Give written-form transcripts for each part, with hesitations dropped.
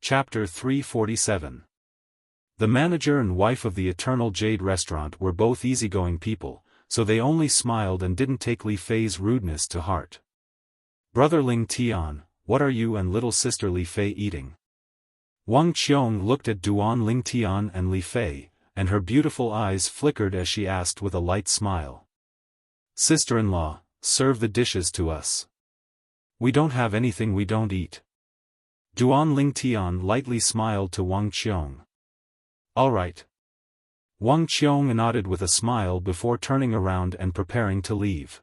Chapter 347. The manager and wife of the Eternal Jade restaurant were both easygoing people, so they only smiled and didn't take Li Fei's rudeness to heart. "Brother Ling Tian, what are you and little sister Li Fei eating?" Wang Qiong looked at Duan Ling Tian and Li Fei, and her beautiful eyes flickered as she asked with a light smile. "Sister-in-law, serve the dishes to us. We don't have anything we don't eat." Duan Ling Tian lightly smiled to Wang Qiong. "All right." Wang Qiong nodded with a smile before turning around and preparing to leave.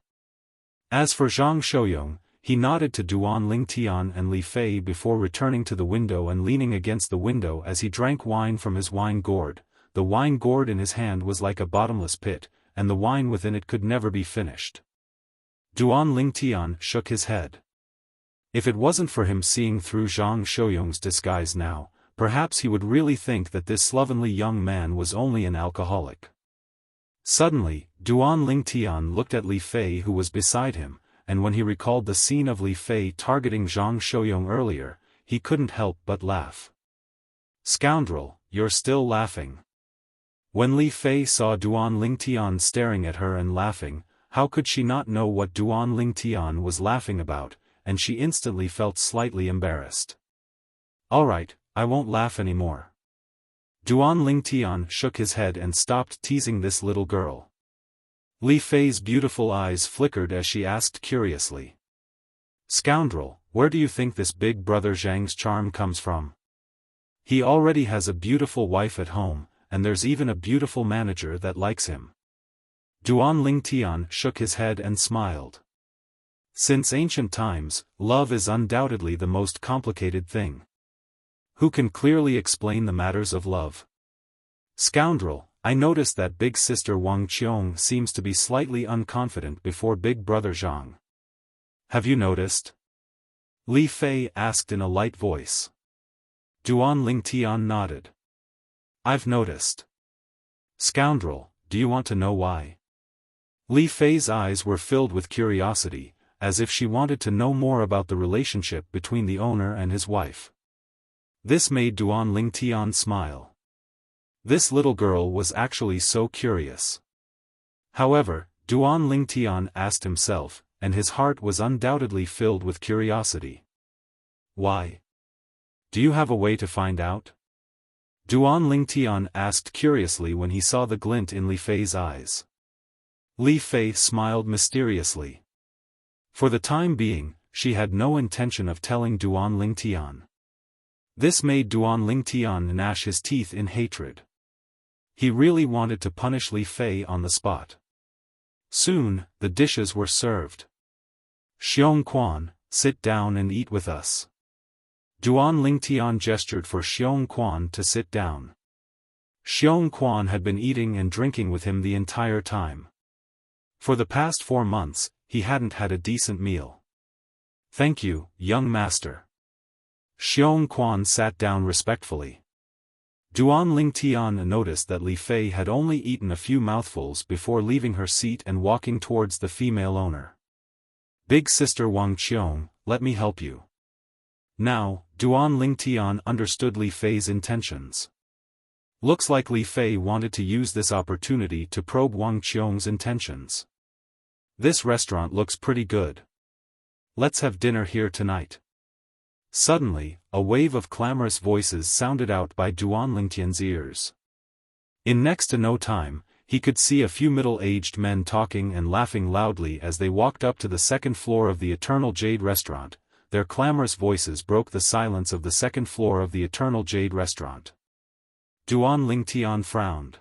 As for Zhang Shouyong, he nodded to Duan Ling Tian and Li Fei before returning to the window and leaning against the window as he drank wine from his wine gourd. The wine gourd in his hand was like a bottomless pit, and the wine within it could never be finished. Duan Ling Tian shook his head. If it wasn't for him seeing through Zhang Shouyong's disguise now, perhaps he would really think that this slovenly young man was only an alcoholic. Suddenly, Duan Ling Tian looked at Li Fei who was beside him, and when he recalled the scene of Li Fei targeting Zhang Shouyong earlier, he couldn't help but laugh. "Scoundrel, you're still laughing." When Li Fei saw Duan Ling Tian staring at her and laughing, how could she not know what Duan Ling Tian was laughing about, and she instantly felt slightly embarrassed. "All right, I won't laugh anymore." Duan Ling Tian shook his head and stopped teasing this little girl. Li Fei's beautiful eyes flickered as she asked curiously. "Scoundrel, where do you think this big brother Zhang's charm comes from? He already has a beautiful wife at home, and there's even a beautiful manager that likes him." Duan Ling Tian shook his head and smiled. Since ancient times, love is undoubtedly the most complicated thing. Who can clearly explain the matters of love? "Scoundrel, I noticed that big sister Wang Qiong seems to be slightly unconfident before big brother Zhang. Have you noticed?" Li Fei asked in a light voice. Duan Ling Tian nodded. "I've noticed." "Scoundrel, do you want to know why?" Li Fei's eyes were filled with curiosity, as if she wanted to know more about the relationship between the owner and his wife. This made Duan Ling Tian smile. This little girl was actually so curious. However, Duan Ling Tian asked himself, and his heart was undoubtedly filled with curiosity. "Why? Do you have a way to find out?" Duan Ling Tian asked curiously when he saw the glint in Li Fei's eyes. Li Fei smiled mysteriously. For the time being, she had no intention of telling Duan Ling Tian. This made Duan Ling Tian gnash his teeth in hatred. He really wanted to punish Li Fei on the spot. Soon, the dishes were served. "Xiong Quan, sit down and eat with us." Duan Ling Tian gestured for Xiong Quan to sit down. Xiong Quan had been eating and drinking with him the entire time. For the past 4 months, he hadn't had a decent meal. "Thank you, young master." Xiong Quan sat down respectfully. Duan Ling Tian noticed that Li Fei had only eaten a few mouthfuls before leaving her seat and walking towards the female owner. "Big sister Wang Qiong, let me help you." Now, Duan Ling Tian understood Li Fei's intentions. Looks like Li Fei wanted to use this opportunity to probe Wang Qiong's intentions. "This restaurant looks pretty good. Let's have dinner here tonight." Suddenly, a wave of clamorous voices sounded out by Duan Ling Tian's ears. In next to no time, he could see a few middle-aged men talking and laughing loudly as they walked up to the second floor of the Eternal Jade restaurant. Their clamorous voices broke the silence of the second floor of the Eternal Jade restaurant. Duan Ling Tian frowned.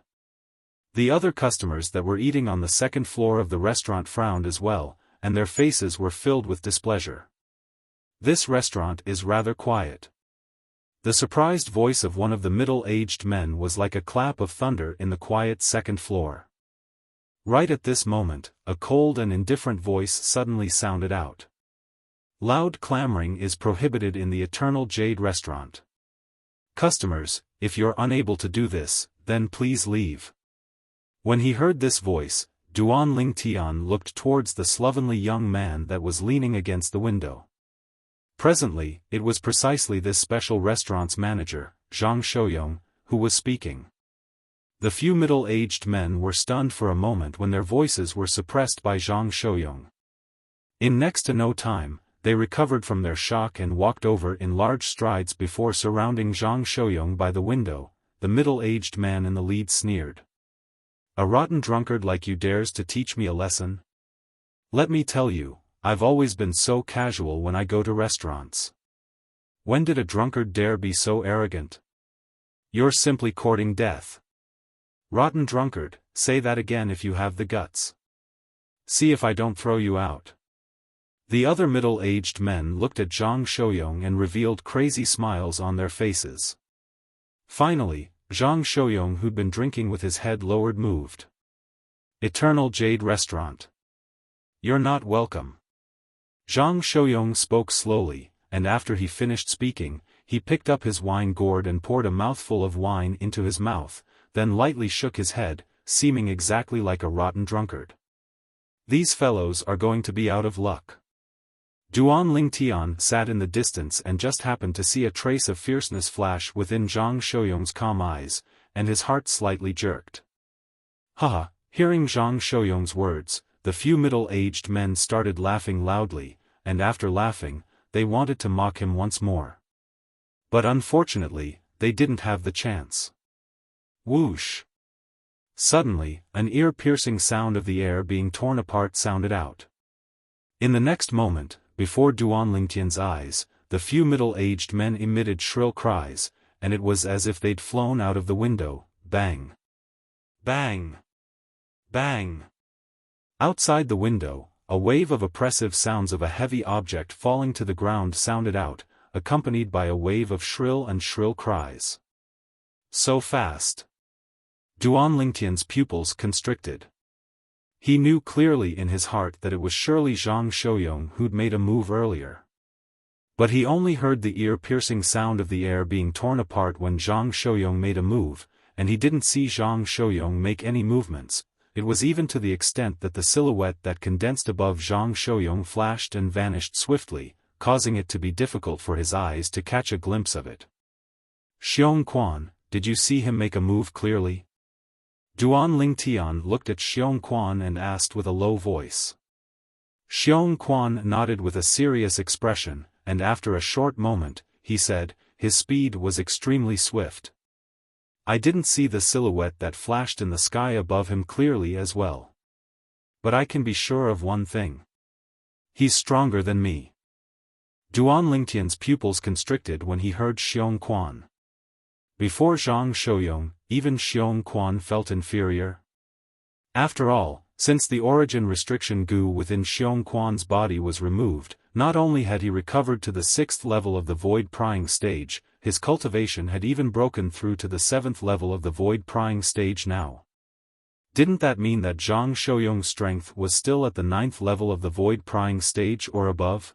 The other customers that were eating on the second floor of the restaurant frowned as well, and their faces were filled with displeasure. "This restaurant is rather quiet." The surprised voice of one of the middle-aged men was like a clap of thunder in the quiet second floor. Right at this moment, a cold and indifferent voice suddenly sounded out. "Loud clamoring is prohibited in the Eternal Jade restaurant. Customers, if you're unable to do this, then please leave." When he heard this voice, Duan Ling Tian looked towards the slovenly young man that was leaning against the window. Presently, it was precisely this special restaurant's manager, Zhang Shouyong, who was speaking. The few middle-aged men were stunned for a moment when their voices were suppressed by Zhang Shouyong. In next to no time, they recovered from their shock and walked over in large strides before surrounding Zhang Shouyong by the window. The middle-aged man in the lead sneered. "A rotten drunkard like you dares to teach me a lesson? Let me tell you, I've always been so casual when I go to restaurants. When did a drunkard dare be so arrogant? You're simply courting death. Rotten drunkard, say that again if you have the guts. See if I don't throw you out." The other middle-aged men looked at Zhang Shouyong and revealed crazy smiles on their faces. Finally, Zhang Shouyong, who'd been drinking with his head lowered, moved. "Eternal Jade Restaurant. You're not welcome." Zhang Shouyong spoke slowly, and after he finished speaking, he picked up his wine gourd and poured a mouthful of wine into his mouth, then lightly shook his head, seeming exactly like a rotten drunkard. "These fellows are going to be out of luck." Duan Lingtian sat in the distance and just happened to see a trace of fierceness flash within Zhang Shouyong's calm eyes, and his heart slightly jerked. Haha! Hearing Zhang Shouyong's words, the few middle-aged men started laughing loudly, and after laughing, they wanted to mock him once more. But unfortunately, they didn't have the chance. Whoosh! Suddenly, an ear-piercing sound of the air being torn apart sounded out. In the next moment, before Duan Lingtian's eyes, the few middle-aged men emitted shrill cries, and it was as if they'd flown out of the window. Bang! Bang! Bang! Outside the window, a wave of oppressive sounds of a heavy object falling to the ground sounded out, accompanied by a wave of shrill cries. So fast! Duan Lingtian's pupils constricted. He knew clearly in his heart that it was surely Zhang Shouyong who'd made a move earlier. But he only heard the ear-piercing sound of the air being torn apart when Zhang Shouyong made a move, and he didn't see Zhang Shouyong make any movements. It was even to the extent that the silhouette that condensed above Zhang Shouyong flashed and vanished swiftly, causing it to be difficult for his eyes to catch a glimpse of it. "Xiong Quan, did you see him make a move clearly?" Duan Lingtian looked at Xiong Quan and asked with a low voice. Xiong Quan nodded with a serious expression, and after a short moment, he said, "His speed was extremely swift. I didn't see the silhouette that flashed in the sky above him clearly as well. But I can be sure of one thing. He's stronger than me." Duan Lingtian's pupils constricted when he heard Xiong Quan. Before Zhang Shouyong, even Xiong Quan felt inferior. After all, since the origin restriction goo within Xiong Quan's body was removed, not only had he recovered to the 6th level of the void prying stage, his cultivation had even broken through to the 7th level of the void prying stage now. Didn't that mean that Zhang Shouyong's strength was still at the 9th level of the void prying stage or above?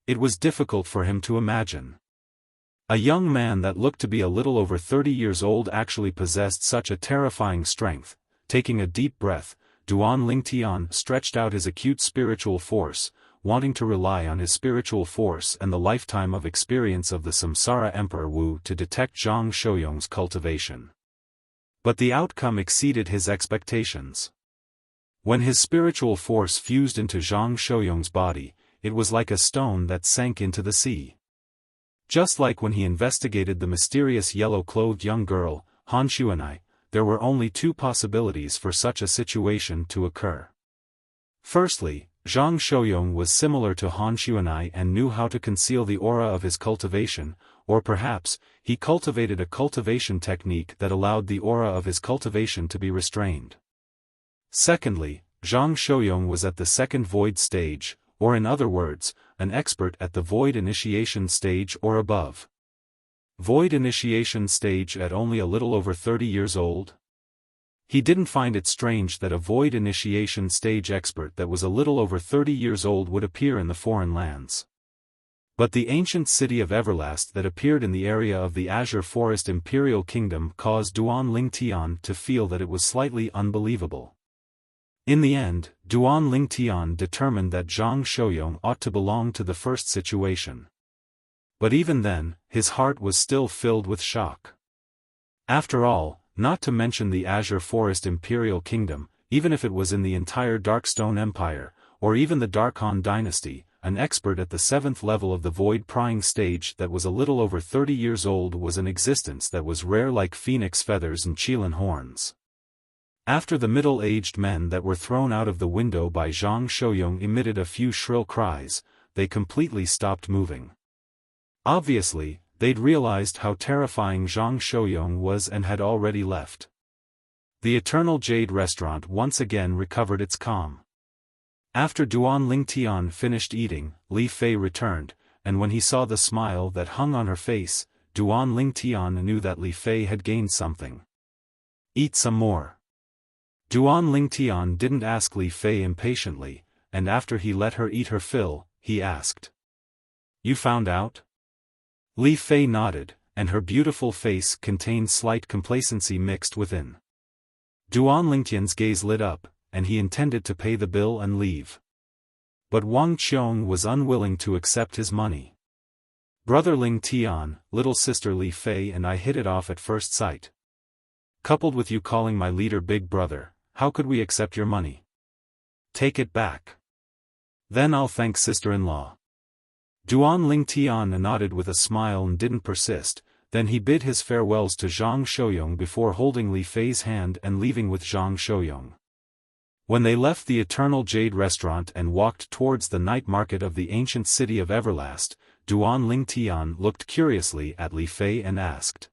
It was difficult for him to imagine. A young man that looked to be a little over 30 years old actually possessed such a terrifying strength. Taking a deep breath, Duan Lingtian stretched out his acute spiritual force, wanting to rely on his spiritual force and the lifetime of experience of the Samsara Emperor Wu to detect Zhang Shouyong's cultivation. But the outcome exceeded his expectations. When his spiritual force fused into Zhang Shouyong's body, it was like a stone that sank into the sea. Just like when he investigated the mysterious yellow-clothed young girl, Han Xuanai, there were only two possibilities for such a situation to occur. Firstly, Zhang Shouyong was similar to Han Xuanai and knew how to conceal the aura of his cultivation, or perhaps, he cultivated a cultivation technique that allowed the aura of his cultivation to be restrained. Secondly, Zhang Shouyong was at the 2nd void stage, or in other words, an expert at the void initiation stage or above. Void initiation stage at only a little over 30 years old? He didn't find it strange that a void initiation stage expert that was a little over 30 years old would appear in the foreign lands. But the ancient city of Everlast that appeared in the area of the Azure Forest Imperial Kingdom caused Duan Lingtian to feel that it was slightly unbelievable. In the end, Duan Lingtian determined that Zhang Shouyong ought to belong to the first situation. But even then, his heart was still filled with shock. After all, not to mention the Azure Forest Imperial Kingdom, even if it was in the entire Darkstone Empire, or even the Dark Han dynasty, an expert at the 7th level of the void prying stage that was a little over 30 years old was an existence that was rare like phoenix feathers and Qilin horns. After the middle-aged men that were thrown out of the window by Zhang Shouyong emitted a few shrill cries, they completely stopped moving. Obviously, they'd realized how terrifying Zhang Shouyong was and had already left. The Eternal Jade restaurant once again recovered its calm. After Duan Lingtian finished eating, Li Fei returned, and when he saw the smile that hung on her face, Duan Lingtian knew that Li Fei had gained something. "Eat some more." Duan Lingtian didn't ask Li Fei impatiently, and after he let her eat her fill, he asked, "You found out?" Li Fei nodded, and her beautiful face contained slight complacency mixed within. Duan Lingtian's gaze lit up, and he intended to pay the bill and leave. But Wang Qiong was unwilling to accept his money. "Brother Ling Tian, little sister Li Fei and I hit it off at first sight. Coupled with you calling my leader Big Brother, how could we accept your money? Take it back. Then I'll thank sister-in-law." Duan Lingtian nodded with a smile and didn't persist, then he bid his farewells to Zhang Shouyong before holding Li Fei's hand and leaving with Zhang Shouyong. When they left the Eternal Jade restaurant and walked towards the night market of the ancient city of Everlast, Duan Lingtian looked curiously at Li Fei and asked,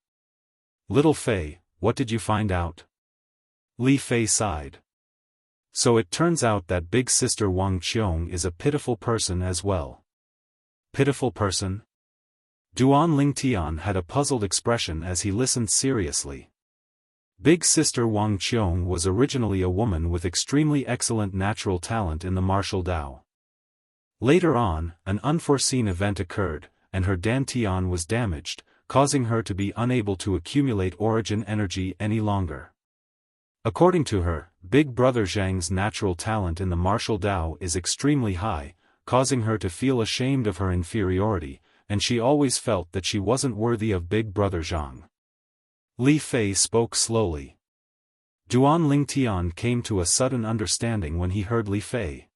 "Little Fei, what did you find out?" Li Fei sighed. "So it turns out that big sister Wang Qiong is a pitiful person as well." "Pitiful person?" Duan Lingtian had a puzzled expression as he listened seriously. Big sister Wang Qiong was originally a woman with extremely excellent natural talent in the martial Dao. Later on, an unforeseen event occurred, and her dantian was damaged, causing her to be unable to accumulate origin energy any longer. According to her, Big Brother Zhang's natural talent in the martial Dao is extremely high, causing her to feel ashamed of her inferiority, and she always felt that she wasn't worthy of Big Brother Zhang. Li Fei spoke slowly. Duan Lingtian came to a sudden understanding when he heard Li Fei.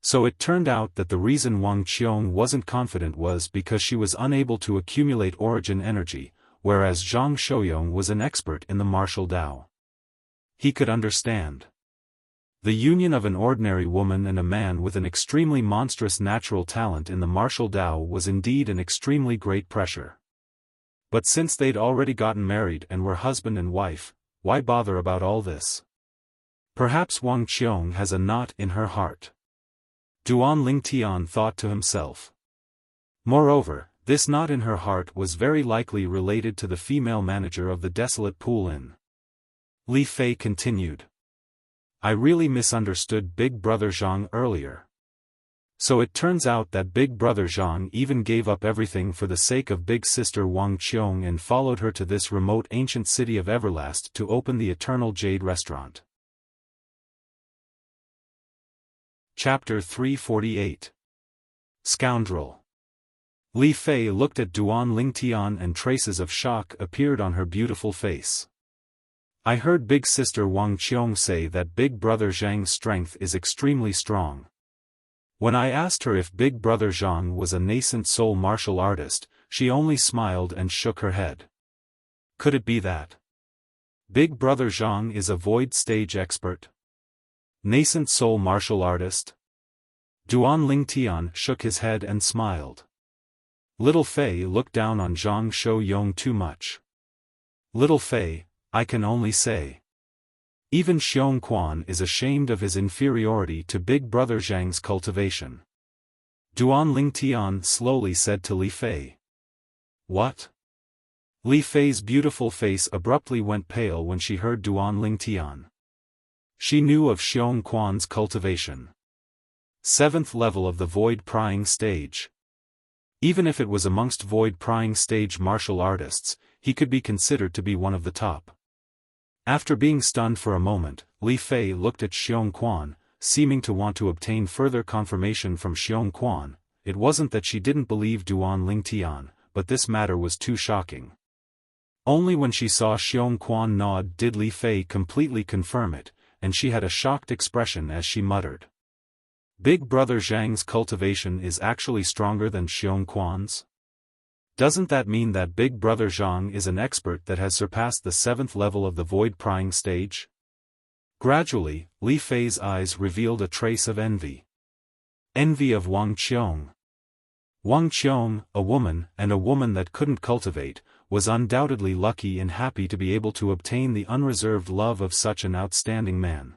So it turned out that the reason Wang Qiong wasn't confident was because she was unable to accumulate origin energy, whereas Zhang Shouyong was an expert in the martial Dao. He could understand. The union of an ordinary woman and a man with an extremely monstrous natural talent in the martial Dao was indeed an extremely great pressure. But since they'd already gotten married and were husband and wife, why bother about all this? Perhaps Wang Qiong has a knot in her heart. Duan Lingtian thought to himself. Moreover, this knot in her heart was very likely related to the female manager of the desolate Pool Inn. Li Fei continued. "I really misunderstood Big Brother Zhang earlier. So it turns out that Big Brother Zhang even gave up everything for the sake of Big Sister Wang Qiong and followed her to this remote ancient city of Everlast to open the Eternal Jade restaurant." Chapter 348. Scoundrel. Li Fei looked at Duan Lingtian and traces of shock appeared on her beautiful face. "I heard Big Sister Wang Qiong say that Big Brother Zhang's strength is extremely strong. When I asked her if Big Brother Zhang was a nascent soul martial artist, she only smiled and shook her head. Could it be that Big Brother Zhang is a void stage expert? Nascent soul martial artist?" Duan Lingtian shook his head and smiled. Little Fei looked down on Zhang Shouyong too much. "Little Fei, I can only say. Even Xiong Quan is ashamed of his inferiority to Big Brother Zhang's cultivation." Duan Lingtian slowly said to Li Fei. "What?" Li Fei's beautiful face abruptly went pale when she heard Duan Lingtian. She knew of Xiong Quan's cultivation. 7th level of the void prying stage. Even if it was amongst void prying stage martial artists, he could be considered to be one of the top. After being stunned for a moment, Li Fei looked at Xiong Quan, seeming to want to obtain further confirmation from Xiong Quan. It wasn't that she didn't believe Duan Lingtian, but this matter was too shocking. Only when she saw Xiong Quan nod did Li Fei completely confirm it, and she had a shocked expression as she muttered. Big Brother Zhang's cultivation is actually stronger than Xiong Quan's? Doesn't that mean that Big Brother Zhang is an expert that has surpassed the 7th level of the void prying stage? Gradually, Li Fei's eyes revealed a trace of envy. Envy of Wang Qiong. Wang Qiong, a woman that couldn't cultivate, was undoubtedly lucky and happy to be able to obtain the unreserved love of such an outstanding man.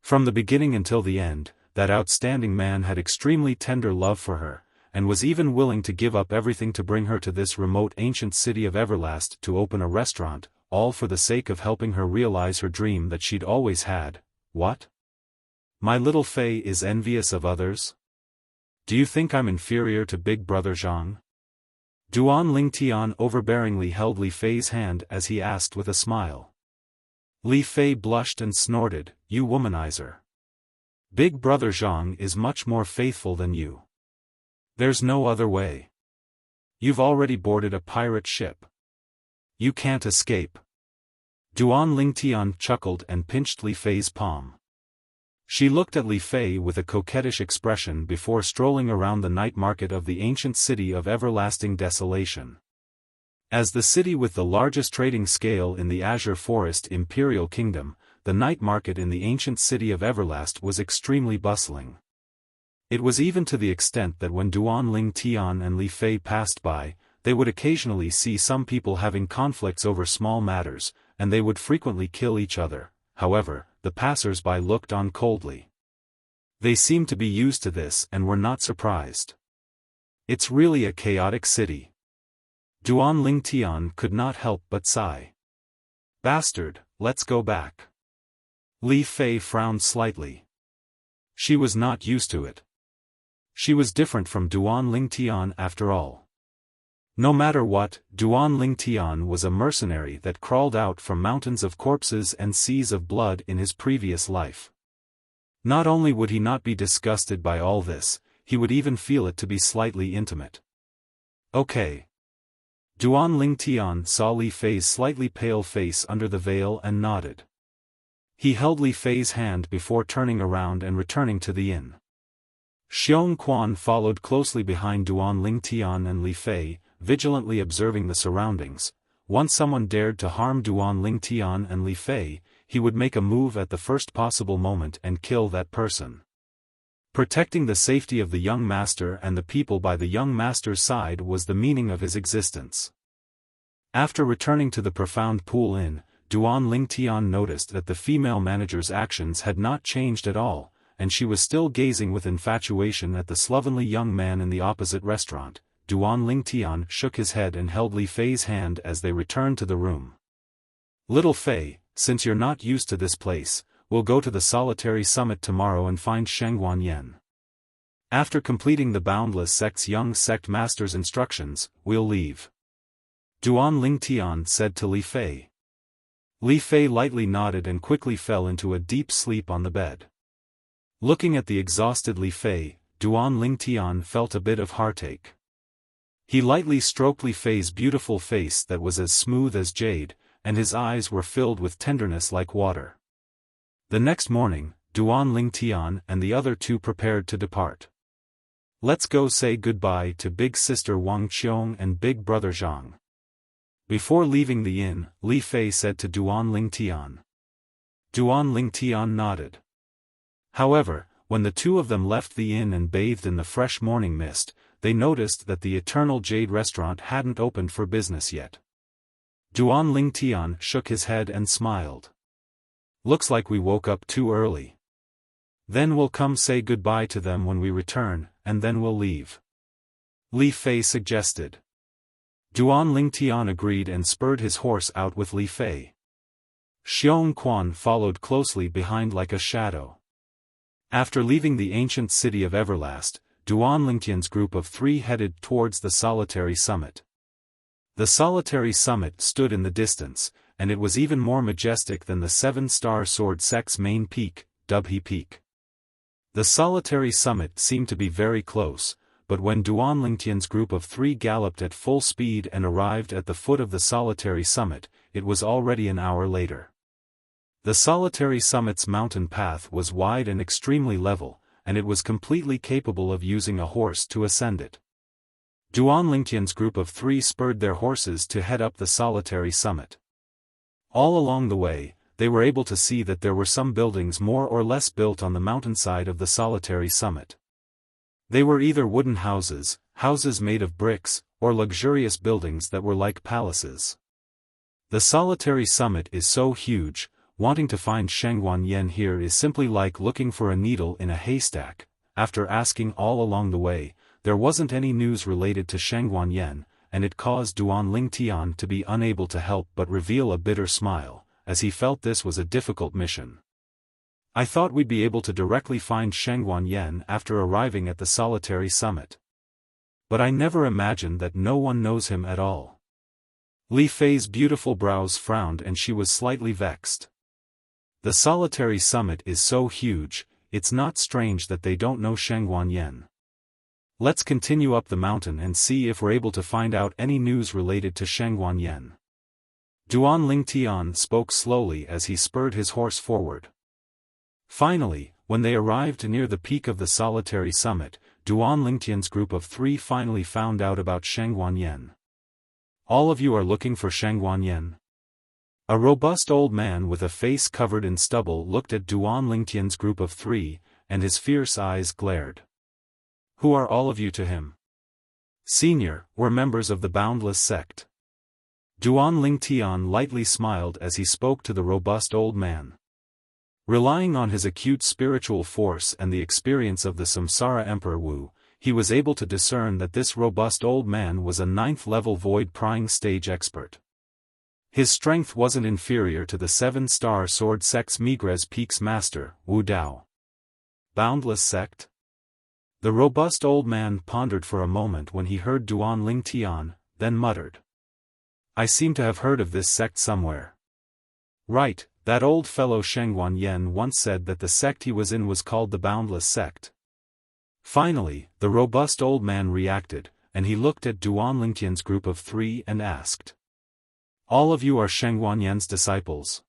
From the beginning until the end, that outstanding man had extremely tender love for her, and was even willing to give up everything to bring her to this remote ancient city of Everlast to open a restaurant, all for the sake of helping her realize her dream that she'd always had. What? My little Fei is envious of others? Do you think I'm inferior to Big Brother Zhang? Duan Lingtian overbearingly held Li Fei's hand as he asked with a smile. Li Fei blushed and snorted, "You womanizer. Big Brother Zhang is much more faithful than you. There's no other way. You've already boarded a pirate ship. You can't escape." Duan Lingtian chuckled and pinched Li Fei's palm. She looked at Li Fei with a coquettish expression before strolling around the night market of the ancient city of everlasting desolation. As the city with the largest trading scale in the Azure Forest Imperial Kingdom, the night market in the ancient city of Everlast was extremely bustling. It was even to the extent that when Duan Lingtian and Li Fei passed by, they would occasionally see some people having conflicts over small matters, and they would frequently kill each other. However, the passers-by looked on coldly. They seemed to be used to this and were not surprised. It's really a chaotic city. Duan Lingtian could not help but sigh. Bastard, let's go back. Li Fei frowned slightly. She was not used to it. She was different from Duan Lingtian after all. No matter what, Duan Lingtian was a mercenary that crawled out from mountains of corpses and seas of blood in his previous life. Not only would he not be disgusted by all this, he would even feel it to be slightly intimate. Okay. Duan Lingtian saw Li Fei's slightly pale face under the veil and nodded. He held Li Fei's hand before turning around and returning to the inn. Xiong Quan followed closely behind Duan Lingtian and Li Fei, vigilantly observing the surroundings. Once someone dared to harm Duan Lingtian and Li Fei, he would make a move at the first possible moment and kill that person. Protecting the safety of the young master and the people by the young master's side was the meaning of his existence. After returning to the Profound Pool Inn, Duan Lingtian noticed that the female manager's actions had not changed at all, and she was still gazing with infatuation at the slovenly young man in the opposite restaurant. Duan Lingtian shook his head and held Li Fei's hand as they returned to the room. Little Fei, since you're not used to this place, we'll go to the solitary summit tomorrow and find Shengguan Yen. After completing the Boundless Sect's young sect master's instructions, we'll leave. Duan Lingtian said to Li Fei. Li Fei lightly nodded and quickly fell into a deep sleep on the bed. Looking at the exhausted Li Fei, Duan Lingtian felt a bit of heartache. He lightly stroked Li Fei's beautiful face that was as smooth as jade, and his eyes were filled with tenderness like water. The next morning, Duan Lingtian and the other two prepared to depart. Let's go say goodbye to Big Sister Wang Qiong and Big Brother Zhang. Before leaving the inn, Li Fei said to Duan Lingtian. Duan Lingtian nodded. However, when the two of them left the inn and bathed in the fresh morning mist, they noticed that the Eternal Jade restaurant hadn't opened for business yet. Duan Lingtian shook his head and smiled. Looks like we woke up too early. Then we'll come say goodbye to them when we return, and then we'll leave. Li Fei suggested. Duan Lingtian agreed and spurred his horse out with Li Fei. Xiong Quan followed closely behind like a shadow. After leaving the ancient city of Everlast, Duan Lingtian's group of three headed towards the solitary summit. The solitary summit stood in the distance, and it was even more majestic than the seven-star sword sect's main peak, Dubhe Peak. The solitary summit seemed to be very close, but when Duan Lingtian's group of 3 galloped at full speed and arrived at the foot of the solitary summit, it was already an hour later. The solitary summit's mountain path was wide and extremely level, and it was completely capable of using a horse to ascend it. Duan Lingtian's group of 3 spurred their horses to head up the solitary summit. All along the way, they were able to see that there were some buildings more or less built on the mountainside of the solitary summit. They were either wooden houses, houses made of bricks, or luxurious buildings that were like palaces. The solitary summit is so huge, wanting to find Shangguan Yen here is simply like looking for a needle in a haystack. After asking all along the way, there wasn't any news related to Shangguan Yen, and it caused Duan Lingtian to be unable to help but reveal a bitter smile, as he felt this was a difficult mission. I thought we'd be able to directly find Shangguan Yen after arriving at the solitary summit. But I never imagined that no one knows him at all. Li Fei's beautiful brows frowned and she was slightly vexed. The solitary summit is so huge, it's not strange that they don't know Shangguan Yen. Let's continue up the mountain and see if we're able to find out any news related to Shangguan Yen. Duan Lingtian spoke slowly as he spurred his horse forward. Finally, when they arrived near the peak of the solitary summit, Duan Lingtian's group of 3 finally found out about Shangguan Yen. All of you are looking for Shangguan Yen? A robust old man with a face covered in stubble looked at Duan Lingtian's group of 3, and his fierce eyes glared. Who are all of you to him? Senior, we're members of the Boundless Sect. Duan Lingtian lightly smiled as he spoke to the robust old man. Relying on his acute spiritual force and the experience of the Samsara Emperor Wu, he was able to discern that this robust old man was a 9th-level void-prying stage expert. His strength wasn't inferior to the 7-star sword sect's Migres Peak's master, Wu Dao. Boundless Sect? The robust old man pondered for a moment when he heard Duan Lingtian, then muttered. I seem to have heard of this sect somewhere. Right, that old fellow Shangguan Yen once said that the sect he was in was called the Boundless Sect. Finally, the robust old man reacted, and he looked at Duan Lingtian's group of 3 and asked. All of you are Shangguan Yen's disciples?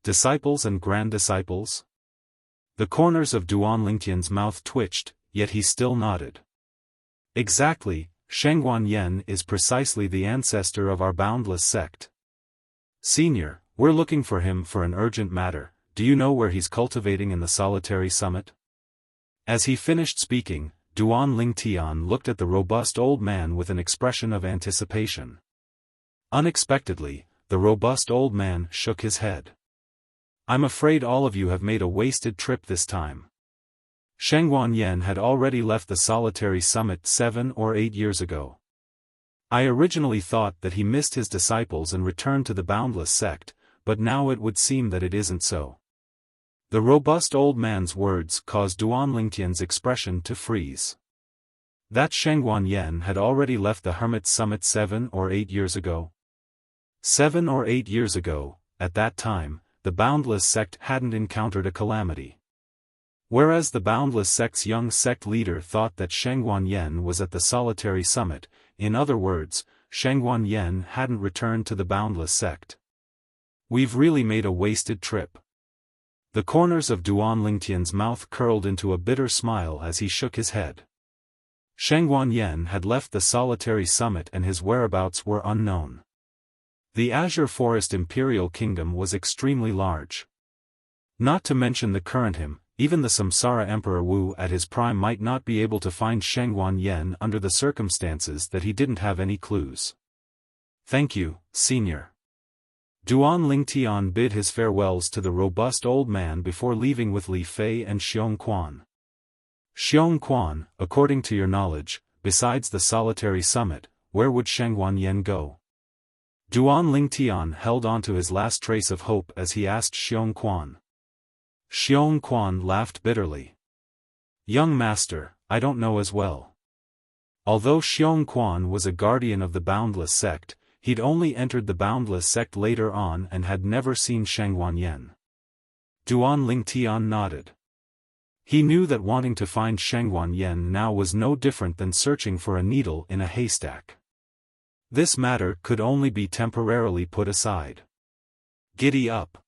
Disciples and grand disciples? The corners of Duan Lingtian's mouth twitched, yet he still nodded. Exactly, Shangguan Yen is precisely the ancestor of our Boundless Sect. Senior, we're looking for him for an urgent matter. Do you know where he's cultivating in the solitary summit? As he finished speaking, Duan Lingtian looked at the robust old man with an expression of anticipation. Unexpectedly, the robust old man shook his head. I'm afraid all of you have made a wasted trip this time. Shangguan Yen had already left the solitary summit 7 or 8 years ago. I originally thought that he missed his disciples and returned to the Boundless Sect, but now it would seem that it isn't so. The robust old man's words caused Duan Lingtian's expression to freeze. That Shangguan Yen had already left the Hermit Summit 7 or 8 years ago. 7 or 8 years ago, at that time, the Boundless Sect hadn't encountered a calamity. Whereas the Boundless Sect's young sect leader thought that Shangguan Yen was at the solitary summit, in other words, Shangguan Yen hadn't returned to the Boundless Sect. We've really made a wasted trip. The corners of Duan Lingtian's mouth curled into a bitter smile as he shook his head. Shangguan Yen had left the solitary summit and his whereabouts were unknown. The Azure Forest Imperial Kingdom was extremely large. Not to mention the current him, even the Samsara Emperor Wu at his prime might not be able to find Shangguan Yen under the circumstances that he didn't have any clues. Thank you, Senior. Duan Lingtian bid his farewells to the robust old man before leaving with Li Fei and Xiong Quan. Xiong Quan, according to your knowledge, besides the solitary summit, where would Shangguan Yen go? Duan Lingtian held on to his last trace of hope as he asked Xiong Quan. Xiong Quan laughed bitterly. Young master, I don't know as well. Although Xiong Quan was a guardian of the Boundless Sect, he'd only entered the boundless sect later on and had never seen Shangguan Yen. Duan Lingtian nodded. He knew that wanting to find Shangguan Yen now was no different than searching for a needle in a haystack. This matter could only be temporarily put aside. Giddy up!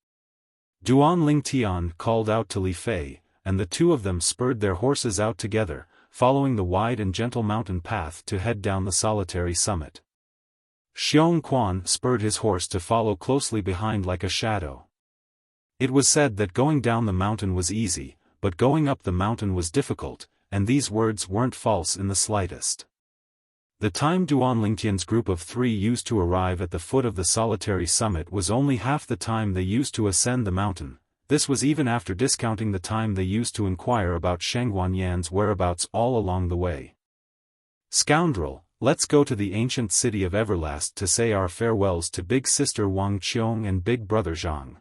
Duan Lingtian called out to Li Fei, and the two of them spurred their horses out together, following the wide and gentle mountain path to head down the solitary summit. Xiaofan spurred his horse to follow closely behind like a shadow. It was said that going down the mountain was easy, but going up the mountain was difficult, and these words weren't false in the slightest. The time Duan Lingtian's group of 3 used to arrive at the foot of the solitary summit was only half the time they used to ascend the mountain. This was even after discounting the time they used to inquire about Shangguan Yan's whereabouts all along the way. Scoundrel, let's go to the ancient city of Everlast to say our farewells to big sister Wang Qiong and big brother Zhang.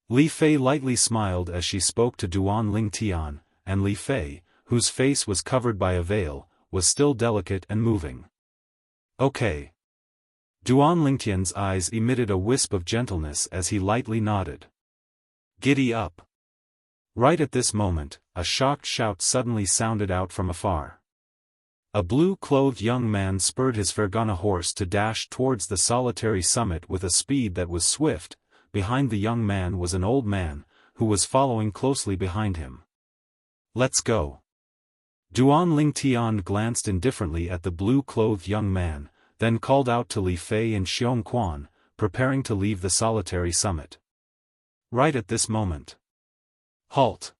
Li Fei lightly smiled as she spoke to Duan Lingtian, and Li Fei, whose face was covered by a veil, was still delicate and moving. Okay. Duan Lingtian's eyes emitted a wisp of gentleness as he lightly nodded. Giddy up! Right at this moment, a shocked shout suddenly sounded out from afar. A blue-clothed young man spurred his Fergana horse to dash towards the solitary summit with a speed that was swift. Behind the young man was an old man, who was following closely behind him. Let's go. Duan Lingtian glanced indifferently at the blue-clothed young man, then called out to Li Fei and Xiaofan, preparing to leave the solitary summit. Right at this moment. Halt!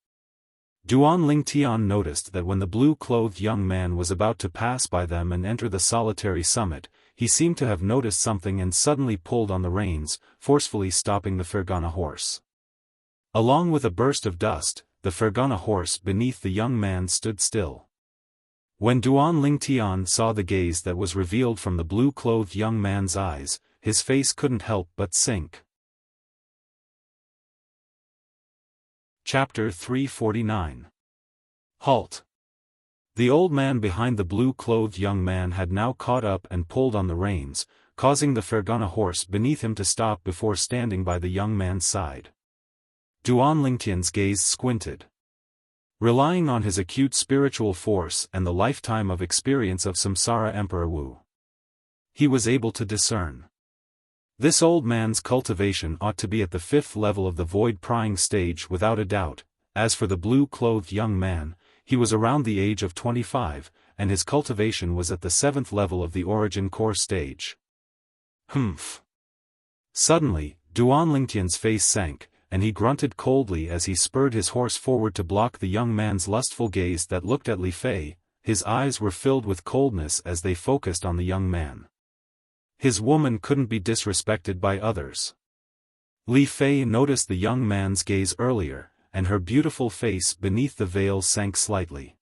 Duan Lingtian noticed that when the blue-clothed young man was about to pass by them and enter the solitary summit, he seemed to have noticed something and suddenly pulled on the reins, forcefully stopping the Fergana horse. Along with a burst of dust, the Fergana horse beneath the young man stood still. When Duan Lingtian saw the gaze that was revealed from the blue-clothed young man's eyes, his face couldn't help but sink. Chapter 349. Halt! The old man behind the blue-clothed young man had now caught up and pulled on the reins, causing the Fergana horse beneath him to stop before standing by the young man's side. Duan Lingtian's gaze squinted. Relying on his acute spiritual force and the lifetime of experience of Samsara Emperor Wu, he was able to discern. This old man's cultivation ought to be at the 5th level of the void-prying stage without a doubt. As for the blue-clothed young man, he was around the age of 25, and his cultivation was at the 7th level of the origin core stage. Humph! Suddenly, Duan Lingtian's face sank, and he grunted coldly as he spurred his horse forward to block the young man's lustful gaze that looked at Li Fei. His eyes were filled with coldness as they focused on the young man. His woman couldn't be disrespected by others. Li Fei noticed the young man's gaze earlier, and her beautiful face beneath the veil sank slightly.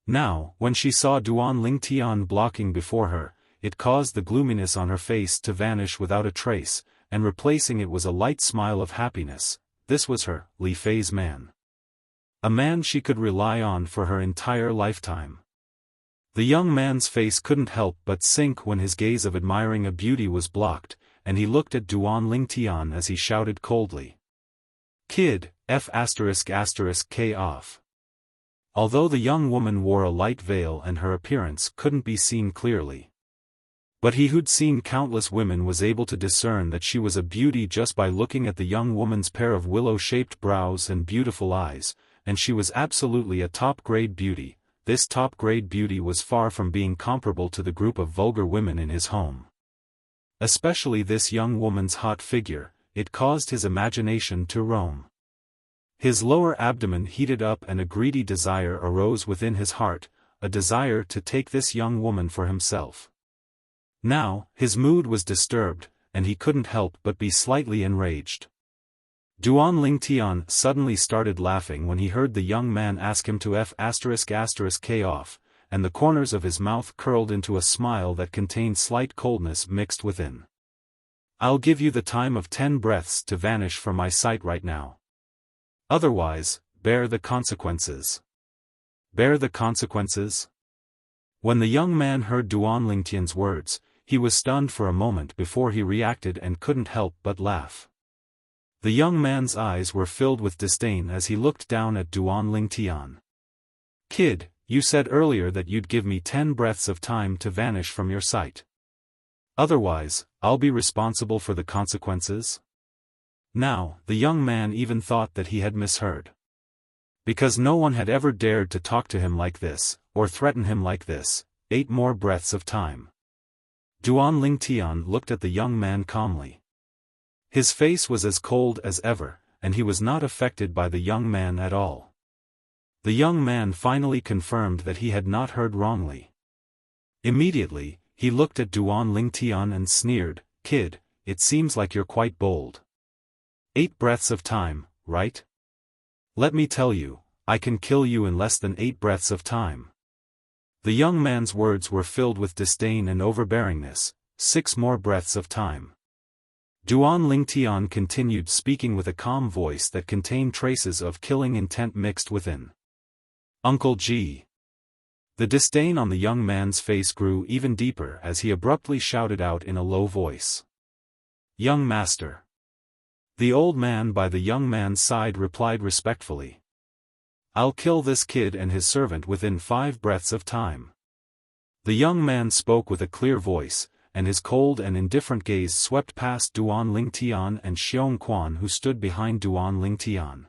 Now, when she saw Duan Lingtian blocking before her, it caused the gloominess on her face to vanish without a trace, and replacing it was a light smile of happiness. This was her, Li Fei's man. A man she could rely on for her entire lifetime. The young man's face couldn't help but sink when his gaze of admiring a beauty was blocked, and he looked at Duan Lingtian as he shouted coldly. Kid, F***K off. Although the young woman wore a light veil and her appearance couldn't be seen clearly. But he who'd seen countless women was able to discern that she was a beauty just by looking at the young woman's pair of willow-shaped brows and beautiful eyes, and she was absolutely a top-grade beauty. This top-grade beauty was far from being comparable to the group of vulgar women in his home. Especially this young woman's hot figure, it caused his imagination to roam. His lower abdomen heated up and a greedy desire arose within his heart, a desire to take this young woman for himself. Now, his mood was disturbed, and he couldn't help but be slightly enraged. Duan Lingtian suddenly started laughing when he heard the young man ask him to F***K off, and the corners of his mouth curled into a smile that contained slight coldness mixed within. I'll give you the time of 10 breaths to vanish from my sight right now. Otherwise, bear the consequences. Bear the consequences? When the young man heard Duan Lingtian's words, he was stunned for a moment before he reacted and couldn't help but laugh. The young man's eyes were filled with disdain as he looked down at Duan Lingtian. "Kid, you said earlier that you'd give me 10 breaths of time to vanish from your sight. Otherwise, I'll be responsible for the consequences?" Now, the young man even thought that he had misheard. Because no one had ever dared to talk to him like this, or threaten him like this. 8 more breaths of time. Duan Lingtian looked at the young man calmly. His face was as cold as ever, and he was not affected by the young man at all. The young man finally confirmed that he had not heard wrongly. Immediately, he looked at Duan Lingtian and sneered, "Kid, it seems like you're quite bold. 8 breaths of time, right? Let me tell you, I can kill you in less than 8 breaths of time." The young man's words were filled with disdain and overbearingness. 6 more breaths of time. Duan Lingtian continued speaking with a calm voice that contained traces of killing intent mixed within. "Uncle G." The disdain on the young man's face grew even deeper as he abruptly shouted out in a low voice. "Young master." The old man by the young man's side replied respectfully. "I'll kill this kid and his servant within 5 breaths of time." The young man spoke with a clear voice, and his cold and indifferent gaze swept past Duan Lingtian and Xiaofan who stood behind Duan Lingtian.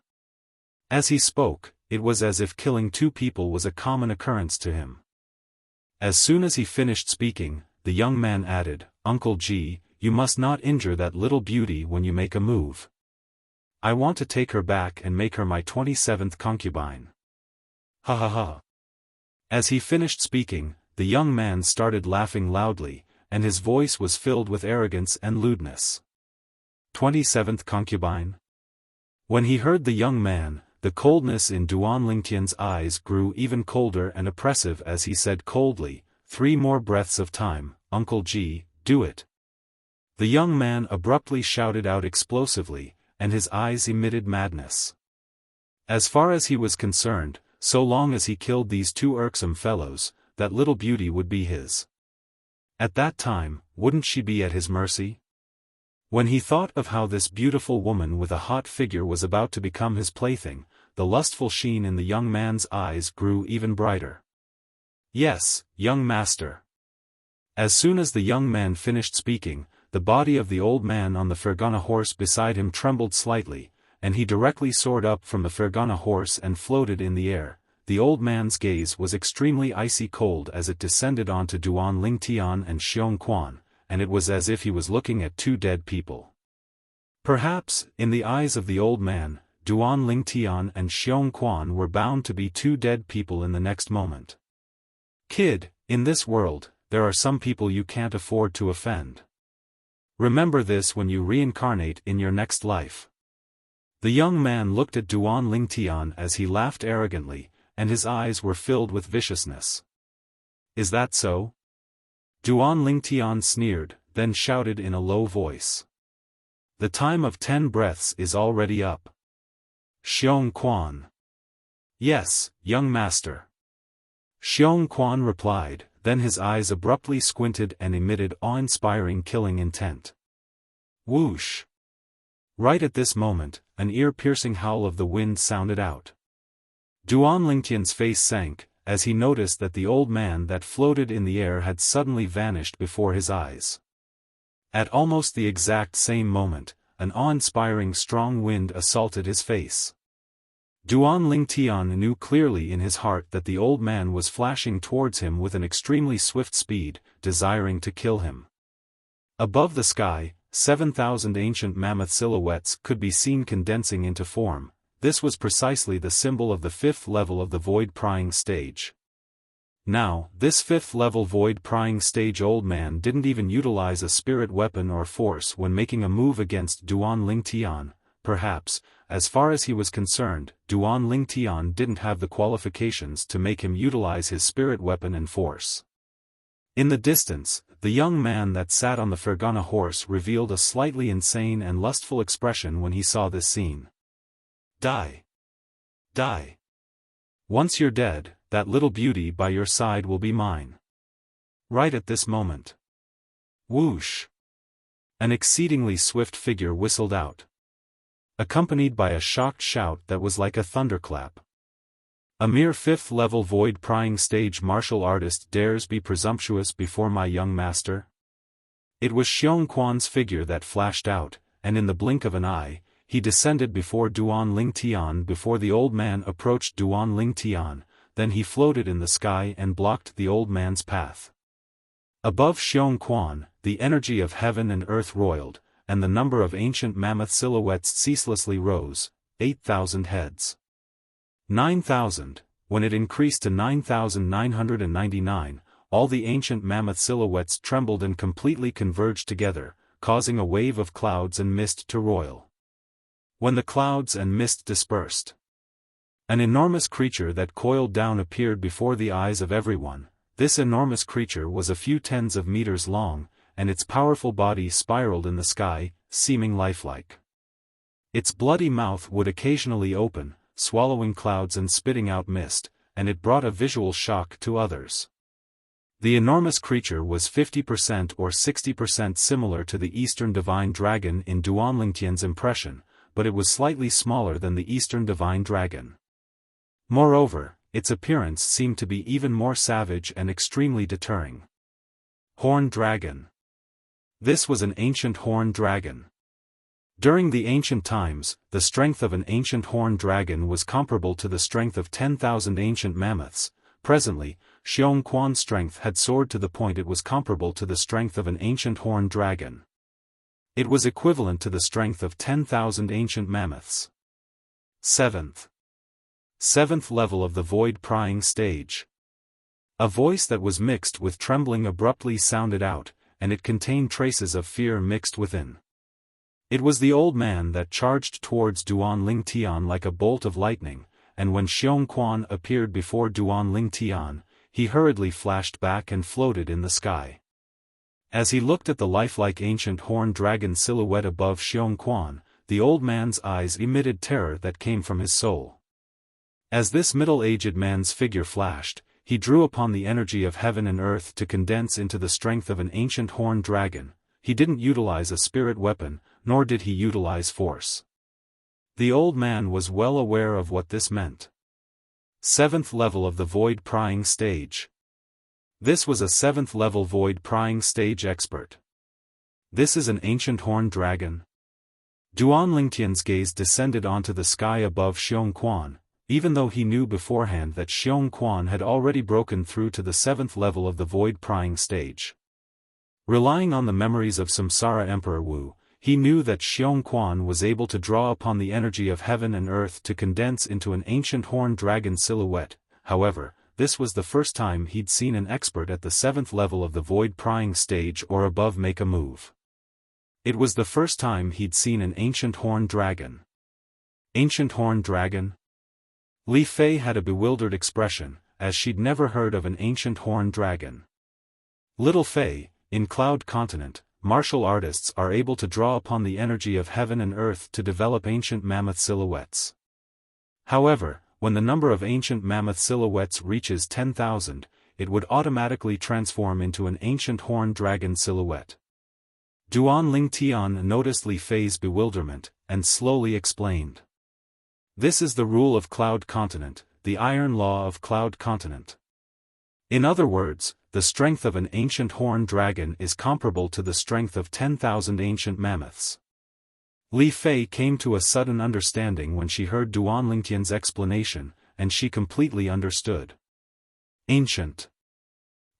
As he spoke, it was as if killing 2 people was a common occurrence to him. As soon as he finished speaking, the young man added, "Uncle G, you must not injure that little beauty when you make a move. I want to take her back and make her my 27th concubine." Ha ha ha. As he finished speaking, the young man started laughing loudly, and his voice was filled with arrogance and lewdness. 27th concubine? When he heard the young man, the coldness in Duan Lingtian's eyes grew even colder and oppressive as he said coldly, 3 more breaths of time, Uncle G, do it." The young man abruptly shouted out explosively, and his eyes emitted madness. As far as he was concerned, so long as he killed these 2 irksome fellows, that little beauty would be his. At that time, wouldn't she be at his mercy? When he thought of how this beautiful woman with a hot figure was about to become his plaything, the lustful sheen in the young man's eyes grew even brighter. "Yes, young master." As soon as the young man finished speaking, the body of the old man on the Fergana horse beside him trembled slightly, and he directly soared up from the Fergana horse and floated in the air. The old man's gaze was extremely icy cold as it descended onto Duan Lingtian and Xiaofan, and it was as if he was looking at 2 dead people. Perhaps, in the eyes of the old man, Duan Lingtian and Xiaofan were bound to be 2 dead people in the next moment. "Kid, in this world, there are some people you can't afford to offend. Remember this when you reincarnate in your next life." The young man looked at Duan Lingtian as he laughed arrogantly, and his eyes were filled with viciousness. "Is that so?" Duan Lingtian sneered, then shouted in a low voice. "The time of 10 breaths is already up." Xiaofan. "Yes, young master." Xiaofan replied, then his eyes abruptly squinted and emitted awe-inspiring killing intent. Whoosh! Right at this moment, an ear-piercing howl of the wind sounded out. Duan Lingtian's face sank, as he noticed that the old man that floated in the air had suddenly vanished before his eyes. At almost the exact same moment, an awe-inspiring strong wind assaulted his face. Duan Lingtian knew clearly in his heart that the old man was flashing towards him with an extremely swift speed, desiring to kill him. Above the sky, 7,000 ancient mammoth silhouettes could be seen condensing into form. This was precisely the symbol of the 5th level of the void prying stage. Now, this 5th level void prying stage old man didn't even utilize a spirit weapon or force when making a move against Duan Lingtian. Perhaps, as far as he was concerned, Duan Lingtian didn't have the qualifications to make him utilize his spirit weapon and force. In the distance, the young man that sat on the Fergana horse revealed a slightly insane and lustful expression when he saw this scene. Die. Die. Once you're dead, that little beauty by your side will be mine. Right at this moment. Whoosh! An exceedingly swift figure whistled out, accompanied by a shocked shout that was like a thunderclap. A mere fifth-level void-prying stage martial artist dares be presumptuous before my young master? It was Xiaofan's figure that flashed out, and in the blink of an eye, he descended before Duan Lingtian. Before the old man approached Duan Lingtian, then he floated in the sky and blocked the old man's path. Above Xiaofan, the energy of heaven and earth roiled, and the number of ancient mammoth silhouettes ceaselessly rose, 8,000 heads. 9,000, when it increased to 9,999, all the ancient mammoth silhouettes trembled and completely converged together, causing a wave of clouds and mist to roil. When the clouds and mist dispersed, an enormous creature that coiled down appeared before the eyes of everyone. This enormous creature was a few tens of meters long, and its powerful body spiraled in the sky, seeming lifelike. Its bloody mouth would occasionally open, swallowing clouds and spitting out mist, and it brought a visual shock to others. The enormous creature was 50% or 60% similar to the Eastern Divine Dragon in Duan Lingtian's impression, but it was slightly smaller than the Eastern Divine Dragon. Moreover, its appearance seemed to be even more savage and extremely deterring. Horned Dragon. This was an ancient horned dragon. During the ancient times, the strength of an ancient horned dragon was comparable to the strength of 10,000 ancient mammoths. Presently, Xiaofan's strength had soared to the point it was comparable to the strength of an ancient horned dragon. It was equivalent to the strength of 10,000 ancient mammoths. Seventh level of the void-prying stage. A voice that was mixed with trembling abruptly sounded out, and it contained traces of fear mixed within. It was the old man that charged towards Duan Lingtian like a bolt of lightning, and when Xiaofan appeared before Duan Lingtian, he hurriedly flashed back and floated in the sky. As he looked at the lifelike ancient horned dragon silhouette above Xiaofan, the old man's eyes emitted terror that came from his soul. As this middle-aged man's figure flashed, he drew upon the energy of heaven and earth to condense into the strength of an ancient horned dragon. He didn't utilize a spirit weapon, nor did he utilize force. The old man was well aware of what this meant. Seventh level of the void-prying stage. This was a seventh-level void-prying stage expert. This is an ancient horned dragon. Duan Lingtian's gaze descended onto the sky above Xiaofan, even though he knew beforehand that Xiaofan had already broken through to the seventh level of the void-prying stage. Relying on the memories of Samsara Emperor Wu, he knew that Xiaofan was able to draw upon the energy of heaven and earth to condense into an ancient horned dragon silhouette. However, this was the first time he'd seen an expert at the seventh level of the void-prying stage or above make a move. It was the first time he'd seen an ancient horned dragon. Ancient horned dragon? Li Fei had a bewildered expression, as she'd never heard of an ancient horned dragon. Little Fei, in Cloud Continent, martial artists are able to draw upon the energy of heaven and earth to develop ancient mammoth silhouettes. However, when the number of ancient mammoth silhouettes reaches 10,000, it would automatically transform into an ancient horned dragon silhouette. Duan Lingtian noticed Li Fei's bewilderment, and slowly explained. This is the rule of Cloud Continent, the iron law of Cloud Continent. In other words, the strength of an ancient horned dragon is comparable to the strength of 10,000 ancient mammoths. Li Fei came to a sudden understanding when she heard Duan Lingtian's explanation, and she completely understood. Ancient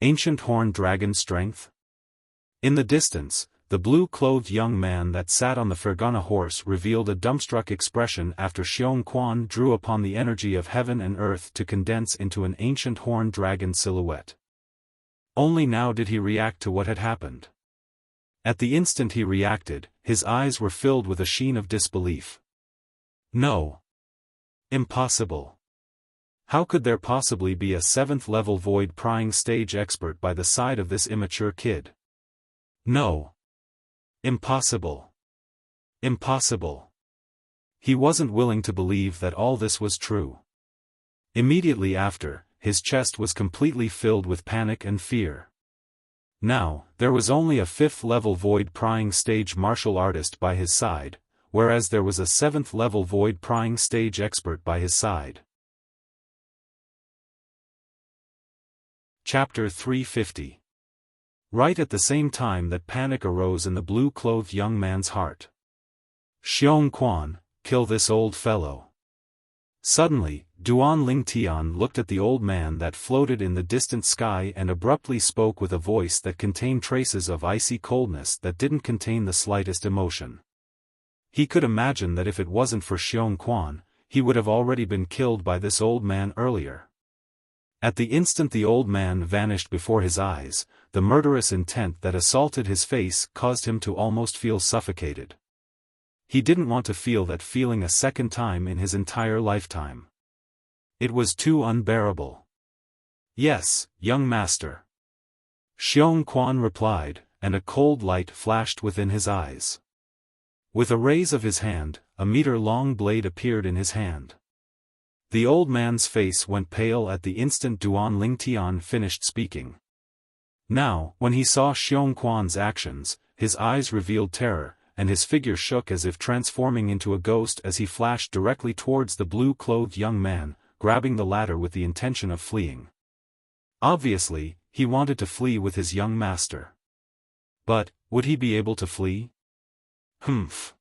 horned dragon strength? In the distance, the blue-clothed young man that sat on the Fergana horse revealed a dumbstruck expression after Xiaofan drew upon the energy of heaven and earth to condense into an ancient horned dragon silhouette. Only now did he react to what had happened. At the instant he reacted, his eyes were filled with a sheen of disbelief. No. Impossible. How could there possibly be a seventh-level void-prying stage expert by the side of this immature kid? No. Impossible. Impossible. He wasn't willing to believe that all this was true. Immediately after, his chest was completely filled with panic and fear. Now, there was only a 5th-level void-prying stage martial artist by his side, whereas there was a 7th-level void-prying stage expert by his side. Chapter 350. Right at the same time that panic arose in the blue-clothed young man's heart. Xiaofan, kill this old fellow. Suddenly, Duan Lingtian looked at the old man that floated in the distant sky and abruptly spoke with a voice that contained traces of icy coldness that didn't contain the slightest emotion. He could imagine that if it wasn't for Xiaofan, he would have already been killed by this old man earlier. At the instant the old man vanished before his eyes, the murderous intent that assaulted his face caused him to almost feel suffocated. He didn't want to feel that feeling a second time in his entire lifetime. It was too unbearable. Yes, young master. Xiaofan replied, and a cold light flashed within his eyes. With a raise of his hand, a meter-long blade appeared in his hand. The old man's face went pale at the instant Duan Lingtian finished speaking. Now, when he saw Xiaofan's actions, his eyes revealed terror, and his figure shook as if transforming into a ghost as he flashed directly towards the blue-clothed young man, grabbing the ladder with the intention of fleeing. Obviously, he wanted to flee with his young master. But, would he be able to flee? Humph.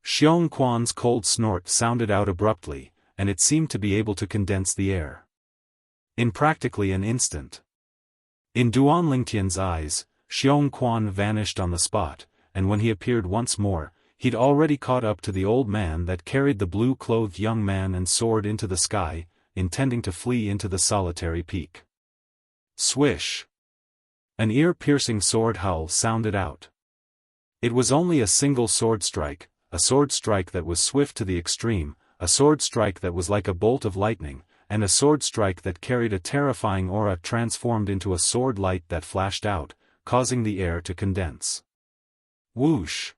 Xiaofan's cold snort sounded out abruptly, and it seemed to be able to condense the air. In practically an instant. In Duan Lingtian's eyes, Xiaofan vanished on the spot, and when he appeared once more, he'd already caught up to the old man that carried the blue-clothed young man and soared into the sky, intending to flee into the solitary peak. Swish! An ear-piercing sword howl sounded out. It was only a single sword strike, a sword strike that was swift to the extreme, a sword strike that was like a bolt of lightning, and a sword strike that carried a terrifying aura transformed into a sword light that flashed out, causing the air to condense. Whoosh!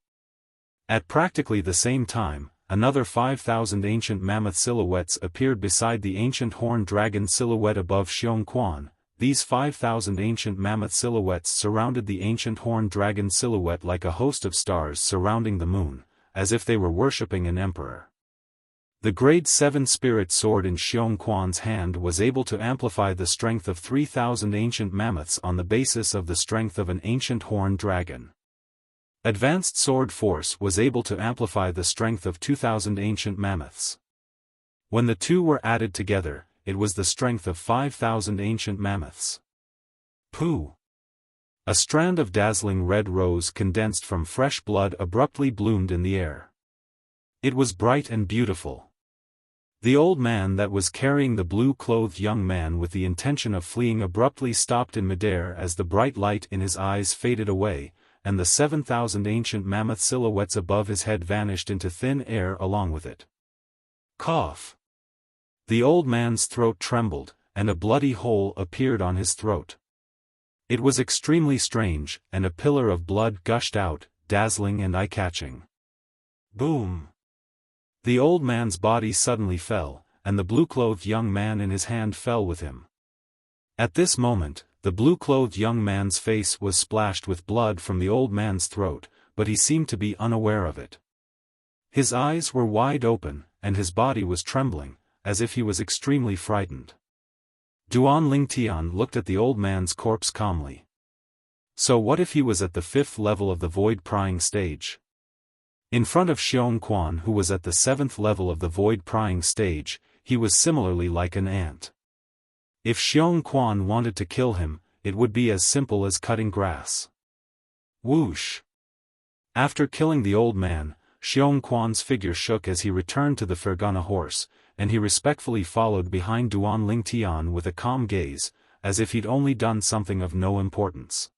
At practically the same time, another 5,000 ancient mammoth silhouettes appeared beside the ancient horned dragon silhouette above Xiaofan. These 5,000 ancient mammoth silhouettes surrounded the ancient horned dragon silhouette like a host of stars surrounding the moon, as if they were worshipping an emperor. The grade 7 spirit sword in Xiaofan's hand was able to amplify the strength of 3,000 ancient mammoths on the basis of the strength of an ancient horned dragon. Advanced sword force was able to amplify the strength of 2,000 ancient mammoths. When the two were added together, it was the strength of 5,000 ancient mammoths. Pooh! A strand of dazzling red rose condensed from fresh blood abruptly bloomed in the air. It was bright and beautiful. The old man that was carrying the blue-clothed young man with the intention of fleeing abruptly stopped in midair as the bright light in his eyes faded away, and the 7,000 ancient mammoth silhouettes above his head vanished into thin air along with it. Cough! The old man's throat trembled, and a bloody hole appeared on his throat. It was extremely strange, and a pillar of blood gushed out, dazzling and eye-catching. Boom! The old man's body suddenly fell, and the blue-clothed young man in his hand fell with him. At this moment, the blue-clothed young man's face was splashed with blood from the old man's throat, but he seemed to be unaware of it. His eyes were wide open, and his body was trembling, as if he was extremely frightened. Duan Lingtian looked at the old man's corpse calmly. So what if he was at the 5th level of the void-prying stage? In front of Xiaofan, who was at the 7th level of the void-prying stage, he was similarly like an ant. If Xiaofan wanted to kill him, it would be as simple as cutting grass. Whoosh! After killing the old man, Xiaofan's figure shook as he returned to the Fergana horse, and he respectfully followed behind Duan Lingtian with a calm gaze, as if he'd only done something of no importance.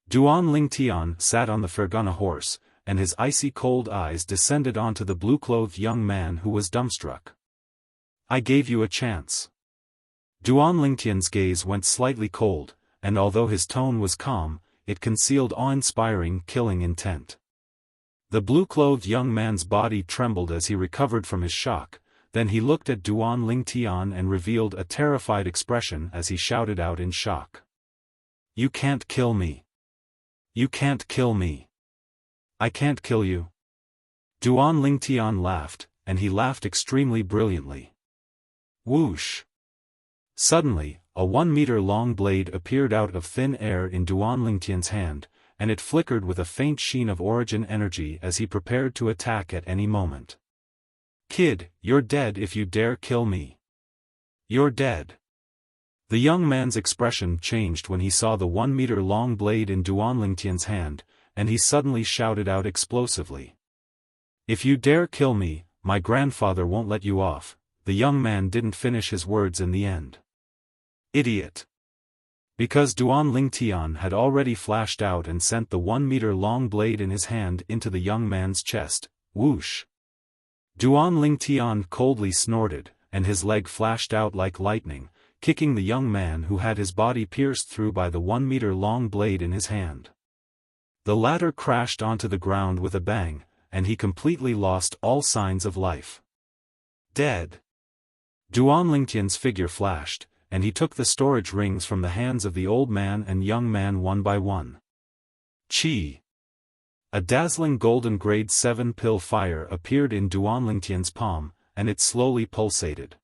Duan Lingtian sat on the Fergana horse, and his icy cold eyes descended onto the blue-clothed young man who was dumbstruck. I gave you a chance. Duan Lingtian's gaze went slightly cold, and although his tone was calm, it concealed awe-inspiring killing intent. The blue-clothed young man's body trembled as he recovered from his shock, then he looked at Duan Lingtian and revealed a terrified expression as he shouted out in shock. You can't kill me. You can't kill me. I can't kill you. Duan Lingtian laughed, and he laughed extremely brilliantly. Whoosh! Suddenly, a 1-meter-long blade appeared out of thin air in Duan Lingtian's hand, and it flickered with a faint sheen of origin energy as he prepared to attack at any moment. Kid, you're dead if you dare kill me. You're dead. The young man's expression changed when he saw the 1-meter-long blade in Duan Lingtian's hand, and he suddenly shouted out explosively. If you dare kill me, my grandfather won't let you off. The young man didn't finish his words in the end. Idiot! Because Duan Lingtian had already flashed out and sent the 1-meter-long blade in his hand into the young man's chest. Whoosh! Duan Lingtian coldly snorted, and his leg flashed out like lightning, kicking the young man who had his body pierced through by the 1-meter-long blade in his hand. The latter crashed onto the ground with a bang, and he completely lost all signs of life. Dead. Duan Lingtian's figure flashed, and he took the storage rings from the hands of the old man and young man one by one. Chi! A dazzling golden grade 7 pill fire appeared in Duan Lingtian's palm, and it slowly pulsated.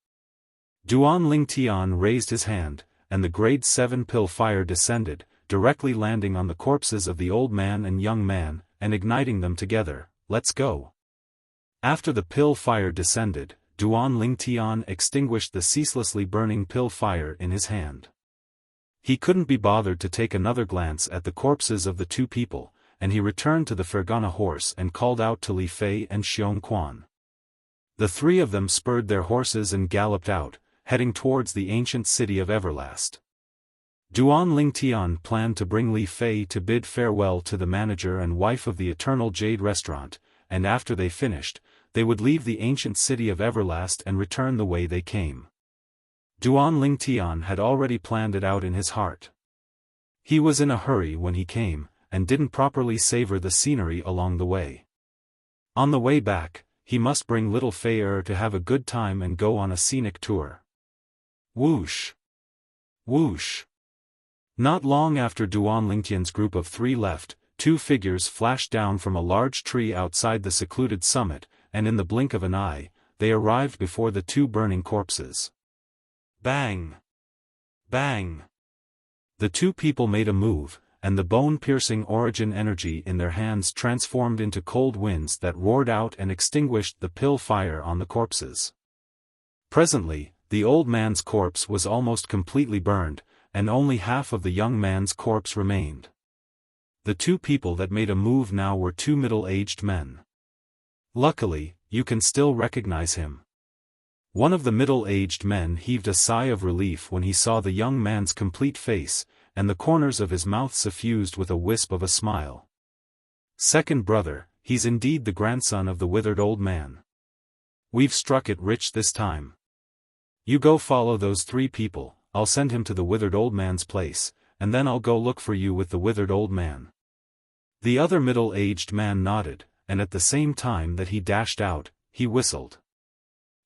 Duan Lingtian raised his hand, and the grade 7 pill fire descended, directly landing on the corpses of the old man and young man, and igniting them together. Let's go. After the pill fire descended, Duan Lingtian extinguished the ceaselessly burning pill fire in his hand. He couldn't be bothered to take another glance at the corpses of the two people, and he returned to the Fergana horse and called out to Li Fei and Xiaofan. The three of them spurred their horses and galloped out, heading towards the ancient city of Everlast. Duan Lingtian planned to bring Li Fei to bid farewell to the manager and wife of the Eternal Jade Restaurant, and after they finished, they would leave the ancient city of Everlast and return the way they came. Duan Lingtian had already planned it out in his heart. He was in a hurry when he came, and didn't properly savor the scenery along the way. On the way back, he must bring little Fei to have a good time and go on a scenic tour. Whoosh! Whoosh! Not long after Duan Lingtian's group of three left, two figures flashed down from a large tree outside the secluded summit, and in the blink of an eye, they arrived before the two burning corpses. Bang! Bang! The two people made a move, and the bone-piercing origin energy in their hands transformed into cold winds that roared out and extinguished the pill fire on the corpses. Presently, the old man's corpse was almost completely burned, and only half of the young man's corpse remained. The two people that made a move now were two middle-aged men. Luckily, you can still recognize him. One of the middle-aged men heaved a sigh of relief when he saw the young man's complete face, and the corners of his mouth suffused with a wisp of a smile. Second brother, he's indeed the grandson of the withered old man. We've struck it rich this time. You go follow those three people, I'll send him to the withered old man's place, and then I'll go look for you with the withered old man. The other middle-aged man nodded, and at the same time that he dashed out, he whistled.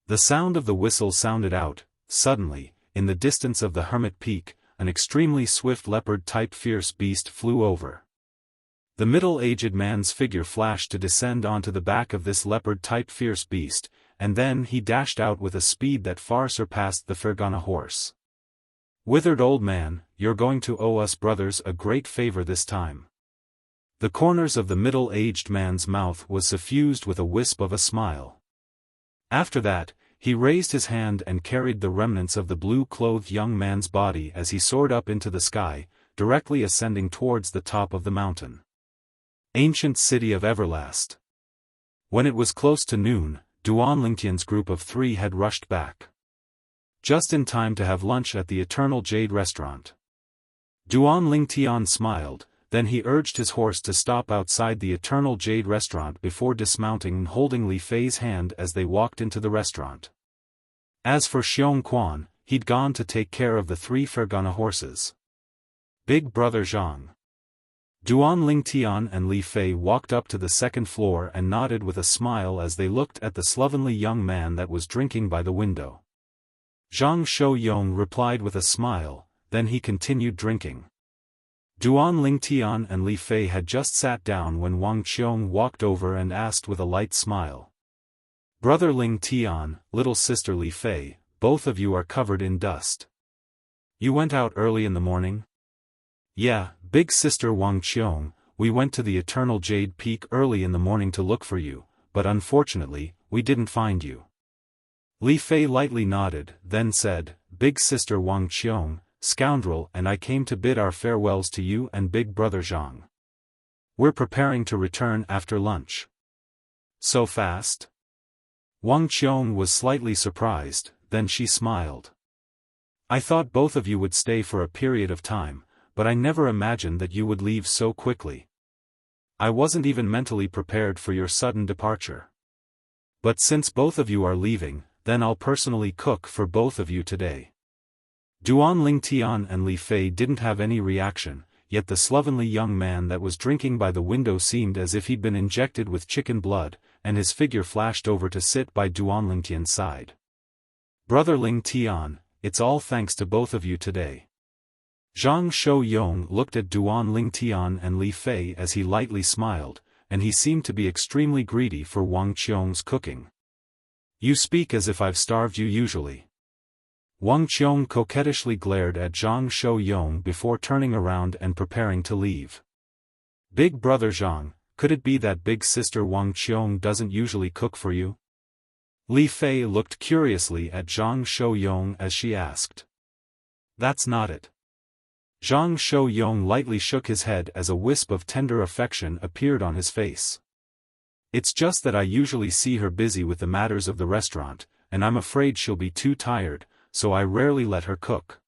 The sound of the whistle sounded out. Suddenly, in the distance of the Hermit Peak, an extremely swift leopard-type fierce beast flew over. The middle-aged man's figure flashed to descend onto the back of this leopard-type fierce beast, and then he dashed out with a speed that far surpassed the Fergana horse. Withered old man, you're going to owe us brothers a great favor this time. The corners of the middle-aged man's mouth was suffused with a wisp of a smile. After that, he raised his hand and carried the remnants of the blue-clothed young man's body as he soared up into the sky, directly ascending towards the top of the mountain. Ancient City of Everlast. When it was close to noon, Duan Lingtian's group of three had rushed back. Just in time to have lunch at the Eternal Jade Restaurant. Duan Lingtian smiled, then he urged his horse to stop outside the Eternal Jade Restaurant before dismounting and holding Li Fei's hand as they walked into the restaurant. As for Xiaofan, he'd gone to take care of the three Fergana horses. Big brother Zhang. Duan Lingtian and Li Fei walked up to the second floor and nodded with a smile as they looked at the slovenly young man that was drinking by the window. Zhang Shouyong replied with a smile, then he continued drinking. Duan Lingtian and Li Fei had just sat down when Wang Qiong walked over and asked with a light smile. Brother Ling Tian, little sister Li Fei, both of you are covered in dust. You went out early in the morning? Yeah, big sister Wang Qiong, we went to the Eternal Jade Peak early in the morning to look for you, but unfortunately, we didn't find you. Li Fei lightly nodded, then said, Big sister Wang Qiong, scoundrel, and I came to bid our farewells to you and big brother Zhang. We're preparing to return after lunch. So fast? Wang Qiong was slightly surprised, then she smiled. I thought both of you would stay for a period of time, but I never imagined that you would leave so quickly. I wasn't even mentally prepared for your sudden departure. But since both of you are leaving, then I'll personally cook for both of you today. Duan Lingtian and Li Fei didn't have any reaction, yet the slovenly young man that was drinking by the window seemed as if he'd been injected with chicken blood, and his figure flashed over to sit by Duan Lingtian's side. Brother Lingtian, it's all thanks to both of you today. Zhang Shou-yong looked at Duan Lingtian and Li Fei as he lightly smiled, and he seemed to be extremely greedy for Wang Qiong's cooking. You speak as if I've starved you usually. Wang Qiong coquettishly glared at Zhang Shou-yong before turning around and preparing to leave. Big brother Zhang, could it be that big sister Wang Qiong doesn't usually cook for you? Li Fei looked curiously at Zhang Shou-yong as she asked. That's not it. Zhang Shou-yong lightly shook his head as a wisp of tender affection appeared on his face. It's just that I usually see her busy with the matters of the restaurant, and I'm afraid she'll be too tired, so I rarely let her cook.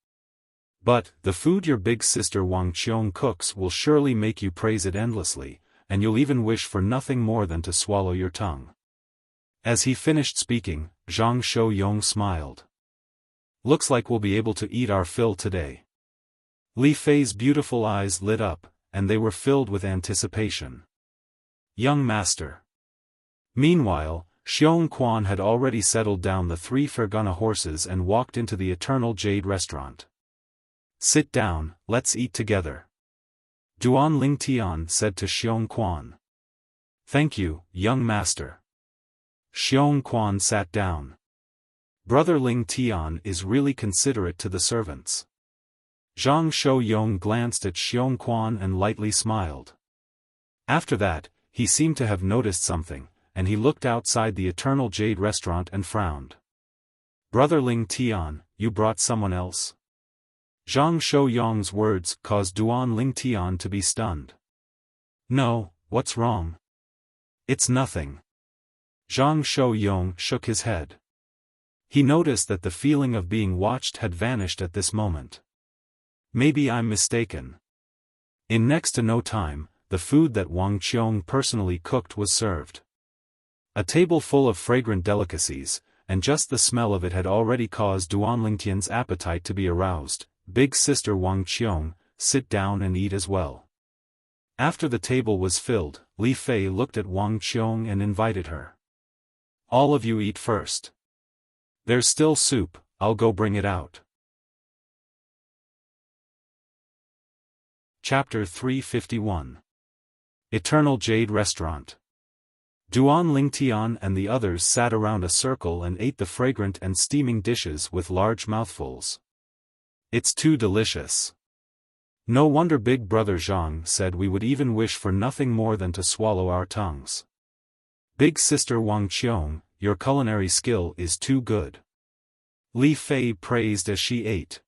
But, the food your big sister Wang Qiong cooks will surely make you praise it endlessly, and you'll even wish for nothing more than to swallow your tongue. As he finished speaking, Zhang Shou-yong smiled. Looks like we'll be able to eat our fill today. Li Fei's beautiful eyes lit up, and they were filled with anticipation. Young master. Meanwhile, Xiong Quan had already settled down the 3 Fergana horses and walked into the Eternal Jade restaurant. Sit down, let's eat together. Duan Lingtian said to Xiong Quan. Thank you, young master. Xiong Quan sat down. Brother Lingtian is really considerate to the servants. Zhang Shou-yong glanced at Xiong Quan and lightly smiled. After that, he seemed to have noticed something, and he looked outside the Eternal Jade restaurant and frowned. Brother Lingtian, you brought someone else? Zhang Shou-yong's words caused Duan Lingtian to be stunned. No, what's wrong? It's nothing. Zhang Shou-yong shook his head. He noticed that the feeling of being watched had vanished at this moment. Maybe I'm mistaken. In next to no time, the food that Wang Qiong personally cooked was served. A table full of fragrant delicacies, and just the smell of it had already caused Duan Lingtian's appetite to be aroused. Big sister Wang Qiong, sit down and eat as well. After the table was filled, Li Fei looked at Wang Qiong and invited her. All of you eat first. There's still soup, I'll go bring it out. Chapter 351. Eternal Jade Restaurant. Duan Lingtian and the others sat around a circle and ate the fragrant and steaming dishes with large mouthfuls. It's too delicious. No wonder big brother Zhang said we would even wish for nothing more than to swallow our tongues. Big sister Wang Qiong, your culinary skill is too good. Li Fei praised as she ate.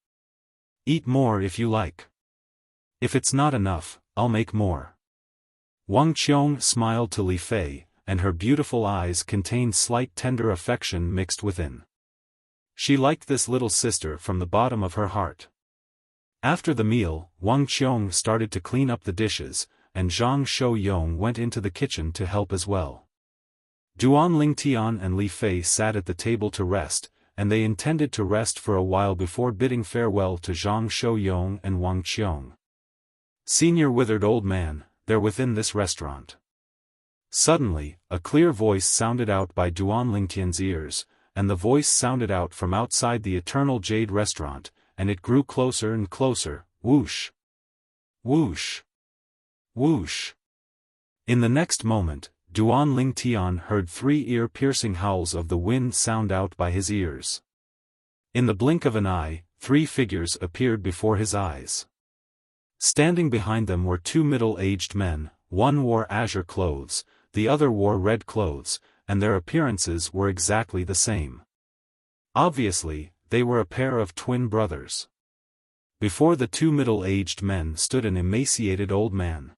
Eat more if you like. If it's not enough, I'll make more. Wang Qiong smiled to Li Fei, and her beautiful eyes contained slight tender affection mixed within. She liked this little sister from the bottom of her heart. After the meal, Wang Qiong started to clean up the dishes, and Zhang Shou-yong went into the kitchen to help as well. Duan Lingtian and Li Fei sat at the table to rest, and they intended to rest for a while before bidding farewell to Zhang Shou-yong and Wang Qiong. Senior withered old man, they're within this restaurant. Suddenly, a clear voice sounded out by Duan Lingtian's ears, and the voice sounded out from outside the Eternal Jade restaurant, and it grew closer and closer, whoosh. Whoosh! Whoosh! In the next moment, Duan Lingtian heard 3 ear-piercing howls of the wind sound out by his ears. In the blink of an eye, 3 figures appeared before his eyes. Standing behind them were 2 middle-aged men, one wore azure clothes, the other wore red clothes, and their appearances were exactly the same. Obviously, they were a pair of twin brothers. Before the 2 middle-aged men stood an emaciated old man.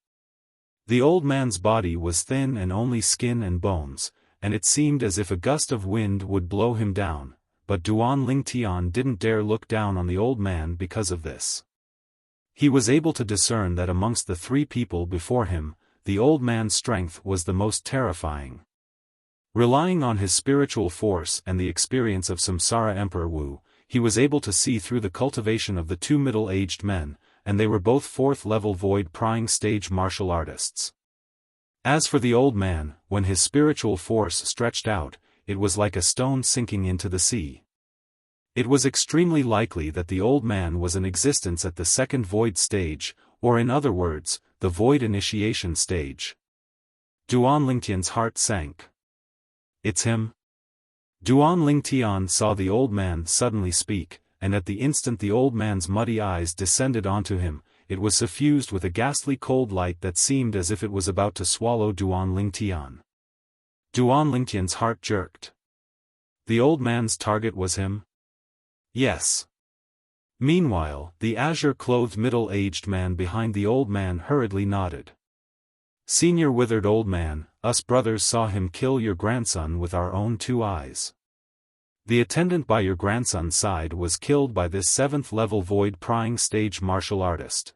The old man's body was thin and only skin and bones, and it seemed as if a gust of wind would blow him down, but Duan Lingtian didn't dare look down on the old man because of this. He was able to discern that amongst the 3 people before him, the old man's strength was the most terrifying. Relying on his spiritual force and the experience of Samsara Emperor Wu, he was able to see through the cultivation of the 2 middle-aged men, and they were both 4th-level void-prying stage martial artists. As for the old man, when his spiritual force stretched out, it was like a stone sinking into the sea. It was extremely likely that the old man was in existence at the 2nd void stage, or in other words, the void initiation stage. Duan Lingtian's heart sank. It's him? Duan Lingtian saw the old man suddenly speak, and at the instant the old man's muddy eyes descended onto him, it was suffused with a ghastly cold light that seemed as if it was about to swallow Duan Lingtian. Duan Lingtian's heart jerked. The old man's target was him? Yes. Meanwhile, the azure-clothed middle-aged man behind the old man hurriedly nodded. Senior withered old man, us brothers saw him kill your grandson with our own 2 eyes. The attendant by your grandson's side was killed by this 7th-level void-prying stage martial artist.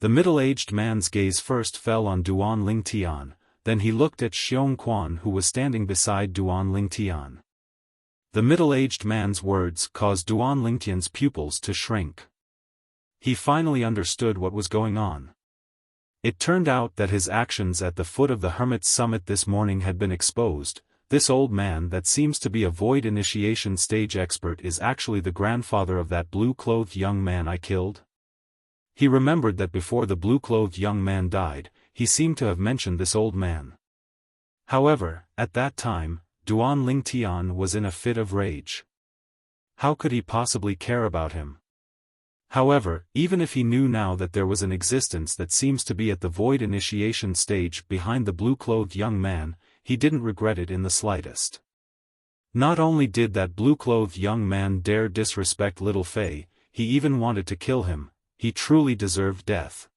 The middle-aged man's gaze first fell on Duan Lingtian, then he looked at Xiaofan who was standing beside Duan Lingtian. The middle-aged man's words caused Duan Lingtian's pupils to shrink. He finally understood what was going on. It turned out that his actions at the foot of the Hermit's summit this morning had been exposed. This old man that seems to be a void initiation stage expert is actually the grandfather of that blue-clothed young man I killed. He remembered that before the blue-clothed young man died, he seemed to have mentioned this old man. However, at that time, Duan Lingtian was in a fit of rage. How could he possibly care about him? However, even if he knew now that there was an existence that seems to be at the void initiation stage behind the blue-clothed young man, he didn't regret it in the slightest. Not only did that blue-clothed young man dare disrespect little Fei, he even wanted to kill him. He truly deserved death.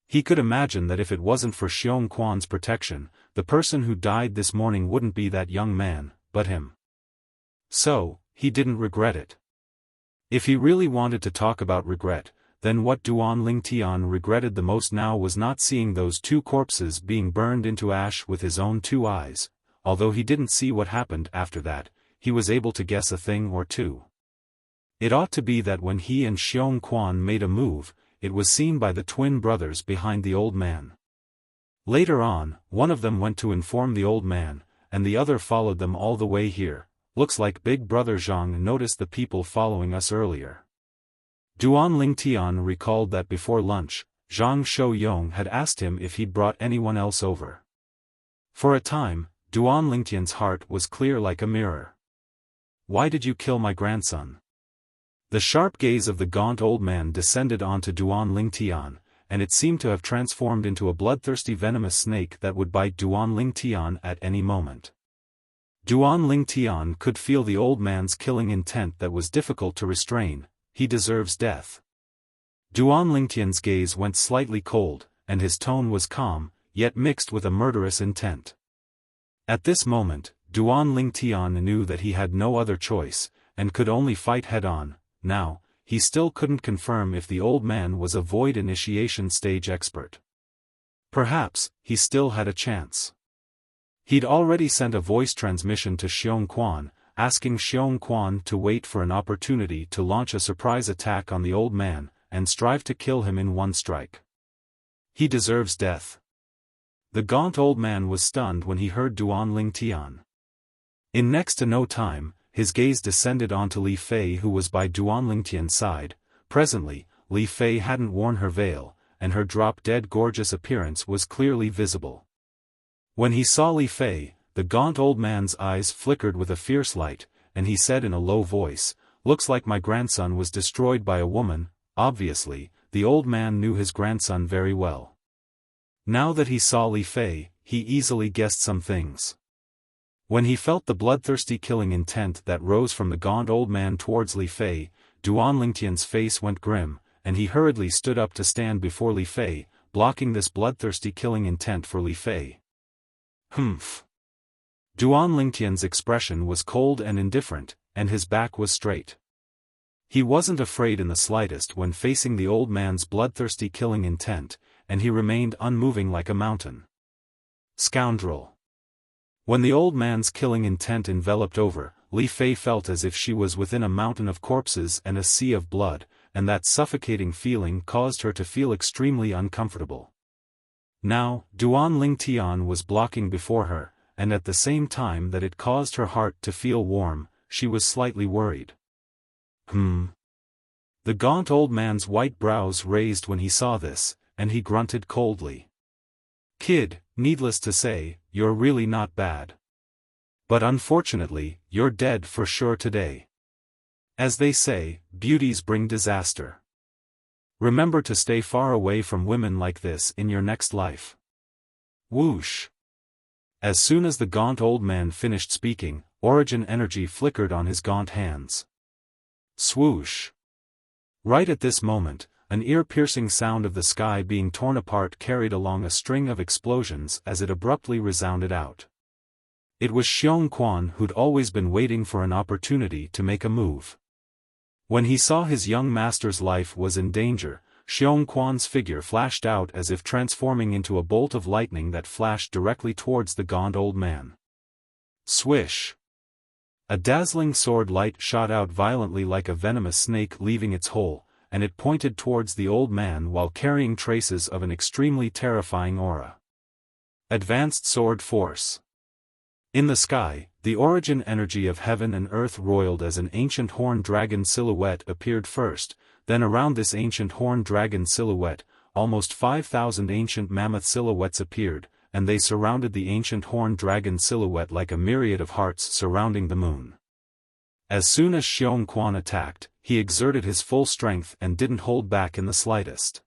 He could imagine that if it wasn't for Xiaofan's protection, the person who died this morning wouldn't be that young man, but him. So, he didn't regret it. If he really wanted to talk about regret, then what Duan Lingtian regretted the most now was not seeing those 2 corpses being burned into ash with his own 2 eyes. Although he didn't see what happened after that, he was able to guess a thing or 2. It ought to be that when he and Xiaofan made a move, it was seen by the twin brothers behind the old man. Later on, one of them went to inform the old man, and the other followed them all the way here. Looks like Big Brother Zhang noticed the people following us earlier. Duan Lingtian recalled that before lunch, Zhang Shouyong had asked him if he'd brought anyone else over. For a time, Duan Lingtian's heart was clear like a mirror. Why did you kill my grandson? The sharp gaze of the gaunt old man descended onto Duan Lingtian, and it seemed to have transformed into a bloodthirsty venomous snake that would bite Duan Lingtian at any moment. Duan Lingtian could feel the old man's killing intent that was difficult to restrain. He deserves death. Duan Lingtian's gaze went slightly cold, and his tone was calm, yet mixed with a murderous intent. At this moment, Duan Lingtian knew that he had no other choice, and could only fight head-on. Now, he still couldn't confirm if the old man was a void initiation stage expert. Perhaps, he still had a chance. He'd already sent a voice transmission to Xiaofan, asking Xiaofan to wait for an opportunity to launch a surprise attack on the old man, and strive to kill him in one strike. He deserves death. The gaunt old man was stunned when he heard Duan Lingtian. In next to no time, his gaze descended onto Li Fei who was by Duan Lingtian's side. Presently, Li Fei hadn't worn her veil, and her drop-dead gorgeous appearance was clearly visible. When he saw Li Fei, the gaunt old man's eyes flickered with a fierce light, and he said in a low voice, "Looks like my grandson was destroyed by a woman." Obviously, the old man knew his grandson very well. Now that he saw Li Fei, he easily guessed some things. When he felt the bloodthirsty killing intent that rose from the gaunt old man towards Li Fei, Duan Lingtian's face went grim, and he hurriedly stood up to stand before Li Fei, blocking this bloodthirsty killing intent for Li Fei. Humph. Duan Lingtian's expression was cold and indifferent, and his back was straight. He wasn't afraid in the slightest when facing the old man's bloodthirsty killing intent, and he remained unmoving like a mountain. Scoundrel. When the old man's killing intent enveloped over, Li Fei felt as if she was within a mountain of corpses and a sea of blood, and that suffocating feeling caused her to feel extremely uncomfortable. Now, Duan Lingtian was blocking before her, and at the same time that it caused her heart to feel warm, she was slightly worried. The gaunt old man's white brows raised when he saw this, and he grunted coldly. "Kid, needless to say, you're really not bad. But unfortunately, you're dead for sure today. As they say, beauties bring disaster. Remember to stay far away from women like this in your next life." Whoosh! As soon as the gaunt old man finished speaking, origin energy flickered on his gaunt hands. Swoosh! Right at this moment, an ear-piercing sound of the sky being torn apart carried along a string of explosions as it abruptly resounded out. It was Xiaofan who'd always been waiting for an opportunity to make a move. When he saw his young master's life was in danger, Xiaofan's figure flashed out as if transforming into a bolt of lightning that flashed directly towards the gaunt old man. Swish! A dazzling sword light shot out violently like a venomous snake leaving its hole, and it pointed towards the old man while carrying traces of an extremely terrifying aura. Advanced sword force. In the sky, the origin energy of heaven and earth roiled as an ancient horned dragon silhouette appeared first, then around this ancient horned dragon silhouette, almost 5,000 ancient mammoth silhouettes appeared, and they surrounded the ancient horned dragon silhouette like a myriad of hearts surrounding the moon. As soon as Xiaofan attacked, he exerted his full strength and didn't hold back in the slightest.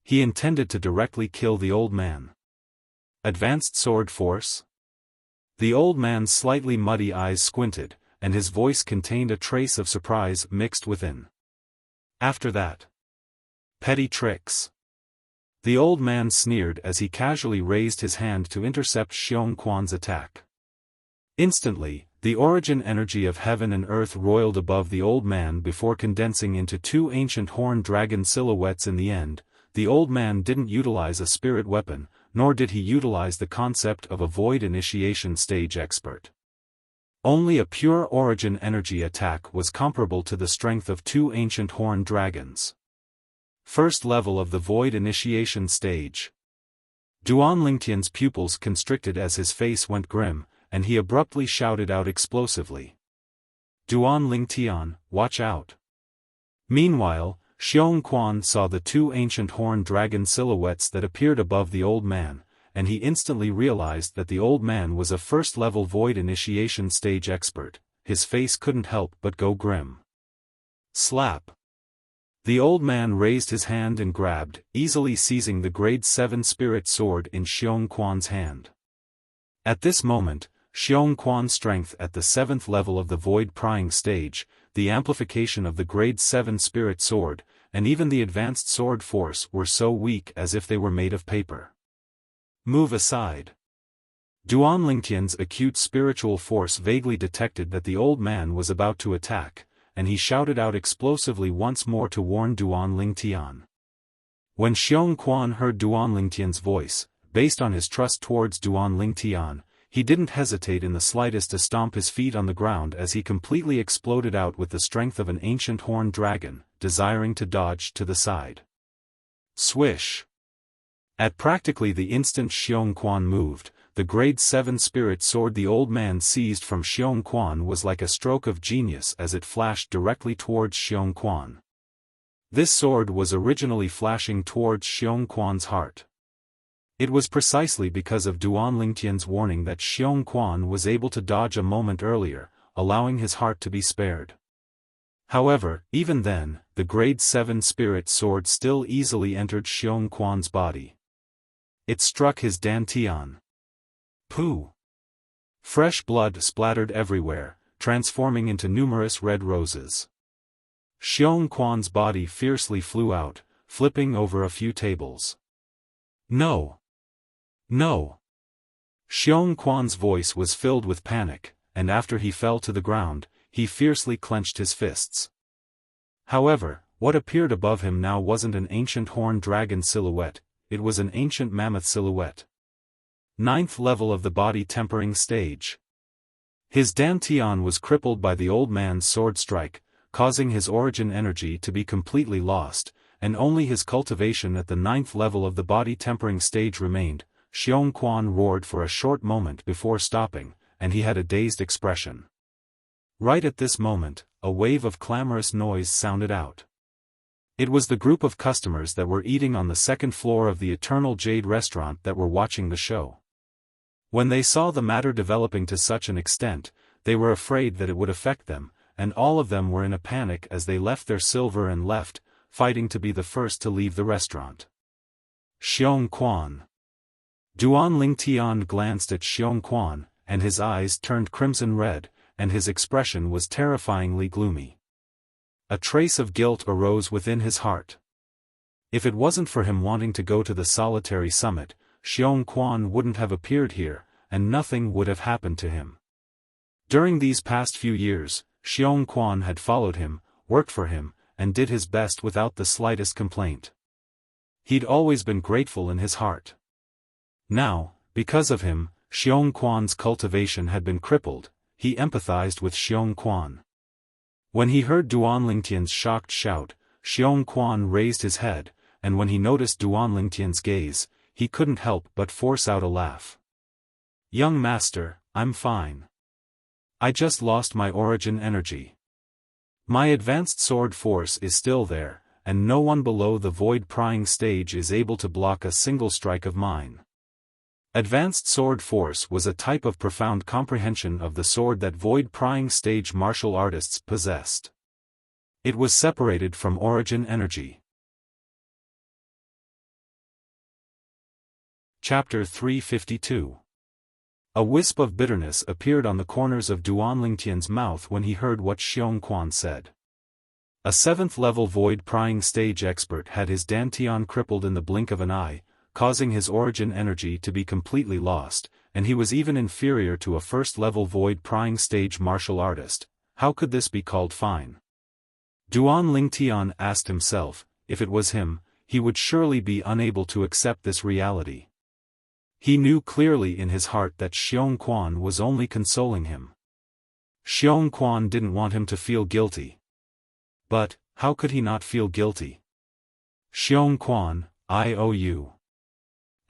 He intended to directly kill the old man. Advanced sword force? The old man's slightly muddy eyes squinted, and his voice contained a trace of surprise mixed within. After that. Petty tricks. The old man sneered as he casually raised his hand to intercept Xiaofan's attack. Instantly, the origin energy of heaven and earth roiled above the old man before condensing into two ancient horned dragon silhouettes in the end. The old man didn't utilize a spirit weapon, nor did he utilize the concept of a void initiation stage expert. Only a pure origin energy attack was comparable to the strength of two ancient horned dragons. First level of the void initiation stage. Duan Lingtian's pupils constricted as his face went grim, and he abruptly shouted out explosively. "Duan Lingtian, watch out." Meanwhile, Xiaofan saw the two ancient horned dragon silhouettes that appeared above the old man, and he instantly realized that the old man was a first-level void initiation stage expert. His face couldn't help but go grim. Slap! The old man raised his hand and grabbed, easily seizing the grade 7 spirit sword in Xiaofan's hand. At this moment, Xiaofan's strength at the 7th level of the void prying stage, the amplification of the grade 7 spirit sword, and even the advanced sword force were so weak as if they were made of paper. Move aside. Duan Lingtian's acute spiritual force vaguely detected that the old man was about to attack, and he shouted out explosively once more to warn Duan Lingtian. When Xiaofan heard Duan Lingtian's voice, based on his trust towards Duan Lingtian, he didn't hesitate in the slightest to stomp his feet on the ground as he completely exploded out with the strength of an ancient horned dragon, desiring to dodge to the side. Swish! At practically the instant Xiaofan moved, the grade 7 spirit sword the old man seized from Xiaofan was like a stroke of genius as it flashed directly towards Xiaofan. This sword was originally flashing towards Xiong Quan's heart. It was precisely because of Duan Lingtian's warning that Xiong Quan was able to dodge a moment earlier, allowing his heart to be spared. However, even then, the grade 7 spirit sword still easily entered Xiong Quan's body. It struck his dantian. Pooh! Fresh blood splattered everywhere, transforming into numerous red roses. Xiong Quan's body fiercely flew out, flipping over a few tables. No! No! Xiong Quan's voice was filled with panic, and after he fell to the ground, he fiercely clenched his fists. However, what appeared above him now wasn't an ancient horned dragon silhouette, it was an ancient mammoth silhouette. 9th level of the body tempering stage. His dantian was crippled by the old man's sword strike, causing his origin energy to be completely lost, and only his cultivation at the 9th level of the body tempering stage remained. Xiong Quan roared for a short moment before stopping, and he had a dazed expression. Right at this moment, a wave of clamorous noise sounded out. It was the group of customers that were eating on the second floor of the Eternal Jade restaurant that were watching the show. When they saw the matter developing to such an extent, they were afraid that it would affect them, and all of them were in a panic as they left their silver and left, fighting to be the first to leave the restaurant. Xiong Quan. Duan Lingtian glanced at Xiong Quan, and his eyes turned crimson red, and his expression was terrifyingly gloomy. A trace of guilt arose within his heart. If it wasn't for him wanting to go to the solitary summit, Xiong Quan wouldn't have appeared here, and nothing would have happened to him. During these past few years, Xiong Quan had followed him, worked for him, and did his best without the slightest complaint. He'd always been grateful in his heart. Now, because of him, Xiong Quan's cultivation had been crippled. He empathized with Xiong Quan. When he heard Duan Lingtian's shocked shout, Xiong Quan raised his head, and when he noticed Duan Lingtian's gaze, he couldn't help but force out a laugh. "Young master, I'm fine. I just lost my origin energy. My advanced sword force is still there, and no one below the void prying stage is able to block a single strike of mine." Advanced sword force was a type of profound comprehension of the sword that void prying stage martial artists possessed. It was separated from origin energy. Chapter 352. A wisp of bitterness appeared on the corners of Duan Lingtian's mouth when he heard what Xiong Quan said. A 7th level void prying stage expert had his dantian crippled in the blink of an eye, causing his origin energy to be completely lost, and he was even inferior to a 1st level void prying stage martial artist. How could this be called fine? Duan Lingtian asked himself, if it was him, he would surely be unable to accept this reality. He knew clearly in his heart that Xiong Quan was only consoling him. Xiong Quan didn't want him to feel guilty. But, how could he not feel guilty? Xiong Quan, I owe you.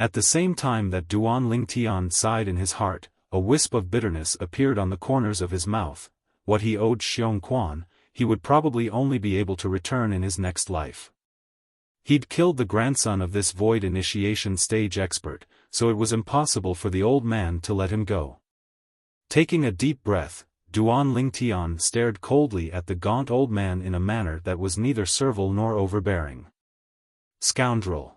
At the same time that Duan Lingtian sighed in his heart, a wisp of bitterness appeared on the corners of his mouth. What he owed Xiong Quan, he would probably only be able to return in his next life. He'd killed the grandson of this void initiation stage expert, so it was impossible for the old man to let him go. Taking a deep breath, Duan Lingtian stared coldly at the gaunt old man in a manner that was neither servile nor overbearing. Scoundrel!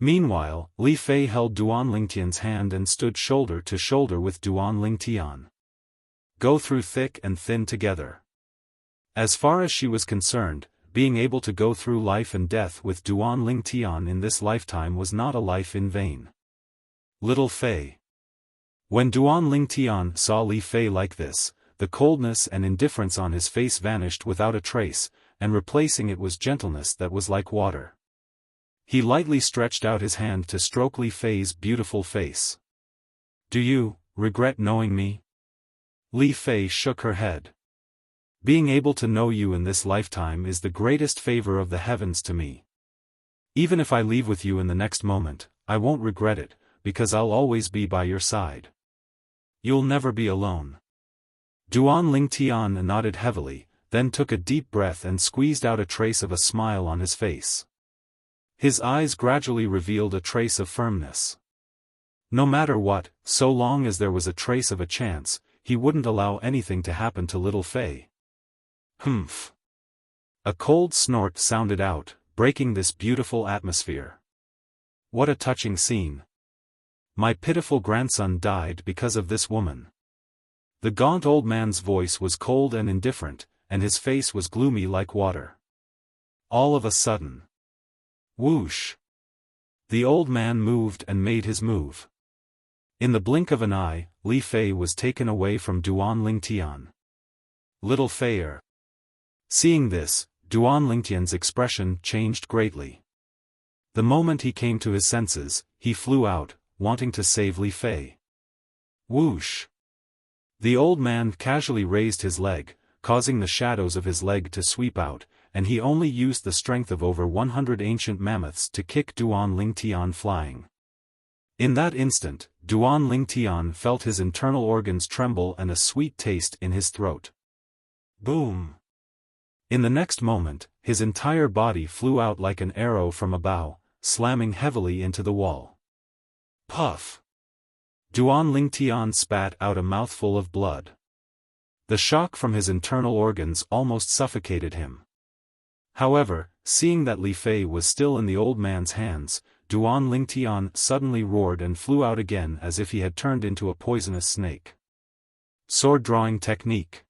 Meanwhile, Li Fei held Duan Lingtian's hand and stood shoulder to shoulder with Duan Lingtian. Go through thick and thin together. As far as she was concerned, being able to go through life and death with Duan Lingtian in this lifetime was not a life in vain. Little Fei. When Duan Lingtian saw Li Fei like this, the coldness and indifference on his face vanished without a trace, and replacing it was gentleness that was like water. He lightly stretched out his hand to stroke Li Fei's beautiful face. Do you regret knowing me? Li Fei shook her head. Being able to know you in this lifetime is the greatest favor of the heavens to me. Even if I leave with you in the next moment, I won't regret it, because I'll always be by your side. You'll never be alone. Duan Lingtian nodded heavily, then took a deep breath and squeezed out a trace of a smile on his face. His eyes gradually revealed a trace of firmness. No matter what, so long as there was a trace of a chance, he wouldn't allow anything to happen to little Fei. Humph. A cold snort sounded out, breaking this beautiful atmosphere. What a touching scene. My pitiful grandson died because of this woman. The gaunt old man's voice was cold and indifferent, and his face was gloomy like water. All of a sudden. Whoosh! The old man moved and made his move. In the blink of an eye, Li Fei was taken away from Duan Lingtian. Little Feier. Seeing this, Duan Lingtian's expression changed greatly. The moment he came to his senses, he flew out, wanting to save Li Fei. Whoosh! The old man casually raised his leg, causing the shadows of his leg to sweep out, and he only used the strength of over 100 ancient mammoths to kick Duan Lingtian flying. In that instant, Duan Lingtian felt his internal organs tremble and a sweet taste in his throat. Boom! In the next moment, his entire body flew out like an arrow from a bow, slamming heavily into the wall. Puff! Duan Lingtian spat out a mouthful of blood. The shock from his internal organs almost suffocated him. However, seeing that Li Fei was still in the old man's hands, Duan Lingtian suddenly roared and flew out again as if he had turned into a poisonous snake. Sword drawing technique.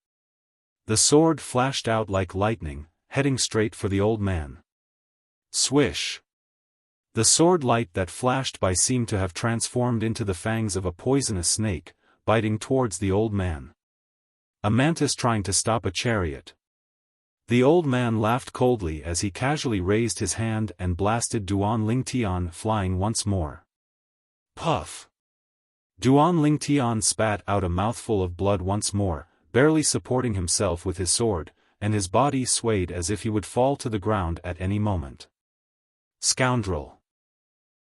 The sword flashed out like lightning, heading straight for the old man. Swish! The sword light that flashed by seemed to have transformed into the fangs of a poisonous snake, biting towards the old man. A mantis trying to stop a chariot. The old man laughed coldly as he casually raised his hand and blasted Duan Lingtian flying once more. Puff! Duan Lingtian spat out a mouthful of blood once more, barely supporting himself with his sword, and his body swayed as if he would fall to the ground at any moment. Scoundrel!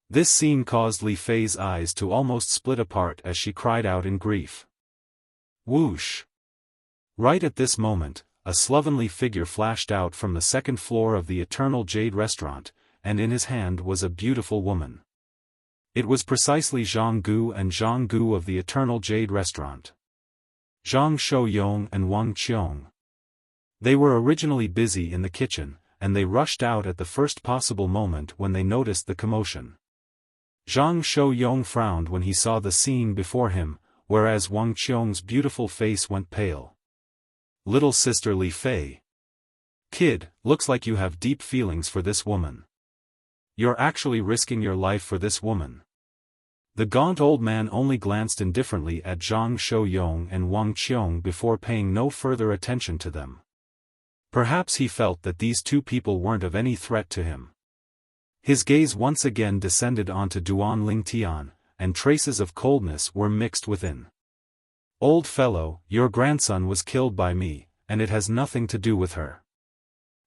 This scene caused Li Fei's eyes to almost split apart as she cried out in grief. Whoosh! Right at this moment, a slovenly figure flashed out from the second floor of the Eternal Jade Restaurant, and in his hand was a beautiful woman. It was precisely Zhang Gu and Zhang Gu of the Eternal Jade Restaurant. Zhang Shouyong and Wang Qiong. They were originally busy in the kitchen, and they rushed out at the first possible moment when they noticed the commotion. Zhang Shouyong frowned when he saw the scene before him, whereas Wang Qiong's beautiful face went pale. Little sister Li Fei. Kid, looks like you have deep feelings for this woman. You're actually risking your life for this woman. The gaunt old man only glanced indifferently at Zhang Shouyong and Wang Qiong before paying no further attention to them. Perhaps he felt that these two people weren't of any threat to him. His gaze once again descended onto Duan Lingtian, and traces of coldness were mixed within. Old fellow, your grandson was killed by me, and it has nothing to do with her.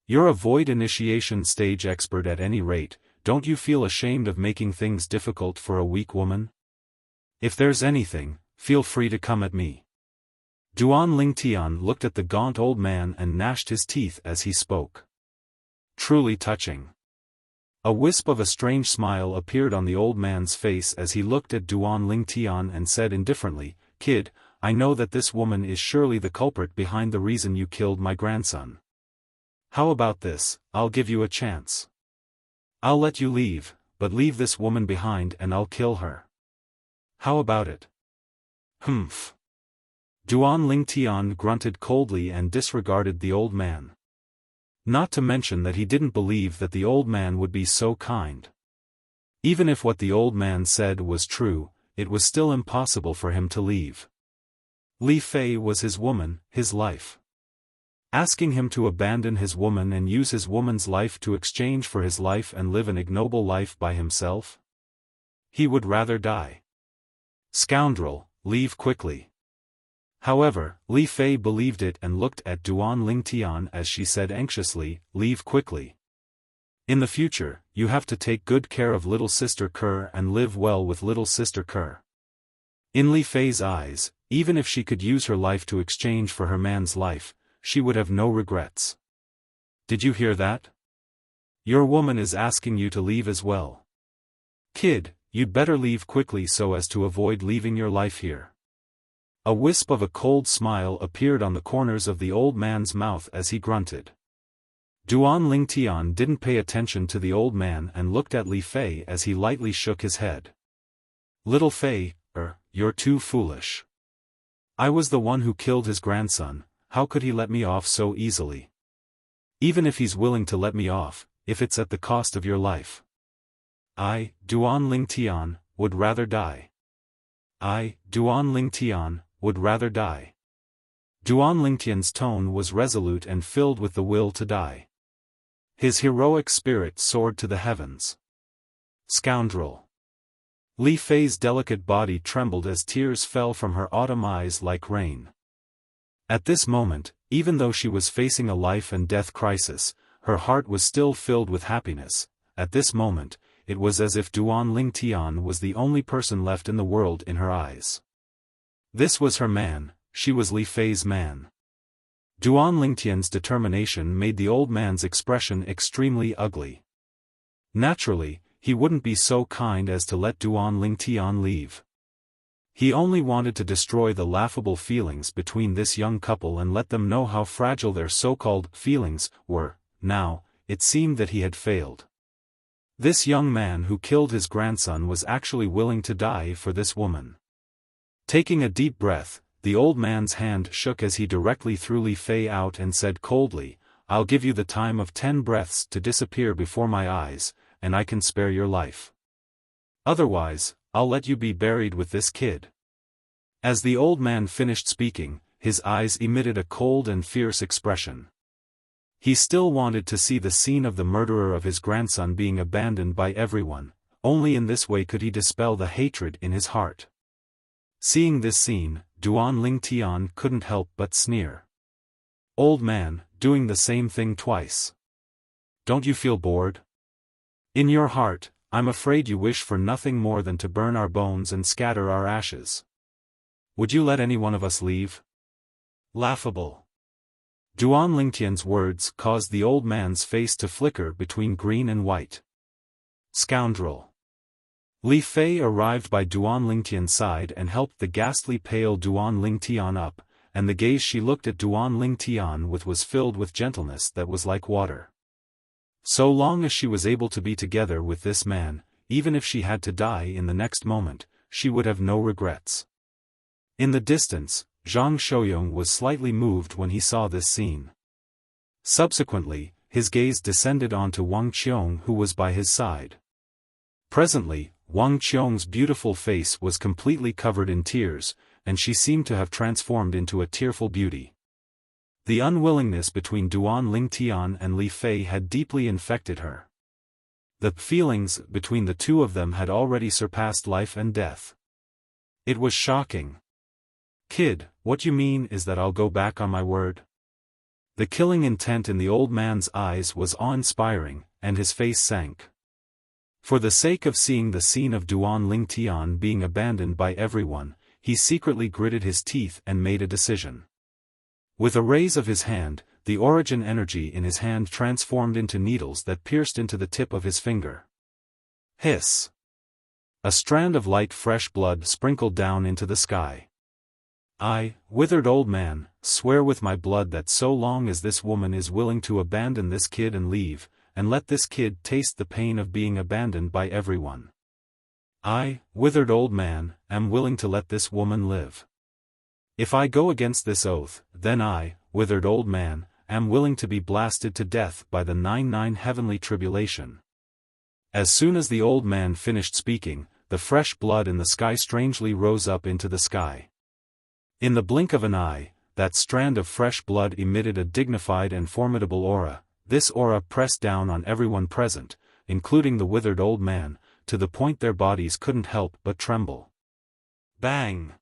You're a void initiation stage expert at any rate, don't you feel ashamed of making things difficult for a weak woman? If there's anything, feel free to come at me. Duan Lingtian looked at the gaunt old man and gnashed his teeth as he spoke. Truly touching. A wisp of a strange smile appeared on the old man's face as he looked at Duan Lingtian and said indifferently, Kid, I know that this woman is surely the culprit behind the reason you killed my grandson. How about this, I'll give you a chance. I'll let you leave, but leave this woman behind and I'll kill her. How about it? Humph. Duan Lingtian grunted coldly and disregarded the old man. Not to mention that he didn't believe that the old man would be so kind. Even if what the old man said was true, it was still impossible for him to leave. Li Fei was his woman, his life. Asking him to abandon his woman and use his woman's life to exchange for his life and live an ignoble life by himself? He would rather die. Scoundrel, leave quickly. However, Li Fei believed it and looked at Duan Lingtian as she said anxiously, leave quickly. In the future, you have to take good care of little sister Kerr and live well with little sister Kerr. In Li Fei's eyes, even if she could use her life to exchange for her man's life, she would have no regrets. Did you hear that? Your woman is asking you to leave as well. Kid, you'd better leave quickly so as to avoid leaving your life here. A wisp of a cold smile appeared on the corners of the old man's mouth as he grunted. Duan Lingtian didn't pay attention to the old man and looked at Li Fei as he lightly shook his head. Little Fei, you're too foolish. I was the one who killed his grandson, how could he let me off so easily? Even if he's willing to let me off, if it's at the cost of your life. I, Duan Lingtian, would rather die. I, Duan Lingtian, would rather die. Duan Lingtian's tone was resolute and filled with the will to die. His heroic spirit soared to the heavens. Scoundrel. Li Fei's delicate body trembled as tears fell from her autumn eyes like rain. At this moment, even though she was facing a life and death crisis, her heart was still filled with happiness. At this moment, it was as if Duan Lingtian was the only person left in the world in her eyes. This was her man, she was Li Fei's man. Duan Lingtian's determination made the old man's expression extremely ugly. Naturally, he wouldn't be so kind as to let Duan Lingtian leave. He only wanted to destroy the laughable feelings between this young couple and let them know how fragile their so-called feelings were. Now, it seemed that he had failed. This young man who killed his grandson was actually willing to die for this woman. Taking a deep breath, the old man's hand shook as he directly threw Li Fei out and said coldly, I'll give you the time of 10 breaths to disappear before my eyes, and I can spare your life. Otherwise, I'll let you be buried with this kid. As the old man finished speaking, his eyes emitted a cold and fierce expression. He still wanted to see the scene of the murderer of his grandson being abandoned by everyone, only in this way could he dispel the hatred in his heart. Seeing this scene, Duan Lingtian couldn't help but sneer. Old man, doing the same thing twice. Don't you feel bored? In your heart, I'm afraid you wish for nothing more than to burn our bones and scatter our ashes. Would you let any one of us leave? Laughable. Duan Lingtian's words caused the old man's face to flicker between green and white. Scoundrel. Li Fei arrived by Duan Lingtian's side and helped the ghastly pale Duan Lingtian up, and the gaze she looked at Duan Lingtian with was filled with gentleness that was like water. So long as she was able to be together with this man, even if she had to die in the next moment, she would have no regrets. In the distance, Zhang Shouyong was slightly moved when he saw this scene. Subsequently, his gaze descended onto Wang Qiong who was by his side. Presently, Wang Qiong's beautiful face was completely covered in tears, and she seemed to have transformed into a tearful beauty. The unwillingness between Duan Lingtian and Li Fei had deeply infected her. The feelings between the two of them had already surpassed life and death. It was shocking. Kid, what you mean is that I'll go back on my word? The killing intent in the old man's eyes was awe-inspiring, and his face sank. For the sake of seeing the scene of Duan Lingtian being abandoned by everyone, he secretly gritted his teeth and made a decision. With a raise of his hand, the origin energy in his hand transformed into needles that pierced into the tip of his finger. Hiss! A strand of light fresh blood sprinkled down into the sky. I, withered old man, swear with my blood that so long as this woman is willing to abandon this kid and leave, and let this kid taste the pain of being abandoned by everyone. I, withered old man, am willing to let this woman live. If I go against this oath, then I, withered old man, am willing to be blasted to death by the 99 heavenly tribulation. As soon as the old man finished speaking, the fresh blood in the sky strangely rose up into the sky. In the blink of an eye, that strand of fresh blood emitted a dignified and formidable aura. This aura pressed down on everyone present, including the withered old man, to the point their bodies couldn't help but tremble. Bang!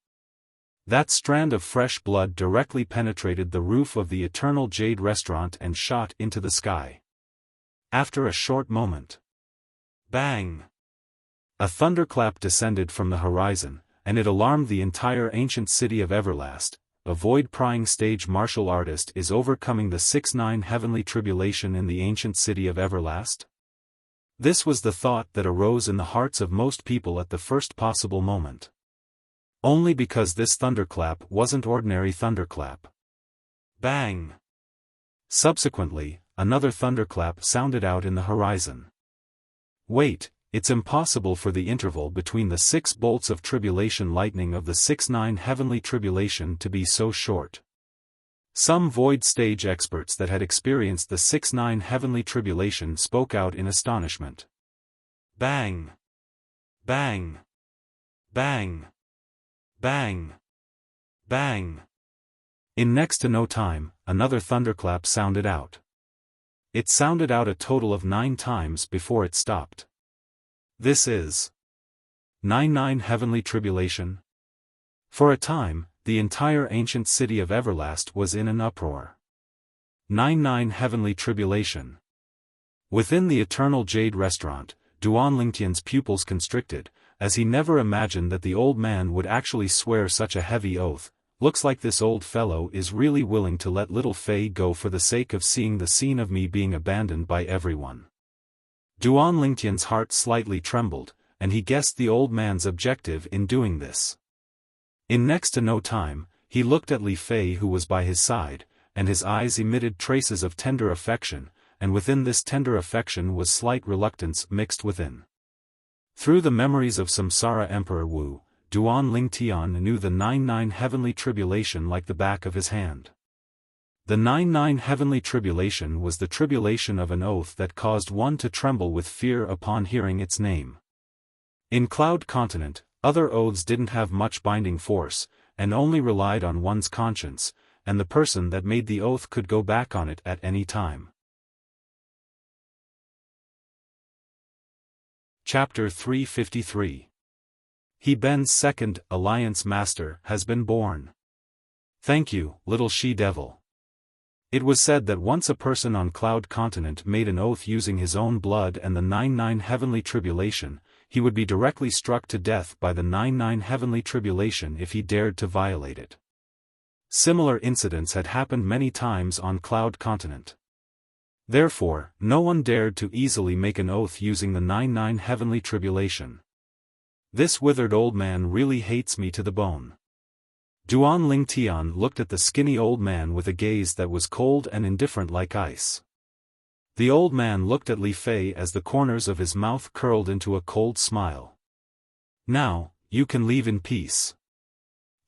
That strand of fresh blood directly penetrated the roof of the Eternal Jade Restaurant and shot into the sky. After a short moment. Bang! A thunderclap descended from the horizon, and it alarmed the entire ancient city of Everlast, a void-prying stage martial artist is overcoming the 6-9 heavenly tribulation in the ancient city of Everlast? This was the thought that arose in the hearts of most people at the first possible moment. Only because this thunderclap wasn't ordinary thunderclap. Bang! Subsequently, another thunderclap sounded out in the horizon. Wait, it's impossible for the interval between the 6 bolts of tribulation lightning of the 6-9 heavenly tribulation to be so short. Some void stage experts that had experienced the 6-9 heavenly tribulation spoke out in astonishment. Bang! Bang! Bang! Bang! Bang! In next to no time, another thunderclap sounded out. It sounded out a total of 9 times before it stopped. This is 9-9 heavenly tribulation. For a time, the entire ancient city of Everlast was in an uproar. 9-9 heavenly tribulation. Within the eternal Jade restaurant, Duan Lingtian's pupils constricted, as he never imagined that the old man would actually swear such a heavy oath. Looks like this old fellow is really willing to let little Fei go for the sake of seeing the scene of me being abandoned by everyone. Duan Lingtian's heart slightly trembled, and he guessed the old man's objective in doing this. In next to no time, he looked at Li Fei who was by his side, and his eyes emitted traces of tender affection, and within this tender affection was slight reluctance mixed within. Through the memories of Samsara Emperor Wu, Duan Lingtian knew the 9-9 heavenly tribulation like the back of his hand. The 9-9 heavenly tribulation was the tribulation of an oath that caused one to tremble with fear upon hearing its name. In Cloud Continent, other oaths didn't have much binding force, and only relied on one's conscience, and the person that made the oath could go back on it at any time. Chapter 353. He Ben's second Alliance Master has been born. Thank you, little she-devil. It was said that once a person on Cloud Continent made an oath using his own blood and the 9-9 heavenly tribulation, he would be directly struck to death by the 9-9 heavenly tribulation if he dared to violate it. Similar incidents had happened many times on Cloud Continent. Therefore, no one dared to easily make an oath using the 9-9 heavenly tribulation. This withered old man really hates me to the bone. Duan Lingtian looked at the skinny old man with a gaze that was cold and indifferent like ice. The old man looked at Li Fei as the corners of his mouth curled into a cold smile. Now, you can leave in peace.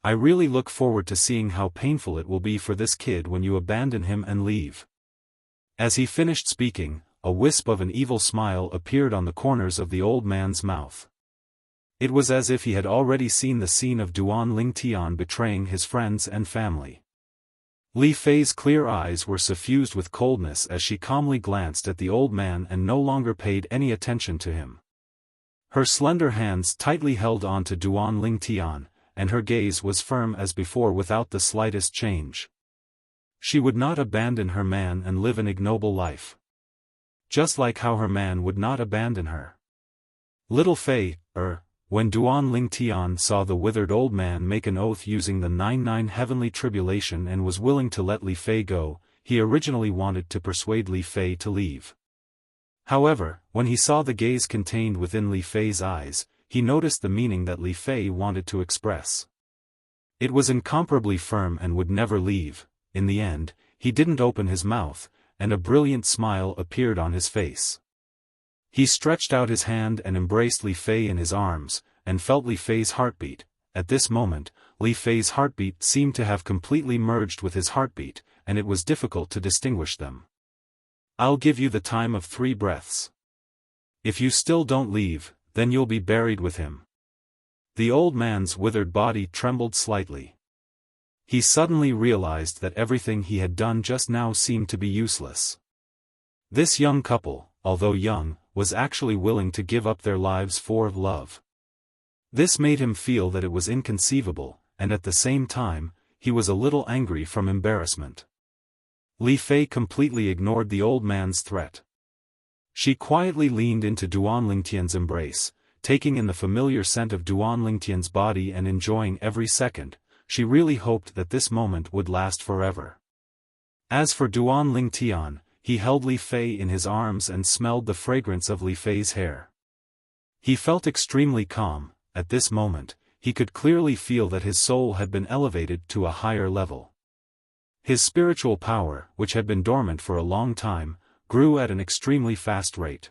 I really look forward to seeing how painful it will be for this kid when you abandon him and leave. As he finished speaking, a wisp of an evil smile appeared on the corners of the old man's mouth. It was as if he had already seen the scene of Duan Lingtian betraying his friends and family. Li Fei's clear eyes were suffused with coldness as she calmly glanced at the old man and no longer paid any attention to him. Her slender hands tightly held on to Duan Lingtian, and her gaze was firm as before without the slightest change. She would not abandon her man and live an ignoble life. Just like how her man would not abandon her. Little Fei, when Duan Lingtian saw the withered old man make an oath using the 9-9 heavenly tribulation and was willing to let Li Fei go, he originally wanted to persuade Li Fei to leave. However, when he saw the gaze contained within Li Fei's eyes, he noticed the meaning that Li Fei wanted to express. It was incomparably firm and would never leave. In the end, he didn't open his mouth, and a brilliant smile appeared on his face. He stretched out his hand and embraced Li Fei in his arms, and felt Li Fei's heartbeat. At this moment, Li Fei's heartbeat seemed to have completely merged with his heartbeat, and it was difficult to distinguish them. I'll give you the time of 3 breaths. If you still don't leave, then you'll be buried with him. The old man's withered body trembled slightly. He suddenly realized that everything he had done just now seemed to be useless. This young couple, although young, was actually willing to give up their lives for love. This made him feel that it was inconceivable, and at the same time, he was a little angry from embarrassment. Li Fei completely ignored the old man's threat. She quietly leaned into Duan Lingtian's embrace, taking in the familiar scent of Duan Lingtian's body and enjoying every second. she really hoped that this moment would last forever. As for Duan Lingtian, he held Li Fei in his arms and smelled the fragrance of Li Fei's hair. He felt extremely calm. At this moment, he could clearly feel that his soul had been elevated to a higher level. His spiritual power, which had been dormant for a long time, grew at an extremely fast rate.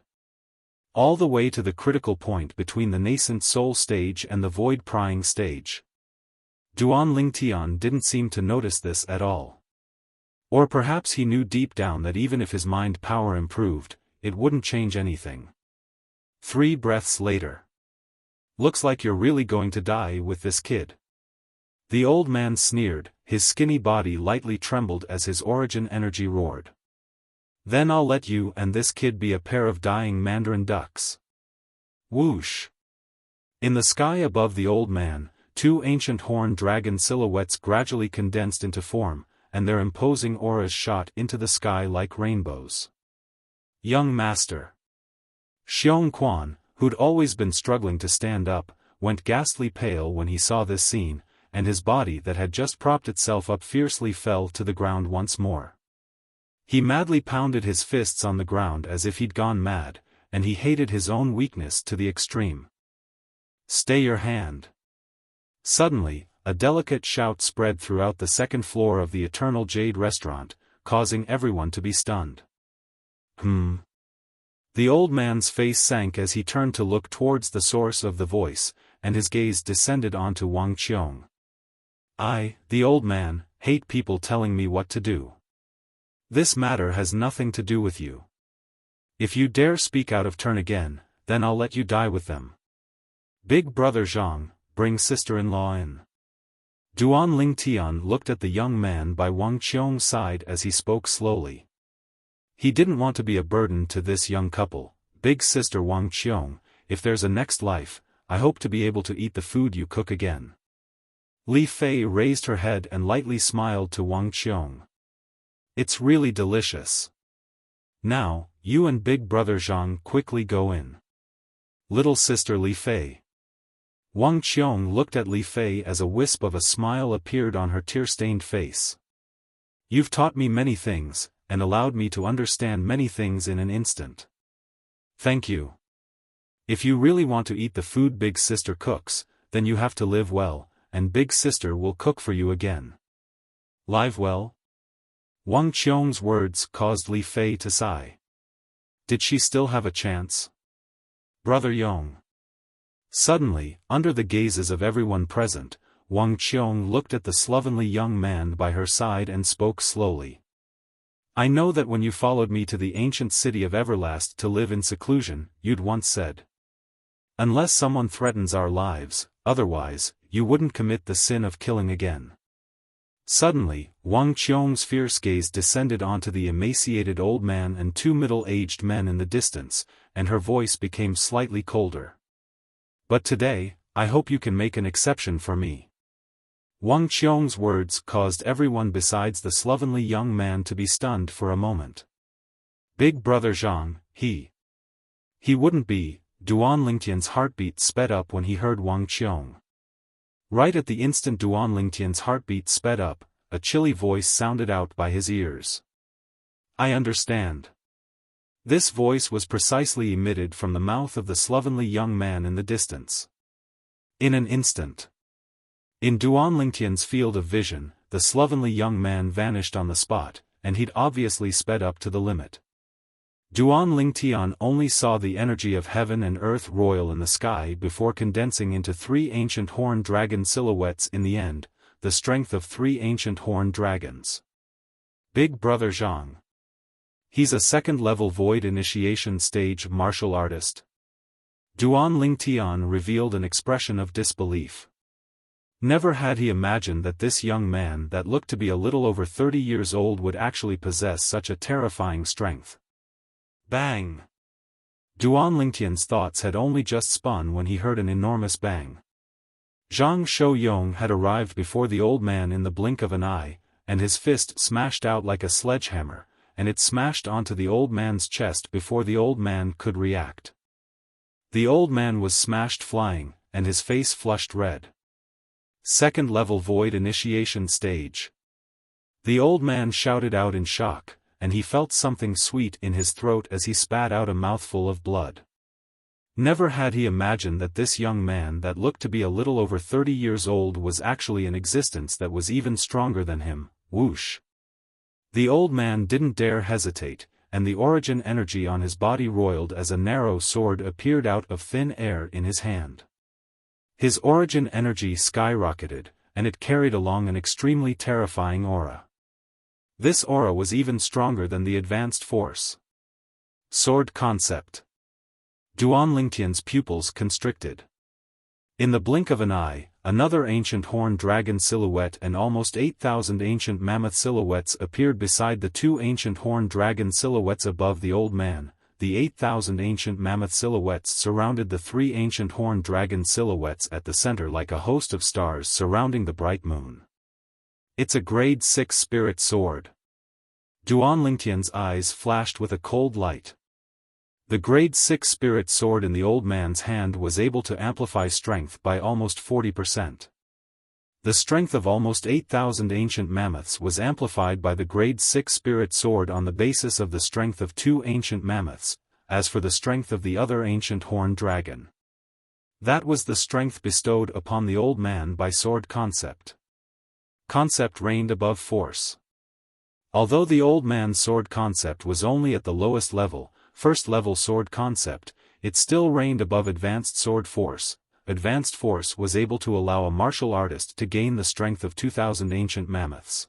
All the way to the critical point between the nascent soul stage and the void-prying stage. Duan Lingtian didn't seem to notice this at all. Or perhaps he knew deep down that even if his mind power improved, it wouldn't change anything. 3 breaths later. Looks like you're really going to die with this kid. The old man sneered, his skinny body lightly trembled as his origin energy roared. Then I'll let you and this kid be a pair of dying mandarin ducks. Whoosh! In the sky above the old man, 2 ancient horned dragon silhouettes gradually condensed into form, and their imposing auras shot into the sky like rainbows. Young Master. Xiong Quan, who'd always been struggling to stand up, went ghastly pale when he saw this scene, and his body that had just propped itself up fiercely fell to the ground once more. He madly pounded his fists on the ground as if he'd gone mad, and he hated his own weakness to the extreme. Stay your hand. Suddenly, a delicate shout spread throughout the second floor of the Eternal Jade restaurant, causing everyone to be stunned. The old man's face sank as he turned to look towards the source of the voice, and his gaze descended onto Wang Qiong. I, the old man, hate people telling me what to do. This matter has nothing to do with you. If you dare speak out of turn again, then I'll let you die with them. Big brother Zhang, bring sister-in-law in. Duan Lingtian looked at the young man by Wang Qiong's side as he spoke slowly. He didn't want to be a burden to this young couple. Big sister Wang Qiong, if there's a next life, I hope to be able to eat the food you cook again. Li Fei raised her head and lightly smiled to Wang Qiong. It's really delicious. Now, you and big brother Zhang quickly go in. Little sister Li Fei. Wang Qiong looked at Li Fei as a wisp of a smile appeared on her tear-stained face. You've taught me many things, and allowed me to understand many things in an instant. Thank you. If you really want to eat the food big sister cooks, then you have to live well, and big sister will cook for you again. Live well? Wang Qiong's words caused Li Fei to sigh. Did she still have a chance? Brother Yong. Suddenly, under the gazes of everyone present, Wang Qiong looked at the slovenly young man by her side and spoke slowly. I know that when you followed me to the ancient city of Everlast to live in seclusion, you'd once said. Unless someone threatens our lives, otherwise, you wouldn't commit the sin of killing again. Suddenly, Wang Qiong's fierce gaze descended onto the emaciated old man and 2 middle-aged men in the distance, and her voice became slightly colder. But today, I hope you can make an exception for me. Wang Qiong's words caused everyone besides the slovenly young man to be stunned for a moment. Big brother Zhang, he wouldn't be. Duan Lingtian's heartbeat sped up when he heard Wang Qiong. Right at the instant Duan Lingtian's heartbeat sped up, a chilly voice sounded out by his ears. I understand. This voice was precisely emitted from the mouth of the slovenly young man in the distance. In an instant. In Duan Lingtian's field of vision, the slovenly young man vanished on the spot, and he'd obviously sped up to the limit. Duan Lingtian only saw the energy of heaven and earth royal in the sky before condensing into 3 ancient horned dragon silhouettes in the end, the strength of 3 ancient horned dragons. Big brother Zhang. He's a second-level void initiation stage martial artist. Duan Lingtian revealed an expression of disbelief. Never had he imagined that this young man that looked to be a little over 30 years old would actually possess such a terrifying strength. Bang! Duan Lingtian's thoughts had only just spun when he heard an enormous bang. Zhang Shouyong had arrived before the old man in the blink of an eye, and his fist smashed out like a sledgehammer, and it smashed onto the old man's chest before the old man could react. The old man was smashed flying, and his face flushed red. Second level void initiation stage. The old man shouted out in shock, and he felt something sweet in his throat as he spat out a mouthful of blood. Never had he imagined that this young man that looked to be a little over 30 years old was actually an existence that was even stronger than him. Whoosh. The old man didn't dare hesitate, and the origin energy on his body roiled as a narrow sword appeared out of thin air in his hand. His origin energy skyrocketed, and it carried along an extremely terrifying aura. This aura was even stronger than the advanced force. Sword concept. Duan Lingtian's pupils constricted. In the blink of an eye, another ancient horned dragon silhouette and almost 8,000 ancient mammoth silhouettes appeared beside the two ancient horned dragon silhouettes above the old man. The 8,000 ancient mammoth silhouettes surrounded the three ancient horned dragon silhouettes at the center like a host of stars surrounding the bright moon. It's a grade 6 spirit sword. Duan Lingtian's eyes flashed with a cold light. The grade 6 spirit sword in the old man's hand was able to amplify strength by almost 40%. The strength of almost 8,000 ancient mammoths was amplified by the grade 6 spirit sword on the basis of the strength of two ancient mammoths, as for the strength of the other ancient horned dragon. That was the strength bestowed upon the old man by sword concept. Concept reigned above force. Although the old man's sword concept was only at the lowest level, first level sword concept, it still reigned above advanced sword force. Advanced force was able to allow a martial artist to gain the strength of 2,000 ancient mammoths.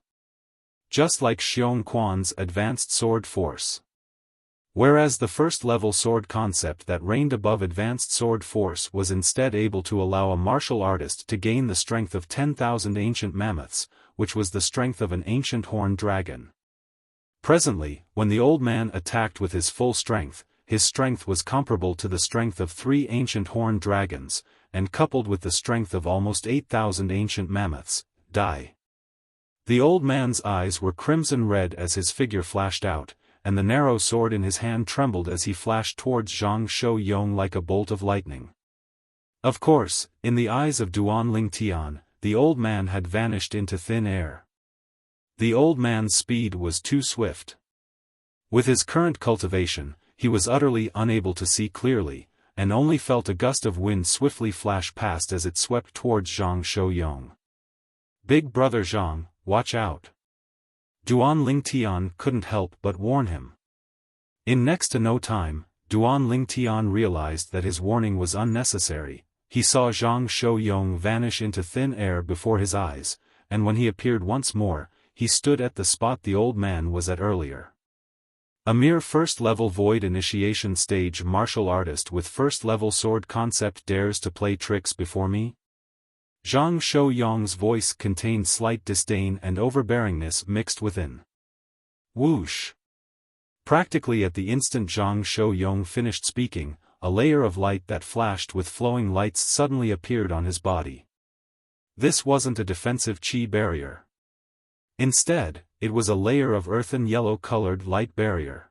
Just like Xiong Quan's advanced sword force. Whereas the first level sword concept that reigned above advanced sword force was instead able to allow a martial artist to gain the strength of 10,000 ancient mammoths, which was the strength of an ancient horned dragon. Presently, when the old man attacked with his full strength, his strength was comparable to the strength of 3 ancient horned dragons, and coupled with the strength of almost 8,000 ancient mammoths. Die. The old man's eyes were crimson red as his figure flashed out, and the narrow sword in his hand trembled as he flashed towards Zhang Shou-yong like a bolt of lightning. Of course, in the eyes of Duan Lingtian, the old man had vanished into thin air. The old man's speed was too swift. With his current cultivation, he was utterly unable to see clearly, and only felt a gust of wind swiftly flash past as it swept towards Zhang Shou-yong. Big brother Zhang, watch out. Duan Lingtian couldn't help but warn him. In next to no time, Duan Lingtian realized that his warning was unnecessary. He saw Zhang Shou-yong vanish into thin air before his eyes, and when he appeared once more, he stood at the spot the old man was at earlier. A mere first-level void initiation stage martial artist with first-level sword concept dares to play tricks before me? Zhang Shou-yong's voice contained slight disdain and overbearingness mixed within. Whoosh! Practically at the instant Zhang Shou-yong finished speaking, a layer of light that flashed with flowing lights suddenly appeared on his body. This wasn't a defensive chi barrier. Instead, it was a layer of earthen yellow-colored light barrier.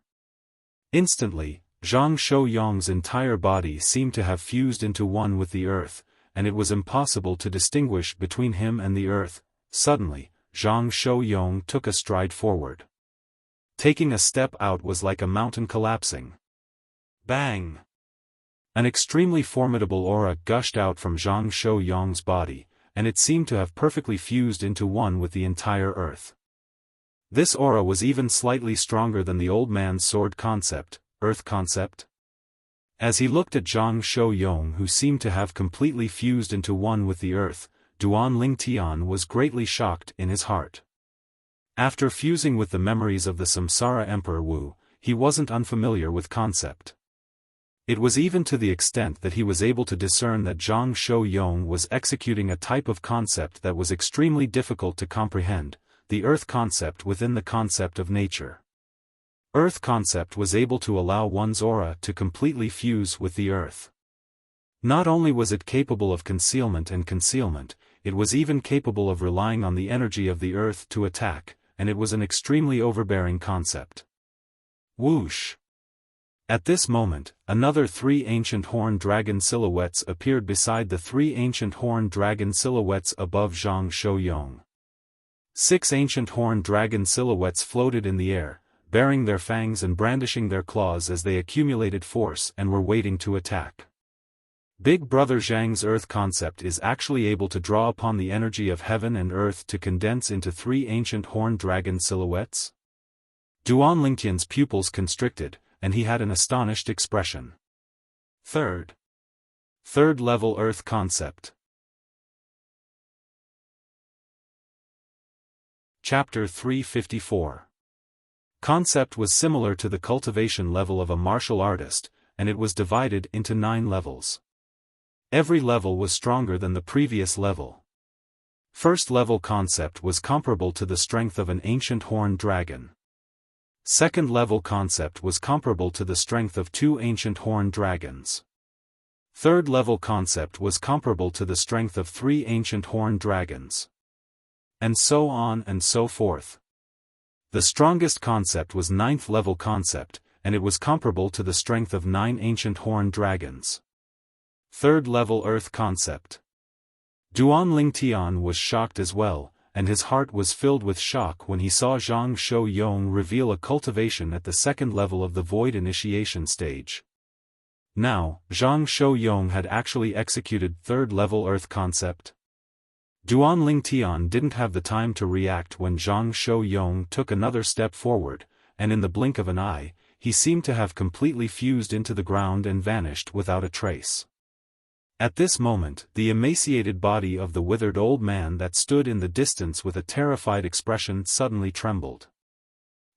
Instantly, Zhang Shou-yong's entire body seemed to have fused into one with the earth, and it was impossible to distinguish between him and the earth. Suddenly, Zhang Shou-yong took a stride forward. Taking a step out was like a mountain collapsing. Bang! An extremely formidable aura gushed out from Zhang Shou-yong's body, and it seemed to have perfectly fused into one with the entire earth. This aura was even slightly stronger than the old man's sword concept, earth concept. As he looked at Zhang Shou-yong, who seemed to have completely fused into one with the earth, Duan Lingtian was greatly shocked in his heart. After fusing with the memories of the Samsara Emperor Wu, he wasn't unfamiliar with concept. It was even to the extent that he was able to discern that Zhang Shou-yong was executing a type of concept that was extremely difficult to comprehend, the earth concept within the concept of nature. Earth concept was able to allow one's aura to completely fuse with the earth. Not only was it capable of concealment, it was even capable of relying on the energy of the earth to attack, and it was an extremely overbearing concept. Whoosh! At this moment, another 3 ancient horned dragon silhouettes appeared beside the 3 ancient horned dragon silhouettes above Zhang Shouyong. 6 ancient horned dragon silhouettes floated in the air, baring their fangs and brandishing their claws as they accumulated force and were waiting to attack. Big Brother Zhang's Earth concept is actually able to draw upon the energy of heaven and earth to condense into 3 ancient horned dragon silhouettes? Duan Lingtian's pupils constricted, and he had an astonished expression. Third level Earth concept. Chapter 354. Concept was similar to the cultivation level of a martial artist, and it was divided into 9 levels. Every level was stronger than the previous level. First level concept was comparable to the strength of an ancient horned dragon. Second level concept was comparable to the strength of 2 ancient horned dragons. Third level concept was comparable to the strength of 3 ancient horned dragons. And so on and so forth. The strongest concept was 9th level concept, and it was comparable to the strength of 9 ancient horned dragons. Third level Earth concept. Duan Lingtian was shocked as well, and his heart was filled with shock when he saw Zhang Shouyong reveal a cultivation at the 2nd level of the Void Initiation stage. Now, Zhang Shouyong had actually executed 3rd level Earth concept. Duan Lingtian didn't have the time to react when Zhang Shouyong took another step forward, and in the blink of an eye, he seemed to have completely fused into the ground and vanished without a trace. At this moment, the emaciated body of the withered old man that stood in the distance with a terrified expression suddenly trembled.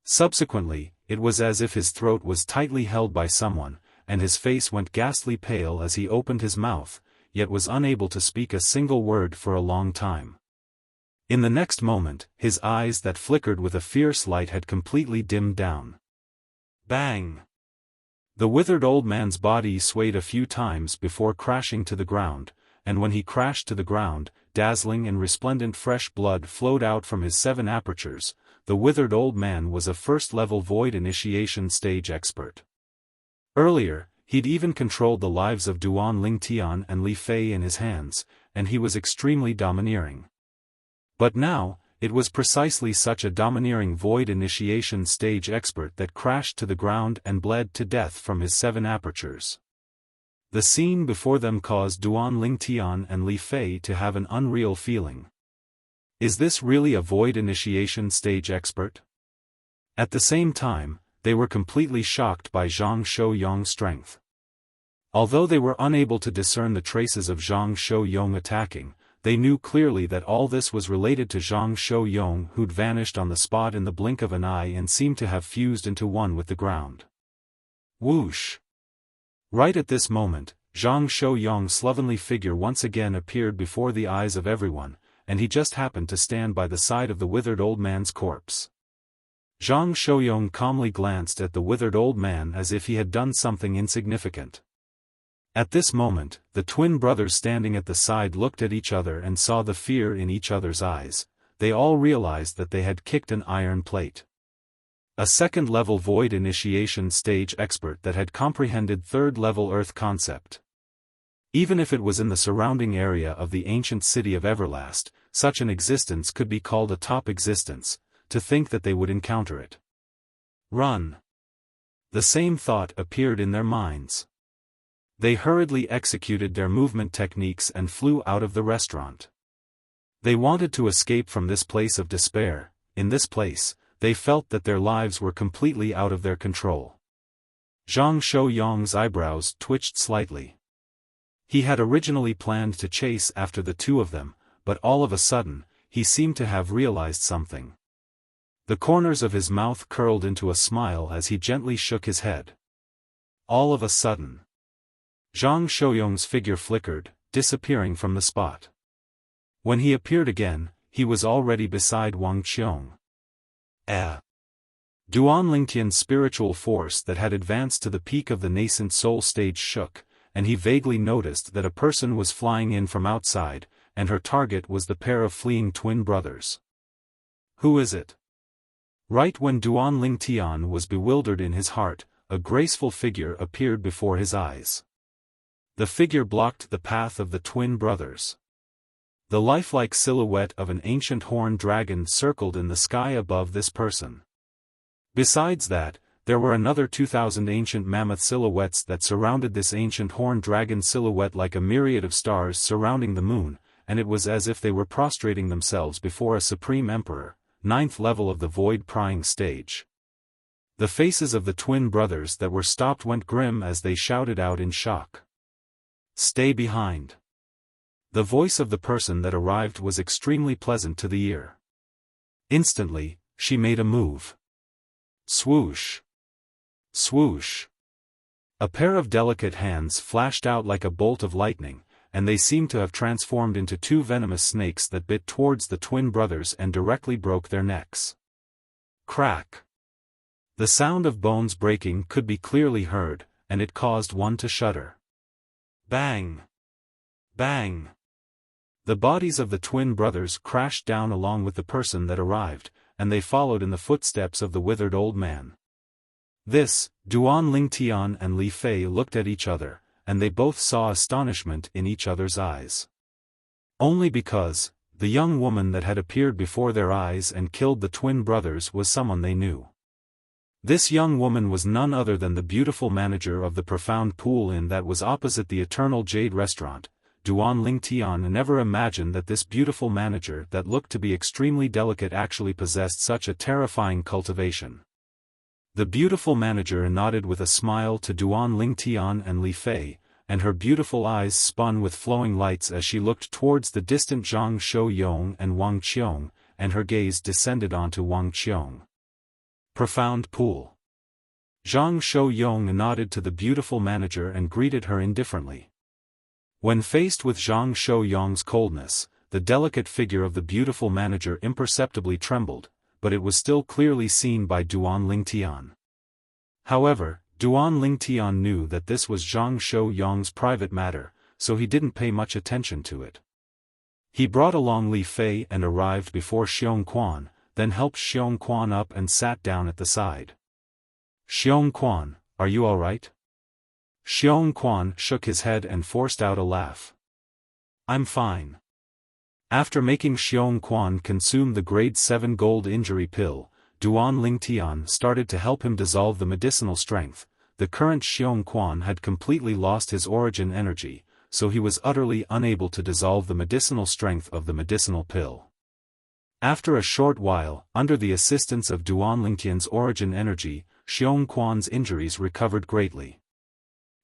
Subsequently, it was as if his throat was tightly held by someone, and his face went ghastly pale as he opened his mouth, yet was unable to speak a single word for a long time. In the next moment, his eyes that flickered with a fierce light had completely dimmed down. Bang! The withered old man's body swayed a few times before crashing to the ground, and when he crashed to the ground, dazzling and resplendent fresh blood flowed out from his 7 apertures. The withered old man was a 1st-level Void Initiation stage expert. Earlier, he'd even controlled the lives of Duan Lingtian and Li Fei in his hands, and he was extremely domineering. But now, it was precisely such a domineering Void Initiation stage expert that crashed to the ground and bled to death from his 7 apertures. The scene before them caused Duan Lingtian and Li Fei to have an unreal feeling. Is this really a Void Initiation stage expert? At the same time, they were completely shocked by Zhang Shouyong's strength. Although they were unable to discern the traces of Zhang Shouyong attacking, they knew clearly that all this was related to Zhang Shouyong, who'd vanished on the spot in the blink of an eye and seemed to have fused into one with the ground. Whoosh! Right at this moment, Zhang Shouyong's slovenly figure once again appeared before the eyes of everyone, and he just happened to stand by the side of the withered old man's corpse. Zhang Shouyong calmly glanced at the withered old man as if he had done something insignificant. At this moment, the twin brothers standing at the side looked at each other and saw the fear in each other's eyes. They all realized that they had kicked an iron plate. A 2nd-level Void Initiation stage expert that had comprehended 3rd-level Earth concept. Even if it was in the surrounding area of the ancient city of Everlast, such an existence could be called a top existence. To think that they would encounter it. Run! The same thought appeared in their minds. They hurriedly executed their movement techniques and flew out of the restaurant. They wanted to escape from this place of despair. In this place, they felt that their lives were completely out of their control. Zhang Shouyong's eyebrows twitched slightly. He had originally planned to chase after the 2 of them, but all of a sudden, he seemed to have realized something. The corners of his mouth curled into a smile as he gently shook his head. All of a sudden, Zhang Shouyong's figure flickered, disappearing from the spot. When he appeared again, he was already beside Wang Qiong. Duan Lingtian's spiritual force that had advanced to the peak of the nascent soul stage shook, and he vaguely noticed that a person was flying in from outside, and her target was the pair of fleeing twin brothers. Who is it? Right when Duan Lingtian was bewildered in his heart, a graceful figure appeared before his eyes. The figure blocked the path of the twin brothers. The lifelike silhouette of an ancient horned dragon circled in the sky above this person. Besides that, there were another 2,000 ancient mammoth silhouettes that surrounded this ancient horned dragon silhouette like a myriad of stars surrounding the moon, and it was as if they were prostrating themselves before a supreme emperor, 9th level of the void prying stage. The faces of the twin brothers that were stopped went grim as they shouted out in shock. "Stay behind." The voice of the person that arrived was extremely pleasant to the ear. Instantly, she made a move. Swoosh! Swoosh! A pair of delicate hands flashed out like a bolt of lightning, and they seemed to have transformed into two venomous snakes that bit towards the twin brothers and directly broke their necks. Crack! The sound of bones breaking could be clearly heard, and it caused one to shudder. Bang! Bang! The bodies of the twin brothers crashed down along with the person that arrived, and they followed in the footsteps of the withered old man. This, Duan Lingtian and Li Fei looked at each other, and they both saw astonishment in each other's eyes. Only because, the young woman that had appeared before their eyes and killed the twin brothers was someone they knew. This young woman was none other than the beautiful manager of the profound pool inn that was opposite the Eternal Jade restaurant. Duan Lingtian never imagined that this beautiful manager that looked to be extremely delicate actually possessed such a terrifying cultivation. The beautiful manager nodded with a smile to Duan Lingtian and Li Fei, and her beautiful eyes spun with flowing lights as she looked towards the distant Zhang Shouyong and Wang Qiong, and her gaze descended onto Wang Qiong. Profound pool. Zhang Shouyong nodded to the beautiful manager and greeted her indifferently. When faced with Zhang Shouyong's coldness, the delicate figure of the beautiful manager imperceptibly trembled, but it was still clearly seen by Duan Lingtian. However, Duan Lingtian knew that this was Zhang Shouyong's private matter, so he didn't pay much attention to it. He brought along Li Fei and arrived before Xiong Quan, then helped Xiong Quan up and sat down at the side. "Xiong Quan, are you all right?" Xiong Quan shook his head and forced out a laugh. "I'm fine." After making Xiong Quan consume the grade 7 gold injury pill, Duan Lingtian started to help him dissolve the medicinal strength. The current Xiong Quan had completely lost his origin energy, so he was utterly unable to dissolve the medicinal strength of the medicinal pill. After a short while, under the assistance of Duan Lingtian's origin energy, Xiong Quan's injuries recovered greatly.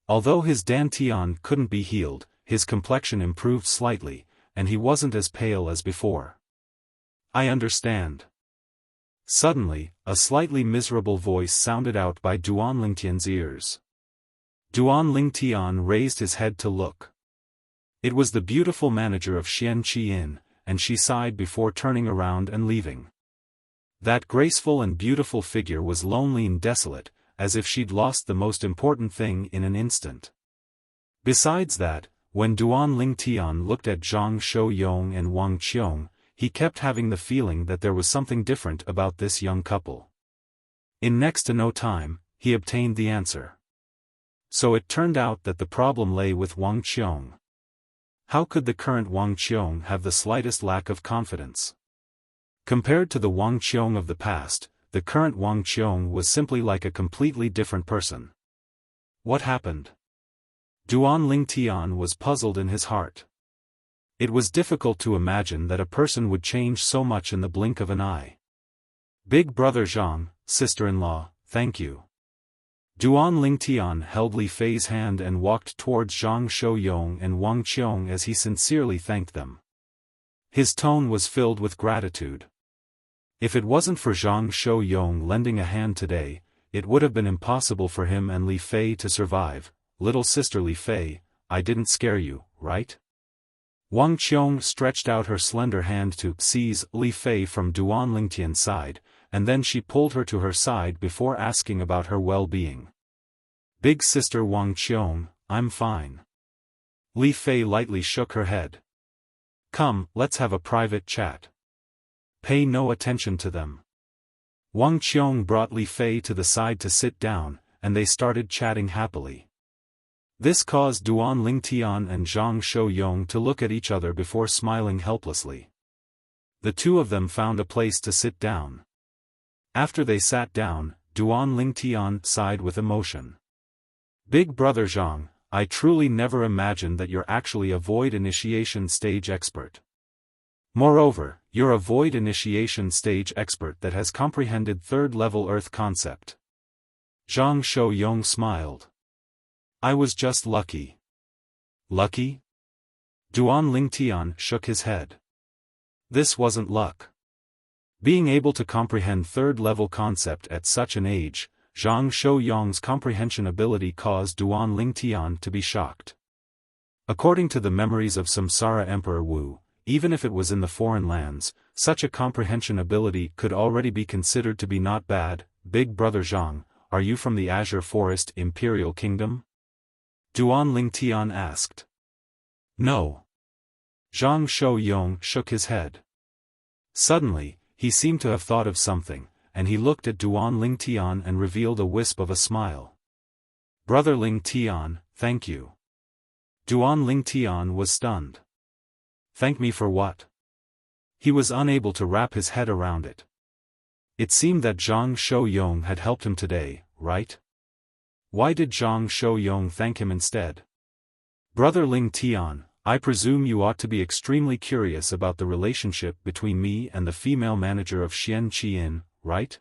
Although his dantian couldn't be healed, his complexion improved slightly, and he wasn't as pale as before. "I understand." Suddenly, a slightly miserable voice sounded out by Duan Lingtian's ears. Duan Lingtian raised his head to look. It was the beautiful manager of Xianqi Inn, and she sighed before turning around and leaving. That graceful and beautiful figure was lonely and desolate, as if she'd lost the most important thing in an instant. Besides that, when Duan Lingtian looked at Zhang Shouyong and Wang Qiong, he kept having the feeling that there was something different about this young couple. In next to no time, he obtained the answer. So it turned out that the problem lay with Wang Qiong. How could the current Wang Qiong have the slightest lack of confidence? Compared to the Wang Qiong of the past, the current Wang Qiong was simply like a completely different person. What happened? Duan Lingtian was puzzled in his heart. It was difficult to imagine that a person would change so much in the blink of an eye. "Big brother Zhang, sister-in-law, thank you." Duan Lingtian held Li Fei's hand and walked towards Zhang Shouyong and Wang Qiong as he sincerely thanked them. His tone was filled with gratitude. If it wasn't for Zhang Shouyong lending a hand today, it would have been impossible for him and Li Fei to survive. "Little sister Li Fei, I didn't scare you, right?" Wang Qiong stretched out her slender hand to seize Li Fei from Duan Lingtian's side, and then she pulled her to her side before asking about her well-being. "Big sister Wang Qiong, I'm fine." Li Fei lightly shook her head. "Come, let's have a private chat." "Pay no attention to them." Wang Qiong brought Li Fei to the side to sit down, and they started chatting happily. This caused Duan Lingtian and Zhang Shouyong to look at each other before smiling helplessly. The two of them found a place to sit down. After they sat down, Duan Lingtian sighed with emotion. "Big brother Zhang, I truly never imagined that you're actually a void initiation stage expert. Moreover, you're a void initiation stage expert that has comprehended third-level Earth concept." Zhang Shouyong smiled. "I was just lucky." "Lucky?" Duan Lingtian shook his head. "This wasn't luck. Being able to comprehend third-level concept at such an age, Zhang Shouyong's comprehension ability caused Duan Lingtian to be shocked. According to the memories of Samsara Emperor Wu, even if it was in the foreign lands, such a comprehension ability could already be considered to be not bad. "Big brother Zhang, are you from the Azure Forest Imperial Kingdom?" Duan Lingtian asked. "No." Zhang Shouyong shook his head. Suddenly, he seemed to have thought of something, and he looked at Duan Lingtian and revealed a wisp of a smile. "Brother Lingtian, thank you." Duan Lingtian was stunned. "Thank me for what?" He was unable to wrap his head around it. It seemed that Zhang Shouyong had helped him today, right? Why did Zhang Shouyong thank him instead? "Brother Lingtian, I presume you ought to be extremely curious about the relationship between me and the female manager of Xianqi Inn, right?"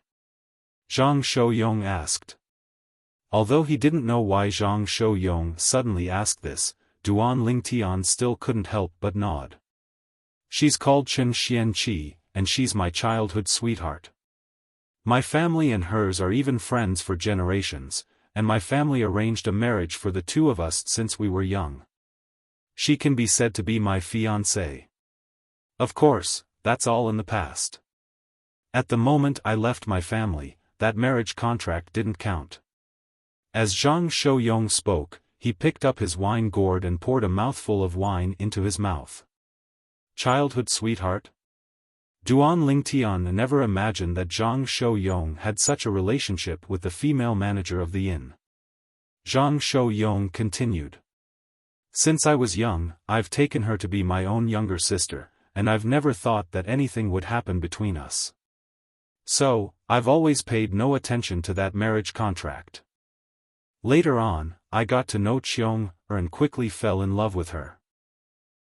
Zhang Shouyong asked. Although he didn't know why Zhang Shouyong suddenly asked this, Duan Lingtian still couldn't help but nod. "She's called Chen Xianqi, and she's my childhood sweetheart. My family and hers are even friends for generations, and my family arranged a marriage for the two of us since we were young. She can be said to be my fiancée. Of course, that's all in the past. At the moment I left my family, that marriage contract didn't count." As Zhang Shouyong spoke, he picked up his wine gourd and poured a mouthful of wine into his mouth. Childhood sweetheart? Duan Lingtian never imagined that Zhang Shouyong had such a relationship with the female manager of the inn. Zhang Shouyong continued. "Since I was young, I've taken her to be my own younger sister, and I've never thought that anything would happen between us. So, I've always paid no attention to that marriage contract. Later on, I got to know Qiong and quickly fell in love with her.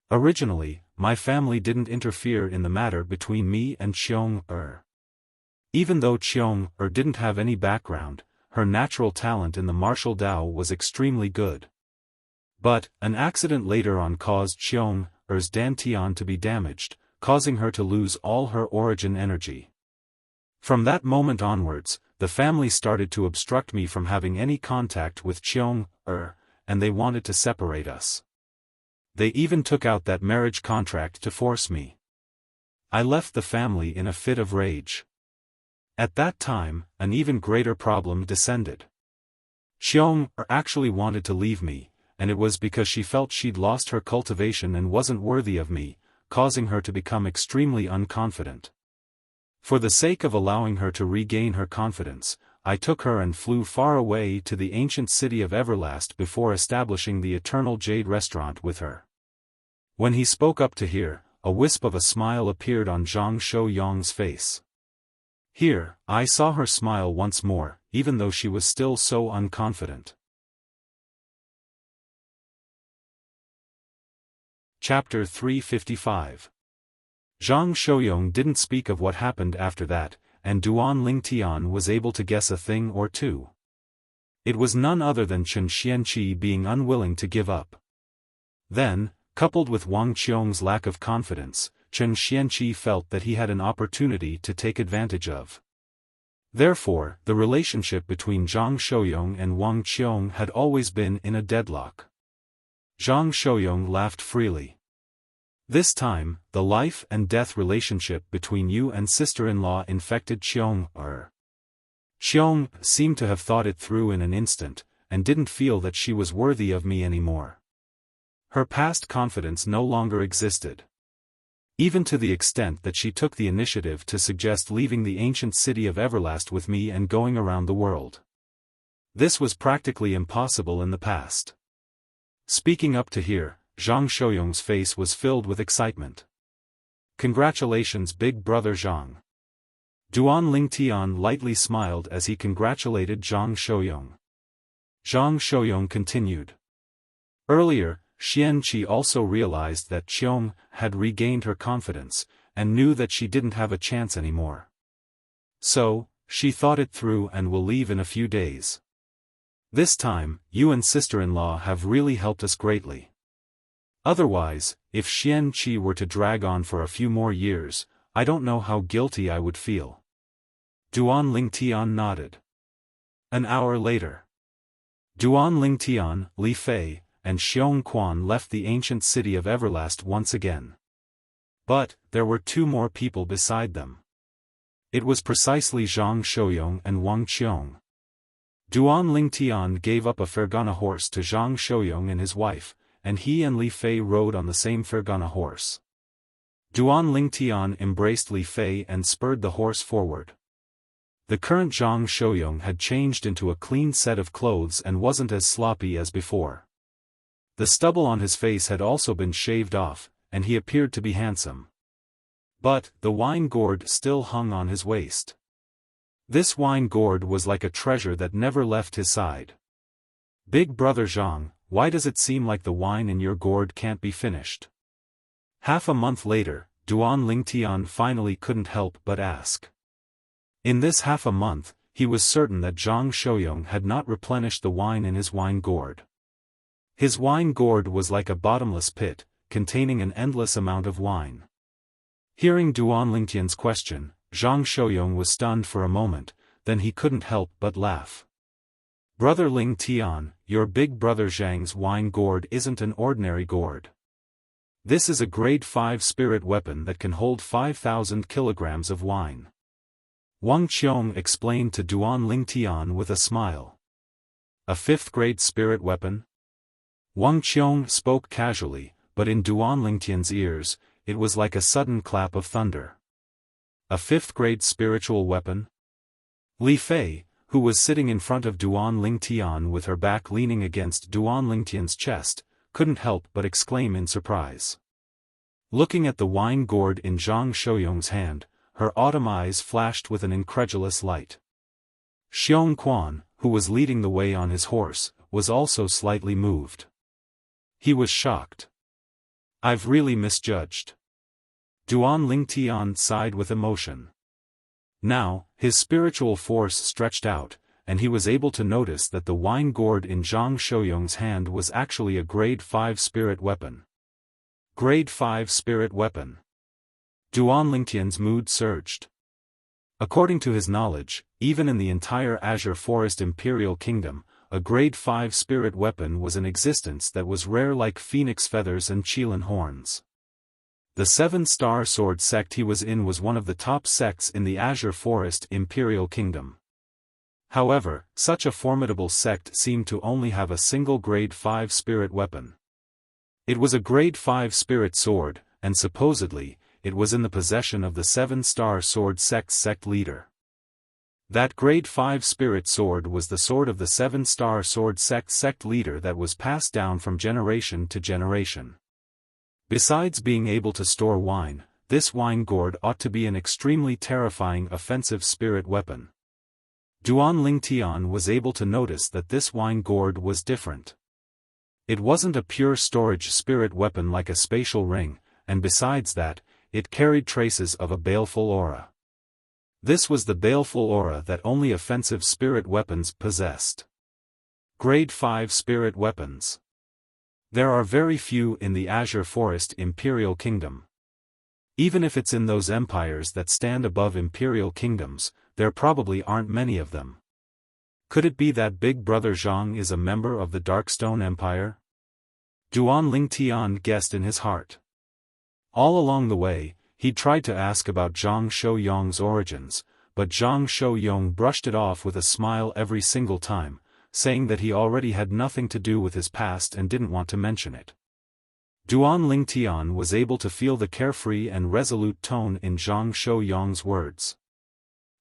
Originally, my family didn't interfere in the matter between me and Qiong. Even though Qiong didn't have any background, her natural talent in the martial Dao was extremely good. But, an accident later on caused Qiong's dantian to be damaged, causing her to lose all her origin energy. From that moment onwards, the family started to obstruct me from having any contact with Qiong, and they wanted to separate us. They even took out that marriage contract to force me. I left the family in a fit of rage. At that time, an even greater problem descended. Qiong actually wanted to leave me, and it was because she felt she'd lost her cultivation and wasn't worthy of me, causing her to become extremely unconfident. For the sake of allowing her to regain her confidence, I took her and flew far away to the ancient city of Everlast before establishing the Eternal Jade restaurant with her. When he spoke up to her, a wisp of a smile appeared on Zhang Shouyong's face. Here, I saw her smile once more, even though she was still so unconfident. Chapter 355. Zhang Shouyong didn't speak of what happened after that, and Duan Lingtian was able to guess a thing or two. It was none other than Chen Xianqi being unwilling to give up. Then, coupled with Wang Qiong's lack of confidence, Chen Xianqi felt that he had an opportunity to take advantage of. Therefore, the relationship between Zhang Shouyong and Wang Qiong had always been in a deadlock. Zhang Shouyong laughed freely. This time, the life and death relationship between you and sister-in-law infected Qiong. Qiong seemed to have thought it through in an instant, and didn't feel that she was worthy of me anymore. Her past confidence no longer existed. Even to the extent that she took the initiative to suggest leaving the ancient city of Everlast with me and going around the world. This was practically impossible in the past. Speaking up to hear, Zhang Shouyong's face was filled with excitement. Congratulations, big brother Zhang. Duan Lingtian lightly smiled as he congratulated Zhang Shouyong. Zhang Shouyong continued. Earlier, Xian Qi also realized that Qiong had regained her confidence, and knew that she didn't have a chance anymore. So, she thought it through and will leave in a few days. This time, you and sister-in-law have really helped us greatly. Otherwise, if Xian Qi were to drag on for a few more years, I don't know how guilty I would feel. Duan Lingtian nodded. An hour later. Duan Lingtian, Li Fei, and Xiong Quan left the ancient city of Everlast once again. But, there were two more people beside them. It was precisely Zhang Shouyong and Wang Qiong. Duan Lingtian gave up a Fergana horse to Zhang Shouyong and his wife, and he and Li Fei rode on the same Fergana horse. Duan Lingtian embraced Li Fei and spurred the horse forward. The current Zhang Shouyong had changed into a clean set of clothes and wasn't as sloppy as before. The stubble on his face had also been shaved off, and he appeared to be handsome. But, the wine gourd still hung on his waist. This wine gourd was like a treasure that never left his side. Big brother Zhang, why does it seem like the wine in your gourd can't be finished? Half a month later, Duan Lingtian finally couldn't help but ask. In this half a month, he was certain that Zhang Shouyong had not replenished the wine in his wine gourd. His wine gourd was like a bottomless pit, containing an endless amount of wine. Hearing Duan Lingtian's question, Zhang Shouyong was stunned for a moment, then he couldn't help but laugh. Brother Lingtian, your big brother Zhang's wine gourd isn't an ordinary gourd. This is a grade 5 spirit weapon that can hold 5,000 kilograms of wine. Wang Qiong explained to Duan Lingtian with a smile. A 5th grade spirit weapon? Wang Qiong spoke casually, but in Duan Lingtian's ears, it was like a sudden clap of thunder. A 5th grade spiritual weapon? Li Fei, who was sitting in front of Duan Lingtian with her back leaning against Duan Lingtian's chest, couldn't help but exclaim in surprise. Looking at the wine gourd in Zhang Shouyong's hand, her autumn eyes flashed with an incredulous light. Xiong Quan, who was leading the way on his horse, was also slightly moved. He was shocked. I've really misjudged. Duan Lingtian sighed with emotion. Now, his spiritual force stretched out, and he was able to notice that the wine gourd in Zhang Shouyong's hand was actually a grade 5 spirit weapon. Grade 5 spirit weapon. Duan Lingtian's mood surged. According to his knowledge, even in the entire Azure Forest Imperial Kingdom, a grade 5 spirit weapon was in existence that was rare like phoenix feathers and qilin horns. The 7-star sword sect he was in was one of the top sects in the Azure Forest Imperial Kingdom. However, such a formidable sect seemed to only have a single grade 5 spirit weapon. It was a grade 5 spirit sword, and supposedly, it was in the possession of the 7-star sword sect's sect leader. That grade 5 spirit sword was the sword of the 7-star sword sect leader that was passed down from generation to generation. Besides being able to store wine, this wine gourd ought to be an extremely terrifying offensive spirit weapon. Duan Lingtian was able to notice that this wine gourd was different. It wasn't a pure storage spirit weapon like a spatial ring, and besides that, it carried traces of a baleful aura. This was the baleful aura that only offensive spirit weapons possessed. Grade 5 spirit weapons. There are very few in the Azure Forest Imperial Kingdom. Even if it's in those empires that stand above Imperial Kingdoms, there probably aren't many of them. Could it be that Big Brother Zhang is a member of the Darkstone Empire? Duan Lingtian guessed in his heart. All along the way, he tried to ask about Zhang Shouyong's origins, but Zhang Shouyong brushed it off with a smile every single time, saying that he already had nothing to do with his past and didn't want to mention it. Duan Lingtian was able to feel the carefree and resolute tone in Zhang Shouyong's words.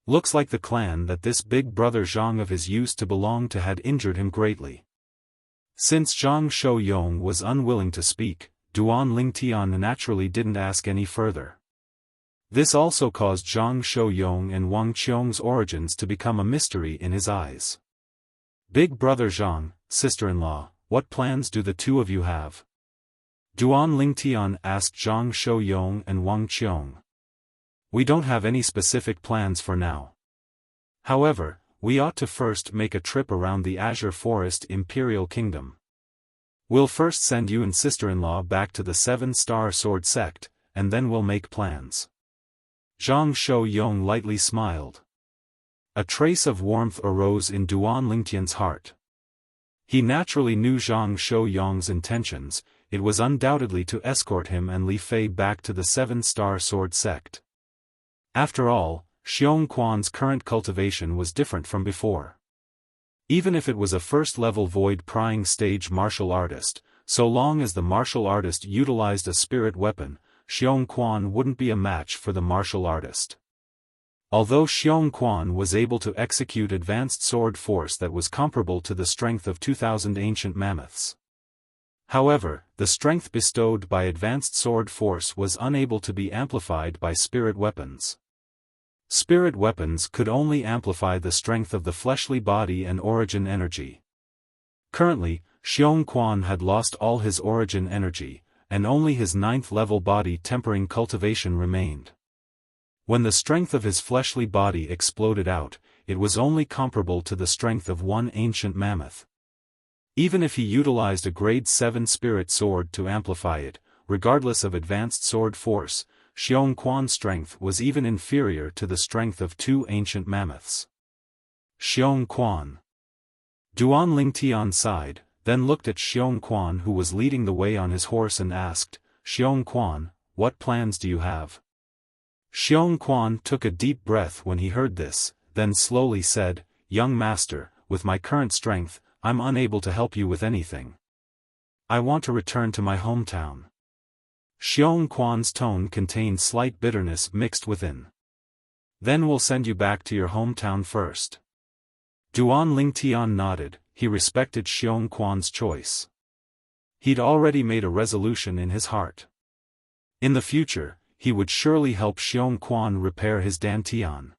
Looks like the clan that this big brother Zhang of his used to belong to had injured him greatly. Since Zhang Shouyong was unwilling to speak, Duan Lingtian naturally didn't ask any further. This also caused Zhang Shouyong and Wang Qiong's origins to become a mystery in his eyes. Big brother Zhang, sister-in-law, what plans do the two of you have? Duan Lingtian asked Zhang Shouyong and Wang Qiong. We don't have any specific plans for now. However, we ought to first make a trip around the Azure Forest Imperial Kingdom. We'll first send you and sister-in-law back to the 7-Star Sword Sect, and then we'll make plans. Zhang Shouyong lightly smiled. A trace of warmth arose in Duan Lingtian's heart. He naturally knew Zhang Shouyong's intentions. It was undoubtedly to escort him and Li Fei back to the 7-Star Sword Sect. After all, Xiong Quan's current cultivation was different from before. Even if it was a first-level void-prying stage martial artist, so long as the martial artist utilized a spirit weapon, Xiong Quan wouldn't be a match for the martial artist. Although Xiong Quan was able to execute advanced sword force that was comparable to the strength of 2,000 ancient mammoths. However, the strength bestowed by advanced sword force was unable to be amplified by spirit weapons. Spirit weapons could only amplify the strength of the fleshly body and origin energy. Currently, Xiong Quan had lost all his origin energy, and only his 9th-level body tempering cultivation remained. When the strength of his fleshly body exploded out, it was only comparable to the strength of one ancient mammoth. Even if he utilized a grade 7 spirit sword to amplify it, regardless of advanced sword force, Xiong Quan's strength was even inferior to the strength of 2 ancient mammoths. Xiong Quan. Duan Lingtian sighed, then looked at Xiong Quan who was leading the way on his horse and asked, Xiong Quan, what plans do you have? Xiong Quan took a deep breath when he heard this, then slowly said, Young master, with my current strength, I'm unable to help you with anything. I want to return to my hometown. Xiong Quan's tone contained slight bitterness mixed within. Then we'll send you back to your hometown first. Duan Lingtian nodded. He respected Xiong Quan's choice. He'd already made a resolution in his heart. In the future, he would surely help Xiong Quan repair his dantian.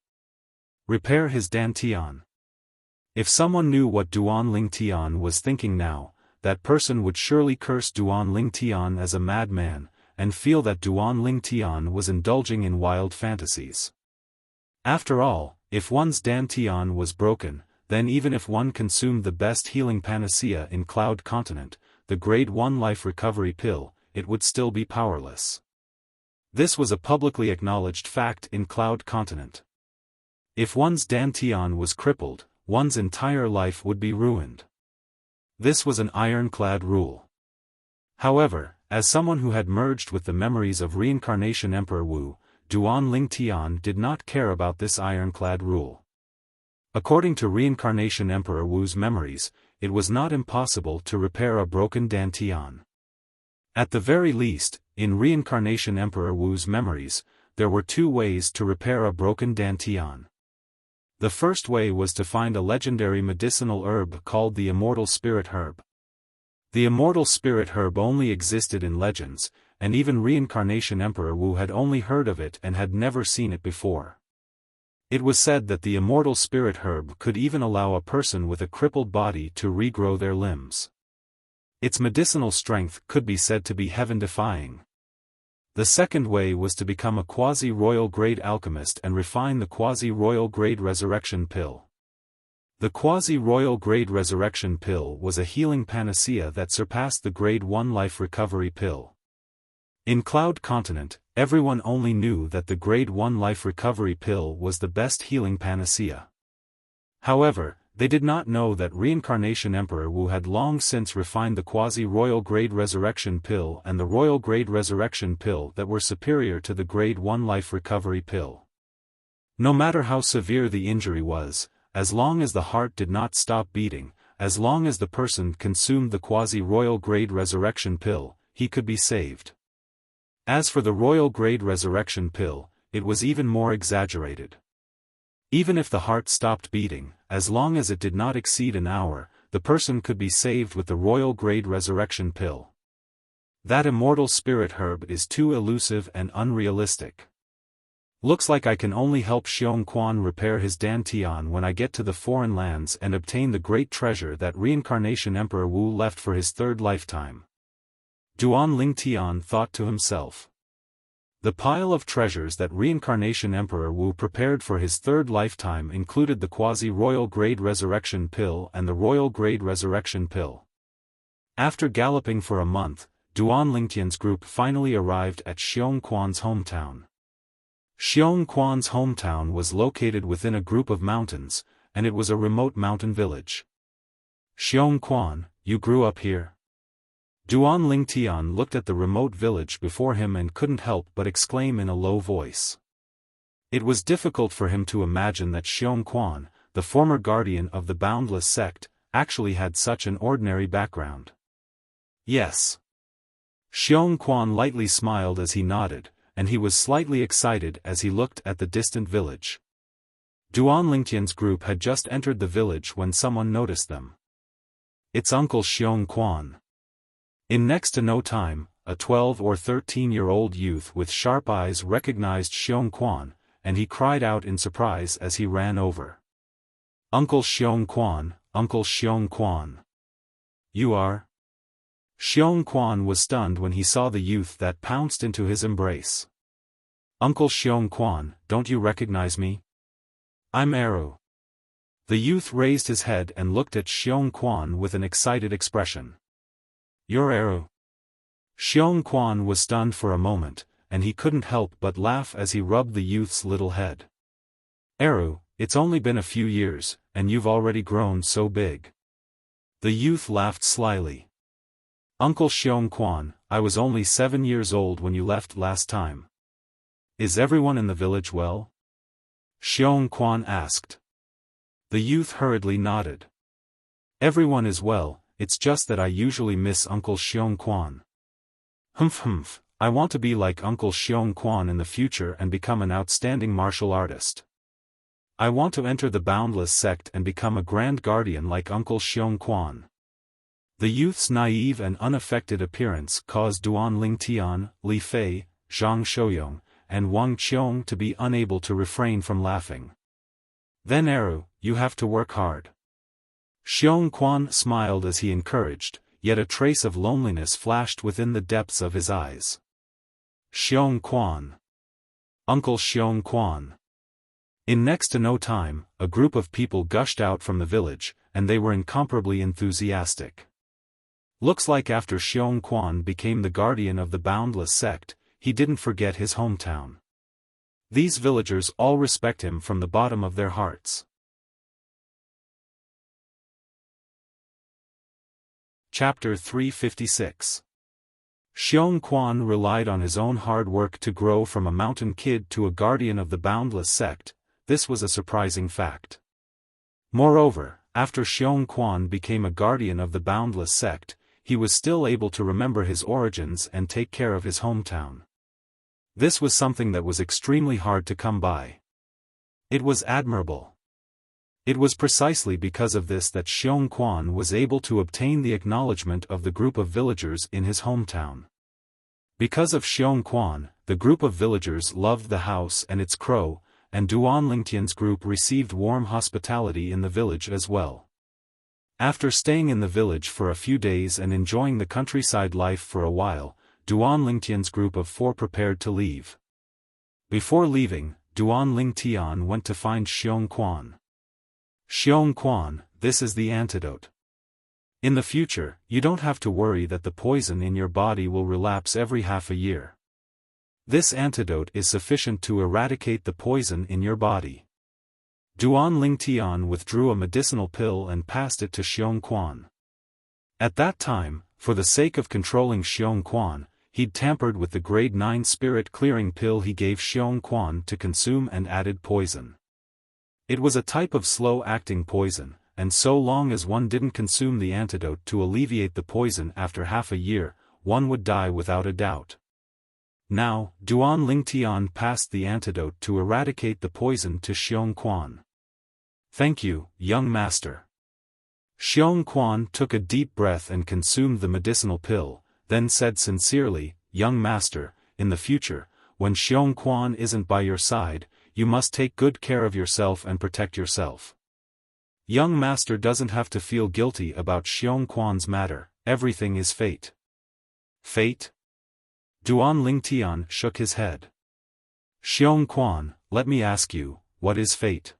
Repair his dantian. If someone knew what Duan Lingtian was thinking now, that person would surely curse Duan Lingtian as a madman, and feel that Duan Lingtian was indulging in wild fantasies. After all, if one's dantian was broken, then even if one consumed the best healing panacea in Cloud Continent, the Grade 1 Life Recovery Pill, it would still be powerless. This was a publicly acknowledged fact in Cloud Continent. If one's dantian was crippled, one's entire life would be ruined. This was an ironclad rule. However, as someone who had merged with the memories of Reincarnation Emperor Wu, Duan Lingtian did not care about this ironclad rule. According to Reincarnation Emperor Wu's memories, it was not impossible to repair a broken dantian. At the very least, in Reincarnation Emperor Wu's memories, there were 2 ways to repair a broken dantian. The first way was to find a legendary medicinal herb called the Immortal Spirit Herb. The Immortal Spirit Herb only existed in legends, and even Reincarnation Emperor Wu had only heard of it and had never seen it before. It was said that the Immortal Spirit Herb could even allow a person with a crippled body to regrow their limbs. Its medicinal strength could be said to be heaven-defying. The second way was to become a quasi-royal grade alchemist and refine the quasi-royal grade resurrection pill. The quasi-royal grade resurrection pill was a healing panacea that surpassed the grade 1 life recovery pill. In Cloud Continent, everyone only knew that the grade 1 life recovery pill was the best healing panacea. However, they did not know that Reincarnation Emperor Wu had long since refined the quasi-royal grade resurrection pill and the royal grade resurrection pill that were superior to the grade 1 life recovery pill. No matter how severe the injury was, as long as the heart did not stop beating, as long as the person consumed the quasi-royal grade resurrection pill, he could be saved. As for the royal grade resurrection pill, it was even more exaggerated. Even if the heart stopped beating, as long as it did not exceed an hour, the person could be saved with the royal grade resurrection pill. That immortal spirit herb is too elusive and unrealistic. Looks like I can only help Xiongquan repair his dantian when I get to the foreign lands and obtain the great treasure that reincarnation Emperor Wu left for his third lifetime. Duan Lingtian thought to himself. The pile of treasures that reincarnation Emperor Wu prepared for his third lifetime included the quasi-royal grade resurrection pill and the royal grade resurrection pill. After galloping for a month, Duan Lingtian's group finally arrived at Xiongquan's hometown. Xiongquan's hometown was located within a group of mountains, and it was a remote mountain village. Xiongquan, you grew up here? Duan Lingtian looked at the remote village before him and couldn't help but exclaim in a low voice. It was difficult for him to imagine that Xiongquan, the former guardian of the Boundless sect, actually had such an ordinary background. Yes. Xiongquan lightly smiled as he nodded, and he was slightly excited as he looked at the distant village. Duan Lingtian's group had just entered the village when someone noticed them. It's Uncle Xiongquan. In next to no time, a 12 or 13-year-old youth with sharp eyes recognized Xiongquan, and he cried out in surprise as he ran over. Uncle Xiongquan, Uncle Xiongquan. You are? Xiongquan was stunned when he saw the youth that pounced into his embrace. Uncle Xiongquan, don't you recognize me? I'm Eru. The youth raised his head and looked at Xiongquan with an excited expression. You're Eru. Xiongquan was stunned for a moment, and he couldn't help but laugh as he rubbed the youth's little head. Eru, it's only been a few years, and you've already grown so big. The youth laughed slyly. Uncle Xiongquan, I was only 7 years old when you left last time. Is everyone in the village well? Xiongquan asked. The youth hurriedly nodded. Everyone is well, it's just that I usually miss Uncle Xiongquan. Humph, I want to be like Uncle Xiongquan in the future and become an outstanding martial artist. I want to enter the Boundless sect and become a grand guardian like Uncle Xiongquan. The youth's naive and unaffected appearance caused Duan Lingtian, Li Fei, Zhang Shouyong, and Wang Qiong to be unable to refrain from laughing. Then Eru, you have to work hard. Xiongquan smiled as he encouraged, yet a trace of loneliness flashed within the depths of his eyes. Xiongquan. Uncle Xiongquan. In next to no time, a group of people gushed out from the village, and they were incomparably enthusiastic. Looks like after Xiongquan became the guardian of the Boundless sect, he didn't forget his hometown. These villagers all respect him from the bottom of their hearts. Chapter 356. Xiongquan relied on his own hard work to grow from a mountain kid to a guardian of the Boundless sect. This was a surprising fact. Moreover, after Xiongquan became a guardian of the Boundless sect, he was still able to remember his origins and take care of his hometown. This was something that was extremely hard to come by. It was admirable. It was precisely because of this that Xiongquan was able to obtain the acknowledgement of the group of villagers in his hometown. Because of Xiongquan, the group of villagers loved the house and its crow, and Duan Lingtian's group received warm hospitality in the village as well. After staying in the village for a few days and enjoying the countryside life for a while, Duan Lingtian's group of 4 prepared to leave. Before leaving, Duan Lingtian went to find Xiongquan. Xiongquan, this is the antidote. In the future, you don't have to worry that the poison in your body will relapse every half a year. This antidote is sufficient to eradicate the poison in your body. Duan Lingtian withdrew a medicinal pill and passed it to Xiongquan. At that time, for the sake of controlling Xiongquan, he'd tampered with the grade 9 spirit clearing pill he gave Xiongquan to consume and added poison. It was a type of slow-acting poison, and so long as one didn't consume the antidote to alleviate the poison after half a year, one would die without a doubt. Now, Duan Lingtian passed the antidote to eradicate the poison to Xiong Quan. Thank you, young master. Xiong Quan took a deep breath and consumed the medicinal pill, then said sincerely, young master, in the future, when Xiong Quan isn't by your side, you must take good care of yourself and protect yourself. Young master doesn't have to feel guilty about Xiong Quan's matter, everything is fate. Fate? Duan Lingtian shook his head. Xiong Quan, let me ask you, what is fate?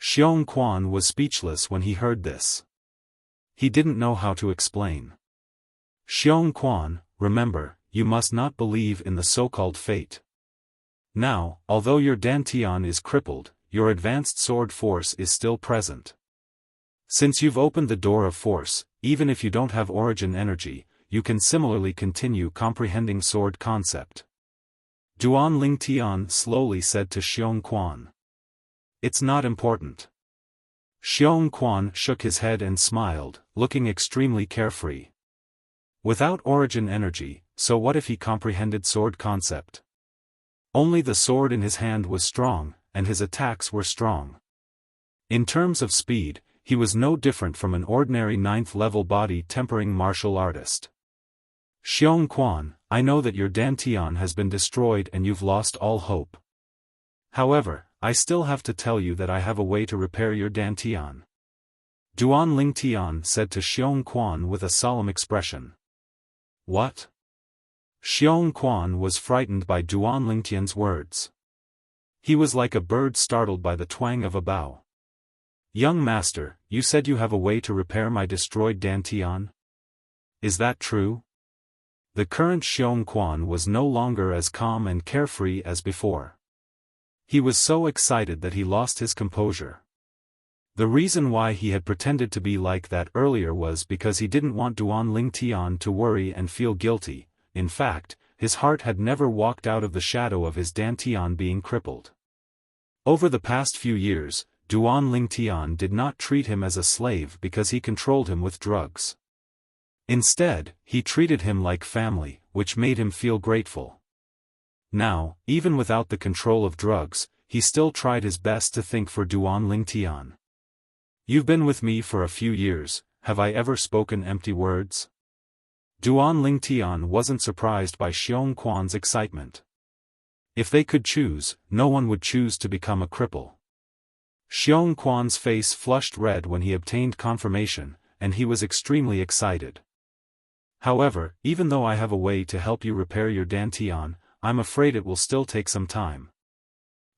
Xiong Quan was speechless when he heard this. He didn't know how to explain. Xiong Quan, remember, you must not believe in the so-called fate. Now, although your dantian is crippled, your advanced sword force is still present. Since you've opened the door of force, even if you don't have origin energy, you can similarly continue comprehending sword concept. Duan Lingtian slowly said to Xiong Quan. It's not important. Xiong Quan shook his head and smiled, looking extremely carefree. Without origin energy, so what if he comprehended sword concept? Only the sword in his hand was strong, and his attacks were strong. In terms of speed, he was no different from an ordinary 9th-level body-tempering martial artist. Xiong Quan, I know that your dantian has been destroyed and you've lost all hope. However, I still have to tell you that I have a way to repair your dantian. Duan Lingtian said to Xiong Quan with a solemn expression. What? Xiong Quan was frightened by Duan Lingtian's words. He was like a bird startled by the twang of a bow. Young master, you said you have a way to repair my destroyed dantian? Is that true? The current Xiong Quan was no longer as calm and carefree as before. He was so excited that he lost his composure. The reason why he had pretended to be like that earlier was because he didn't want Duan Lingtian to worry and feel guilty. In fact, his heart had never walked out of the shadow of his dantian being crippled. Over the past few years, Duan Lingtian did not treat him as a slave because he controlled him with drugs. Instead, he treated him like family, which made him feel grateful. Now, even without the control of drugs, he still tried his best to think for Duan Lingtian. You've been with me for a few years, have I ever spoken empty words? Duan Lingtian wasn't surprised by Xiong Quan's excitement. If they could choose, no one would choose to become a cripple. Xiong Quan's face flushed red when he obtained confirmation, and he was extremely excited. However, even though I have a way to help you repair your dantian, I'm afraid it will still take some time.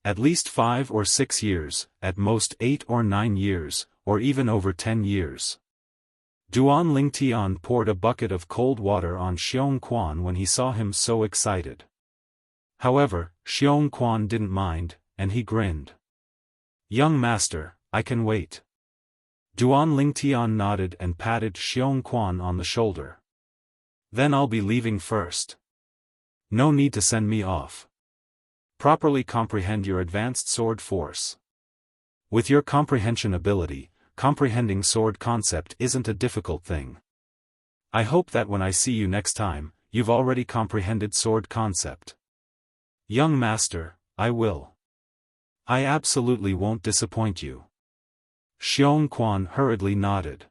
At least 5 or 6 years, at most 8 or 9 years, or even over 10 years. Duan Lingtian poured a bucket of cold water on Xiong Quan when he saw him so excited. However, Xiong Quan didn't mind, and he grinned. Young master, I can wait. Duan Lingtian nodded and patted Xiong Quan on the shoulder. Then I'll be leaving first. No need to send me off. Properly comprehend your advanced sword force. With your comprehension ability, comprehending sword concept isn't a difficult thing. I hope that when I see you next time, you've already comprehended sword concept. Young master, I will. I absolutely won't disappoint you. Xiong Quan hurriedly nodded.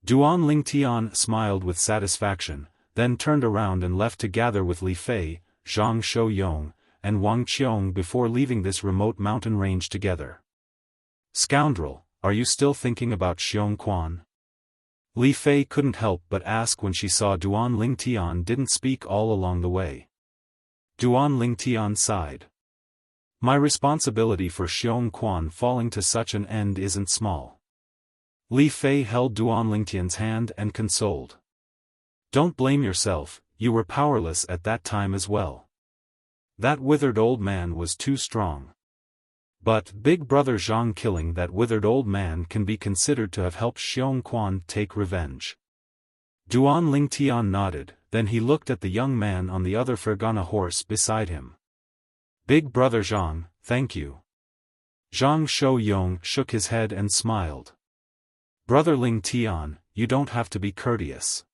Duan Lingtian smiled with satisfaction, then turned around and left to gather with Li Fei, Zhang Shouyong, and Wang Qiong before leaving this remote mountain range together. Scoundrel, are you still thinking about Xiong Quan? Li Fei couldn't help but ask when she saw Duan Lingtian didn't speak all along the way. Duan Lingtian sighed. My responsibility for Xiong Quan falling to such an end isn't small. Li Fei held Duan Lingtian's hand and consoled. Don't blame yourself, you were powerless at that time as well. That withered old man was too strong. But Big Brother Zhang killing that withered old man can be considered to have helped Xiong Quan take revenge. Duan Lingtian nodded, then he looked at the young man on the other Fergana horse beside him. Big Brother Zhang, thank you. Zhang Shouyong shook his head and smiled. Brother Lingtian, you don't have to be courteous.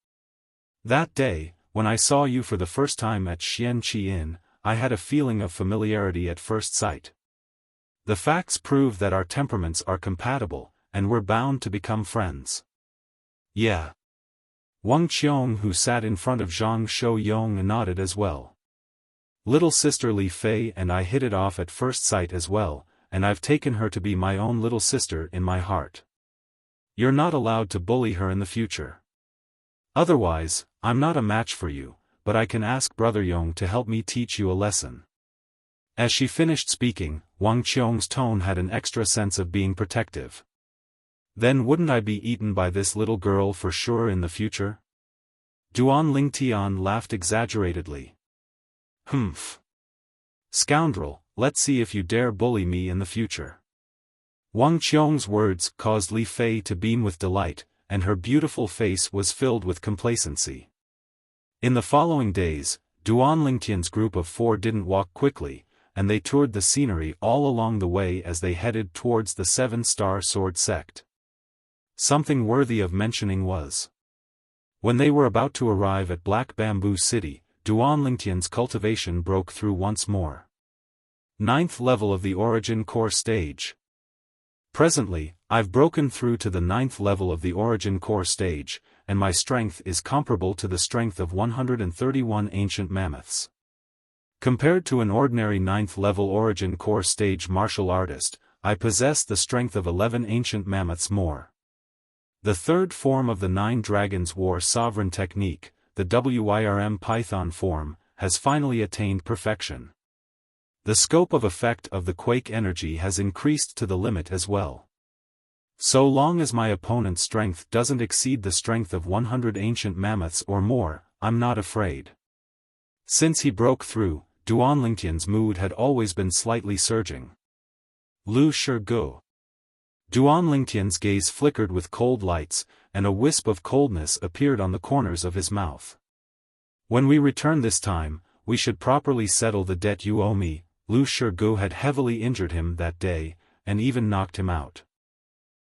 That day, when I saw you for the first time at Xianqi Inn, I had a feeling of familiarity at first sight. The facts prove that our temperaments are compatible, and we're bound to become friends. Yeah. Wang Qiong, who sat in front of Zhang Shouyong, nodded as well. Little sister Li Fei and I hit it off at first sight as well, and I've taken her to be my own little sister in my heart. You're not allowed to bully her in the future. Otherwise, I'm not a match for you, but I can ask Brother Yong to help me teach you a lesson. As she finished speaking, Wang Qiong's tone had an extra sense of being protective. Then wouldn't I be eaten by this little girl for sure in the future? Duan Lingtian laughed exaggeratedly. Humph. Scoundrel, let's see if you dare bully me in the future. Wang Qiong's words caused Li Fei to beam with delight, and her beautiful face was filled with complacency. In the following days, Duan Lingtian's group of 4 didn't walk quickly, and they toured the scenery all along the way as they headed towards the 7-star sword sect. Something worthy of mentioning was, when they were about to arrive at Black Bamboo City, Duan Lingtian's cultivation broke through once more. 9th level of the Origin Core stage. Presently, I've broken through to the 9th level of the Origin Core stage, and my strength is comparable to the strength of 131 ancient mammoths. Compared to an ordinary 9th level Origin Core stage martial artist, I possess the strength of 11 ancient mammoths more. The third form of the 9 Dragons War Sovereign technique, the WIRM Python form, has finally attained perfection. The scope of effect of the quake energy has increased to the limit as well. So long as my opponent's strength doesn't exceed the strength of 100 ancient mammoths or more, I'm not afraid. Since he broke through, Duan Lingtian's mood had always been slightly surging. Lu Shirgu. Duan Lingtian's gaze flickered with cold lights, and a wisp of coldness appeared on the corners of his mouth. When we return this time, we should properly settle the debt you owe me. Lu Shirgu had heavily injured him that day, and even knocked him out.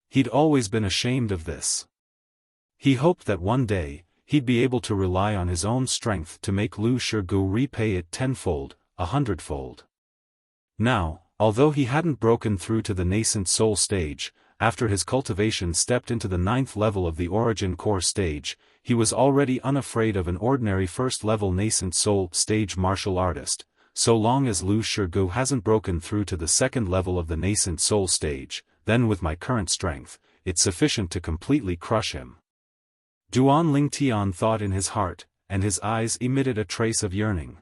He'd always been ashamed of this. He hoped that one day, he'd be able to rely on his own strength to make Lu Shirgu repay it 10-fold, 100-fold. Now, although he hadn't broken through to the nascent soul stage, after his cultivation stepped into the 9th level of the Origin Core stage, he was already unafraid of an ordinary first-level nascent soul stage martial artist. So long as Lu Shirgu hasn't broken through to the 2nd level of the nascent soul stage, then with my current strength, it's sufficient to completely crush him. Duan Lingtian thought in his heart, and his eyes emitted a trace of yearning.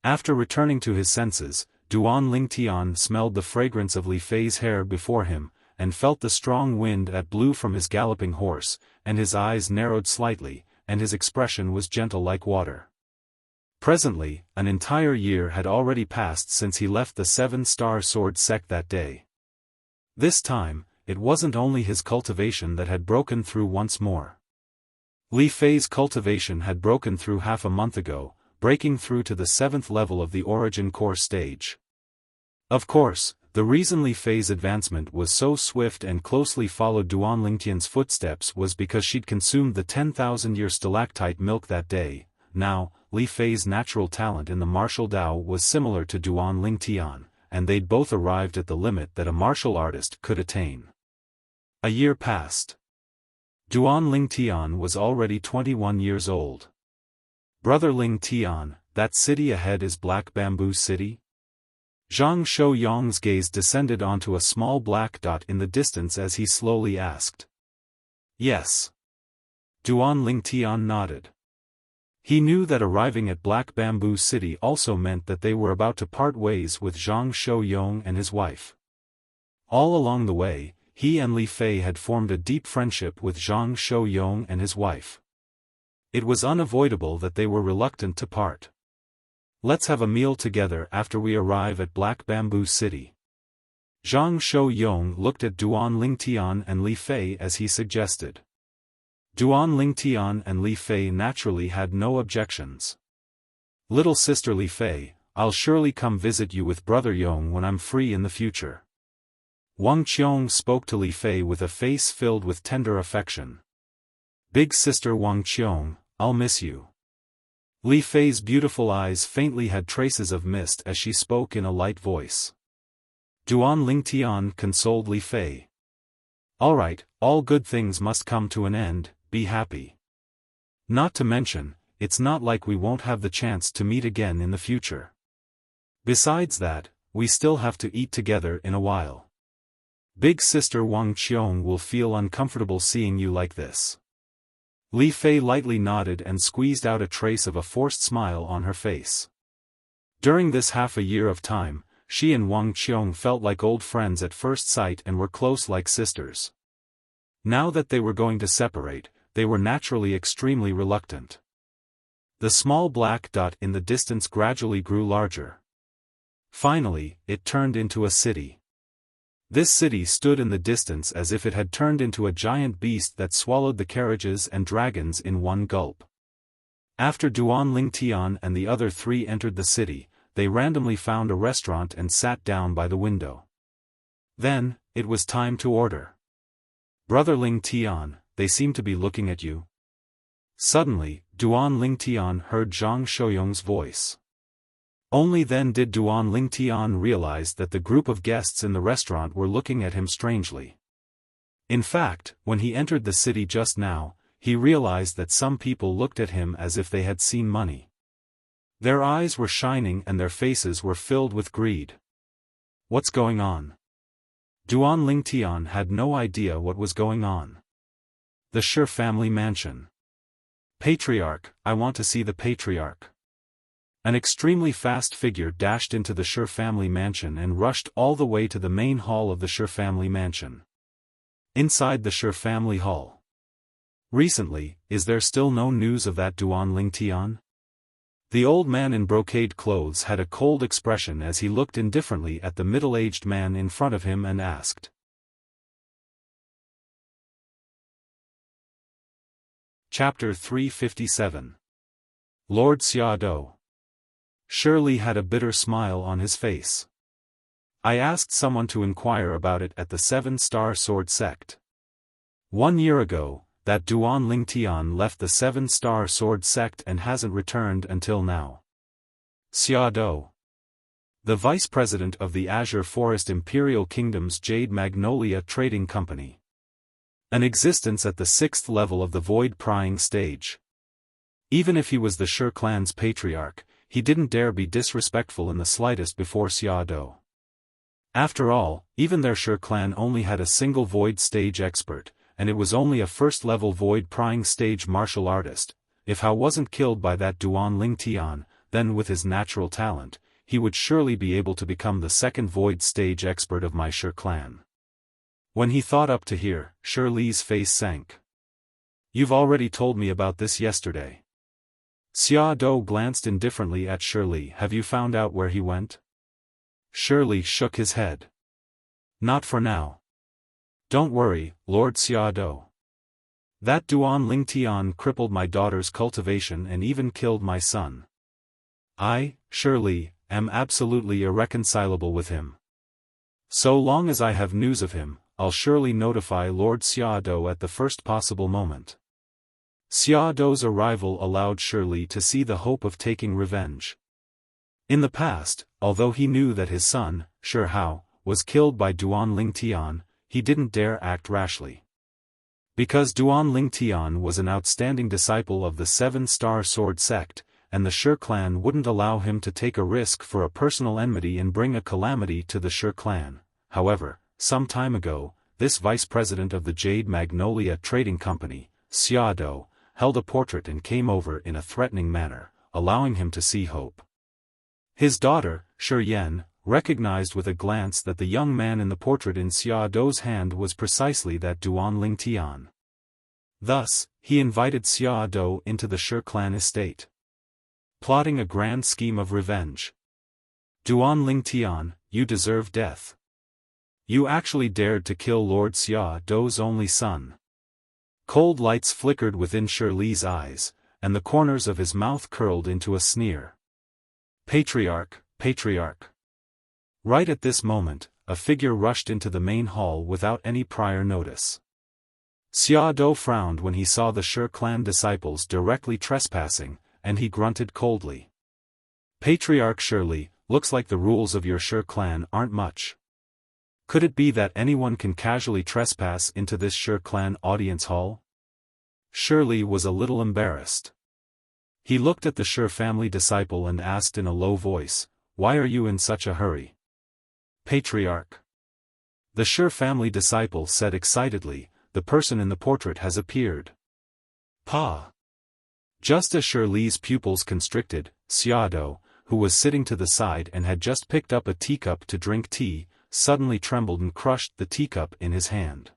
After returning to his senses, Duan Lingtian smelled the fragrance of Li Fei's hair before him, and felt the strong wind that blew from his galloping horse, and his eyes narrowed slightly, and his expression was gentle like water. Presently, an entire year had already passed since he left the 7-star sword sect that day. This time, it wasn't only his cultivation that had broken through once more. Li Fei's cultivation had broken through half a month ago, breaking through to the 7th level of the Origin Core stage. Of course, the reason Li Fei's advancement was so swift and closely followed Duan Lingtian's footsteps was because she'd consumed the 10,000-year stalactite milk that day. Now, Li Fei's natural talent in the martial Dao was similar to Duan Lingtian, and they'd both arrived at the limit that a martial artist could attain. A year passed. Duan Lingtian was already 21 years old. Brother Lingtian, that city ahead is Black Bamboo City? Zhang Shouyong's gaze descended onto a small black dot in the distance as he slowly asked. Yes. Duan Lingtian nodded. He knew that arriving at Black Bamboo City also meant that they were about to part ways with Zhang Shouyong and his wife. All along the way, he and Li Fei had formed a deep friendship with Zhang Shouyong and his wife. It was unavoidable that they were reluctant to part. Let's have a meal together after we arrive at Black Bamboo City. Zhang Shouyong looked at Duan Lingtian and Li Fei as he suggested. Duan Lingtian and Li Fei naturally had no objections. Little sister Li Fei, I'll surely come visit you with Brother Yong when I'm free in the future. Wang Qiong spoke to Li Fei with a face filled with tender affection. Big sister Wang Qiong, I'll miss you. Li Fei's beautiful eyes faintly had traces of mist as she spoke in a light voice. Duan Lingtian consoled Li Fei. Alright, all good things must come to an end, be happy. Not to mention, it's not like we won't have the chance to meet again in the future. Besides that, we still have to eat together in a while. Big sister Wang Qiong will feel uncomfortable seeing you like this. Li Fei lightly nodded and squeezed out a trace of a forced smile on her face. During this half a year of time, she and Wang Qiong felt like old friends at first sight and were close like sisters. Now that they were going to separate, they were naturally extremely reluctant. The small black dot in the distance gradually grew larger. Finally, it turned into a city. This city stood in the distance as if it had turned into a giant beast that swallowed the carriages and dragons in one gulp. After Duan Lingtian and the other three entered the city, they randomly found a restaurant and sat down by the window. Then, it was time to order. Brother Lingtian, they seem to be looking at you. Suddenly, Duan Lingtian heard Zhang Shouyong's voice. Only then did Duan Lingtian realize that the group of guests in the restaurant were looking at him strangely. In fact, when he entered the city just now, he realized that some people looked at him as if they had seen money. Their eyes were shining and their faces were filled with greed. What's going on? Duan Lingtian had no idea what was going on. The Shi family mansion. Patriarch, I want to see the patriarch. An extremely fast figure dashed into the Shi family mansion and rushed all the way to the main hall of the Shi family mansion. Inside the Shi family hall. Recently, is there still no news of that Duan Lingtian? The old man in brocade clothes had a cold expression as he looked indifferently at the middle-aged man in front of him and asked. Chapter 357. Lord Xiaodou. Shirley had a bitter smile on his face. I asked someone to inquire about it at the 7-Star Sword Sect. 1 year ago, that Duan Lingtian left the 7-Star Sword Sect and hasn't returned until now. Xiaodou. The vice president of the Azure Forest Imperial Kingdom's Jade Magnolia Trading Company. An existence at the 6th level of the Void Prying stage. Even if he was the Shi clan's patriarch, he didn't dare be disrespectful in the slightest before Xiaodou. After all, even their Shi clan only had a single Void stage expert, and it was only a first-level Void Prying stage martial artist. If Hao wasn't killed by that Duan Lingtian, then with his natural talent, he would surely be able to become the second Void stage expert of my Shi clan. When he thought up to here, Shirley's face sank. You've already told me about this yesterday. Xiaodou glanced indifferently at Shirley. Have you found out where he went? Shirley shook his head. Not for now. Don't worry, Lord Xiaodou. That Duan Lingtian crippled my daughter's cultivation and even killed my son. I, Shirley, am absolutely irreconcilable with him. So long as I have news of him, I'll surely notify Lord Xiaodou at the first possible moment. Xiaodou's arrival allowed Shirley to see the hope of taking revenge. In the past, although he knew that his son, Shi Hao, was killed by Duan Lingtian, he didn't dare act rashly. Because Duan Lingtian was an outstanding disciple of the 7-Star Sword Sect, and the Shi clan wouldn't allow him to take a risk for a personal enmity and bring a calamity to the Shi clan. However, some time ago, this vice president of the Jade Magnolia Trading Company, Xiaodou, held a portrait and came over in a threatening manner, allowing him to see hope. His daughter, Shi Yan, recognized with a glance that the young man in the portrait in Xiaodou's hand was precisely that Duan Lingtian. Thus, he invited Xiaodou into the Shi clan estate. Plotting a grand scheme of revenge. Duan Lingtian, you deserve death. You actually dared to kill Lord Xiaodou's only son. Cold lights flickered within Shirley's eyes, and the corners of his mouth curled into a sneer. Patriarch, patriarch. Right at this moment, a figure rushed into the main hall without any prior notice. Xiaodou frowned when he saw the Shi clan disciples directly trespassing, and he grunted coldly. Patriarch Shirley, looks like the rules of your Shi clan aren't much. Could it be that anyone can casually trespass into this Shi clan audience hall? Shirley was a little embarrassed. He looked at the Shi family disciple and asked in a low voice, "Why are you in such a hurry?" Patriarch. The Shi family disciple said excitedly, "The person in the portrait has appeared." Pa! Just as Shirley's pupils constricted, Xiaofan, who was sitting to the side and had just picked up a teacup to drink tea, suddenly trembled and crushed the teacup in his hand.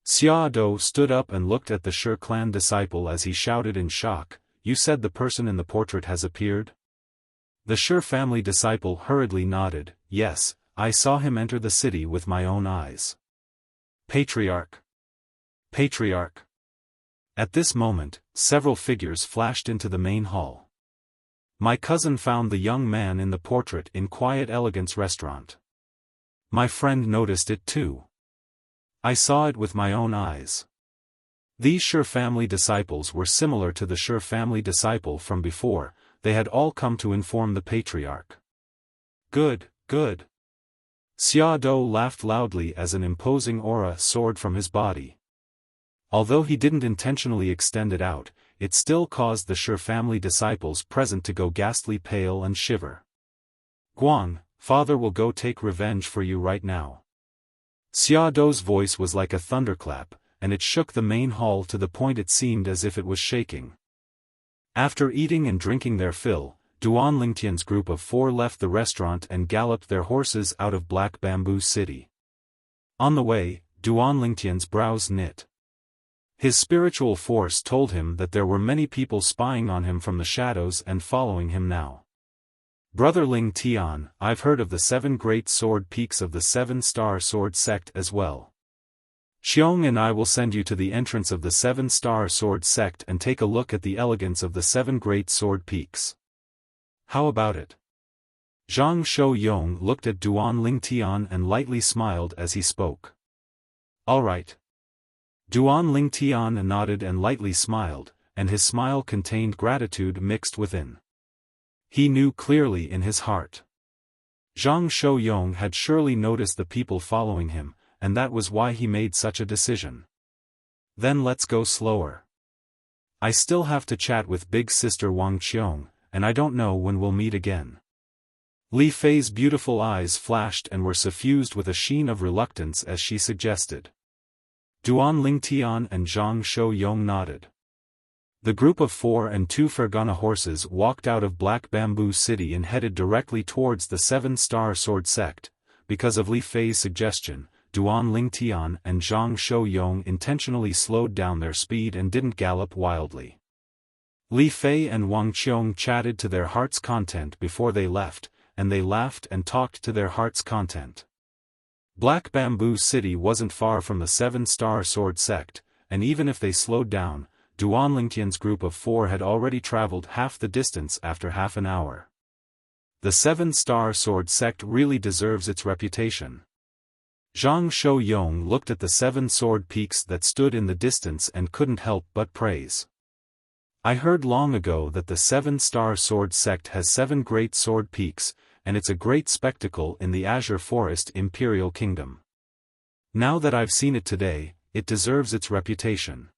Xiaofan stood up and looked at the Shi clan disciple as he shouted in shock, "You said the person in the portrait has appeared?" The Shi family disciple hurriedly nodded, "Yes, I saw him enter the city with my own eyes." Patriarch. Patriarch. At this moment, several figures flashed into the main hall. My cousin found the young man in the portrait in Quiet Elegance restaurant. My friend noticed it too. I saw it with my own eyes. These Shi family disciples were similar to the Shi family disciple from before, they had all come to inform the patriarch. Good, good. Xiaofan laughed loudly as an imposing aura soared from his body. Although he didn't intentionally extend it out, it still caused the Shi family disciples present to go ghastly pale and shiver. "Guang, father will go take revenge for you right now." Xiaofan's voice was like a thunderclap, and it shook the main hall to the point it seemed as if it was shaking. After eating and drinking their fill, Duan Lingtian's group of 4 left the restaurant and galloped their horses out of Black Bamboo City. On the way, Duan Lingtian's brows knit. His spiritual force told him that there were many people spying on him from the shadows and following him now. "Brother Ling Tian, I've heard of the 7 great sword peaks of the 7-star sword sect as well. Xiong and I will send you to the entrance of the 7-star sword sect and take a look at the elegance of the 7 great sword peaks. How about it?" Zhang Shou-yong looked at Duan Lingtian and lightly smiled as he spoke. "All right." Duan Lingtian nodded and lightly smiled, and his smile contained gratitude mixed within. He knew clearly in his heart. Zhang Shou-yong had surely noticed the people following him, and that was why he made such a decision. "Then let's go slower. I still have to chat with big sister Wang Qiong, and I don't know when we'll meet again." Li Fei's beautiful eyes flashed and were suffused with a sheen of reluctance as she suggested. Duan Lingtian and Zhang Shou-yong nodded. The group of 4 and 2 Fergana horses walked out of Black Bamboo City and headed directly towards the 7-star sword sect. Because of Li Fei's suggestion, Duan Lingtian and Zhang Shou-yong intentionally slowed down their speed and didn't gallop wildly. Li Fei and Wang Qiong chatted to their heart's content before they left, and they laughed and talked to their heart's content. Black Bamboo City wasn't far from the 7-star sword sect, and even if they slowed down, Duan Lingtian's group of 4 had already traveled half the distance after half an hour. The 7-star sword sect really deserves its reputation. Zhang Shou-yong looked at the 7 sword peaks that stood in the distance and couldn't help but praise. "I heard long ago that the 7-star sword sect has 7 great sword peaks, and it's a great spectacle in the Azure Forest Imperial Kingdom. Now that I've seen it today, it deserves its reputation."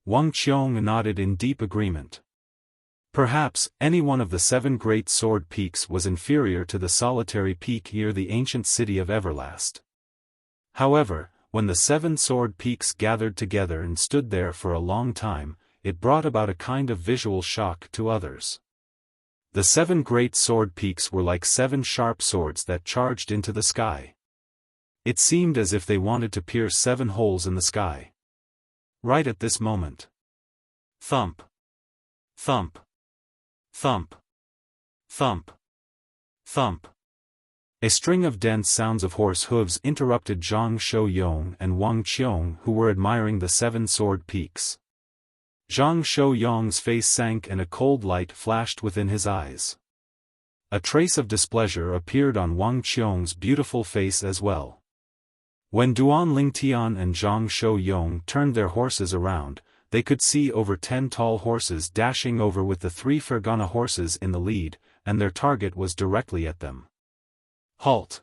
Wang Qiong nodded in deep agreement. Perhaps, any one of the 7 great sword peaks was inferior to the solitary peak near the ancient city of Everlast. However, when the 7 sword peaks gathered together and stood there for a long time, it brought about a kind of visual shock to others. The 7 great sword peaks were like 7 sharp swords that charged into the sky. It seemed as if they wanted to pierce 7 holes in the sky. Right at this moment. Thump. Thump. Thump. Thump. Thump. A string of dense sounds of horse hooves interrupted Zhang Shou-yong and Wang Qiong, who were admiring the 7 sword peaks. Zhang Shou-yong's face sank and a cold light flashed within his eyes. A trace of displeasure appeared on Wang Qiong's beautiful face as well. When Duan Lingtian and Zhang Shou-yong turned their horses around, they could see over 10 tall horses dashing over with the 3 Fergana horses in the lead, and their target was directly at them. Halt!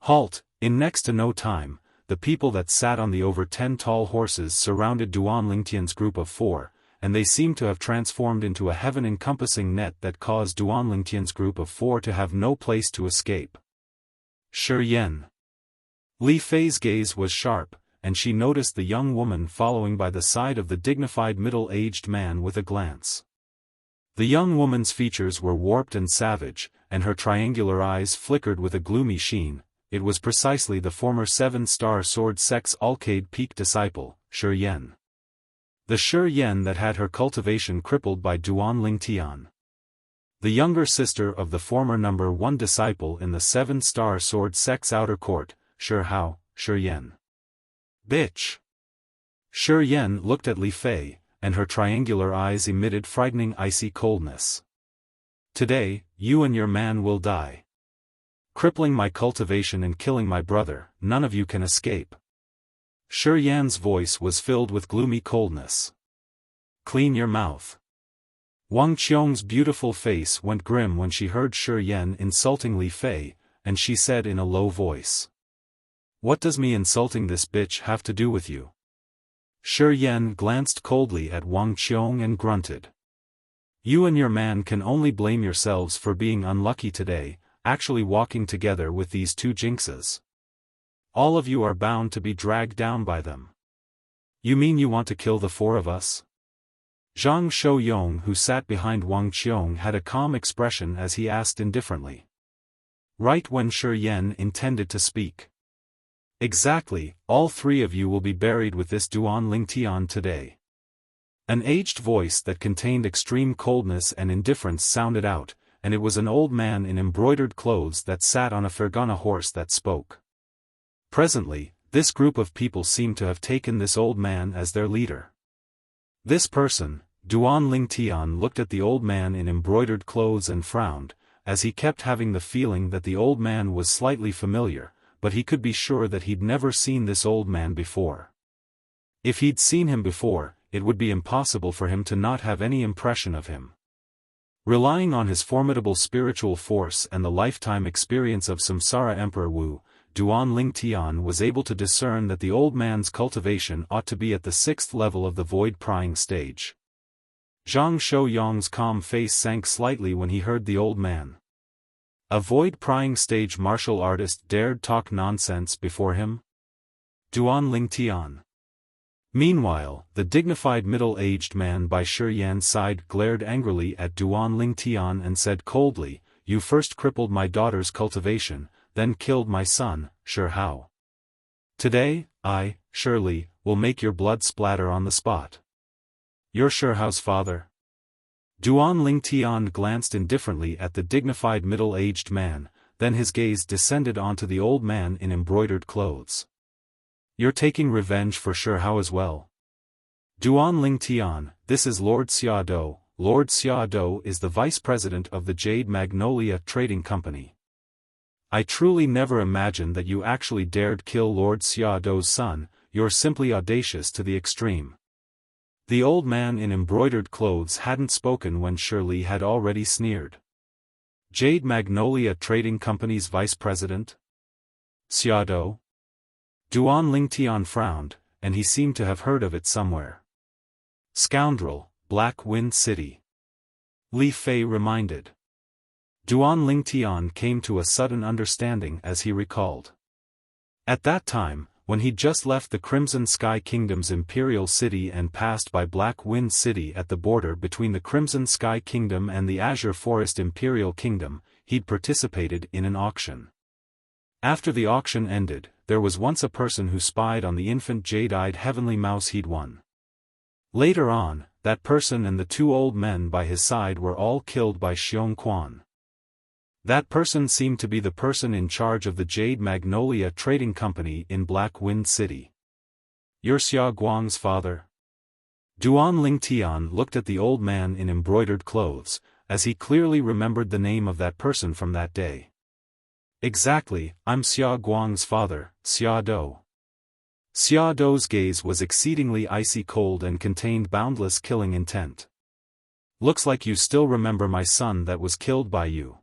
Halt! In next to no time, the people that sat on the over 10 tall horses surrounded Duan Lingtian's group of 4, and they seemed to have transformed into a heaven-encompassing net that caused Duan Lingtian's group of 4 to have no place to escape. Shi Yan. Li Fei's gaze was sharp, and she noticed the young woman following by the side of the dignified middle-aged man with a glance. The young woman's features were warped and savage, and her triangular eyes flickered with a gloomy sheen. It was precisely the former 7-star sword sect's Alcade Peak disciple, Shi Yan. The Shi Yan that had her cultivation crippled by Duan Lingtian. The younger sister of the former number 1 disciple in the 7-star sword sect's outer court, Shi Hao, Shi Yan. Bitch! Shi Yan looked at Li Fei, and her triangular eyes emitted frightening icy coldness. Today, you and your man will die. Crippling my cultivation and killing my brother, none of you can escape. Shi Yan's voice was filled with gloomy coldness. Clean your mouth. Wang Qiong's beautiful face went grim when she heard Shi Yan insulting Li Fei, and she said in a low voice. What does me insulting this bitch have to do with you? Shi Yan glanced coldly at Wang Qiong and grunted. You and your man can only blame yourselves for being unlucky today, actually walking together with these 2 jinxes. All of you are bound to be dragged down by them. You mean you want to kill the 4 of us? Zhang Shouyong, who sat behind Wang Qiong, had a calm expression as he asked indifferently. Right when Shi Yan intended to speak. Exactly, all 3 of you will be buried with this Duan Lingtian today. An aged voice that contained extreme coldness and indifference sounded out, and it was an old man in embroidered clothes that sat on a Fergana horse that spoke. Presently, this group of people seemed to have taken this old man as their leader. This person, Duan Lingtian, looked at the old man in embroidered clothes and frowned, as he kept having the feeling that the old man was slightly familiar, but he could be sure that he'd never seen this old man before. If he'd seen him before, it would be impossible for him to not have any impression of him. Relying on his formidable spiritual force and the lifetime experience of Samsara Emperor Wu, Duan Lingtian was able to discern that the old man's cultivation ought to be at the 6th level of the void prying stage. Zhang Shouyong's calm face sank slightly when he heard the old man. A void prying stage martial artist dared talk nonsense before him? Duan Lingtian. Meanwhile, the dignified middle-aged man by Shi Yan's side glared angrily at Duan Lingtian and said coldly, You first crippled my daughter's cultivation, then killed my son, Shi Hao. Today, I, Shirley, will make your blood splatter on the spot. You're Shi Hao's father? Duan Lingtian glanced indifferently at the dignified middle-aged man, then his gaze descended onto the old man in embroidered clothes. You're taking revenge for Shi Hao as well? Duan Lingtian, this is Lord Xiaodou. Lord Xiaodou is the vice president of the Jade Magnolia Trading Company. I truly never imagined that you actually dared kill Lord Xiaodou's son. You're simply audacious to the extreme. The old man in embroidered clothes hadn't spoken when Shirley had already sneered. Jade Magnolia Trading Company's vice president? Xiaodou? Duan Lingtian frowned, and he seemed to have heard of it somewhere. Scoundrel, Black Wind City. Li Fei reminded. Duan Lingtian came to a sudden understanding as he recalled. At that time, when he'd just left the Crimson Sky Kingdom's Imperial City and passed by Black Wind City at the border between the Crimson Sky Kingdom and the Azure Forest Imperial Kingdom, he'd participated in an auction. After the auction ended, there was once a person who spied on the infant jade-eyed heavenly mouse he'd won. Later on, that person and the 2 old men by his side were all killed by Xiong Quan. That person seemed to be the person in charge of the Jade Magnolia Trading Company in Black Wind City. You're Xia Guang's father? Duan Lingtian looked at the old man in embroidered clothes, as he clearly remembered the name of that person from that day. Exactly, I'm Xia Guang's father, Xiaodou. Xia Dou's gaze was exceedingly icy cold and contained boundless killing intent. Looks like you still remember my son that was killed by you.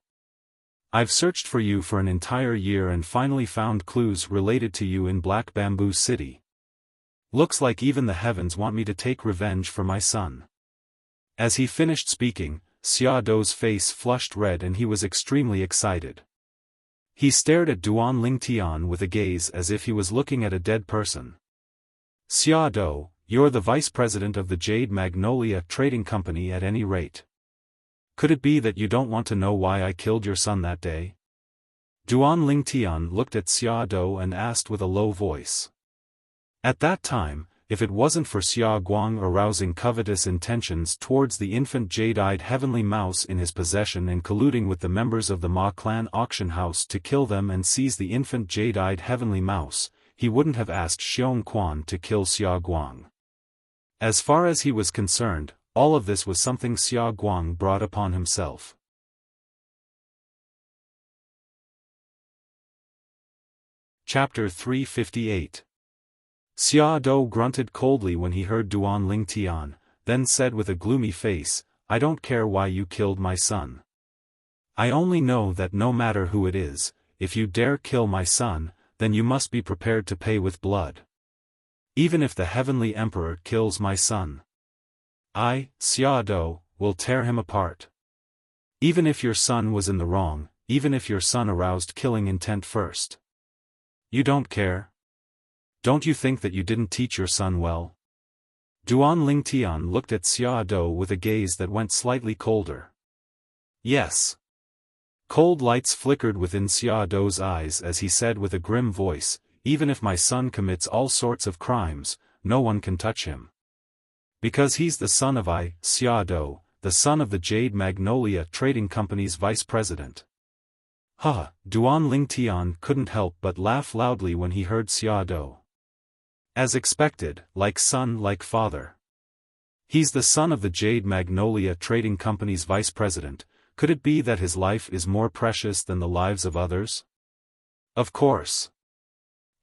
I've searched for you for an entire year and finally found clues related to you in Black Bamboo City. Looks like even the heavens want me to take revenge for my son. As he finished speaking, Xia Dou's face flushed red and he was extremely excited. He stared at Duan Lingtian with a gaze as if he was looking at a dead person. Xia Dou, you're the vice president of the Jade Magnolia Trading Company at any rate. Could it be that you don't want to know why I killed your son that day? Duan Lingtian looked at Xia Dou and asked with a low voice. At that time, if it wasn't for Xia Guang arousing covetous intentions towards the infant jade-eyed heavenly mouse in his possession and colluding with the members of the Ma clan auction house to kill them and seize the infant jade-eyed heavenly mouse, he wouldn't have asked Xiong Quan to kill Xia Guang. As far as he was concerned, all of this was something Xia Guang brought upon himself. Chapter 358. Xia Dou grunted coldly when he heard Duan Lingtian, then said with a gloomy face, I don't care why you killed my son. I only know that no matter who it is, if you dare kill my son, then you must be prepared to pay with blood. Even if the heavenly emperor kills my son, I, Xia Dou, will tear him apart. Even if your son was in the wrong, even if your son aroused killing intent first. You don't care? Don't you think that you didn't teach your son well? Duan Lingtian looked at Xia Dou with a gaze that went slightly colder. Yes. Cold lights flickered within Xia Dou's eyes as he said with a grim voice, even if my son commits all sorts of crimes, no one can touch him. Because he's the son of Xia Dou, the son of the Jade Magnolia Trading Company's vice president. Duan Lingtian couldn't help but laugh loudly when he heard Xia Dou. As expected, like son like father. He's the son of the Jade Magnolia Trading Company's vice president. Could it be that his life is more precious than the lives of others? Of course.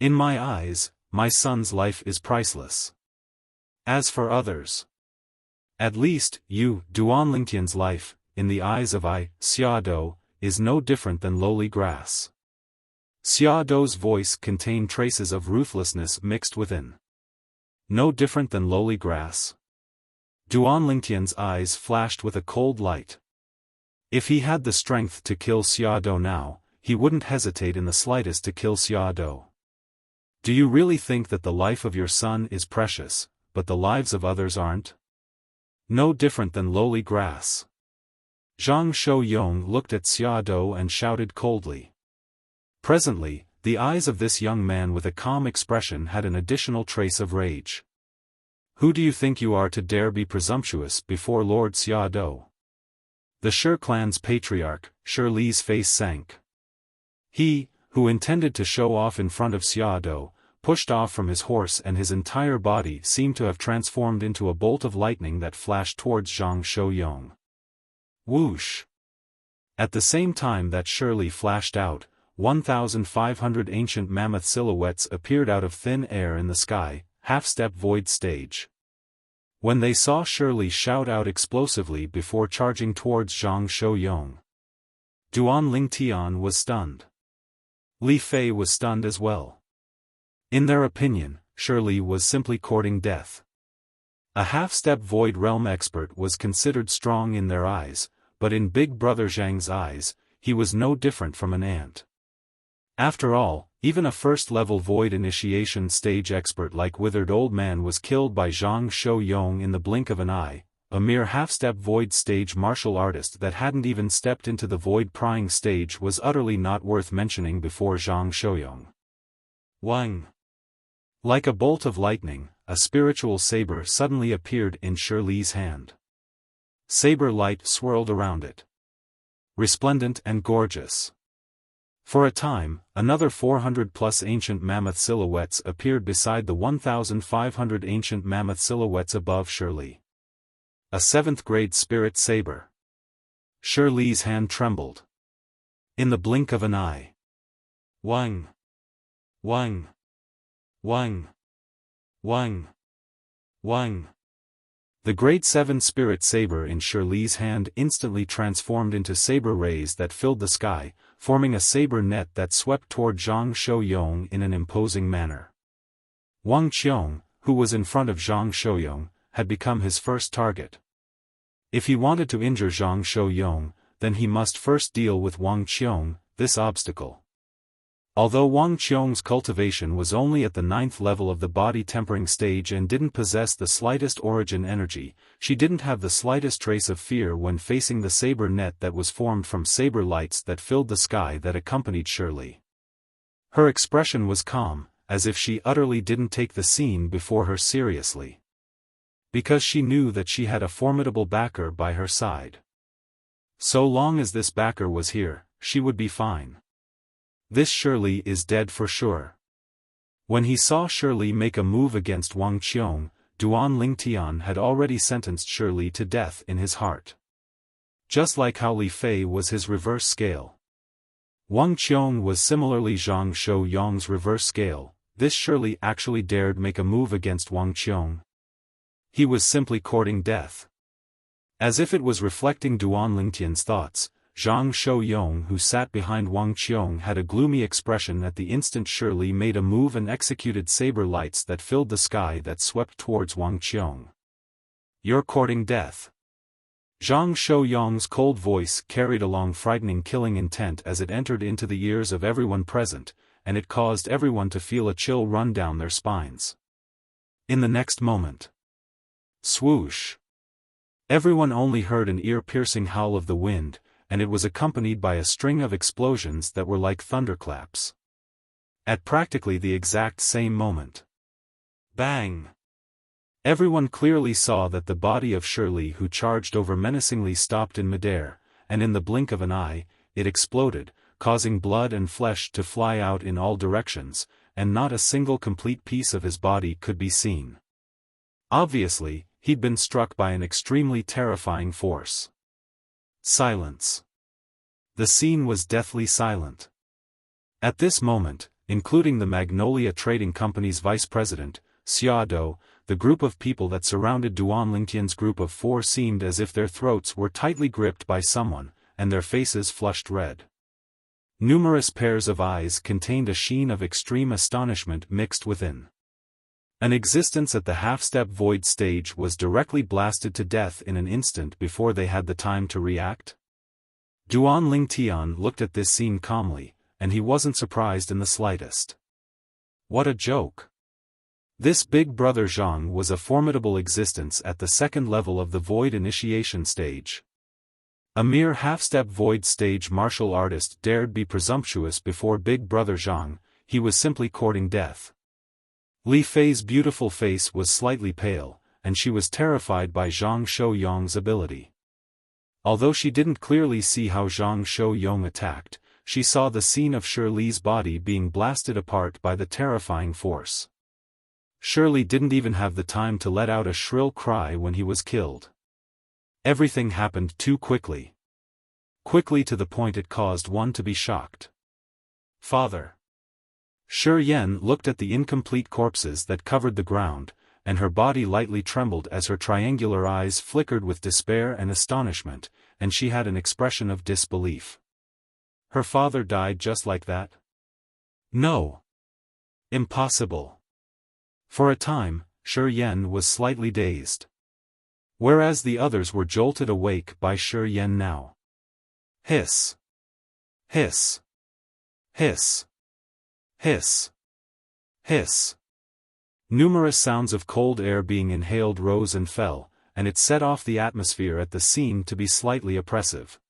In my eyes, my son's life is priceless. As for others, at least, you, Duan Lingtian's life, in the eyes of Xia Dou, is no different than lowly grass. Xia Dou's voice contained traces of ruthlessness mixed within. No different than lowly grass. Duan Lingtian's eyes flashed with a cold light. If he had the strength to kill Xia Dou now, he wouldn't hesitate in the slightest to kill Xia Dou. Do you really think that the life of your son is precious, but the lives of others aren't? No different than lowly grass. Zhang Shouyong looked at Xia Dou and shouted coldly. Presently, the eyes of this young man with a calm expression had an additional trace of rage. Who do you think you are to dare be presumptuous before Lord Xia Dou? The Shi clan's patriarch, Shi Li's face sank. He, who intended to show off in front of Xia Dou, pushed off from his horse and his entire body seemed to have transformed into a bolt of lightning that flashed towards Zhang Shouyong. Whoosh! At the same time that Shi Li flashed out, 1,500 ancient mammoth silhouettes appeared out of thin air in the sky, half-step void stage. When they saw Shi Li shout out explosively before charging towards Zhang Shouyong, Duan Lingtian was stunned. Li Fei was stunned as well. In their opinion, Shi Li was simply courting death. A half-step void realm expert was considered strong in their eyes, but in Big Brother Zhang's eyes, he was no different from an ant. After all, even a first-level void initiation stage expert like Withered Old Man was killed by Zhang Shouyong in the blink of an eye, a mere half-step void stage martial artist that hadn't even stepped into the void prying stage was utterly not worth mentioning before Zhang Shouyong. Wang! Like a bolt of lightning, a spiritual saber suddenly appeared in Shi Li's hand. Saber light swirled around it. Resplendent and gorgeous. For a time, another 400-plus ancient mammoth silhouettes appeared beside the 1,500 ancient mammoth silhouettes above Shi Li. A 7th-grade spirit saber. Shi Li's hand trembled. In the blink of an eye. Wang! Wang! Wang! Wang! Wang! The great seven spirit saber in Shirley's hand instantly transformed into saber rays that filled the sky, forming a saber net that swept toward Zhang Shouyong in an imposing manner. Wang Qiong, who was in front of Zhang Shouyong, had become his first target. If he wanted to injure Zhang Shouyong, then he must first deal with Wang Qiong, this obstacle. Although Wang Qiong's cultivation was only at the 9th level of the body tempering stage and didn't possess the slightest origin energy, she didn't have the slightest trace of fear when facing the saber net that was formed from saber lights that filled the sky that accompanied Shirley. Her expression was calm, as if she utterly didn't take the scene before her seriously. Because she knew that she had a formidable backer by her side. So long as this backer was here, she would be fine. This Shirley is dead for sure. When he saw Shirley make a move against Wang Qiong, Duan Lingtian had already sentenced Shirley to death in his heart. Just like how Li Fei was his reverse scale. Wang Qiong was similarly Zhang Shouyong's reverse scale. This Shirley actually dared make a move against Wang Qiong. He was simply courting death. As if it was reflecting Duan Lingtian's thoughts, Zhang Shouyong, who sat behind Wang Qiong, had a gloomy expression at the instant Shirley made a move and executed saber lights that filled the sky that swept towards Wang Qiong. "You're courting death." Zhang Shouyong's cold voice carried along frightening killing intent as it entered into the ears of everyone present, and it caused everyone to feel a chill run down their spines. In the next moment, swoosh! Everyone only heard an ear-piercing howl of the wind, and it was accompanied by a string of explosions that were like thunderclaps. At practically the exact same moment. Bang! Everyone clearly saw that the body of Shirley, who charged over menacingly, stopped in midair, and in the blink of an eye, it exploded, causing blood and flesh to fly out in all directions, and not a single complete piece of his body could be seen. Obviously, he'd been struck by an extremely terrifying force. Silence. The scene was deathly silent. At this moment, including the Magnolia Trading Company's vice president, Xiaofan, the group of people that surrounded Duan Lingtian's group of 4 seemed as if their throats were tightly gripped by someone, and their faces flushed red. Numerous pairs of eyes contained a sheen of extreme astonishment mixed within. An existence at the half-step void stage was directly blasted to death in an instant before they had the time to react. Duan Lingtian looked at this scene calmly, and he wasn't surprised in the slightest. What a joke! This big brother Zhang was a formidable existence at the 2nd level of the void initiation stage. A mere half-step void stage martial artist dared be presumptuous before big brother Zhang. He was simply courting death. Li Fei's beautiful face was slightly pale, and she was terrified by Zhang Shouyong's ability. Although she didn't clearly see how Zhang Shouyong attacked, she saw the scene of Shirley's body being blasted apart by the terrifying force. Shirley didn't even have the time to let out a shrill cry when he was killed. Everything happened too quickly. Quickly to the point it caused one to be shocked. "Father." Shi Yan looked at the incomplete corpses that covered the ground, and her body lightly trembled as her triangular eyes flickered with despair and astonishment, and she had an expression of disbelief. Her father died just like that? No. Impossible. For a time, Shi Yan was slightly dazed. Whereas the others were jolted awake by Shi Yan now. Hiss. Hiss. Hiss. Hiss. Hiss. Numerous sounds of cold air being inhaled rose and fell, and it set off the atmosphere at the scene to be slightly oppressive.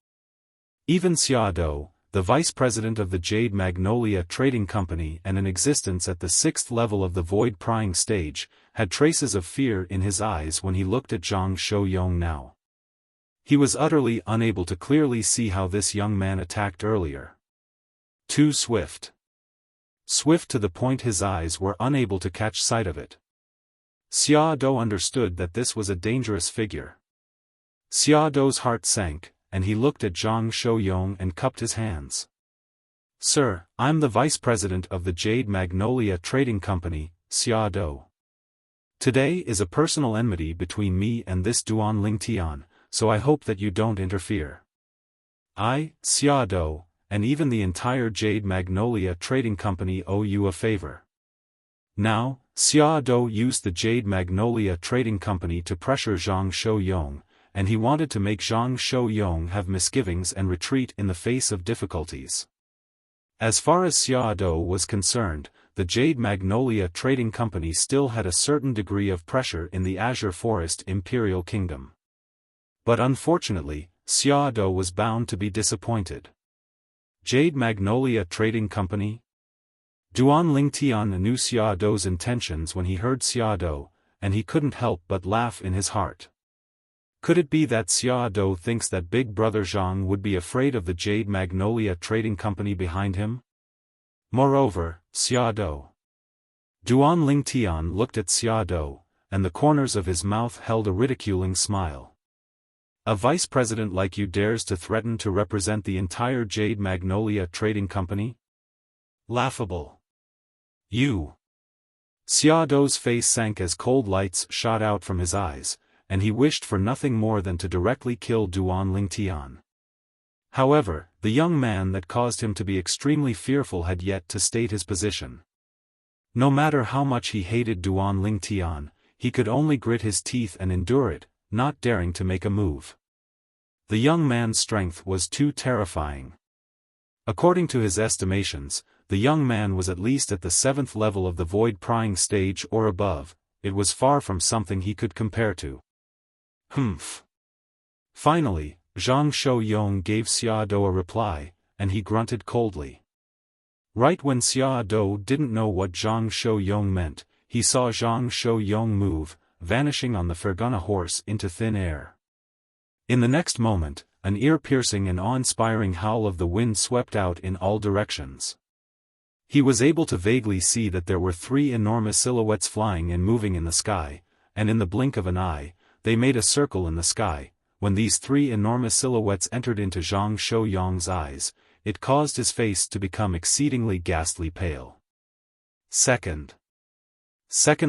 Even Xiaofan, the vice president of the Jade Magnolia Trading Company and an existence at the 6th level of the void prying stage, had traces of fear in his eyes when he looked at Zhang Shouyong now. He was utterly unable to clearly see how this young man attacked earlier. Too swift. Swift to the point his eyes were unable to catch sight of it. Xiaofan understood that this was a dangerous figure. Xiaofan's heart sank, and he looked at Zhang Shouyong and cupped his hands. "Sir, I'm the vice president of the Jade Magnolia Trading Company, Xiaofan." Today is a personal enmity between me and this Duan Lingtian, so I hope that you don't interfere. I, Xiaodou, and even the entire Jade Magnolia Trading Company owe you a favor. Now, Xiaodou used the Jade Magnolia Trading Company to pressure Zhang Shouyong, and he wanted to make Zhang Shouyong have misgivings and retreat in the face of difficulties. As far as Xiaodou was concerned, the Jade Magnolia Trading Company still had a certain degree of pressure in the Azure Forest Imperial Kingdom. But unfortunately, Xiaodou was bound to be disappointed. Jade Magnolia Trading Company? Duan Lingtian knew Xiaodou's intentions when he heard Xiaodou, and he couldn't help but laugh in his heart. Could it be that Xiaodou thinks that Big Brother Zhang would be afraid of the Jade Magnolia Trading Company behind him? Moreover, Xiaodou. Duan Lingtian looked at Xiaodou, and the corners of his mouth held a ridiculing smile. A vice president like you dares to threaten to represent the entire Jade Magnolia Trading Company? Laughable. You. Xiaodou's face sank as cold lights shot out from his eyes, and he wished for nothing more than to directly kill Duan Lingtian. However, the young man that caused him to be extremely fearful had yet to state his position. No matter how much he hated Duan Lingtian, he could only grit his teeth and endure it, not daring to make a move. The young man's strength was too terrifying. According to his estimations, the young man was at least at the 7th level of the void prying stage or above. It was far from something he could compare to. Humph. Finally, Zhang Shouyong gave Xiaodou a reply, and he grunted coldly. Right when Xiaodou didn't know what Zhang Shouyong meant, he saw Zhang Shouyong move, vanishing on the Fergana horse into thin air. In the next moment, an ear-piercing and awe-inspiring howl of the wind swept out in all directions. He was able to vaguely see that there were 3 enormous silhouettes flying and moving in the sky, and in the blink of an eye, they made a circle in the sky. When these 3 enormous silhouettes entered into Zhang Shouyong's eyes, it caused his face to become exceedingly ghastly pale. Second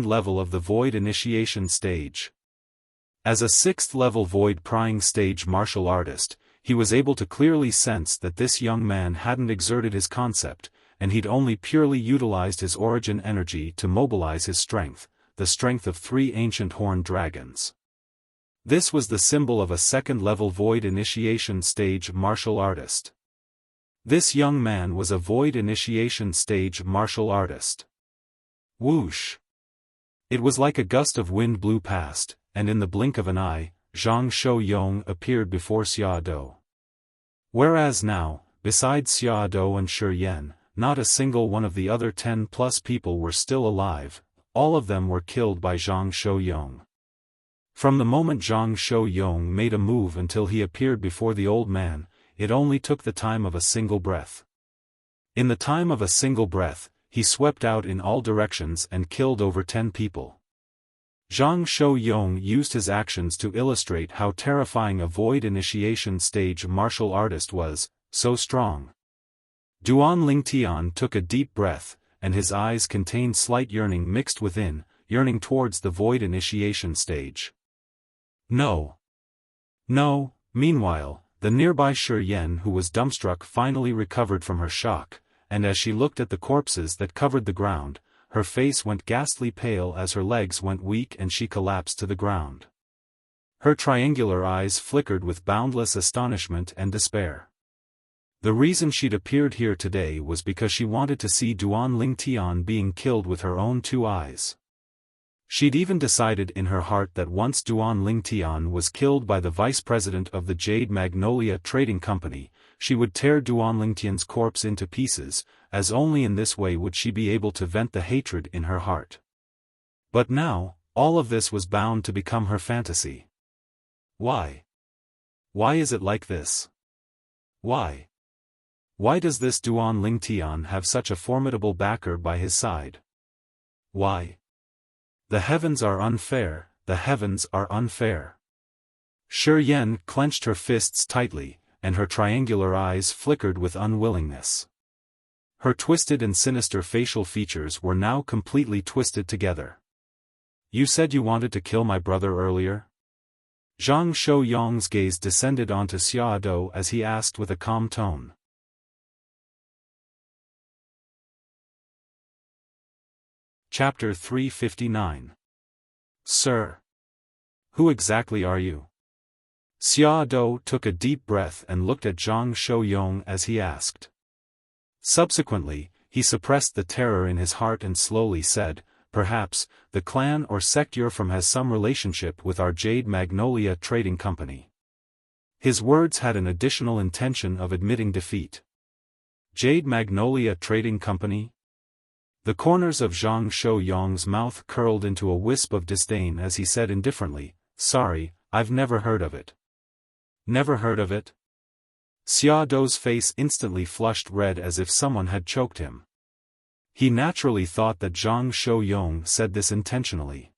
level of the Void Initiation Stage. As a 6th level Void Prying Stage martial artist, he was able to clearly sense that this young man hadn't exerted his concept, and he'd only purely utilized his origin energy to mobilize his strength, the strength of 3 ancient horned dragons. This was the symbol of a 2nd level Void Initiation Stage martial artist. This young man was a Void Initiation Stage martial artist. Whoosh! It was like a gust of wind blew past, and in the blink of an eye, Zhang Shouyong appeared before Xiaodou. Whereas now, besides Xiaodou and Shi Yan, not a single one of the other 10+ people were still alive. All of them were killed by Zhang Shouyong. From the moment Zhang Shouyong made a move until he appeared before the old man, it only took the time of a single breath. In the time of a single breath, he swept out in all directions and killed over 10 people. Zhang Shouyong used his actions to illustrate how terrifying a Void Initiation Stage martial artist was, so strong. Duan Lingtian took a deep breath, and his eyes contained slight yearning mixed within, yearning towards the Void Initiation Stage. No. Meanwhile, the nearby Shi Yan who was dumbstruck finally recovered from her shock, and as she looked at the corpses that covered the ground, her face went ghastly pale as her legs went weak and she collapsed to the ground. Her triangular eyes flickered with boundless astonishment and despair. The reason she'd appeared here today was because she wanted to see Duan Lingtian being killed with her own 2 eyes. She'd even decided in her heart that once Duan Lingtian was killed by the vice president of the Jade Magnolia Trading Company, she would tear Duan Lingtian's corpse into pieces, as only in this way would she be able to vent the hatred in her heart. But now, all of this was bound to become her fantasy. Why? Why is it like this? Why? Why does this Duan Lingtian have such a formidable backer by his side? Why? The heavens are unfair, the heavens are unfair. Shi Yan clenched her fists tightly, and her triangular eyes flickered with unwillingness. Her twisted and sinister facial features were now completely twisted together. You said you wanted to kill my brother earlier? Zhang Shouyong's gaze descended onto Xiaodou as he asked with a calm tone. Chapter 359. Sir. Who exactly are you? Xiaodou took a deep breath and looked at Zhang Shouyong as he asked. Subsequently, he suppressed the terror in his heart and slowly said, perhaps, the clan or sect you're from has some relationship with our Jade Magnolia Trading Company. His words had an additional intention of admitting defeat. Jade Magnolia Trading Company? The corners of Zhang Shouyong's mouth curled into a wisp of disdain as he said indifferently, sorry, I've never heard of it. Never heard of it? Xiaodou's face instantly flushed red as if someone had choked him. He naturally thought that Zhang Shouyong said this intentionally.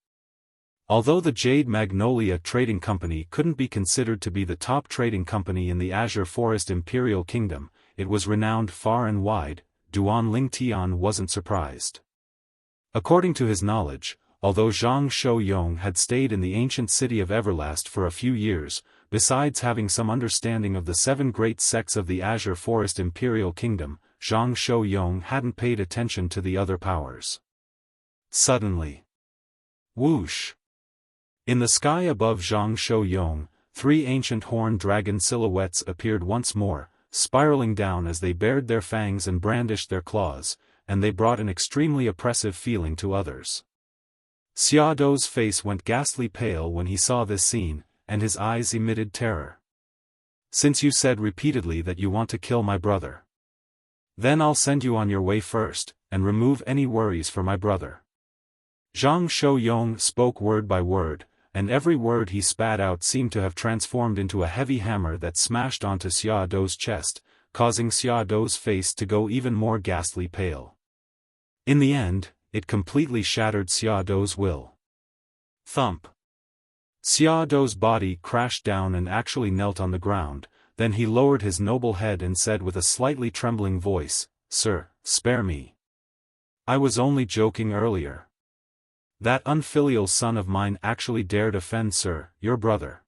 Although the Jade Magnolia Trading Company couldn't be considered to be the top trading company in the Azure Forest Imperial Kingdom, it was renowned far and wide. Duan Lingtian wasn't surprised. According to his knowledge, although Zhang Shouyong had stayed in the ancient city of Everlast for a few years, besides having some understanding of the 7 great sects of the Azure Forest Imperial Kingdom, Zhang Shouyong hadn't paid attention to the other powers. Suddenly. Whoosh! In the sky above Zhang Shouyong, 3 ancient horned dragon silhouettes appeared once more, spiraling down as they bared their fangs and brandished their claws, and they brought an extremely oppressive feeling to others. Xiaodou's face went ghastly pale when he saw this scene, and his eyes emitted terror. Since you said repeatedly that you want to kill my brother. Then I'll send you on your way first, and remove any worries for my brother. Zhang Shouyong spoke word by word, and every word he spat out seemed to have transformed into a heavy hammer that smashed onto Xiaodou's chest, causing Xiaodou's face to go even more ghastly pale. In the end, it completely shattered Xiaodou's will. Thump. Xiaodou's body crashed down and actually knelt on the ground, then he lowered his noble head and said with a slightly trembling voice, Sir, spare me. I was only joking earlier. That unfilial son of mine actually dared offend Sir, your brother.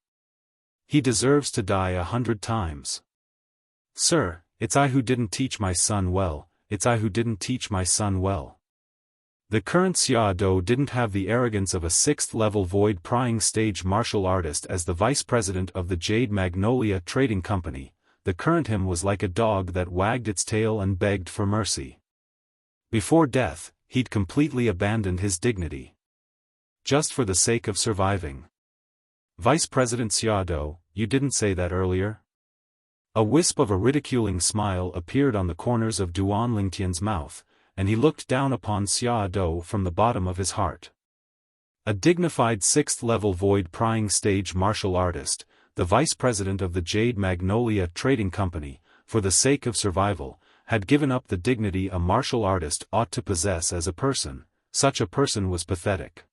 He deserves to die 100 times. Sir, it's I who didn't teach my son well, it's I who didn't teach my son well. The current Xiaodou didn't have the arrogance of a 6th-level void-prying stage martial artist as the vice president of the Jade Magnolia Trading Company. The current him was like a dog that wagged its tail and begged for mercy. Before death, he'd completely abandoned his dignity. Just for the sake of surviving. Vice President Xiaodou, you didn't say that earlier? A wisp of a ridiculing smile appeared on the corners of Duan Lingtian's mouth, and he looked down upon Xiaodou from the bottom of his heart. A dignified 6th-level void-prying stage martial artist, the vice president of the Jade Magnolia Trading Company, for the sake of survival, had given up the dignity a martial artist ought to possess as a person. Such a person was pathetic.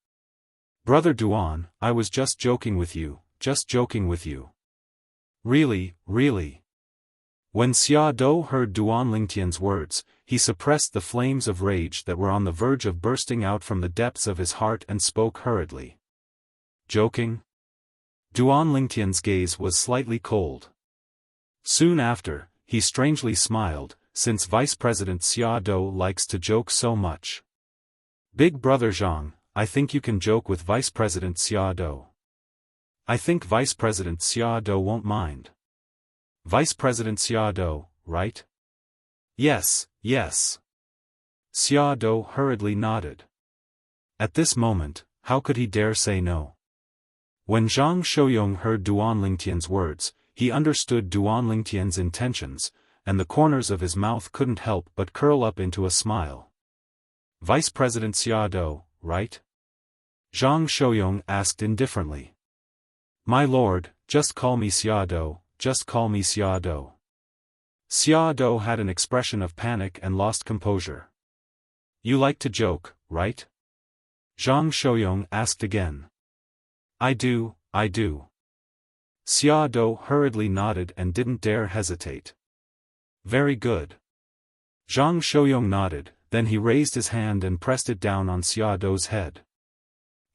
Brother Duan, I was just joking with you, just joking with you. Really, really. When Xiaodou heard Duan Lingtian's words, he suppressed the flames of rage that were on the verge of bursting out from the depths of his heart and spoke hurriedly. Joking? Duan Lingtian's gaze was slightly cold. Soon after, he strangely smiled, since Vice President Xiaodou likes to joke so much. Big Brother Zhang, I think you can joke with Vice President Xiaodou. I think Vice President Xiaodou won't mind. Vice President Xiaodou, right? Yes, yes. Xiaodou hurriedly nodded. At this moment, how could he dare say no? When Zhang Shouyong heard Duan Lingtian's words, he understood Duan Lingtian's intentions, and the corners of his mouth couldn't help but curl up into a smile. Vice President Xiaodou, right? Zhang Shouyong asked indifferently. My lord, just call me Xiaodou, just call me Xiaodou. Xiaodou had an expression of panic and lost composure. You like to joke, right? Zhang Shouyong asked again. I do, I do. Xiaodou hurriedly nodded and didn't dare hesitate. Very good. Zhang Shouyong nodded, then he raised his hand and pressed it down on Xiaodou's head.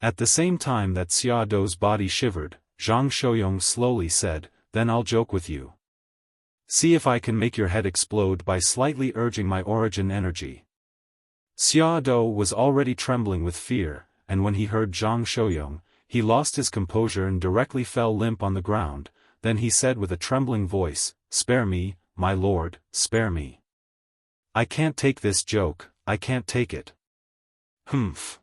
At the same time that Xia Dou's body shivered, Zhang Shouyong slowly said, "Then I'll joke with you. See if I can make your head explode by slightly urging my origin energy." Xia Dou was already trembling with fear, and when he heard Zhang Shouyong, he lost his composure and directly fell limp on the ground. Then he said with a trembling voice, "Spare me, my lord, spare me. I can't take this joke, I can't take it." Humph.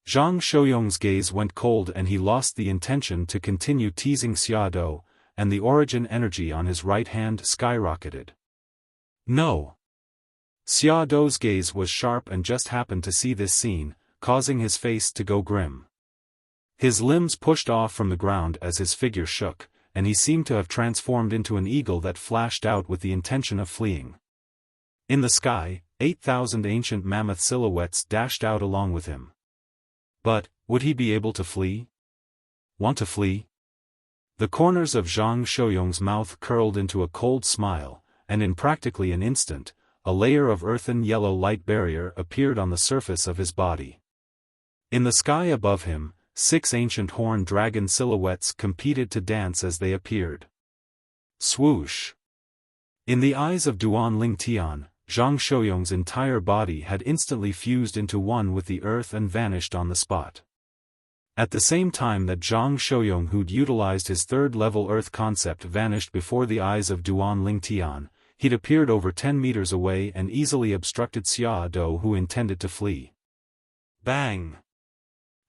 Zhang Shouyong's gaze went cold and he lost the intention to continue teasing Xia Dou, and the origin energy on his right hand skyrocketed. No. Xia Dou's gaze was sharp and just happened to see this scene, causing his face to go grim. His limbs pushed off from the ground as his figure shook, and he seemed to have transformed into an eagle that flashed out with the intention of fleeing. In the sky, 8,000 ancient mammoth silhouettes dashed out along with him. But, would he be able to flee? Want to flee? The corners of Zhang Shouyong's mouth curled into a cold smile, and in practically an instant, a layer of earthen yellow light barrier appeared on the surface of his body. In the sky above him, 6 ancient horned dragon silhouettes competed to dance as they appeared. Swoosh! In the eyes of Duan Lingtian, Zhang Shouyong's entire body had instantly fused into one with the earth and vanished on the spot. At the same time that Zhang Shouyong, who'd utilized his third-level earth concept, vanished before the eyes of Duan Lingtian, he'd appeared over 10 meters away and easily obstructed Xia Dou, who intended to flee. Bang!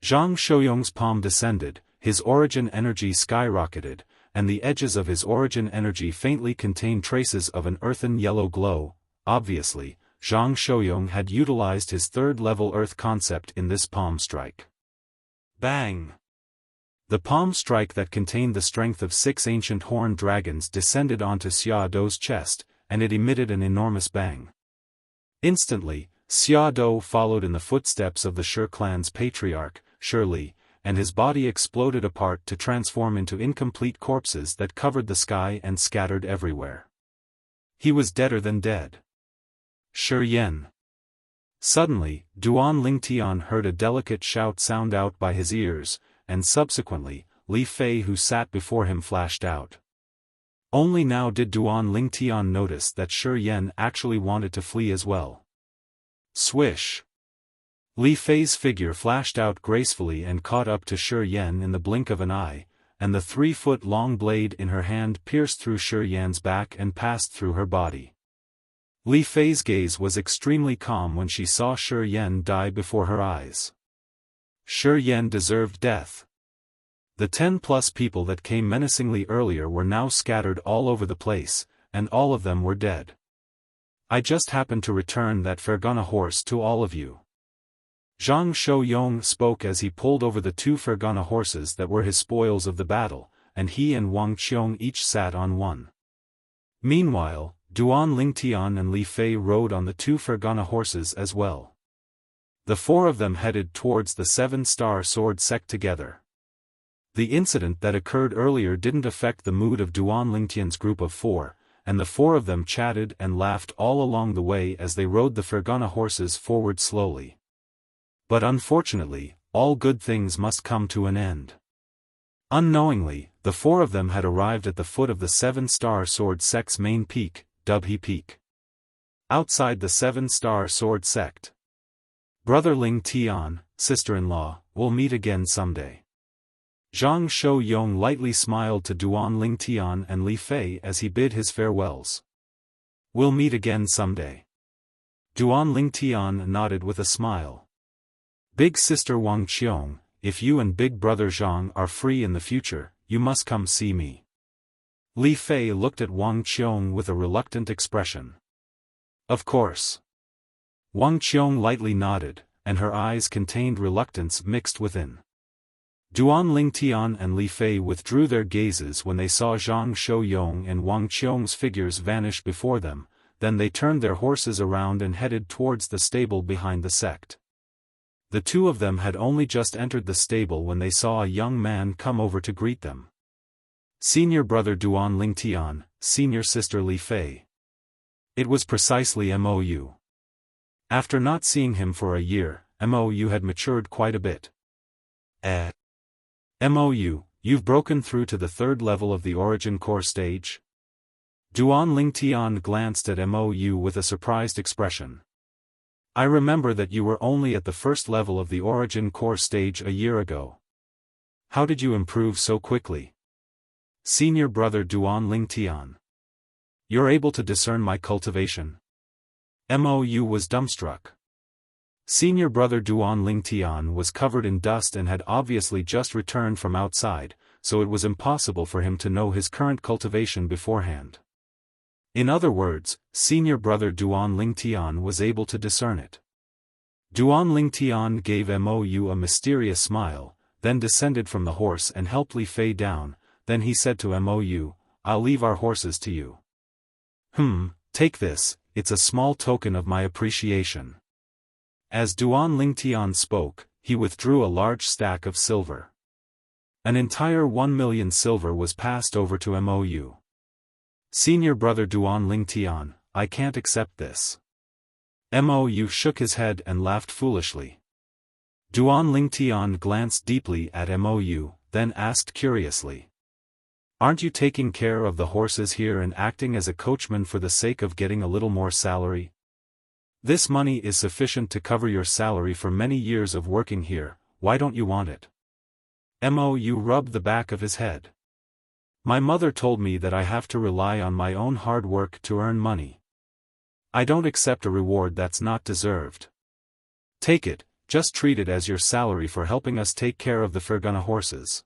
Zhang Shouyong's palm descended, his origin energy skyrocketed, and the edges of his origin energy faintly contained traces of an earthen yellow glow. Obviously, Zhang Shouyong had utilized his third-level earth concept in this palm strike. Bang! The palm strike that contained the strength of 6 ancient horned dragons descended onto Xia Dou's chest, and it emitted an enormous bang. Instantly, Xia Dou followed in the footsteps of the Shi clan's patriarch, Shi Li, and his body exploded apart to transform into incomplete corpses that covered the sky and scattered everywhere. He was deader than dead. Shi Yan. Suddenly, Duan Lingtian heard a delicate shout sound out by his ears, and subsequently, Li Fei, who sat before him, flashed out. Only now did Duan Lingtian notice that Shi Yan actually wanted to flee as well. Swish! Li Fei's figure flashed out gracefully and caught up to Shi Yan in the blink of an eye, and the 3-foot-long blade in her hand pierced through Shi Yan's back and passed through her body. Li Fei's gaze was extremely calm when she saw Shi Yan die before her eyes. Shi Yan deserved death. The 10+ people that came menacingly earlier were now scattered all over the place, and all of them were dead. I just happened to return that Fergana horse to all of you. Zhang Shouyong spoke as he pulled over the 2 Fergana horses that were his spoils of the battle, and he and Wang Qiong each sat on one. Meanwhile, Duan Lingtian and Li Fei rode on the 2 Fergana horses as well. The 4 of them headed towards the 7-star sword sect together. The incident that occurred earlier didn't affect the mood of Duan Lingtian's group of 4, and the 4 of them chatted and laughed all along the way as they rode the Fergana horses forward slowly. But unfortunately, all good things must come to an end. Unknowingly, the 4 of them had arrived at the foot of the 7-star sword sect's main peak, Dubhe Peak. Outside the 7-star sword sect. Brother Ling Tian, sister-in-law, we'll meet again someday. Zhang Shouyong lightly smiled to Duan Lingtian and Li Fei as he bid his farewells. We'll meet again someday. Duan Lingtian nodded with a smile. Big sister Wang Qiong, if you and big brother Zhang are free in the future, you must come see me. Li Fei looked at Wang Qiong with a reluctant expression. Of course. Wang Qiong lightly nodded, and her eyes contained reluctance mixed within. Duan Lingtian and Li Fei withdrew their gazes when they saw Zhang Shouyong and Wang Qiong's figures vanish before them, then they turned their horses around and headed towards the stable behind the sect. The 2 of them had only just entered the stable when they saw a young man come over to greet them. Senior brother Duan Lingtian, senior sister Li Fei. It was precisely Mou. After not seeing him for a year, Mou had matured quite a bit. You've broken through to the third level of the origin core stage? Duan Lingtian glanced at Mou with a surprised expression. I remember that you were only at the first level of the origin core stage a year ago. How did you improve so quickly? Senior brother Duan Lingtian. You're able to discern my cultivation? Mou was dumbstruck. Senior brother Duan Lingtian was covered in dust and had obviously just returned from outside, so it was impossible for him to know his current cultivation beforehand. In other words, senior brother Duan Lingtian was able to discern it. Duan Lingtian gave Mou a mysterious smile, then descended from the horse and helped Li Fei down. Then he said to Mou, I'll leave our horses to you. Take this, it's a small token of my appreciation. As Duan Lingtian spoke, he withdrew a large stack of silver. An entire 1 million silver was passed over to Mou. Senior brother Duan Lingtian, I can't accept this. Mou shook his head and laughed foolishly. Duan Lingtian glanced deeply at Mou, then asked curiously. Aren't you taking care of the horses here and acting as a coachman for the sake of getting a little more salary? This money is sufficient to cover your salary for many years of working here, why don't you want it? Mou rubbed the back of his head. My mother told me that I have to rely on my own hard work to earn money. I don't accept a reward that's not deserved. Take it, just treat it as your salary for helping us take care of the Fergana horses.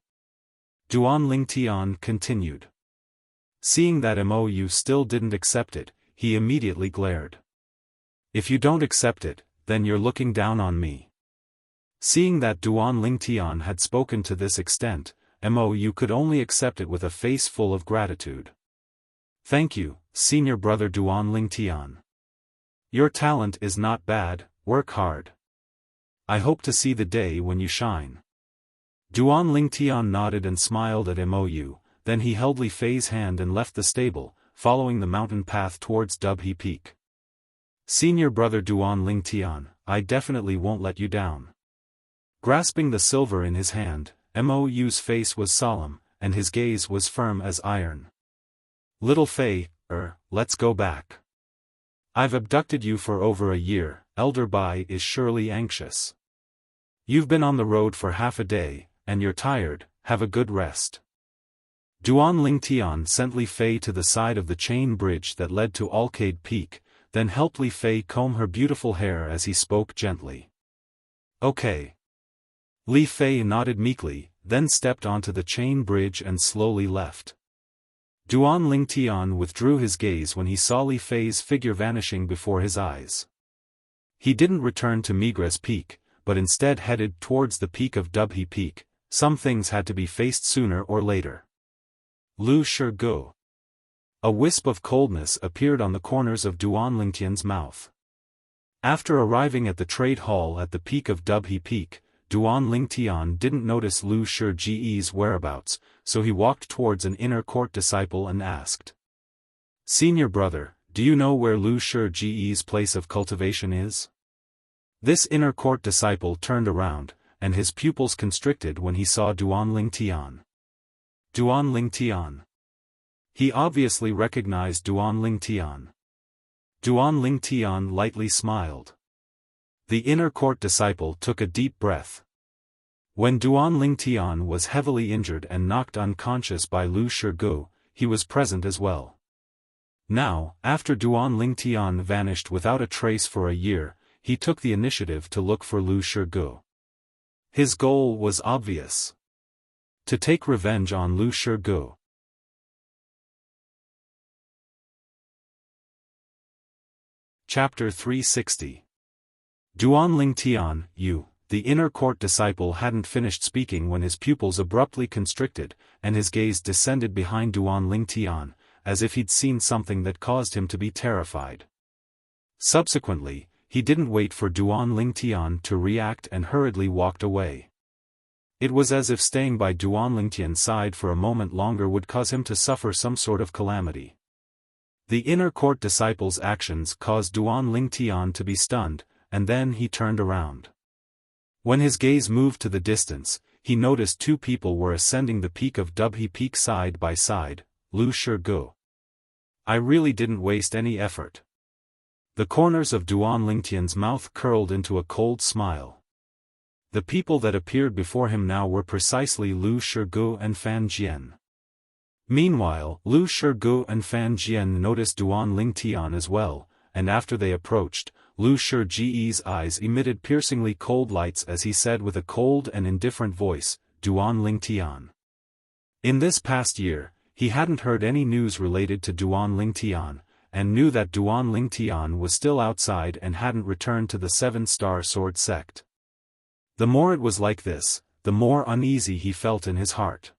Duan Lingtian continued. Seeing that Mou still didn't accept it, he immediately glared. If you don't accept it, then you're looking down on me. Seeing that Duan Lingtian had spoken to this extent, Mou could only accept it with a face full of gratitude. Thank you, senior brother Duan Lingtian. Your talent is not bad, work hard. I hope to see the day when you shine. Duan Lingtian nodded and smiled at Mou, then he held Li Fei's hand and left the stable, following the mountain path towards Dubhe Peak. Senior brother Duan Lingtian, I definitely won't let you down. Grasping the silver in his hand, Mou's face was solemn, and his gaze was firm as iron. Little Fei, let's go back. I've abducted you for over a year, Elder Bai is surely anxious. You've been on the road for half a day, and you're tired, have a good rest. Duan Lingtian sent Li Fei to the side of the chain bridge that led to Alcade Peak, then helped Li Fei comb her beautiful hair as he spoke gently. Okay. Li Fei nodded meekly, then stepped onto the chain bridge and slowly left. Duan Lingtian withdrew his gaze when he saw Li Fei's figure vanishing before his eyes. He didn't return to Migres Peak, but instead headed towards the peak of Dubhe Peak. Some things had to be faced sooner or later. Lu Shirgu. A wisp of coldness appeared on the corners of Duan Lingtian's mouth. After arriving at the trade hall at the peak of Dubhe Peak, Duan Lingtian didn't notice Lu Shirgu's whereabouts, so he walked towards an inner court disciple and asked. Senior brother, do you know where Lu Shirgu's place of cultivation is? This inner court disciple turned around, and his pupils constricted when he saw Duan Lingtian. Duan Lingtian. He obviously recognized Duan Lingtian. Duan Lingtian lightly smiled. The inner court disciple took a deep breath. When Duan Lingtian was heavily injured and knocked unconscious by Lu Shirgu, he was present as well. Now, after Duan Lingtian vanished without a trace for a year, he took the initiative to look for Lu Shirgu. His goal was obvious. To take revenge on Lu Shirgu. Chapter 360. Duan Lingtian, the inner court disciple hadn't finished speaking when his pupils abruptly constricted, and his gaze descended behind Duan Lingtian, as if he'd seen something that caused him to be terrified. Subsequently, he didn't wait for Duan Lingtian to react and hurriedly walked away. It was as if staying by Duan Lingtian's side for a moment longer would cause him to suffer some sort of calamity. The inner court disciple's actions caused Duan Lingtian to be stunned, and then he turned around. When his gaze moved to the distance, he noticed two people were ascending the peak of Dubhe Peak side by side, Lu Shigu. I really didn't waste any effort. The corners of Duan Lingtian's mouth curled into a cold smile. The people that appeared before him now were precisely Lu Shigu and Fan Jian. Meanwhile, Lu Shigu and Fan Jian noticed Duan Lingtian as well, and after they approached, Lu Shiji's eyes emitted piercingly cold lights as he said with a cold and indifferent voice, Duan Lingtian. In this past year, he hadn't heard any news related to Duan Lingtian, and knew that Duan Lingtian was still outside and hadn't returned to the Seven-Star Sword sect. The more it was like this, the more uneasy he felt in his heart.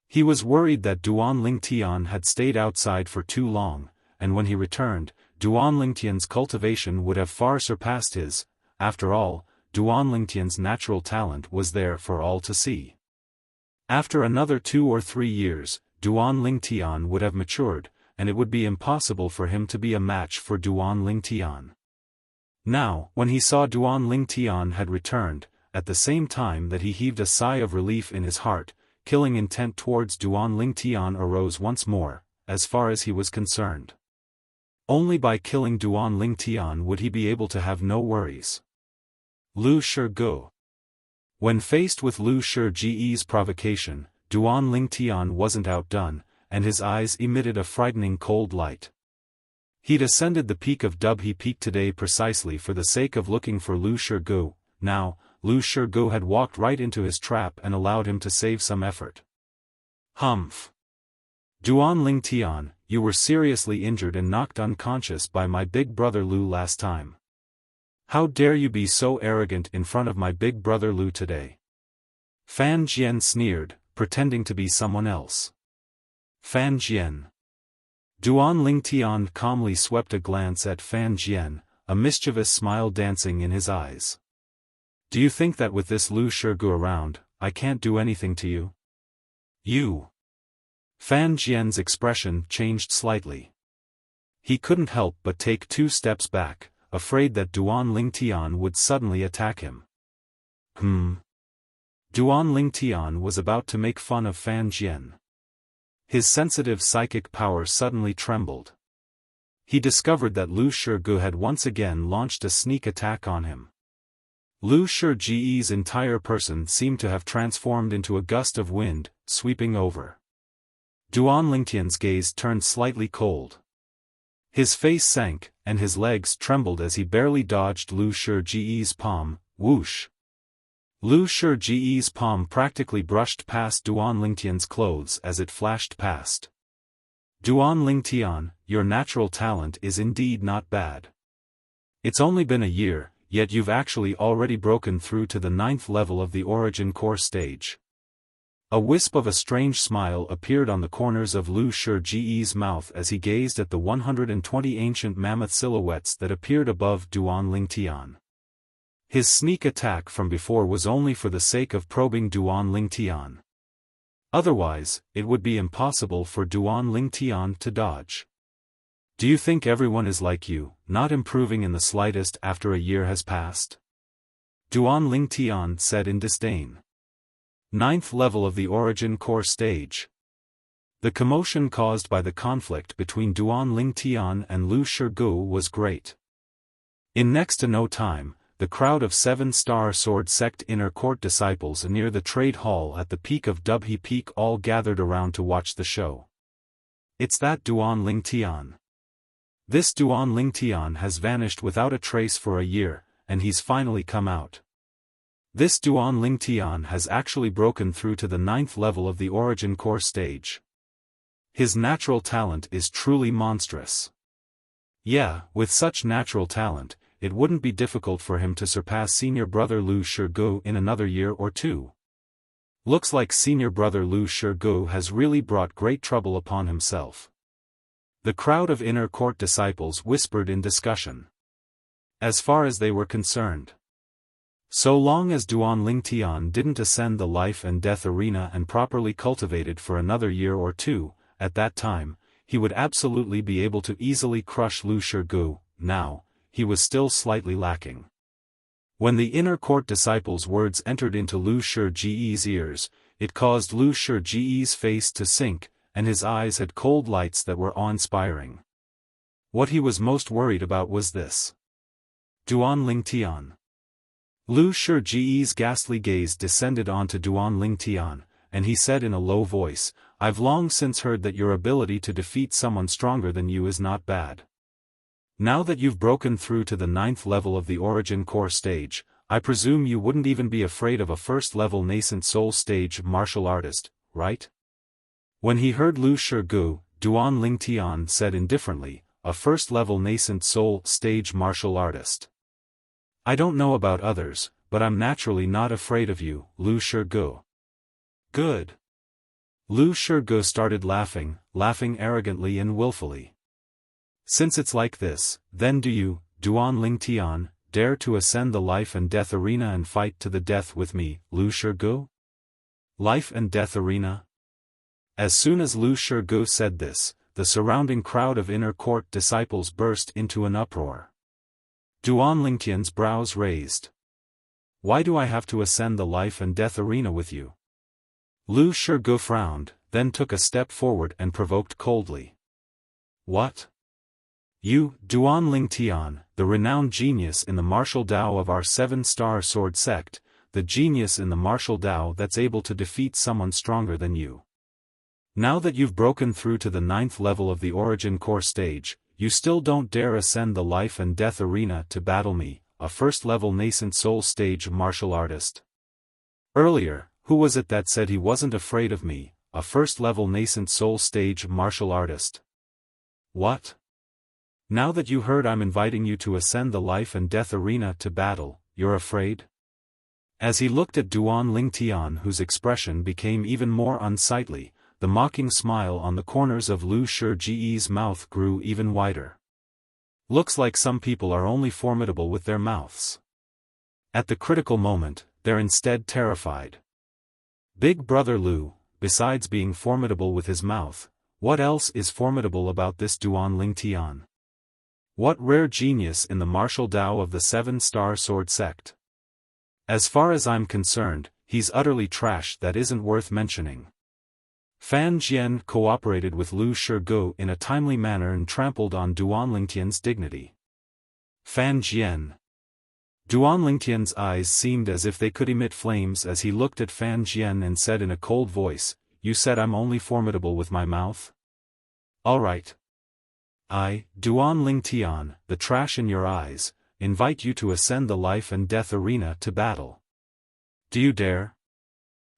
He was worried that Duan Lingtian had stayed outside for too long, and when he returned, Duan Lingtian's cultivation would have far surpassed his. After all, Duan Lingtian's natural talent was there for all to see. After another 2 or 3 years, Duan Lingtian would have matured, and it would be impossible for him to be a match for Duan Lingtian. Now, when he saw Duan Lingtian had returned, at the same time that he heaved a sigh of relief in his heart, killing intent towards Duan Lingtian arose once more, as far as he was concerned. Only by killing Duan Lingtian would he be able to have no worries. Lu Shigu. When faced with Lu Shiji's provocation, Duan Lingtian wasn't outdone, and his eyes emitted a frightening cold light. He'd ascended the peak of Dubhe Peak today precisely for the sake of looking for Lu Shigu. Now, Lu Shigu had walked right into his trap and allowed him to save some effort. Humph. Duan Lingtian, you were seriously injured and knocked unconscious by my big brother Lu last time. How dare you be so arrogant in front of my big brother Lu today? Fan Jian sneered, pretending to be someone else. Fan Jian. Duan Lingtian calmly swept a glance at Fan Jian, a mischievous smile dancing in his eyes. Do you think that with this Lu Shigu around, I can't do anything to you? You. Fan Jian's expression changed slightly. He couldn't help but take 2 steps back, afraid that Duan Lingtian would suddenly attack him. Duan Lingtian was about to make fun of Fan Jian. His sensitive psychic power suddenly trembled. He discovered that Lu Shigu had once again launched a sneak attack on him. Lu Shiji's entire person seemed to have transformed into a gust of wind, sweeping over. Duan Lingtian's gaze turned slightly cold. His face sank, and his legs trembled as he barely dodged Lu Shiji's palm. Whoosh! Lu Shiji's palm practically brushed past Duan Lingtian's clothes as it flashed past. Duan Lingtian, your natural talent is indeed not bad. It's only been a year, yet you've actually already broken through to the 9th level of the Origin Core stage. A wisp of a strange smile appeared on the corners of Lu Shiji's mouth as he gazed at the 120 ancient mammoth silhouettes that appeared above Duan Lingtian. His sneak attack from before was only for the sake of probing Duan Lingtian. Otherwise, it would be impossible for Duan Lingtian to dodge. Do you think everyone is like you, not improving in the slightest after a year has passed? Duan Lingtian said in disdain. 9th level of the Origin Core stage. The commotion caused by the conflict between Duan Lingtian and Lu Shigu was great. In next to no time, the crowd of 7-Star Sword Sect Inner Court disciples near the trade hall at the peak of Dubhe Peak all gathered around to watch the show. It's that Duan Lingtian. This Duan Lingtian has vanished without a trace for a year, and he's finally come out. This Duan Lingtian has actually broken through to the 9th level of the Origin Core stage. His natural talent is truly monstrous. Yeah, with such natural talent, it wouldn't be difficult for him to surpass senior brother Lu Shigu in another year or 2. Looks like senior brother Lu Shigu has really brought great trouble upon himself. The crowd of inner court disciples whispered in discussion. As far as they were concerned, so long as Duan Lingtian didn't ascend the life and death arena and properly cultivated for another year or 2, at that time, he would absolutely be able to easily crush Lu Shigu. Now, he was still slightly lacking. When the inner court disciples' words entered into Lu Shiji's ears, it caused Lu Shiji's face to sink, and his eyes had cold lights that were awe-inspiring. What he was most worried about was this. Duan Lingtian. Lu Shiji's ghastly gaze descended onto Duan Lingtian, and he said in a low voice, "I've long since heard that your ability to defeat someone stronger than you is not bad. Now that you've broken through to the 9th level of the Origin Core stage, I presume you wouldn't even be afraid of a first-level nascent soul stage martial artist, right?" When he heard Lu Shigu, Duan Lingtian said indifferently, "A first-level nascent soul stage martial artist. I don't know about others, but I'm naturally not afraid of you, Lu Shigu." "Good." Lu Shigu started laughing arrogantly and willfully. "Since it's like this, then do you, Duan Lingtian, dare to ascend the life and death arena and fight to the death with me, Lu Shigu?" Life and death arena? As soon as Lu Shigu said this, the surrounding crowd of inner court disciples burst into an uproar. Duan Lingtian's brows raised. "Why do I have to ascend the life and death arena with you?" Lu Shigu frowned, then took a step forward and provoked coldly. "What? You, Duan Lingtian, the renowned genius in the martial Tao of our 7-star sword sect, the genius in the martial Tao that's able to defeat someone stronger than you. Now that you've broken through to the 9th level of the Origin Core stage, you still don't dare ascend the life and death arena to battle me, a first-level nascent soul stage martial artist? Earlier, who was it that said he wasn't afraid of me, a first-level nascent soul stage martial artist? What? Now that you heard I'm inviting you to ascend the life and death arena to battle, you're afraid?" As he looked at Duan Lingtian, whose expression became even more unsightly, the mocking smile on the corners of Lu Shiji's mouth grew even wider. "Looks like some people are only formidable with their mouths. At the critical moment, they're instead terrified. Big Brother Lu, besides being formidable with his mouth, what else is formidable about this Duan Lingtian? What rare genius in the martial Tao of the 7-star sword sect? As far as I'm concerned, he's utterly trash that isn't worth mentioning." Fan Jian cooperated with Lu Shigu in a timely manner and trampled on Duan Lingtian's dignity. Fan Jian. Duan Lingtian's eyes seemed as if they could emit flames as he looked at Fan Jian and said in a cold voice, "You said I'm only formidable with my mouth? All right. I, Duan Lingtian, the trash in your eyes, invite you to ascend the life and death arena to battle. Do you dare?"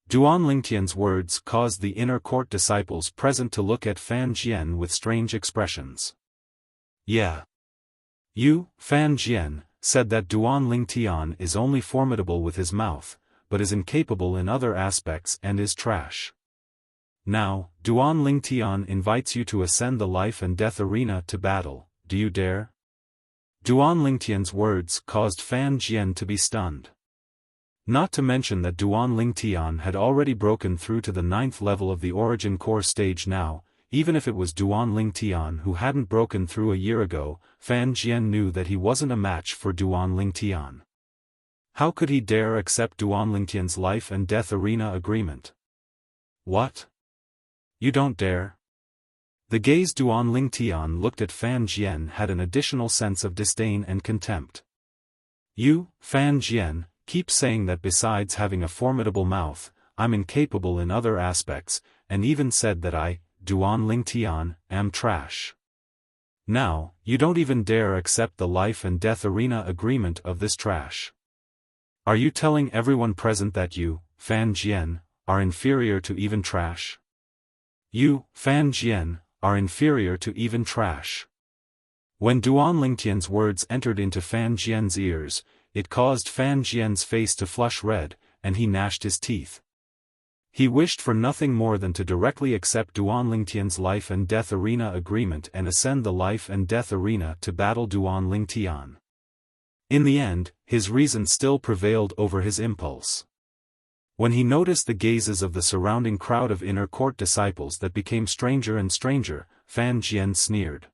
Duan Lingtian's words caused the inner court disciples present to look at Fan Jian with strange expressions. "Yeah. You, Fan Jian, said that Duan Lingtian is only formidable with his mouth, but is incapable in other aspects and is trash. Now, Duan Lingtian invites you to ascend the life and death arena to battle, do you dare?" Duan Lingtian's words caused Fan Jian to be stunned. Not to mention that Duan Lingtian had already broken through to the 9th level of the Origin Core stage now. Even if it was Duan Lingtian who hadn't broken through a year ago, Fan Jian knew that he wasn't a match for Duan Lingtian. How could he dare accept Duan Lingtian's life and death arena agreement? "What? You don't dare?" The gaze Duan Lingtian looked at Fan Jian had an additional sense of disdain and contempt. "You, Fan Jian, keep saying that besides having a formidable mouth, I'm incapable in other aspects, and even said that I, Duan Lingtian, am trash. Now, you don't even dare accept the life and death arena agreement of this trash. Are you telling everyone present that you, Fan Jian, are inferior to even trash? You, Fan Jian, are inferior to even trash." When Duan Lingtian's words entered into Fan Jian's ears, it caused Fan Jian's face to flush red, and he gnashed his teeth. He wished for nothing more than to directly accept Duan Lingtian's life and death arena agreement and ascend the life and death arena to battle Duan Lingtian. In the end, his reason still prevailed over his impulse. When he noticed the gazes of the surrounding crowd of inner court disciples that became stranger and stranger, Fan Jian sneered.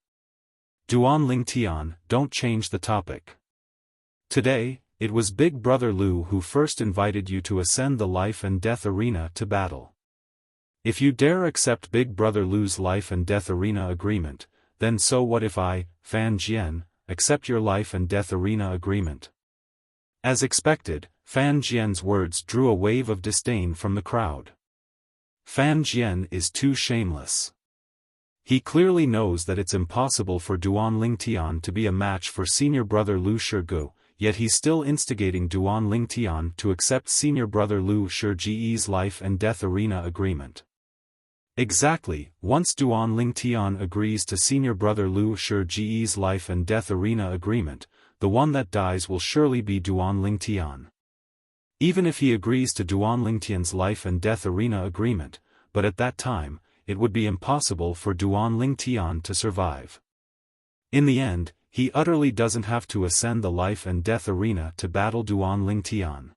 "Duan Lingtian, don't change the topic. Today, it was Big Brother Lu who first invited you to ascend the life and death arena to battle. If you dare accept Big Brother Lu's life and death arena agreement, then so what if I, Fan Jian, accept your life and death arena agreement? As expected, Fan Jian's words drew a wave of disdain from the crowd. Fan Jian is too shameless. He clearly knows that it's impossible for Duan Lingtian to be a match for senior brother Lu Shigu, yet he's still instigating Duan Lingtian to accept senior brother Lu Shiji's life and death arena agreement. Exactly, once Duan Lingtian agrees to senior brother Lu Shiji's life and death arena agreement, the one that dies will surely be Duan Lingtian. Even if he agrees to Duan Lingtian's life and death arena agreement, but at that time, it would be impossible for Duan Lingtian to survive. In the end, he utterly doesn't have to ascend the life and death arena to battle Duan Lingtian.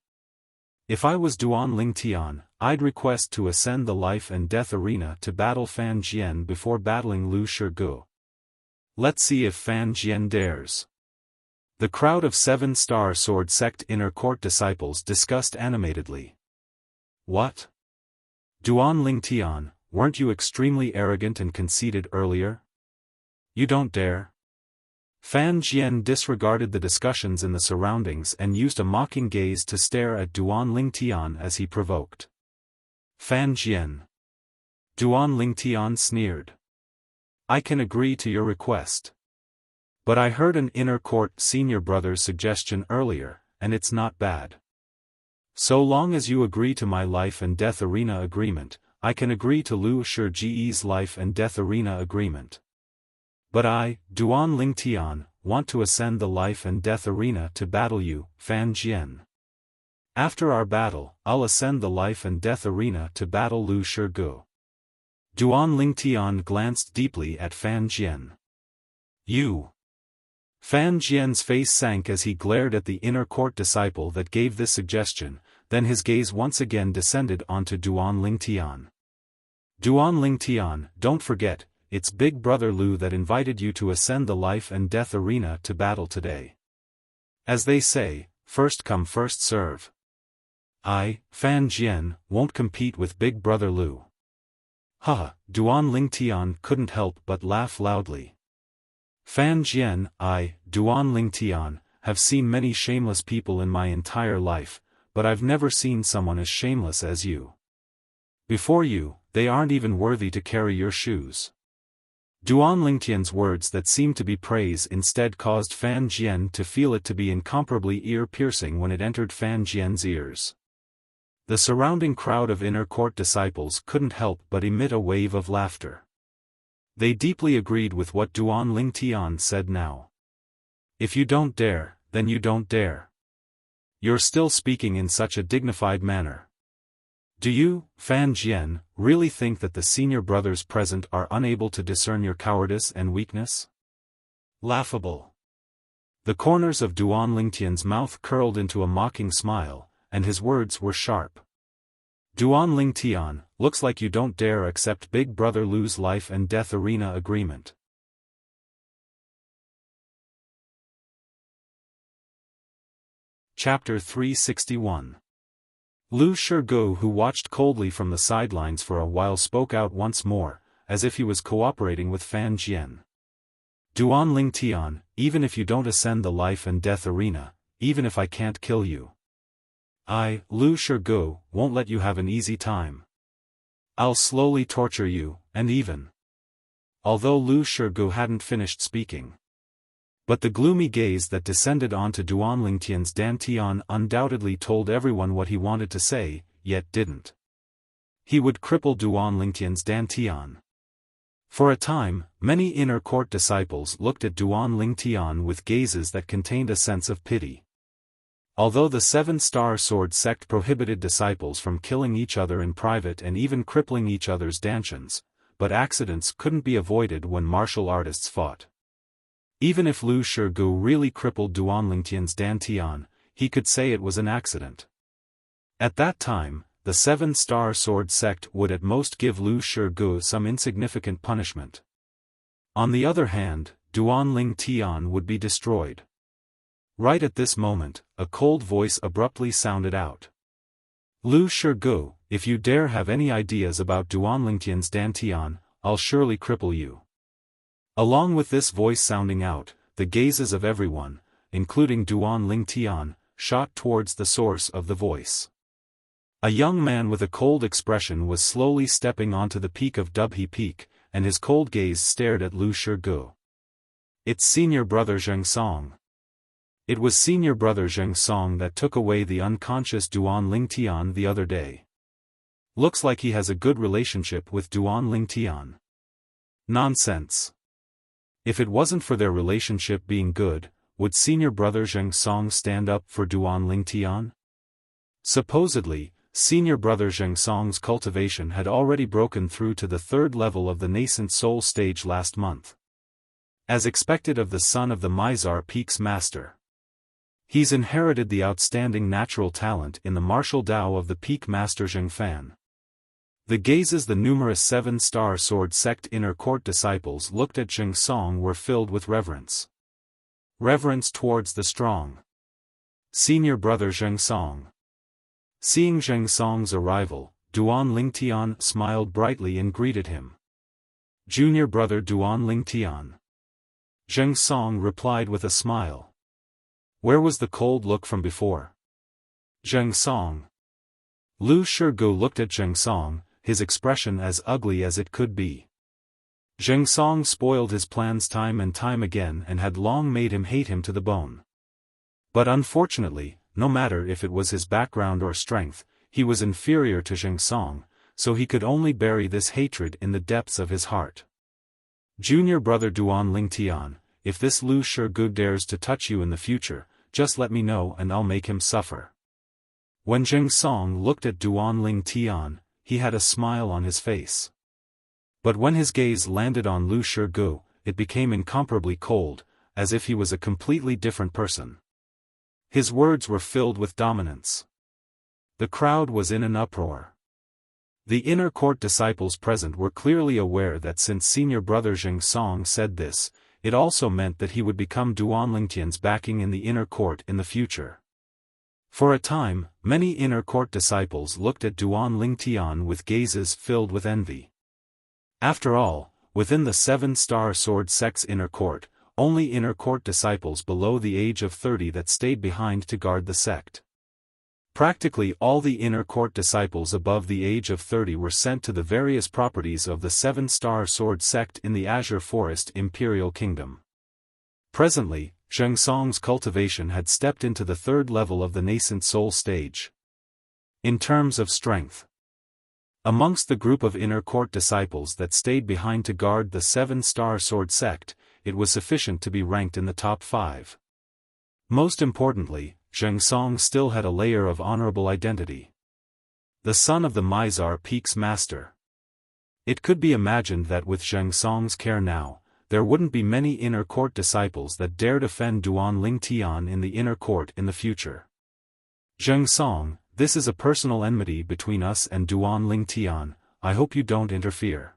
If I was Duan Lingtian, I'd request to ascend the life and death arena to battle Fan Jian before battling Lu Shigu. Let's see if Fan Jian dares. The crowd of 7-star sword sect inner court disciples discussed animatedly. What? Duan Lingtian, weren't you extremely arrogant and conceited earlier? You don't dare? Fan Jian disregarded the discussions in the surroundings and used a mocking gaze to stare at Duan Lingtian as he provoked. Fan Jian. Duan Lingtian sneered. I can agree to your request. But I heard an inner court senior brother's suggestion earlier, and it's not bad. So long as you agree to my life and death arena agreement, I can agree to Lu Shiji's life and death arena agreement. But I, Duan Lingtian, want to ascend the life and death arena to battle you, Fan Jian. After our battle, I'll ascend the life and death arena to battle Lu Shigu. Duan Lingtian glanced deeply at Fan Jian. You. Fan Jian's face sank as he glared at the inner court disciple that gave this suggestion, then his gaze once again descended onto Duan Lingtian. Duan Lingtian, don't forget, it's Big Brother Lu that invited you to ascend the life and death arena to battle today. As they say, first come first serve. I, Fan Jian, won't compete with Big Brother Lu. Haha, Duan Lingtian couldn't help but laugh loudly. Fan Jian, I, Duan Lingtian, have seen many shameless people in my entire life, but I've never seen someone as shameless as you. Before you, they aren't even worthy to carry your shoes. Duan Lingtian's words that seemed to be praise instead caused Fan Jian to feel it to be incomparably ear-piercing when it entered Fan Jian's ears. The surrounding crowd of inner court disciples couldn't help but emit a wave of laughter. They deeply agreed with what Duan Lingtian said now. If you don't dare, then you don't dare. You're still speaking in such a dignified manner. Do you, Fan Jian, really think that the senior brothers present are unable to discern your cowardice and weakness? Laughable. The corners of Duan Lingtian's mouth curled into a mocking smile, and his words were sharp. Duan Lingtian, looks like you don't dare accept Big Brother Lu's life and death arena agreement. Chapter 361. Lu Shigu, who watched coldly from the sidelines for a while, spoke out once more, as if he was cooperating with Fan Jian. Duan Lingtian, even if you don't ascend the life and death arena, even if I can't kill you, I, Lu Shigu, won't let you have an easy time. I'll slowly torture you, and even. Although Lu Shigu hadn't finished speaking. But the gloomy gaze that descended onto Duan Lingtian's dantian undoubtedly told everyone what he wanted to say, yet didn't. He would cripple Duan Lingtian's dantian. For a time, many inner court disciples looked at Duan Lingtian with gazes that contained a sense of pity. Although the 7-star sword sect prohibited disciples from killing each other in private and even crippling each other's dantians, but accidents couldn't be avoided when martial artists fought. Even if Lu Shigu really crippled Duan Lingtian's dantian, he could say it was an accident. At that time, the 7-star sword sect would at most give Lu Shigu some insignificant punishment. On the other hand, Duan Lingtian would be destroyed. Right at this moment, a cold voice abruptly sounded out. Lu Shigu, if you dare have any ideas about Duanlingtian's Dantian, I'll surely cripple you. Along with this voice sounding out, the gazes of everyone, including Duanlingtian, shot towards the source of the voice. A young man with a cold expression was slowly stepping onto the peak of Dubhe Peak, and his cold gaze stared at Lu Shigu. It's senior brother Zheng Song. It was senior brother Zheng Song that took away the unconscious Duanlingtian the other day. Looks like he has a good relationship with Duanlingtian. Nonsense. If it wasn't for their relationship being good, would senior brother Zheng Song stand up for Duanlingtian? Supposedly, senior brother Zheng Song's cultivation had already broken through to the third level of the nascent soul stage last month. As expected of the son of the Mizar Peak's master. He's inherited the outstanding natural talent in the martial Tao of the peak master Xiaofan. The gazes the numerous seven-star sword sect inner court disciples looked at Zheng Song were filled with reverence. Reverence towards the strong senior brother Zheng Song. Seeing Zheng Song's arrival, Duanlingtian smiled brightly and greeted him. Junior brother Duanlingtian. Zheng Song replied with a smile. Where was the cold look from before? Zheng Song. Lu Shigu looked at Zheng Song, his expression as ugly as it could be. Zheng Song spoiled his plans time and time again and had long made him hate him to the bone. But unfortunately, no matter if it was his background or strength, he was inferior to Zheng Song, so he could only bury this hatred in the depths of his heart. Junior brother Duanlingtian, if this Lu Shigu dares to touch you in the future, just let me know and I'll make him suffer. When Zheng Song looked at Duanlingtian, he had a smile on his face. But when his gaze landed on Lu Shigu, it became incomparably cold, as if he was a completely different person. His words were filled with dominance. The crowd was in an uproar. The inner court disciples present were clearly aware that since senior brother Zheng Song said this, it also meant that he would become Duanlingtian's backing in the inner court in the future. For a time, many inner court disciples looked at Duanlingtian with gazes filled with envy. After all, within the seven-star sword sect's inner court, only inner court disciples below the age of 30 that stayed behind to guard the sect. Practically all the inner court disciples above the age of 30 were sent to the various properties of the seven-star sword sect in the Azure Forest Imperial Kingdom. Presently, Zheng Song's cultivation had stepped into the third level of the nascent soul stage. In terms of strength, amongst the group of inner court disciples that stayed behind to guard the seven-star sword sect, it was sufficient to be ranked in the top 5. Most importantly, Zheng Song still had a layer of honorable identity. The son of the Mizar Peak's master. It could be imagined that with Zheng Song's care now, there wouldn't be many inner court disciples that dare defend Duanlingtian in the inner court in the future. Zheng Song, this is a personal enmity between us and Duanlingtian, I hope you don't interfere.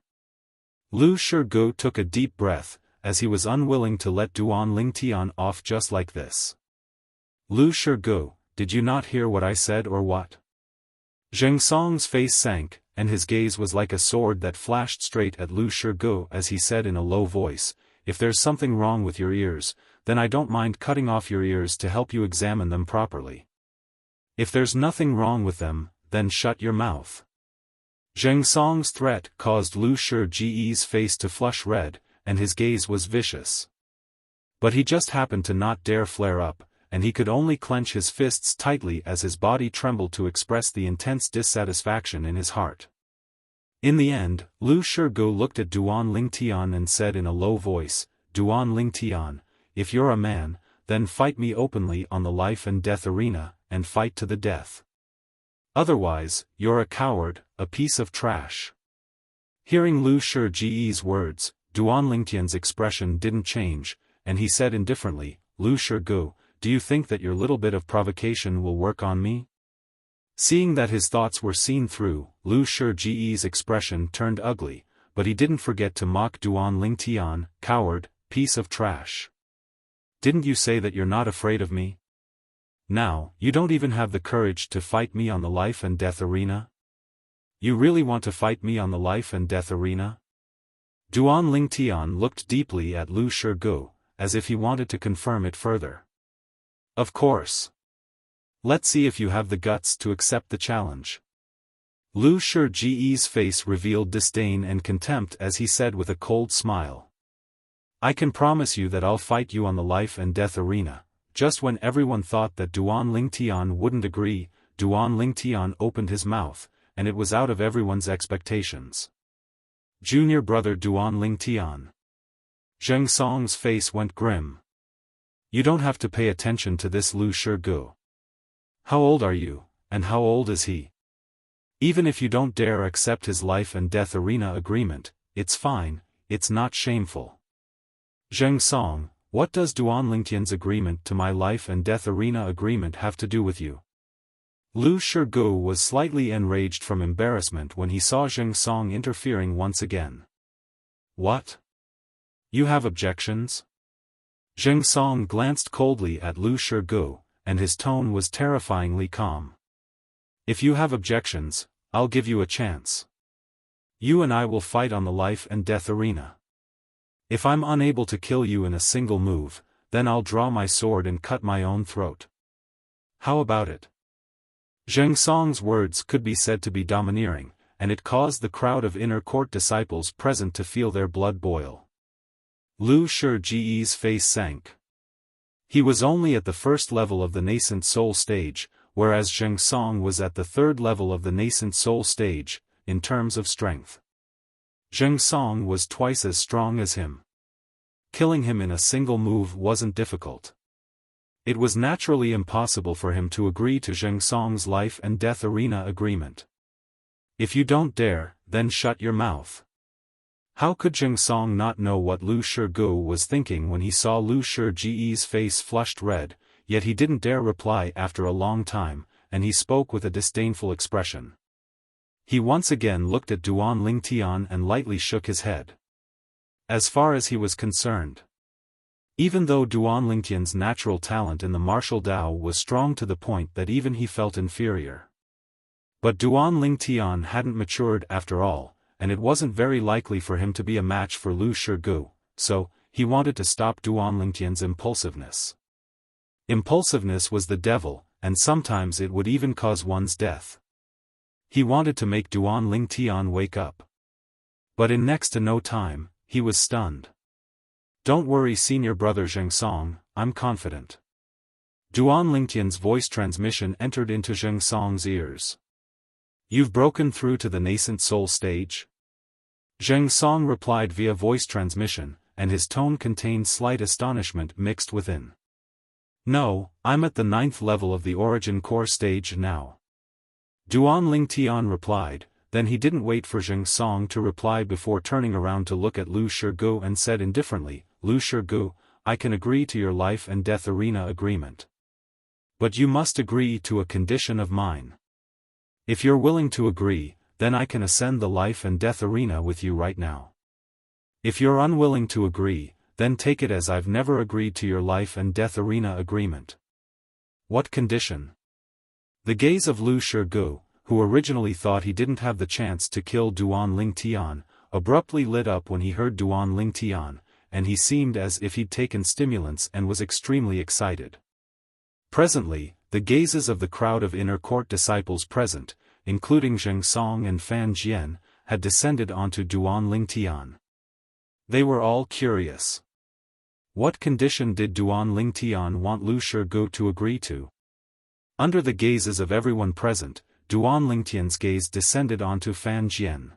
Lu Shigu took a deep breath, as he was unwilling to let Duanlingtian off just like this. Lu Shigu, did you not hear what I said or what? Zheng Song's face sank, and his gaze was like a sword that flashed straight at Lu Shigu as he said in a low voice, if there's something wrong with your ears, then I don't mind cutting off your ears to help you examine them properly. If there's nothing wrong with them, then shut your mouth. Zheng Song's threat caused Lu Shigu's face to flush red, and his gaze was vicious. But he just happened to not dare flare up, and he could only clench his fists tightly as his body trembled to express the intense dissatisfaction in his heart. In the end, Lu Shigu looked at Duanlingtian and said in a low voice, Duanlingtian, if you're a man, then fight me openly on the life and death arena, and fight to the death. Otherwise, you're a coward, a piece of trash. Hearing Lu Shigu's words, Duanlingtian's expression didn't change, and he said indifferently, Lu Shigu, do you think that your little bit of provocation will work on me? Seeing that his thoughts were seen through, Lu Shigu's expression turned ugly, but he didn't forget to mock Duanlingtian, coward, piece of trash. Didn't you say that you're not afraid of me? Now, you don't even have the courage to fight me on the life and death arena? You really want to fight me on the life and death arena? Duan Lingtian looked deeply at Lu Shige, as if he wanted to confirm it further. Of course. Let's see if you have the guts to accept the challenge. Lu Shige's face revealed disdain and contempt as he said with a cold smile. I can promise you that I'll fight you on the life and death arena. Just when everyone thought that Duan Lingtian wouldn't agree, Duan Lingtian opened his mouth, and it was out of everyone's expectations. Junior brother Duan Lingtian. Zheng Song's face went grim. You don't have to pay attention to this Lu Shige. How old are you, and how old is he? Even if you don't dare accept his life and death arena agreement, it's fine, it's not shameful. Zheng Song, what does Duan Lingtian's agreement to my life and death arena agreement have to do with you? Lu Shige was slightly enraged from embarrassment when he saw Zheng Song interfering once again. What? You have objections? Zheng Song glanced coldly at Lu Shige, and his tone was terrifyingly calm. If you have objections, I'll give you a chance. You and I will fight on the life and death arena. If I'm unable to kill you in a single move, then I'll draw my sword and cut my own throat. How about it? Zheng Song's words could be said to be domineering, and it caused the crowd of inner court disciples present to feel their blood boil. Lu Shige's face sank. He was only at the first level of the nascent soul stage, whereas Zheng Song was at the third level of the nascent soul stage, in terms of strength. Zheng Song was twice as strong as him. Killing him in a single move wasn't difficult. It was naturally impossible for him to agree to Zheng Song's life and death arena agreement. If you don't dare, then shut your mouth. How could Zheng Song not know what Lu Shige was thinking when he saw Lu Shige's face flushed red, yet he didn't dare reply after a long time, and he spoke with a disdainful expression. He once again looked at Duan Lingtian and lightly shook his head. As far as he was concerned. Even though Duan Lingtian's natural talent in the martial Dao was strong to the point that even he felt inferior. But Duan Lingtian hadn't matured after all, and it wasn't very likely for him to be a match for Lu Shige, so, he wanted to stop Duan Lingtian's impulsiveness. Impulsiveness was the devil, and sometimes it would even cause one's death. He wanted to make Duan Lingtian wake up. But in next to no time, he was stunned. Don't worry senior brother Zheng Song, I'm confident. Duan Lingtian's voice transmission entered into Zheng Song's ears. You've broken through to the nascent soul stage? Zheng Song replied via voice transmission, and his tone contained slight astonishment mixed within. No, I'm at the 9th level of the origin core stage now. Duan Lingtian replied, then he didn't wait for Zheng Song to reply before turning around to look at Lu Shige and said indifferently, Lu Shige, I can agree to your life and death arena agreement. But you must agree to a condition of mine. If you're willing to agree, then I can ascend the life and death arena with you right now. If you're unwilling to agree, then take it as I've never agreed to your life and death arena agreement. What condition? The gaze of Lu Shige, who originally thought he didn't have the chance to kill Duan Lingtian, abruptly lit up when he heard Duan Lingtian, and he seemed as if he'd taken stimulants and was extremely excited. Presently, the gazes of the crowd of inner court disciples present, including Zheng Song and Fan Jian, had descended onto Duan Lingtian. They were all curious. What condition did Duan Lingtian want Lu Shige to agree to? Under the gazes of everyone present, Duan Lingtian's gaze descended onto Fan Jian.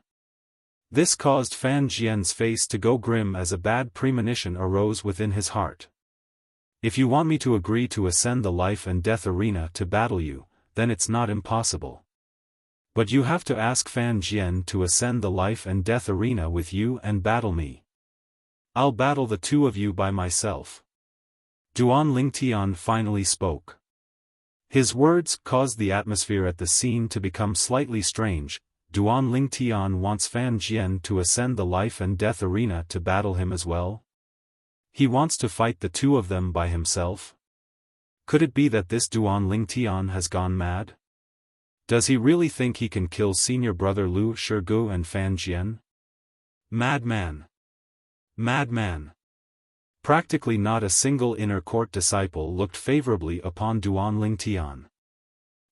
This caused Fan Jian's face to go grim as a bad premonition arose within his heart. If you want me to agree to ascend the life and death arena to battle you, then it's not impossible. But you have to ask Fan Jian to ascend the life and death arena with you and battle me. I'll battle the two of you by myself. Duan Lingtian finally spoke. His words caused the atmosphere at the scene to become slightly strange. Duan Lingtian wants Fan Jian to ascend the life and death arena to battle him as well? He wants to fight the two of them by himself? Could it be that this Duan Lingtian has gone mad? Does he really think he can kill senior brother Lu Shirgu and Fan Jian? Madman! Madman! Practically not a single inner court disciple looked favorably upon Duan Lingtian.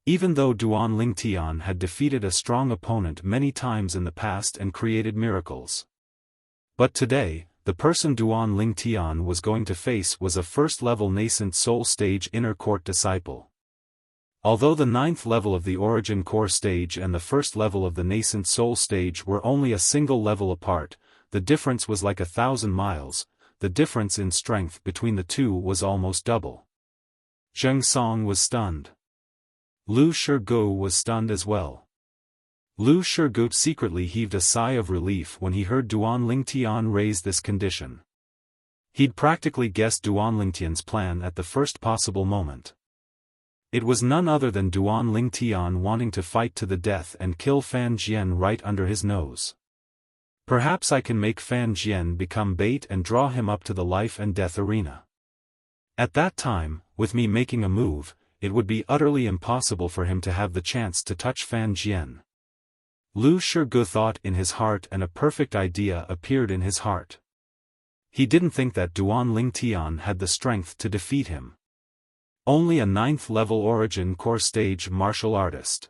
Even though Duan Lingtian had defeated a strong opponent many times in the past and created miracles. But today, the person Duan Lingtian was going to face was a first-level nascent soul stage inner court disciple. Although the 9th level of the origin core stage and the first level of the nascent soul stage were only a single level apart, the difference was like 1,000 miles. The difference in strength between the two was almost double. Zheng Song was stunned. Lu Shirgu was stunned as well. Lu Shirgu secretly heaved a sigh of relief when he heard Duan Lingtian raise this condition. He'd practically guessed Duan Lingtian's plan at the first possible moment. It was none other than Duan Lingtian wanting to fight to the death and kill Fan Jian right under his nose. Perhaps I can make Fan Jian become bait and draw him up to the life and death arena. At that time, with me making a move, it would be utterly impossible for him to have the chance to touch Fan Jian. Lu Shirgu thought in his heart, and a perfect idea appeared in his heart. He didn't think that Duan Lingtian had the strength to defeat him. Only a 9th level origin core stage martial artist.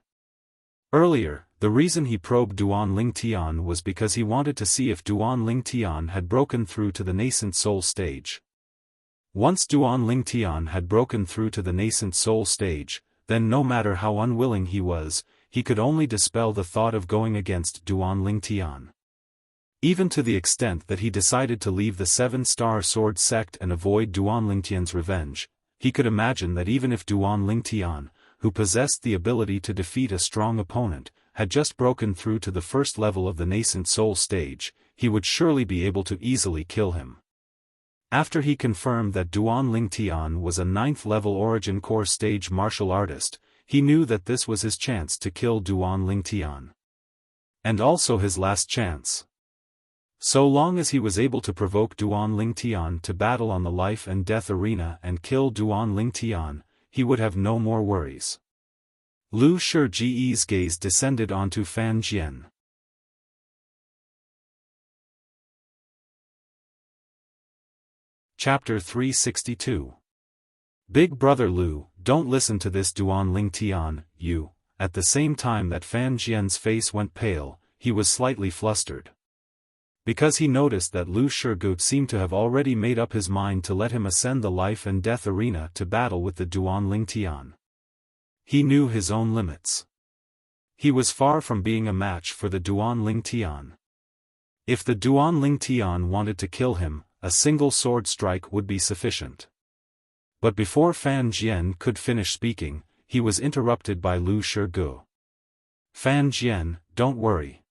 Earlier, the reason he probed Duan Lingtian was because he wanted to see if Duan Lingtian had broken through to the nascent soul stage. Once Duan Lingtian had broken through to the nascent soul stage, then no matter how unwilling he was, he could only dispel the thought of going against Duan Lingtian. Even to the extent that he decided to leave the 7-star sword sect and avoid Duan Lingtian's revenge. He could imagine that even if Duan Lingtian, who possessed the ability to defeat a strong opponent, had just broken through to the first level of the nascent soul stage, he would surely be able to easily kill him. After he confirmed that Duan Lingtian was a 9th level origin core stage martial artist, he knew that this was his chance to kill Duan Lingtian. And also his last chance. So long as he was able to provoke Duan Lingtian to battle on the life and death arena and kill Duan Lingtian, he would have no more worries. Lu Shirgu's gaze descended onto Fan Jian. Chapter 362. Big Brother Lu, don't listen to this Duan Lingtian, you. At the same time that Fan Jian's face went pale, he was slightly flustered. Because he noticed that Lu Shirgu seemed to have already made up his mind to let him ascend the life and death arena to battle with the Duan Lingtian. He knew his own limits. He was far from being a match for the Duan Lingtian. If the Duan Lingtian wanted to kill him, a single sword strike would be sufficient. But before Fan Jian could finish speaking, he was interrupted by Lu Shirgu. Fan Jian, don't worry.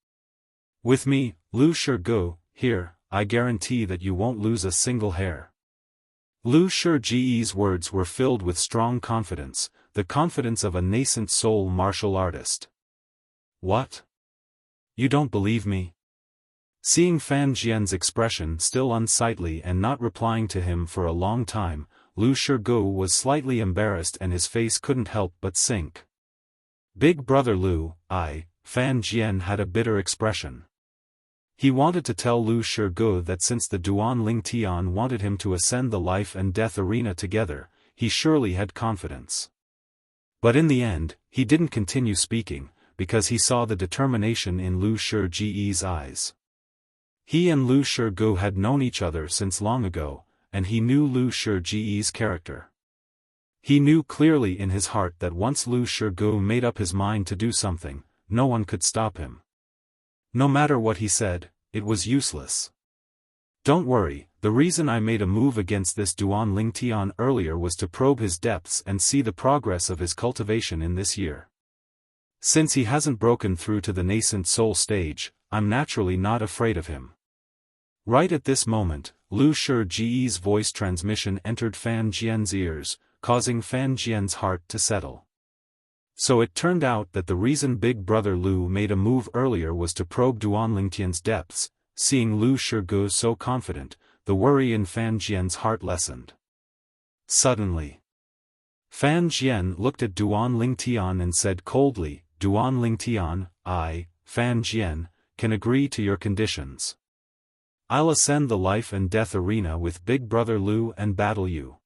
With me, Lu Shirgu, here, I guarantee that you won't lose a single hair. Lu Shirgu's words were filled with strong confidence, the confidence of a nascent soul martial artist. What? You don't believe me? Seeing Fan Jian's expression still unsightly and not replying to him for a long time, Lu Shirgu was slightly embarrassed and his face couldn't help but sink. Big Brother Lu, Fan Jian had a bitter expression. He wanted to tell Lu Shirgu that since the Duan Lingtian wanted him to ascend the life and death arena together, he surely had confidence. But in the end, he didn't continue speaking, because he saw the determination in Lu Shirgu's eyes. He and Lu Shirgu had known each other since long ago, and he knew Lu Shirgu's character. He knew clearly in his heart that once Lu Shirgu made up his mind to do something, no one could stop him. No matter what he said, it was useless. Don't worry, the reason I made a move against this Duan Lingtian earlier was to probe his depths and see the progress of his cultivation in this year. Since he hasn't broken through to the nascent soul stage, I'm naturally not afraid of him. Right at this moment, Lu Shirgu's voice transmission entered Fan Jian's ears, causing Fan Jian's heart to settle. So it turned out that the reason Big Brother Lu made a move earlier was to probe Duan Lingtian's depths. Seeing Lu Shirgu so confident, the worry in Fan Jian's heart lessened. Suddenly, Fan Jian looked at Duan Lingtian and said coldly, "Duan Lingtian, I, Fan Jian, can agree to your conditions. I'll ascend the life and death arena with Big Brother Lu and battle you."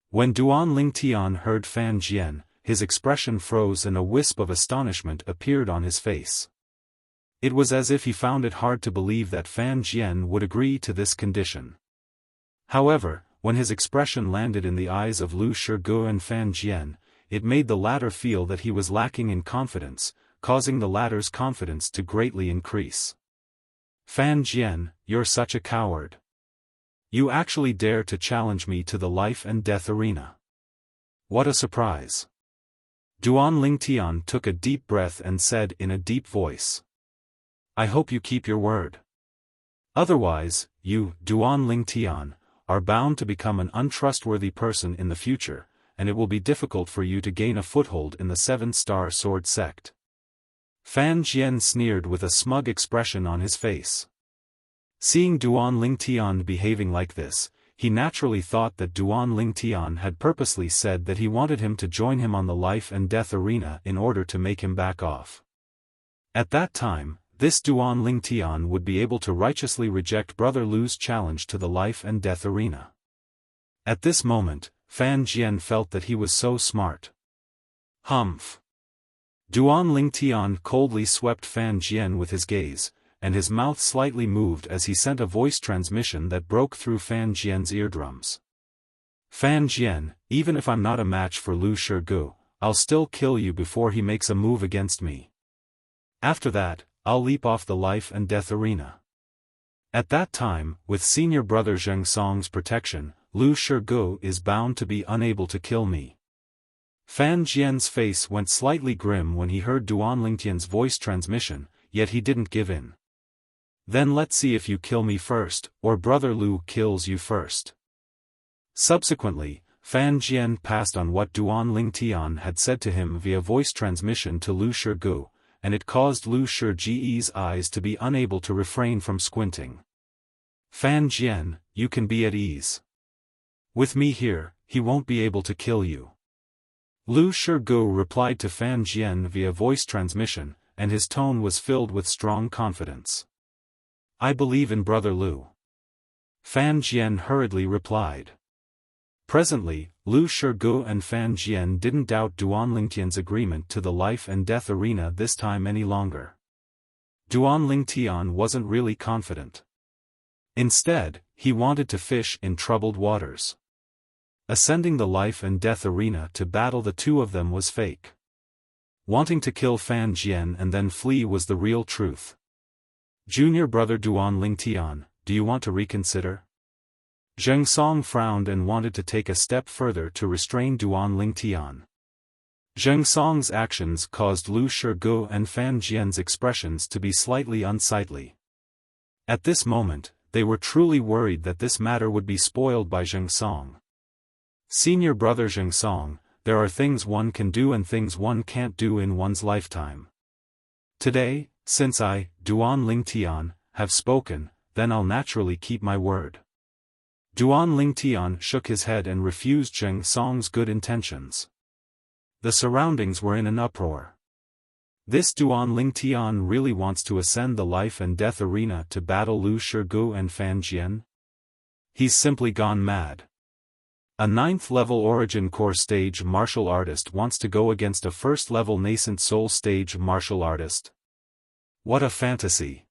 When Duan Lingtian heard Fan Jian, his expression froze and a wisp of astonishment appeared on his face. It was as if he found it hard to believe that Fan Jian would agree to this condition. However, when his expression landed in the eyes of Lu Shige and Fan Jian, it made the latter feel that he was lacking in confidence, causing the latter's confidence to greatly increase. "Fan Jian, you're such a coward. You actually dare to challenge me to the life and death arena. What a surprise." Duan Lingtian took a deep breath and said in a deep voice, "I hope you keep your word. Otherwise, you, Duan Lingtian, are bound to become an untrustworthy person in the future, and it will be difficult for you to gain a foothold in the Seven-Star Sword sect." Fan Jian sneered with a smug expression on his face. Seeing Duan Lingtian behaving like this, he naturally thought that Duan Lingtian had purposely said that he wanted him to join him on the life and death arena in order to make him back off. At that time, this Duan Lingtian would be able to righteously reject Brother Lu's challenge to the life and death arena. At this moment, Fan Jian felt that he was so smart. Humph. Duan Lingtian coldly swept Fan Jian with his gaze, and his mouth slightly moved as he sent a voice transmission that broke through Fan Jian's eardrums. "Fan Jian, even if I'm not a match for Lu Shige, I'll still kill you before he makes a move against me. After that, I'll leap off the life and death arena. At that time, with senior brother Zheng Song's protection, Lu Shige is bound to be unable to kill me." Fan Jian's face went slightly grim when he heard Duan Lingtian's voice transmission, yet he didn't give in. "Then let's see if you kill me first, or Brother Lu kills you first." Subsequently, Fan Jian passed on what Duan Lingtian had said to him via voice transmission to Lu Shige, and it caused Lu Shige's eyes to be unable to refrain from squinting. "Fan Jian, you can be at ease. With me here, he won't be able to kill you." Lu Shige replied to Fan Jian via voice transmission, and his tone was filled with strong confidence. "I believe in Brother Lu." Fan Jian hurriedly replied. Presently, Lu Shige and Fan Jian didn't doubt Duan Lingtian's agreement to the life and death arena this time any longer. Duan Lingtian wasn't really confident. Instead, he wanted to fish in troubled waters. Ascending the life and death arena to battle the two of them was fake. Wanting to kill Fan Jian and then flee was the real truth. "Junior brother Duan Lingtian, do you want to reconsider?" Zheng Song frowned and wanted to take a step further to restrain Duan Lingtian. Zheng Song's actions caused Lu Shige and Fan Jian's expressions to be slightly unsightly. At this moment, they were truly worried that this matter would be spoiled by Zheng Song. "Senior brother Zheng Song, there are things one can do and things one can't do in one's lifetime. Today, since I, Duan Lingtian, have spoken, then I'll naturally keep my word." Duan Lingtian shook his head and refused Zheng Song's good intentions. The surroundings were in an uproar. This Duan Lingtian really wants to ascend the life and death arena to battle Lu Shige and Fan Jian? He's simply gone mad. A 9th-level Origin Core stage martial artist wants to go against a 1st-level Nascent Soul stage martial artist? What a fantasy!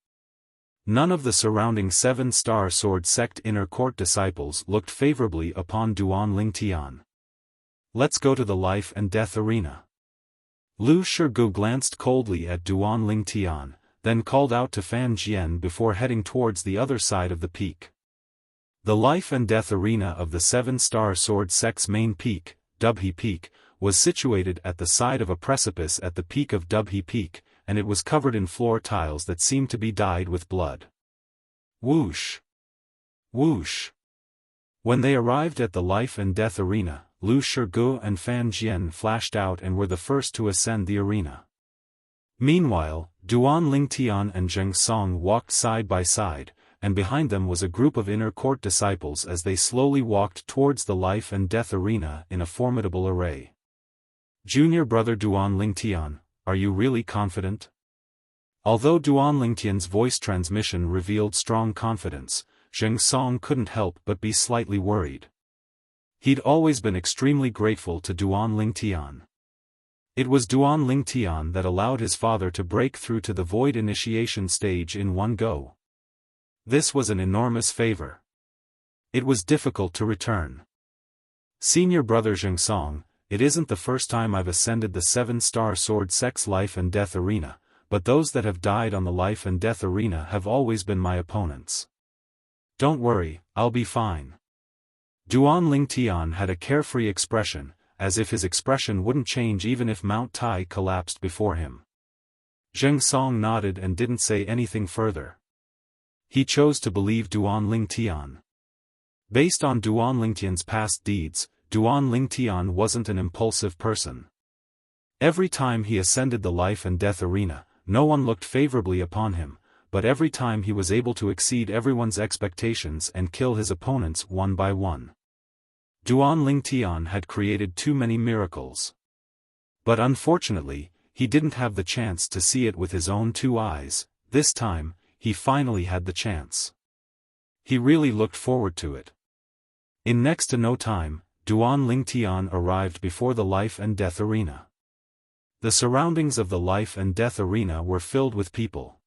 None of the surrounding 7-Star Sword sect inner court disciples looked favorably upon Duan Lingtian. "Let's go to the life and death arena." Lu Shige glanced coldly at Duan Lingtian, then called out to Fan Jian before heading towards the other side of the peak. The life and death arena of the 7-Star Sword sect's main peak, Dubhe Peak, was situated at the side of a precipice at the peak of Dubhe Peak, and it was covered in floor tiles that seemed to be dyed with blood. Whoosh! Whoosh! When they arrived at the life and death arena, Lu Shige and Fan Jian flashed out and were the first to ascend the arena. Meanwhile, Duan Lingtian and Zheng Song walked side by side, and behind them was a group of inner court disciples as they slowly walked towards the life and death arena in a formidable array. Junior brother Duan Lingtian, are you really confident? Although Duan Lingtian's voice transmission revealed strong confidence, Zheng Song couldn't help but be slightly worried. He'd always been extremely grateful to Duan Lingtian. It was Duan Lingtian that allowed his father to break through to the void initiation stage in one go. This was an enormous favor. It was difficult to return. Senior brother Zheng Song, it isn't the first time I've ascended the 7-star sword sex life and death arena, but those that have died on the life and death arena have always been my opponents. Don't worry, I'll be fine. Duan Lingtian had a carefree expression, as if his expression wouldn't change even if Mount Tai collapsed before him. Zheng Song nodded and didn't say anything further. He chose to believe Duan Lingtian. Based on Duan Lingtian's past deeds, Duan Lingtian wasn't an impulsive person. Every time he ascended the life and death arena, no one looked favorably upon him, but every time he was able to exceed everyone's expectations and kill his opponents one by one. Duan Lingtian had created too many miracles. But unfortunately, he didn't have the chance to see it with his own 2 eyes. This time, he finally had the chance. He really looked forward to it. In next to no time, Duan Lingtian arrived before the life and death arena. The surroundings of the life and death arena were filled with people.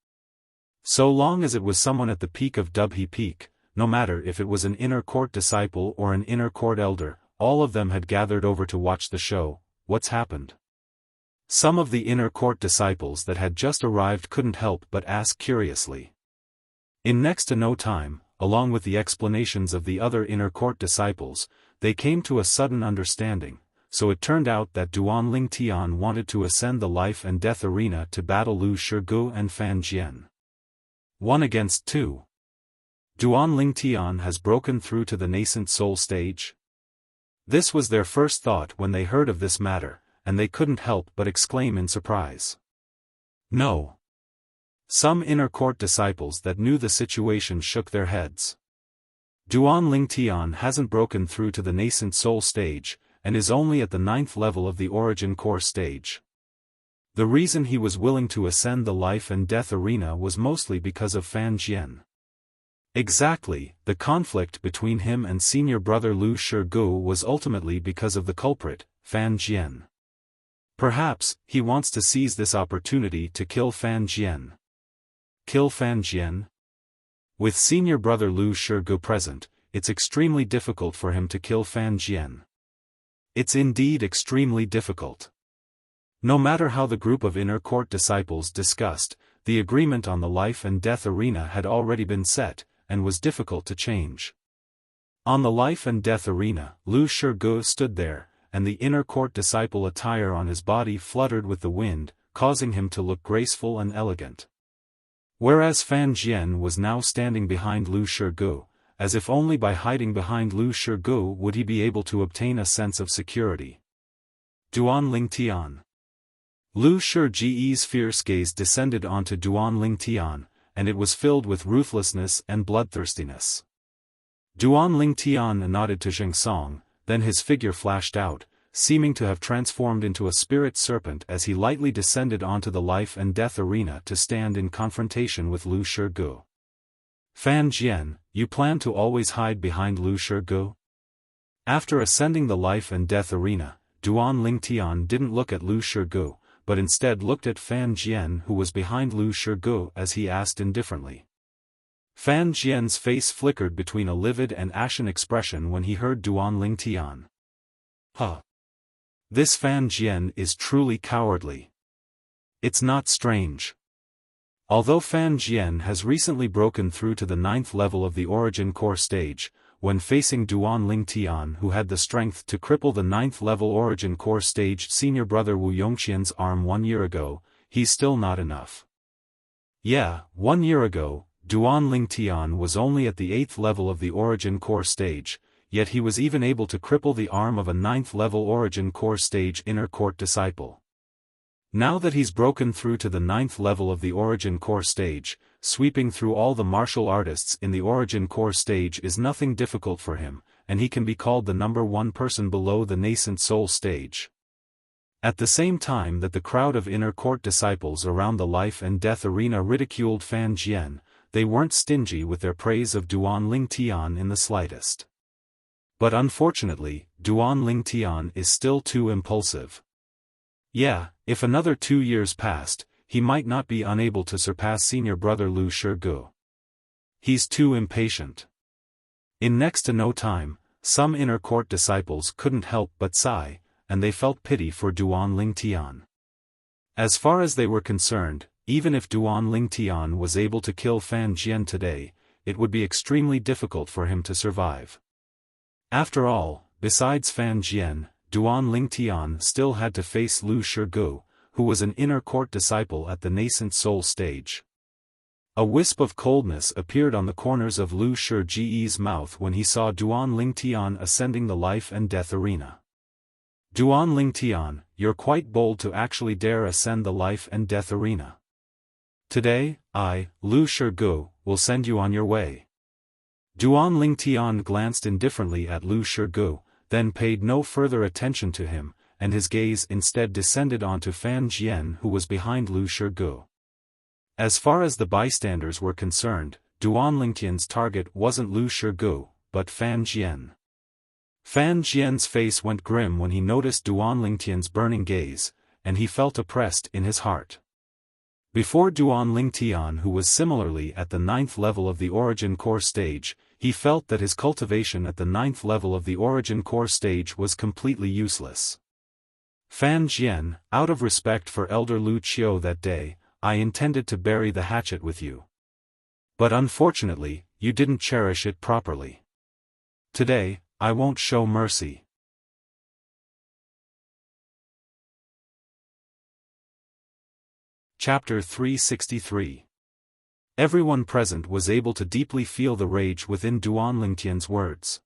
So long as it was someone at the peak of Dubhe Peak, no matter if it was an inner court disciple or an inner court elder, all of them had gathered over to watch the show. What's happened? Some of the inner court disciples that had just arrived couldn't help but ask curiously. In next to no time, along with the explanations of the other inner court disciples, they came to a sudden understanding. So it turned out that Duan Lingtian wanted to ascend the life and death arena to battle Lu Shirgu and Fan Jian. 1 against 2. Duan Lingtian has broken through to the nascent soul stage? This was their first thought when they heard of this matter, and they couldn't help but exclaim in surprise. No. Some inner court disciples that knew the situation shook their heads. Duan Lingtian hasn't broken through to the nascent soul stage, and is only at the 9th level of the origin core stage. The reason he was willing to ascend the life and death arena was mostly because of Fan Jian. Exactly, the conflict between him and senior brother Lu Shirgu was ultimately because of the culprit, Fan Jian. Perhaps, he wants to seize this opportunity to kill Fan Jian. Kill Fan Jian? With senior brother Lu Shirgu present, it's extremely difficult for him to kill Fan Jian. It's indeed extremely difficult. No matter how the group of inner court disciples discussed, the agreement on the life and death arena had already been set, and was difficult to change. On the life and death arena, Lu Shirgu stood there, and the inner court disciple attire on his body fluttered with the wind, causing him to look graceful and elegant. Whereas Fan Jian was now standing behind Lu Shirgu, as if only by hiding behind Lu Shirgu would he be able to obtain a sense of security. Duan Lingtian. Lu Shirgu's fierce gaze descended onto Duan Lingtian, and it was filled with ruthlessness and bloodthirstiness. Duan Lingtian nodded to Zheng Song, then his figure flashed out, seeming to have transformed into a spirit serpent as he lightly descended onto the life and death arena to stand in confrontation with Lu Shirgu. Fan Jian, you plan to always hide behind Lu Shirgu? After ascending the life and death arena, Duan Lingtian didn't look at Lu Shirgu, but instead looked at Fan Jian who was behind Lu Shirgu as he asked indifferently. Fan Jian's face flickered between a livid and ashen expression when he heard Duan Lingtian. Huh. This Fan Jian is truly cowardly. It's not strange. Although Fan Jian has recently broken through to the 9th level of the origin core stage, when facing Duan Lingtian who had the strength to cripple the 9th level origin core stage senior brother Wu Yongqian's arm 1 year ago, he's still not enough. Yeah, 1 year ago, Duan Lingtian was only at the 8th level of the origin core stage, yet he was even able to cripple the arm of a 9th level origin core stage inner court disciple. Now that he's broken through to the 9th level of the Origin Core stage, sweeping through all the martial artists in the Origin Core stage is nothing difficult for him, and he can be called the number one person below the nascent soul stage. At the same time that the crowd of inner court disciples around the life and death arena ridiculed Fan Jian, they weren't stingy with their praise of Duan Lingtian in the slightest. But unfortunately, Duan Lingtian is still too impulsive. Yeah, if another 2 years passed, he might not be unable to surpass senior brother Lu Shige. He's too impatient. In next to no time, some inner court disciples couldn't help but sigh, and they felt pity for Duan Lingtian. As far as they were concerned, even if Duan Lingtian was able to kill Fan Jian today, it would be extremely difficult for him to survive. After all, besides Fan Jian, Duan Lingtian still had to face Lu Shige, who was an inner court disciple at the nascent soul stage. A wisp of coldness appeared on the corners of Lu Shige's mouth when he saw Duan Lingtian ascending the life and death arena. Duan Lingtian, you're quite bold to actually dare ascend the life and death arena. Today, I, Lu Shige, will send you on your way. Duan Lingtian glanced indifferently at Lu Shige, then paid no further attention to him, and his gaze instead descended onto Fan Jian who was behind Lu Shige. As far as the bystanders were concerned, Duan Lingtian's target wasn't Lu Shige, but Fan Jian. Fan Jian's face went grim when he noticed Duan Lingtian's burning gaze, and he felt oppressed in his heart. Before Duan Lingtian, who was similarly at the 9th level of the Origin Core stage, he felt that his cultivation at the 9th level of the Origin Core stage was completely useless. Fan Jian, out of respect for Elder Lu Qiu that day, I intended to bury the hatchet with you. But unfortunately, you didn't cherish it properly. Today, I won't show mercy. Chapter 363. Everyone present was able to deeply feel the rage within Duan Lingtian's words.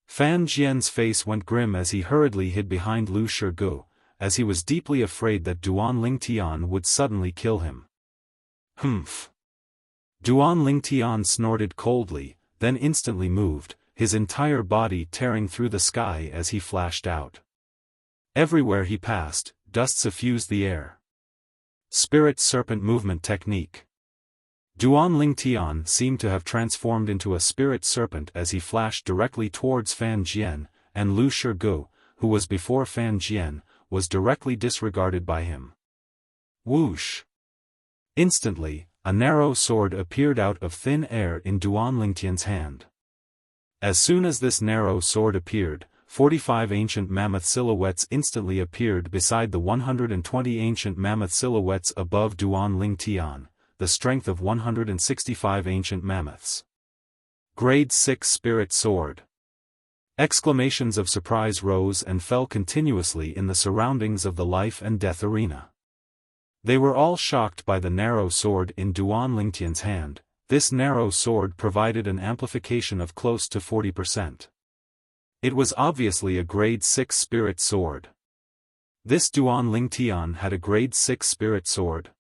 Fan Jian's face went grim as he hurriedly hid behind Lu Shige, as he was deeply afraid that Duan Lingtian would suddenly kill him. Humph. Duan Lingtian snorted coldly, then instantly moved, his entire body tearing through the sky as he flashed out. Everywhere he passed, dust suffused the air. Spirit Serpent Movement Technique. Duan Lingtian seemed to have transformed into a spirit serpent as he flashed directly towards Fan Jian, and Lu Shige, who was before Fan Jian, was directly disregarded by him. Whoosh! Instantly, a narrow sword appeared out of thin air in Duan Lingtian's hand. As soon as this narrow sword appeared, 45 ancient mammoth silhouettes instantly appeared beside the 120 ancient mammoth silhouettes above Duan Lingtian, the strength of 165 ancient mammoths. Grade 6 Spirit Sword. Exclamations of surprise rose and fell continuously in the surroundings of the life and death arena. They were all shocked by the narrow sword in Duan Lingtian's hand. This narrow sword provided an amplification of close to 40%. It was obviously a grade 6 spirit sword. This Duan Lingtian had a grade 6 spirit sword.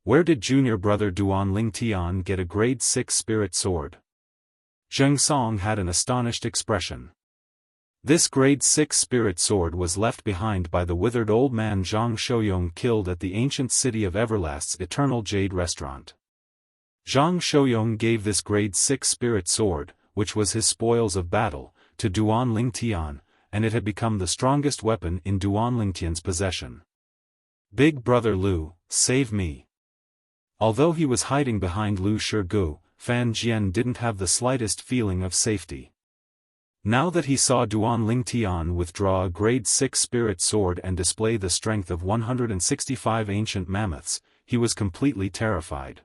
Where did junior brother Duan Lingtian get a grade 6 spirit sword? Zheng Song had an astonished expression. This grade 6 spirit sword was left behind by the withered old man Zhang Shouyong killed at the ancient city of Everlast's Eternal Jade Restaurant. Zhang Shouyong gave this grade 6 spirit sword, which was his spoils of battle, to Duan Lingtian, and it had become the strongest weapon in Duan Lingtian's possession. Big brother Lu, save me. Although he was hiding behind Lu Shige, Fan Jian didn't have the slightest feeling of safety. Now that he saw Duan Lingtian withdraw a grade 6 spirit sword and display the strength of 165 ancient mammoths, he was completely terrified.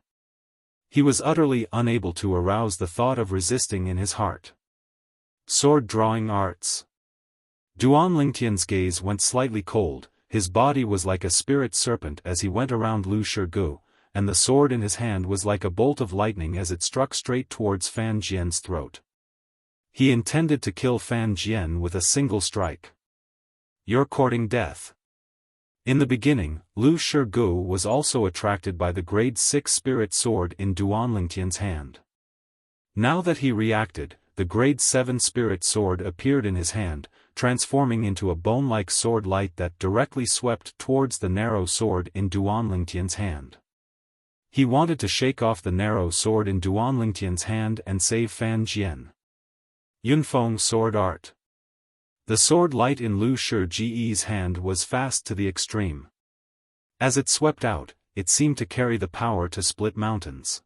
He was utterly unable to arouse the thought of resisting in his heart. Sword Drawing Arts. Duan Lingtian's gaze went slightly cold, his body was like a spirit serpent as he went around Lu Shige, and the sword in his hand was like a bolt of lightning as it struck straight towards Fan Jian's throat. He intended to kill Fan Jian with a single strike. You're courting death. In the beginning, Lu Shige was also attracted by the grade 6 spirit sword in Duanlingtian's hand. Now that he reacted, the grade 7 spirit sword appeared in his hand, transforming into a bone-like sword light that directly swept towards the narrow sword in Duanlingtian's hand. He wanted to shake off the narrow sword in Duanlingtian's hand and save Fan Jian. Yunfeng Sword Art. The sword light in Lu Shige's hand was fast to the extreme. As it swept out, it seemed to carry the power to split mountains.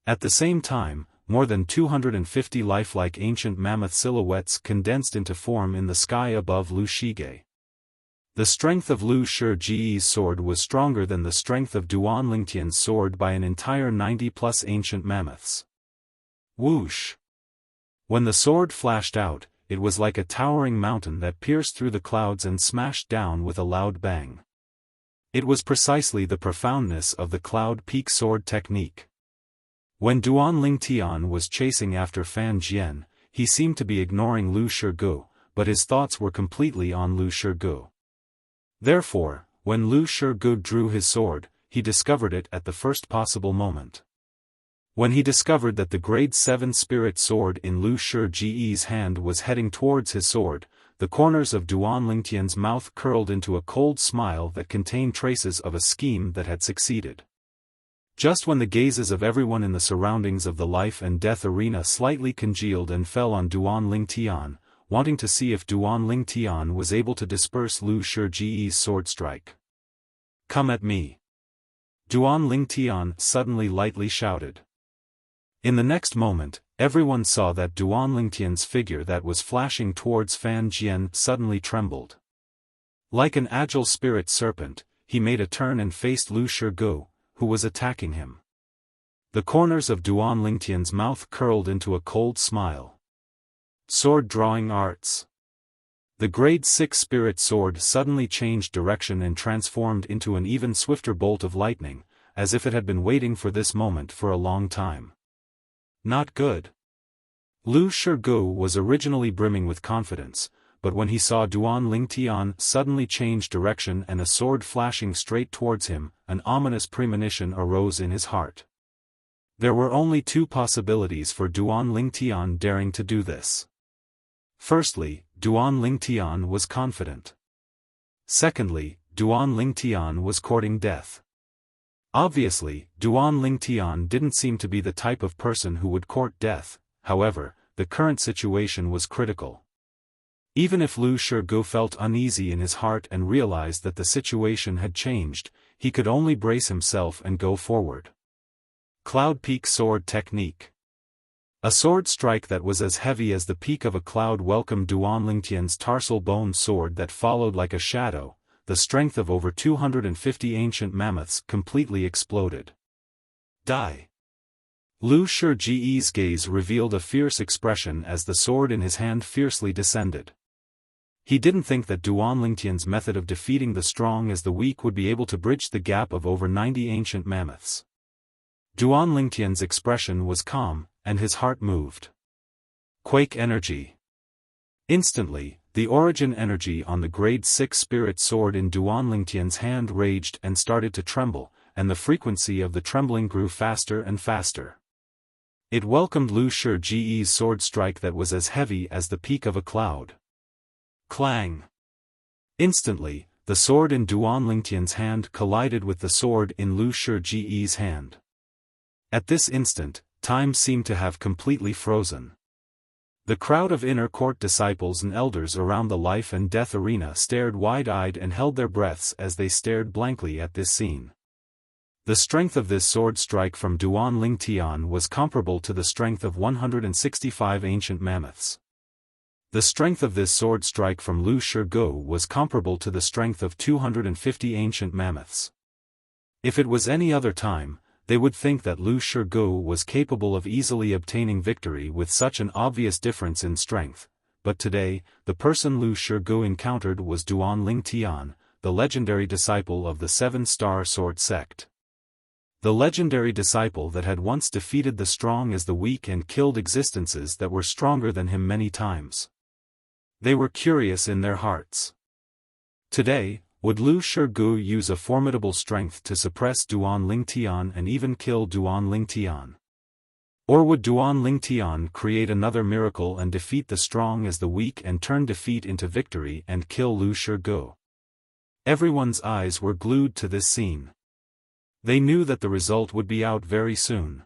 At the same time, more than 250 lifelike ancient mammoth silhouettes condensed into form in the sky above Lu Shige. The strength of Lu Shige's sword was stronger than the strength of Duanlingtian's sword by an entire 90+ ancient mammoths. Whoosh! When the sword flashed out, it was like a towering mountain that pierced through the clouds and smashed down with a loud bang. It was precisely the profoundness of the Cloud Peak sword technique. When Duanlingtian was chasing after Fan Jian, he seemed to be ignoring Lu Shige, but his thoughts were completely on Lu Shige. Therefore, when Lu Shige drew his sword, he discovered it at the first possible moment. When he discovered that the grade 7 spirit sword in Lu Shige's hand was heading towards his sword, the corners of Duanlingtian's mouth curled into a cold smile that contained traces of a scheme that had succeeded. Just when the gazes of everyone in the surroundings of the life and death arena slightly congealed and fell on Duanlingtian, wanting to see if Duanlingtian was able to disperse Lu Shige's sword strike. "Come at me!" Duanlingtian suddenly lightly shouted. In the next moment, everyone saw that Duanlingtian's figure that was flashing towards Fan Jian suddenly trembled. Like an agile spirit serpent, he made a turn and faced Lu Shige, who was attacking him. The corners of Duanlingtian's mouth curled into a cold smile. Sword drawing arts. The grade 6 spirit sword suddenly changed direction and transformed into an even swifter bolt of lightning, as if it had been waiting for this moment for a long time. Not good. Lu Shige was originally brimming with confidence, but when he saw Duanlingtian suddenly change direction and a sword flashing straight towards him, an ominous premonition arose in his heart. There were only two possibilities for Duanlingtian daring to do this. Firstly, Duanlingtian was confident. Secondly, Duanlingtian was courting death. Obviously, Duanlingtian didn't seem to be the type of person who would court death. However, the current situation was critical. Even if Lu Shige felt uneasy in his heart and realized that the situation had changed, he could only brace himself and go forward. Cloud Peak Sword Technique. A sword strike that was as heavy as the peak of a cloud welcomed Duanlingtian's tarsal bone sword that followed like a shadow. The strength of over 250 ancient mammoths completely exploded. Die! Lu Shige's gaze revealed a fierce expression as the sword in his hand fiercely descended. He didn't think that Duanlingtian's method of defeating the strong as the weak would be able to bridge the gap of over 90 ancient mammoths. Duanlingtian's expression was calm, and his heart moved. Quake energy. Instantly, the origin energy on the grade 6 spirit sword in Duanlingtian's hand raged and started to tremble, and the frequency of the trembling grew faster and faster. It welcomed Lu Shige's sword strike that was as heavy as the peak of a cloud. Clang! Instantly, the sword in Duanlingtian's hand collided with the sword in Lu Shige's hand. At this instant, time seemed to have completely frozen. The crowd of inner court disciples and elders around the life and death arena stared wide-eyed and held their breaths as they stared blankly at this scene. The strength of this sword strike from Duanlingtian was comparable to the strength of 165 ancient mammoths. The strength of this sword strike from Lu Shige was comparable to the strength of 250 ancient mammoths. If it was any other time, they would think that Lu Shige was capable of easily obtaining victory with such an obvious difference in strength, but today, the person Lu Shige encountered was Duanlingtian, the legendary disciple of the Seven-Star Sword Sect. The legendary disciple that had once defeated the strong as the weak and killed existences that were stronger than him many times. They were curious in their hearts. Today, Would Lu Shigu use a formidable strength to suppress Duan Lingtian and even kill Duan Lingtian? Or would Duan Lingtian create another miracle and defeat the strong as the weak and turn defeat into victory and kill Lu Shigu? Everyone's eyes were glued to this scene. They knew that the result would be out very soon.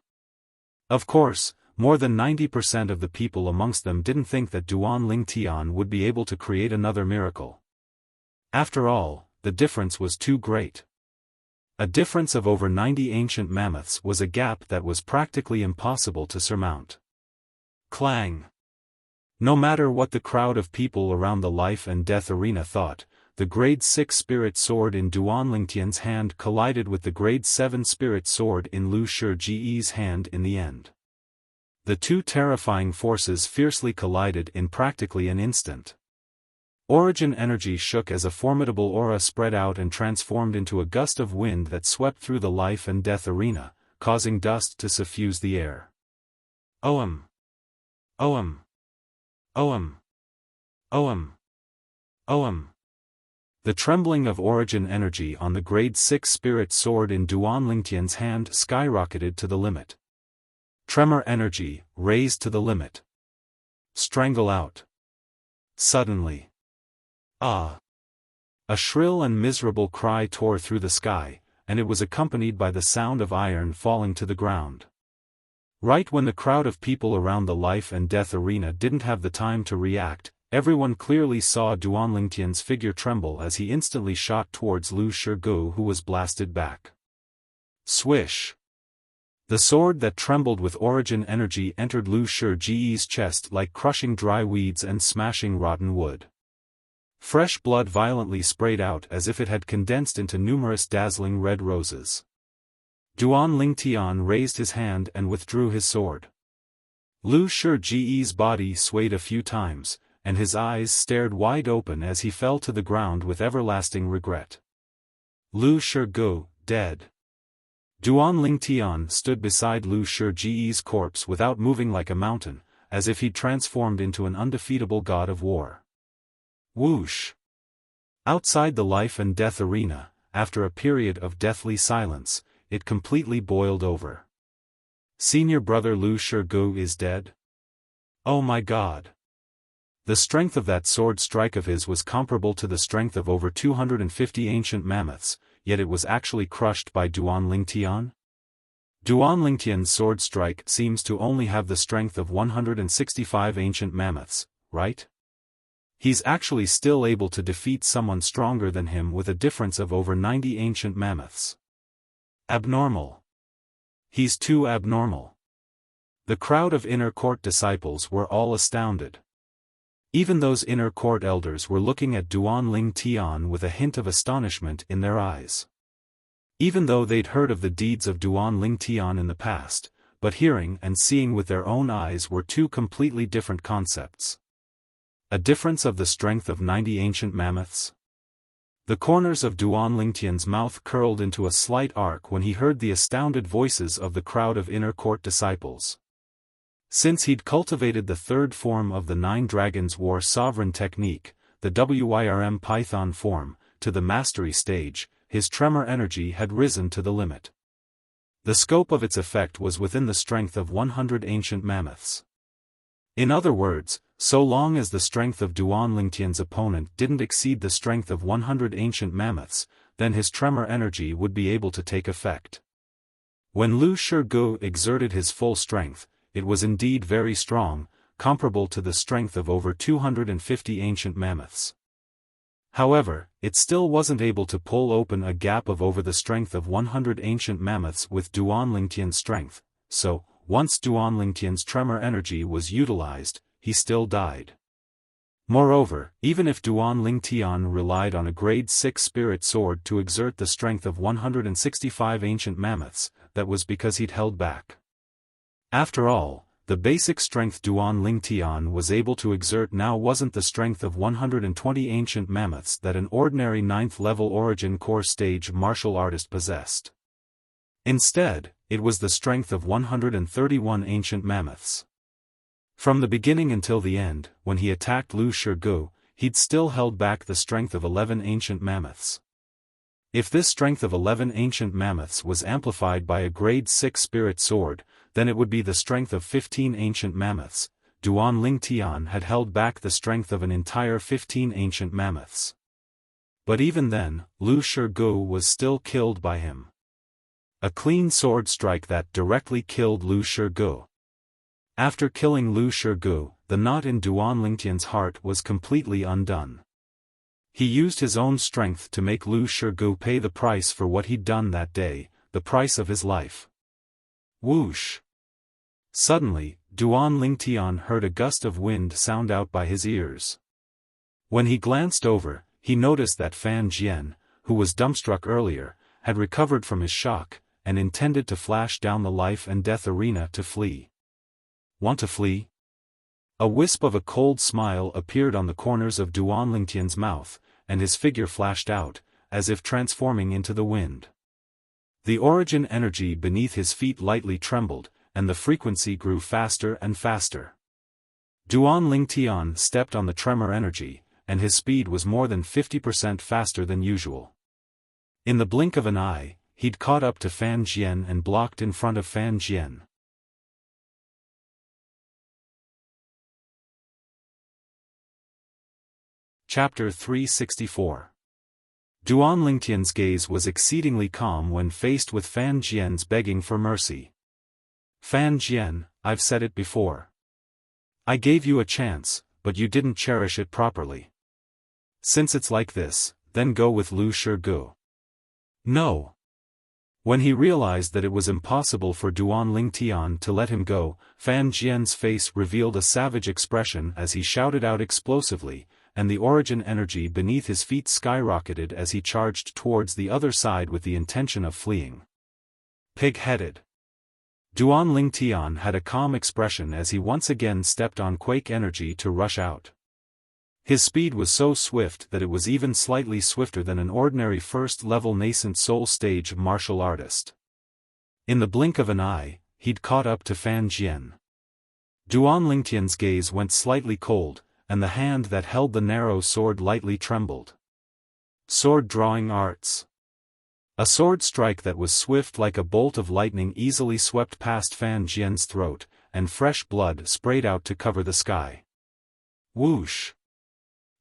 Of course, more than 90% of the people amongst them didn't think that Duan Lingtian would be able to create another miracle. After all, the difference was too great. A difference of over 90 ancient mammoths was a gap that was practically impossible to surmount. Clang! No matter what the crowd of people around the life and death arena thought, the grade 6 spirit sword in Duan Lingtian's hand collided with the grade 7 spirit sword in Lu Shiji's hand in the end. The two terrifying forces fiercely collided in practically an instant. Origin energy shook as a formidable aura spread out and transformed into a gust of wind that swept through the life and death arena, causing dust to suffuse the air. Oam! Oam! Oam! Oam! Oam! The trembling of origin energy on the grade 6 spirit sword in Duan Lingtian's hand skyrocketed to the limit. Tremor energy, raised to the limit. Strangle out. Suddenly. Ah! A shrill and miserable cry tore through the sky, and it was accompanied by the sound of iron falling to the ground. Right when the crowd of people around the life and death arena didn't have the time to react, everyone clearly saw Duan Lingtian's figure tremble as he instantly shot towards Lu Shigu, who was blasted back. Swish! The sword that trembled with origin energy entered Lu Shiji's chest like crushing dry weeds and smashing rotten wood. Fresh blood violently sprayed out as if it had condensed into numerous dazzling red roses. Duan Lingtian raised his hand and withdrew his sword. Lu Shiji's body swayed a few times, and his eyes stared wide open as he fell to the ground with everlasting regret. Lu Shigu, dead. Duan Lingtian stood beside Lu Shiji's corpse without moving like a mountain, as if he'd transformed into an undefeatable god of war. Whoosh! Outside the life and death arena, after a period of deathly silence, it completely boiled over. Senior brother Lu Shigu is dead? Oh my god! The strength of that sword strike of his was comparable to the strength of over 250 ancient mammoths, yet it was actually crushed by Duan Lingtian? Duan Lingtian's sword strike seems to only have the strength of 165 ancient mammoths, right? He's actually still able to defeat someone stronger than him with a difference of over 90 ancient mammoths. Abnormal. He's too abnormal. The crowd of inner court disciples were all astounded. Even those inner court elders were looking at Duan Lingtian with a hint of astonishment in their eyes. Even though they'd heard of the deeds of Duan Lingtian in the past, but hearing and seeing with their own eyes were two completely different concepts. A difference of the strength of 90 ancient mammoths? The corners of Duan Lingtian's mouth curled into a slight arc when he heard the astounded voices of the crowd of inner court disciples. Since he'd cultivated the third form of the Nine Dragons War Sovereign technique, the WYRM Python form, to the mastery stage, his tremor energy had risen to the limit. The scope of its effect was within the strength of 100 ancient mammoths. In other words, so long as the strength of Duan Lingtian's opponent didn't exceed the strength of 100 ancient mammoths, then his tremor energy would be able to take effect. When Lu Shigu exerted his full strength, it was indeed very strong, comparable to the strength of over 250 ancient mammoths. However, it still wasn't able to pull open a gap of over the strength of 100 ancient mammoths with Duan Lingtian's strength, so, once Duan Lingtian's tremor energy was utilized, he still died. Moreover, even if Duan Lingtian relied on a grade 6 spirit sword to exert the strength of 165 ancient mammoths, that was because he'd held back. After all, the basic strength Duan Lingtian was able to exert now wasn't the strength of 120 ancient mammoths that an ordinary 9th level origin core stage martial artist possessed. Instead, it was the strength of 131 ancient mammoths. From the beginning until the end, when he attacked Lu Shigu, he'd still held back the strength of 11 ancient mammoths. If this strength of 11 ancient mammoths was amplified by a grade 6 spirit sword, then it would be the strength of 15 ancient mammoths. Duan Lingtian had held back the strength of an entire 15 ancient mammoths. But even then, Lu Shurgu was still killed by him. A clean sword strike that directly killed Lu Shurgu. After killing Lu Shurgu, the knot in Duan Lingtian's heart was completely undone. He used his own strength to make Lu Shurgu pay the price for what he'd done that day, the price of his life. Whoosh! Suddenly, Duan Lingtian heard a gust of wind sound out by his ears. When he glanced over, he noticed that Fan Jian, who was dumbstruck earlier, had recovered from his shock, and intended to flash down the life and death arena to flee. Want to flee? A wisp of a cold smile appeared on the corners of Duan Lingtian's mouth, and his figure flashed out, as if transforming into the wind. The origin energy beneath his feet lightly trembled, and the frequency grew faster and faster. Duan Lingtian stepped on the tremor energy, and his speed was more than 50% faster than usual. In the blink of an eye, he'd caught up to Fan Jian and blocked in front of Fan Jian. Chapter 364. Duan Lingtian's gaze was exceedingly calm when faced with Fan Jian's begging for mercy. Fan Jian, I've said it before. I gave you a chance, but you didn't cherish it properly. Since it's like this, then go with Lu Shurgu. No. When he realized that it was impossible for Duan Lingtian to let him go, Fan Jian's face revealed a savage expression as he shouted out explosively, and the origin energy beneath his feet skyrocketed as he charged towards the other side with the intention of fleeing. Pig-headed. Duan Lingtian had a calm expression as he once again stepped on quake energy to rush out. His speed was so swift that it was even slightly swifter than an ordinary first-level nascent soul stage martial artist. In the blink of an eye, he'd caught up to Fan Jian. Duan Lingtian's gaze went slightly cold, and the hand that held the narrow sword lightly trembled. Sword drawing arts. A sword strike that was swift like a bolt of lightning easily swept past Fan Jian's throat, and fresh blood sprayed out to cover the sky. Whoosh!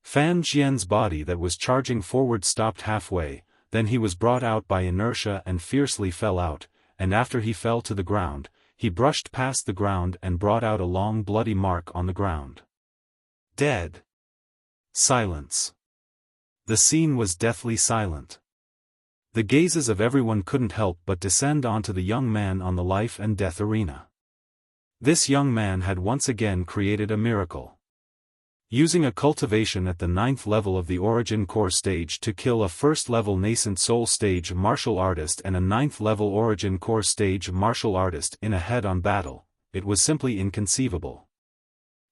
Fan Jian's body that was charging forward stopped halfway, then he was brought out by inertia and fiercely fell out, and after he fell to the ground, he brushed past the ground and brought out a long bloody mark on the ground. Dead. Silence. The scene was deathly silent. The gazes of everyone couldn't help but descend onto the young man on the life and death arena. This young man had once again created a miracle. Using a cultivation at the 9th level of the Origin Core stage to kill a first-level nascent soul stage martial artist and a 9th level Origin Core stage martial artist in a head-on battle, it was simply inconceivable.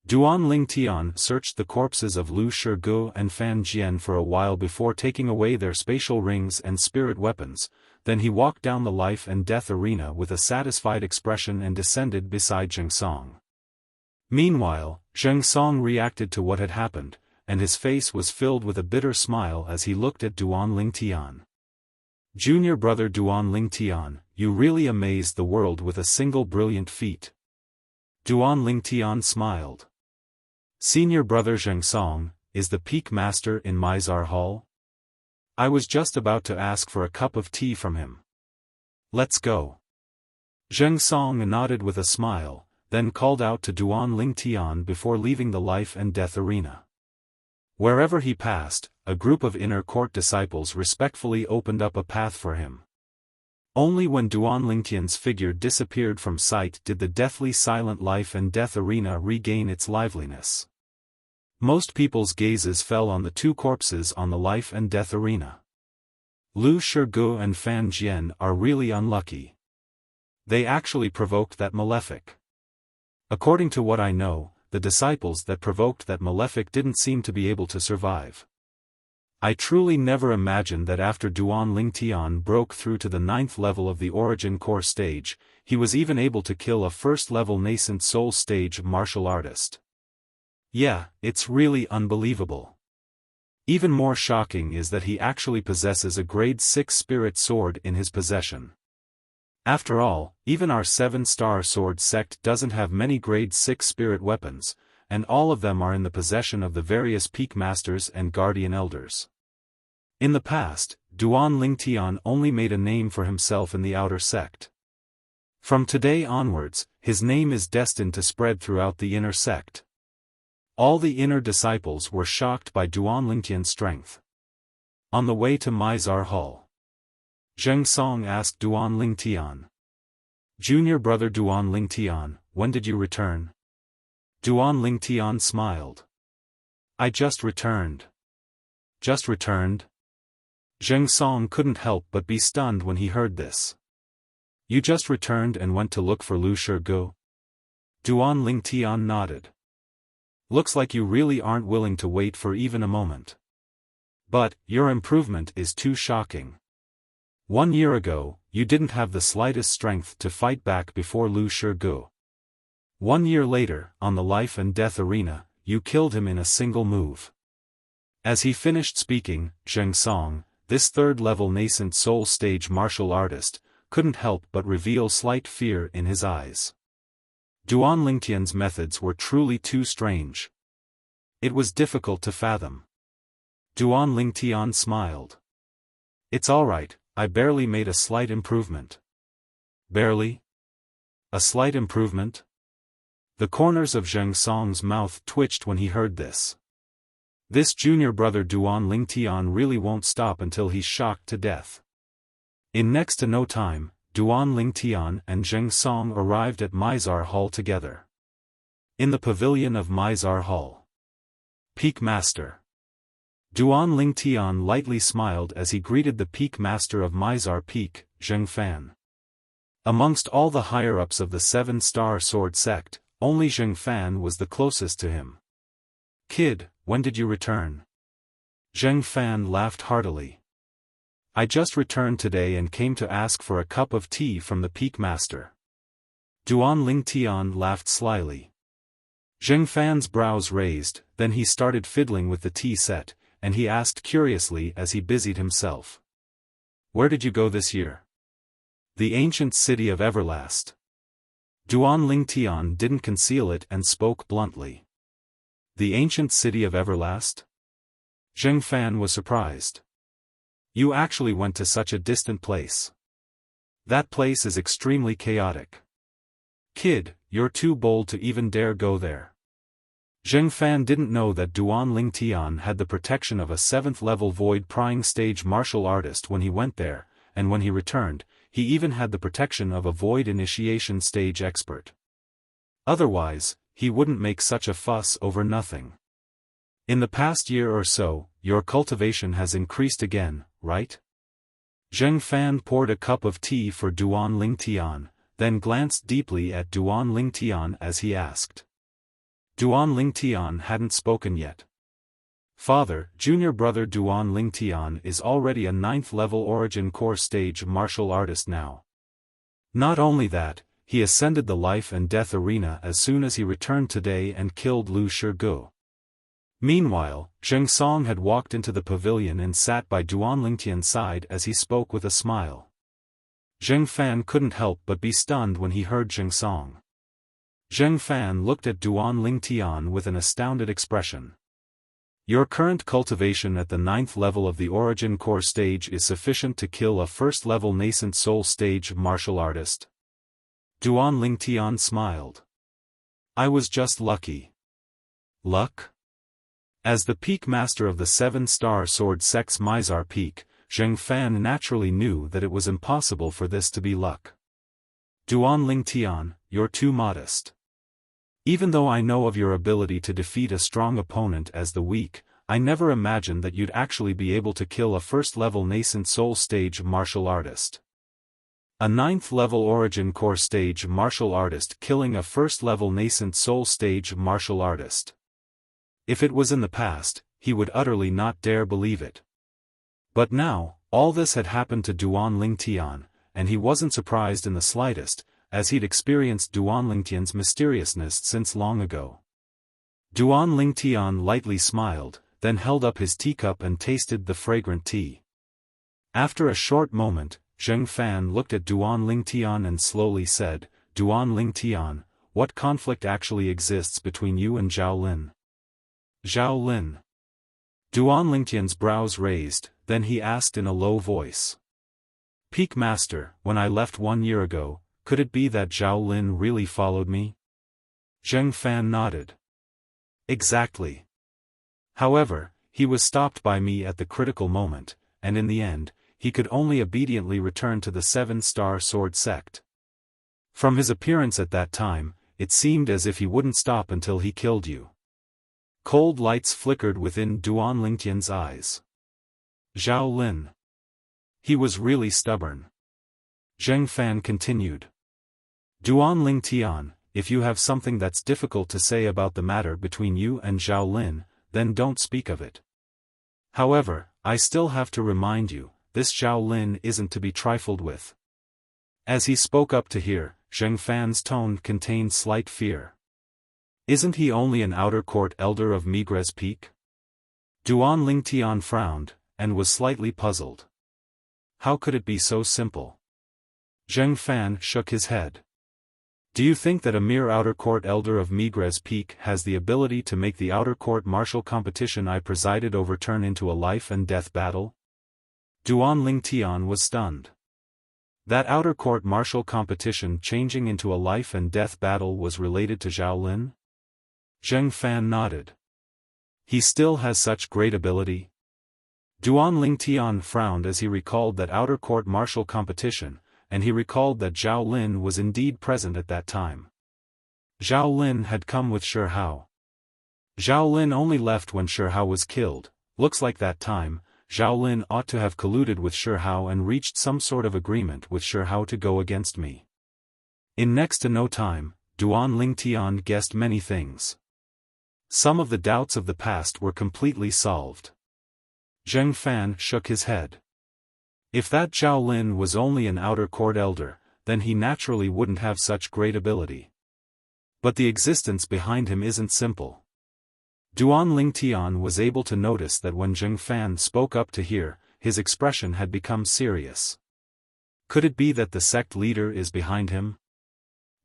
Duan Lingtian searched the corpses of Lu Shurgu and Fan Jian for a while before taking away their spatial rings and spirit weapons, then he walked down the life and death arena with a satisfied expression and descended beside Zheng Song. Meanwhile, Zheng Song reacted to what had happened, and his face was filled with a bitter smile as he looked at Duan Lingtian. Junior brother Duan Lingtian, you really amazed the world with a single brilliant feat. Duan Lingtian smiled. Senior brother Zheng Song, is the peak master in Mizar Hall? I was just about to ask for a cup of tea from him. Let's go. Zheng Song nodded with a smile, then called out to Duan Lingtian before leaving the life and death arena. Wherever he passed, a group of inner court disciples respectfully opened up a path for him. Only when Duan Lingtian's figure disappeared from sight did the deathly silent life and death arena regain its liveliness. Most people's gazes fell on the two corpses on the life and death arena. Lu Shurgu and Fan Jian are really unlucky. They actually provoked that malefic. According to what I know, the disciples that provoked that malefic didn't seem to be able to survive. I truly never imagined that after Duan Lingtian broke through to the 9th level of the Origin Core stage, he was even able to kill a first-level nascent soul stage martial artist. Yeah, it's really unbelievable. Even more shocking is that he actually possesses a grade 6 spirit sword in his possession. After all, even our 7-star sword sect doesn't have many grade 6 spirit weapons, and all of them are in the possession of the various peak masters and guardian elders. In the past, Duan Lingtian only made a name for himself in the outer sect. From today onwards, his name is destined to spread throughout the inner sect. All the inner disciples were shocked by Duan Lingtian's strength. On the way to Mizar Hall, Zheng Song asked Duan Lingtian, "Junior brother Duan Lingtian, when did you return?" Duan Lingtian smiled. "I just returned." "Just returned?" Zheng Song couldn't help but be stunned when he heard this. "You just returned and went to look for Lu Shige?" Duan Lingtian nodded. "Looks like you really aren't willing to wait for even a moment. But, your improvement is too shocking. 1 year ago, you didn't have the slightest strength to fight back before Lu Shige. 1 year later, on the life and death arena, you killed him in a single move." As he finished speaking, Zheng Song, this third-level nascent soul stage martial artist, couldn't help but reveal slight fear in his eyes. Duan Lingtian's methods were truly too strange. It was difficult to fathom. Duan Lingtian smiled. "It's alright, I barely made a slight improvement." "Barely? A slight improvement?" The corners of Zheng Song's mouth twitched when he heard this. This junior brother Duan Lingtian really won't stop until he's shocked to death. In next to no time, Duan Lingtian and Zheng Song arrived at Mizar Hall together. In the pavilion of Mizar Hall, Peak Master Duan Lingtian lightly smiled as he greeted the Peak Master of Mizar Peak, Xiaofan. Amongst all the higher-ups of the 7-star sword sect, only Xiaofan was the closest to him. "Kid, when did you return?" Xiaofan laughed heartily. "I just returned today and came to ask for a cup of tea from the Peak Master." Duan Lingtian laughed slyly. Xiaofan's brows raised, then he started fiddling with the tea set, and he asked curiously as he busied himself. "Where did you go this year?" "The ancient city of Everlast." Duan Lingtian didn't conceal it and spoke bluntly. "The ancient city of Everlast?" Xiaofan was surprised. "You actually went to such a distant place? That place is extremely chaotic. Kid, you're too bold to even dare go there." Xiaofan didn't know that Duan Lingtian had the protection of a 7th-level void prying stage martial artist when he went there, and when he returned, he even had the protection of a void initiation stage expert. Otherwise, he wouldn't make such a fuss over nothing. "In the past year or so, your cultivation has increased again, right?" Xiaofan poured a cup of tea for Duan Lingtian, then glanced deeply at Duan Lingtian as he asked. Duan Lingtian hadn't spoken yet. "Father, junior brother Duan Lingtian is already a 9th-level origin core stage martial artist now. Not only that, he ascended the life and death arena as soon as he returned today and killed Lu Shige." Meanwhile, Zheng Song had walked into the pavilion and sat by Duan Lingtian's side as he spoke with a smile. Xiaofan couldn't help but be stunned when he heard Zheng Song. Xiaofan looked at Duan Lingtian with an astounded expression. "Your current cultivation at the 9th level of the origin core stage is sufficient to kill a 1st-level nascent soul stage martial artist?" Duan Lingtian smiled. "I was just lucky." "Luck?" As the peak master of the 7-star sword sect's Mizar Peak, Xiaofan naturally knew that it was impossible for this to be luck. "Duan Lingtian, you're too modest. Even though I know of your ability to defeat a strong opponent as the weak, I never imagined that you'd actually be able to kill a 1st-level nascent soul stage martial artist." A 9th-level origin core stage martial artist killing a 1st-level nascent soul stage martial artist. If it was in the past, he would utterly not dare believe it. But now, all this had happened to Duan Lingtian, and he wasn't surprised in the slightest, as he'd experienced Duan Lingtian's mysteriousness since long ago. Duan Lingtian lightly smiled, then held up his teacup and tasted the fragrant tea. After a short moment, Xiaofan looked at Duan Lingtian and slowly said, "Duan Lingtian, what conflict actually exists between you and Zhao Lin?" Zhao Lin. Duan Lingtian's brows raised, then he asked in a low voice. "Peak Master, when I left 1 year ago, could it be that Zhao Lin really followed me?" Xiaofan nodded. "Exactly. However, he was stopped by me at the critical moment, and in the end, he could only obediently return to the 7-Star Sword sect. From his appearance at that time, it seemed as if he wouldn't stop until he killed you." Cold lights flickered within Duan Lingtian's eyes. Zhao Lin. He was really stubborn. Xiaofan continued. "Duan Lingtian, if you have something that's difficult to say about the matter between you and Zhao Lin, then don't speak of it. However, I still have to remind you, this Zhao Lin isn't to be trifled with." As he spoke up to hear, Xiaofan's tone contained slight fear. "Isn't he only an outer court elder of Migres Peak?" Duan Lingtian frowned, and was slightly puzzled. How could it be so simple? Xiaofan shook his head. "Do you think that a mere outer court elder of Migres Peak has the ability to make the outer court martial competition I presided over turn into a life-and-death battle?" Duan Lingtian was stunned. That outer court martial competition changing into a life-and-death battle was related to Zhao Lin? Xiaofan nodded. "He still has such great ability?" Duan Lingtian frowned as he recalled that outer court martial competition, and he recalled that Zhao Lin was indeed present at that time. Zhao Lin had come with Shi Hao. Zhao Lin only left when Shi Hao was killed. Looks like that time, Zhao Lin ought to have colluded with Shi Hao and reached some sort of agreement with Shi Hao to go against me. In next to no time, Duan Lingtian guessed many things. Some of the doubts of the past were completely solved. Xiaofan shook his head. If that Zhao Lin was only an outer court elder, then he naturally wouldn't have such great ability. But the existence behind him isn't simple. Duan Lingtian was able to notice that when Xiaofan spoke up to hear, his expression had become serious. Could it be that the sect leader is behind him?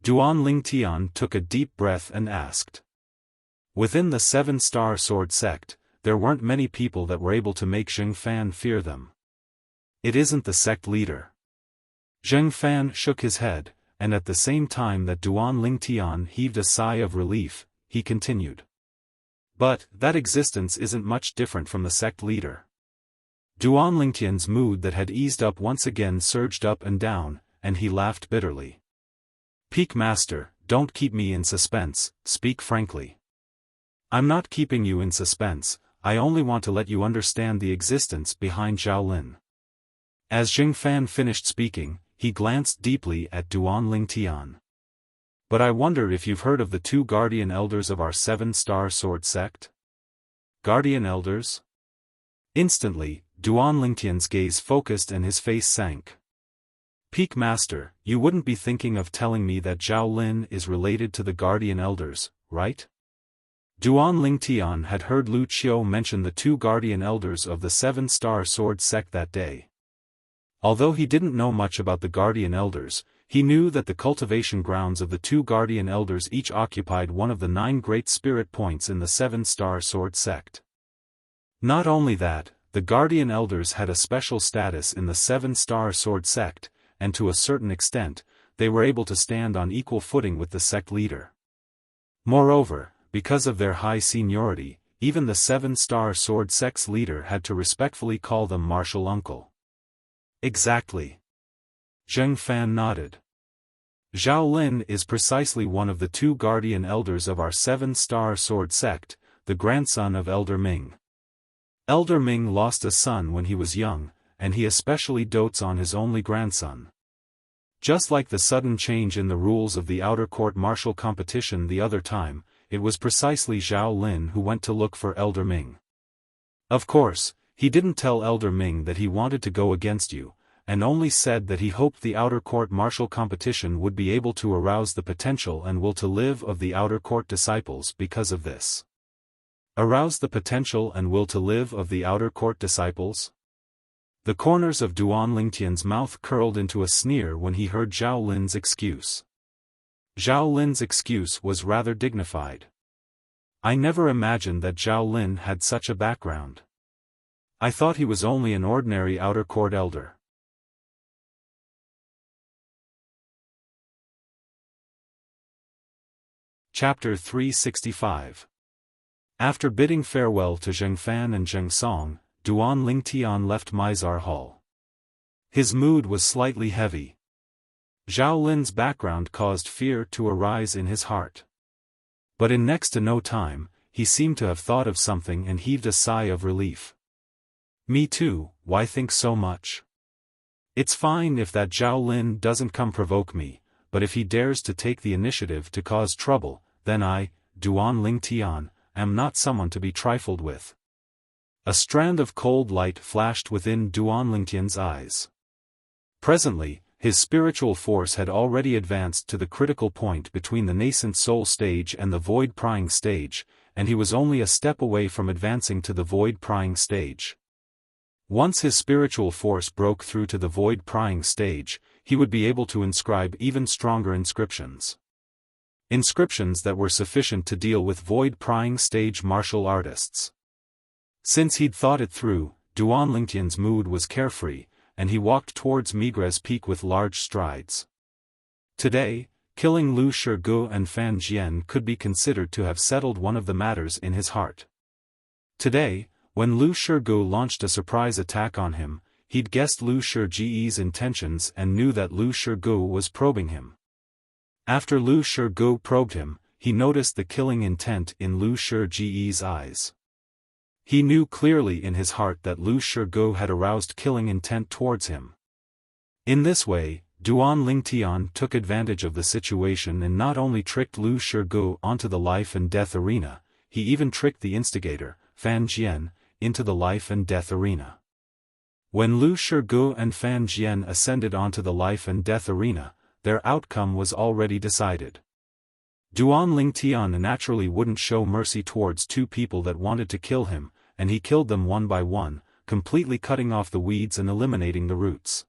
Duan Lingtian took a deep breath and asked. Within the 7-Star Sword sect, there weren't many people that were able to make Xiaofan fear them. It isn't the sect leader. Xiaofan shook his head, and at the same time that Duan Lingtian heaved a sigh of relief, he continued. But, that existence isn't much different from the sect leader. Duan Lingtian's mood that had eased up once again surged up and down, and he laughed bitterly. "Peak Master, don't keep me in suspense, speak frankly." "I'm not keeping you in suspense, I only want to let you understand the existence behind Zhao Lin." As Xiaofan finished speaking, he glanced deeply at Duan Lingtian. "But I wonder if you've heard of the 2 guardian elders of our 7-Star Sword sect?" "Guardian elders?" Instantly, Duan Lingtian's gaze focused and his face sank. "Peak Master, you wouldn't be thinking of telling me that Zhao Lin is related to the guardian elders, right?" Duan Lingtian had heard Lu Qiu mention the 2 guardian elders of the 7-Star Sword sect that day. Although he didn't know much about the guardian elders, he knew that the cultivation grounds of the 2 guardian elders each occupied one of the 9 great spirit points in the 7-Star Sword sect. Not only that, the guardian elders had a special status in the 7-Star Sword sect, and to a certain extent, they were able to stand on equal footing with the sect leader. Moreover, because of their high seniority, even the 7-Star Sword sect's leader had to respectfully call them martial uncle. "Exactly." Xiaofan nodded. "Zhao Lin is precisely one of the 2 guardian elders of our 7-Star Sword sect, the grandson of Elder Ming. Elder Ming lost a son when he was young, and he especially dotes on his only grandson. Just like the sudden change in the rules of the outer court martial competition the other time, it was precisely Zhao Lin who went to look for Elder Ming. Of course, he didn't tell Elder Ming that he wanted to go against you, and only said that he hoped the outer court martial competition would be able to arouse the potential and will to live of the outer court disciples because of this. Arouse the potential and will to live of the outer court disciples? The corners of Duan Lingtian's mouth curled into a sneer when he heard Zhao Lin's excuse. Zhao Lin's excuse was rather dignified. I never imagined that Zhao Lin had such a background. I thought he was only an ordinary outer court elder. Chapter 365. After bidding farewell to Xiaofan and Zheng Song, Duan Lingtian left Mizar Hall. His mood was slightly heavy. Zhao Lin's background caused fear to arise in his heart. But in next to no time, he seemed to have thought of something and heaved a sigh of relief. Me too, why think so much? It's fine if that Zhao Lin doesn't come provoke me, but if he dares to take the initiative to cause trouble, then I, Duan Lingtian, am not someone to be trifled with. A strand of cold light flashed within Duan Lingtian's eyes. Presently, his spiritual force had already advanced to the critical point between the nascent soul stage and the void prying stage, and he was only a step away from advancing to the void prying stage. Once his spiritual force broke through to the void prying stage, he would be able to inscribe even stronger inscriptions. Inscriptions that were sufficient to deal with void prying stage martial artists. Since he'd thought it through, Duan Lingtian's mood was carefree, and he walked towards Migres Peak with large strides. Today, killing Lu Shirgu and Fan Jian could be considered to have settled one of the matters in his heart. Today, when Lu Shirgu launched a surprise attack on him, he'd guessed Lu Shiji's intentions and knew that Lu Shirgu was probing him. After Lu Shirgu probed him, he noticed the killing intent in Lu Shiji's eyes. He knew clearly in his heart that Lu Shirgu had aroused killing intent towards him. In this way, Duan Lingtian took advantage of the situation and not only tricked Lu Shirgu onto the life and death arena, he even tricked the instigator, Fan Jian, into the life and death arena. When Lu Shirgu and Fan Jian ascended onto the life and death arena, their outcome was already decided. Duan Lingtian naturally wouldn't show mercy towards two people that wanted to kill him, and he killed them one by one, completely cutting off the weeds and eliminating the roots.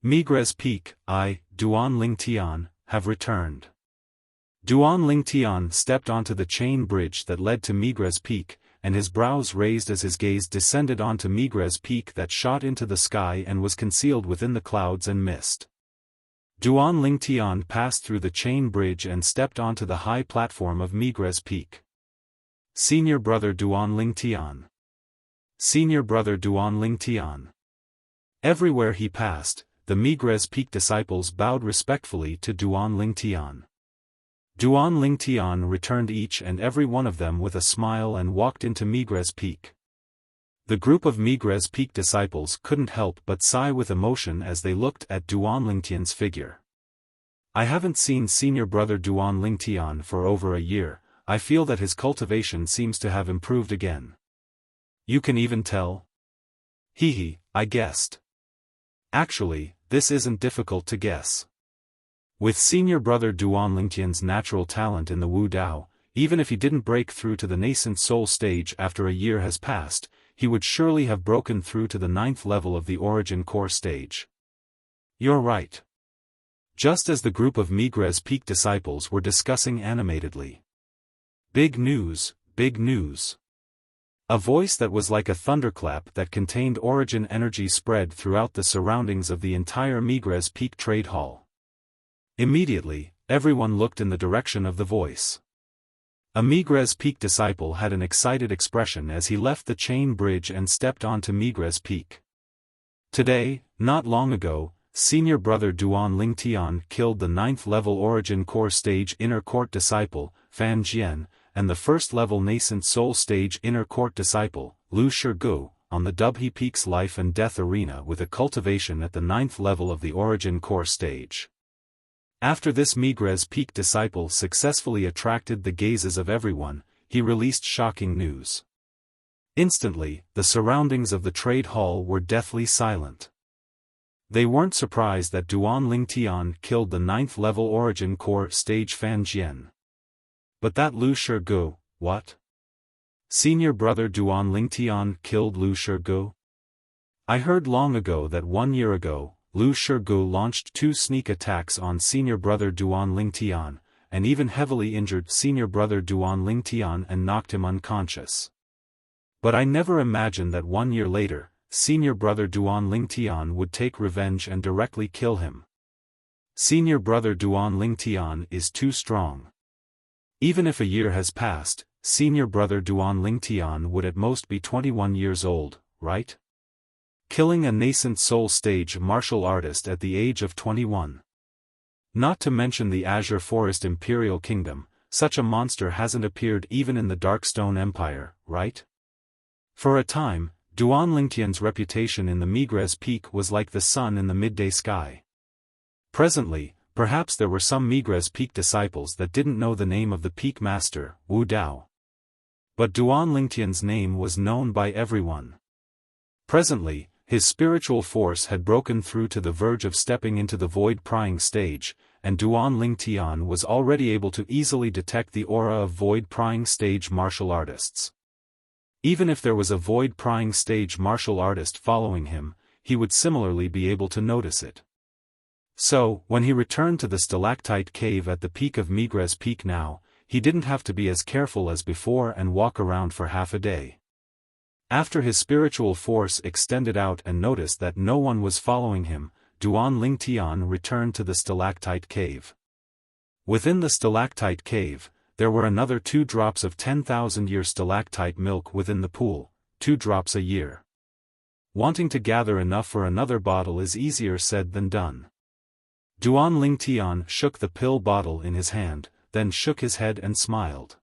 Migres Peak, I, Duan Lingtian, have returned. Duan Lingtian stepped onto the chain bridge that led to Migres Peak, and his brows raised as his gaze descended onto Migres Peak that shot into the sky and was concealed within the clouds and mist. Duan Lingtian passed through the chain bridge and stepped onto the high platform of Migres Peak. Senior Brother Duan Lingtian. Senior Brother Duan Lingtian. Everywhere he passed, the Migres Peak disciples bowed respectfully to Duan Lingtian. Duan Lingtian returned each and every one of them with a smile and walked into Migres Peak. The group of Migres Peak disciples couldn't help but sigh with emotion as they looked at Duan Lingtian's figure. I haven't seen Senior Brother Duan Lingtian for over a year. I feel that his cultivation seems to have improved again. You can even tell? Hehe, I guessed. Actually, this isn't difficult to guess. With Senior Brother Duan Lingtian's natural talent in the Wu Dao, even if he didn't break through to the nascent soul stage after a year has passed, he would surely have broken through to the 9th level of the origin core stage. You're right. Just as the group of Migres Peak disciples were discussing animatedly. Big news, big news. A voice that was like a thunderclap that contained origin energy spread throughout the surroundings of the entire Migres Peak Trade Hall. Immediately, everyone looked in the direction of the voice. A Migres Peak disciple had an excited expression as he left the chain bridge and stepped onto Migres Peak. Today, not long ago, Senior Brother Duan Lingtian killed the 9th level origin core stage inner court disciple, Fan Jian, and the 1st level nascent soul stage inner court disciple, Lu Shirgu, on the Dubhe Peak's life and death arena with a cultivation at the 9th level of the origin core stage. After this Migres Peak disciple successfully attracted the gazes of everyone, he released shocking news. Instantly, the surroundings of the trade hall were deathly silent. They weren't surprised that Duan Lingtian killed the 9th level origin core stage Fan Jian. But that Lu Shirgu, what? Senior brother Duan Lingtian killed Lu Shirgu? I heard long ago that 1 year ago, Lu Shirgu launched 2 sneak attacks on senior brother Duan Lingtian, and even heavily injured senior brother Duan Lingtian and knocked him unconscious. But I never imagined that 1 year later, senior brother Duan Lingtian would take revenge and directly kill him. Senior brother Duan Lingtian is too strong. Even if a year has passed, senior brother Duan Lingtian would at most be 21 years old, right? Killing a nascent soul stage martial artist at the age of 21. Not to mention the Azure Forest Imperial Kingdom, such a monster hasn't appeared even in the Darkstone Empire, right? For a time, Duan Lingtian's reputation in the Migres Peak was like the sun in the midday sky. Presently, perhaps there were some Migres Peak disciples that didn't know the name of the Peak Master, Wu Dao. But Duan Lingtian's name was known by everyone. Presently, his spiritual force had broken through to the verge of stepping into the void prying stage, and Duan Lingtian was already able to easily detect the aura of void prying stage martial artists. Even if there was a void prying stage martial artist following him, he would similarly be able to notice it. So, when he returned to the stalactite cave at the peak of Migres Peak now, he didn't have to be as careful as before and walk around for half a day. After his spiritual force extended out and noticed that no one was following him, Duan Lingtian returned to the stalactite cave. Within the stalactite cave, there were another 2 drops of 10,000-year stalactite milk within the pool, 2 drops a year. Wanting to gather enough for another bottle is easier said than done. Duan Lingtian shook the pill bottle in his hand, then shook his head and smiled.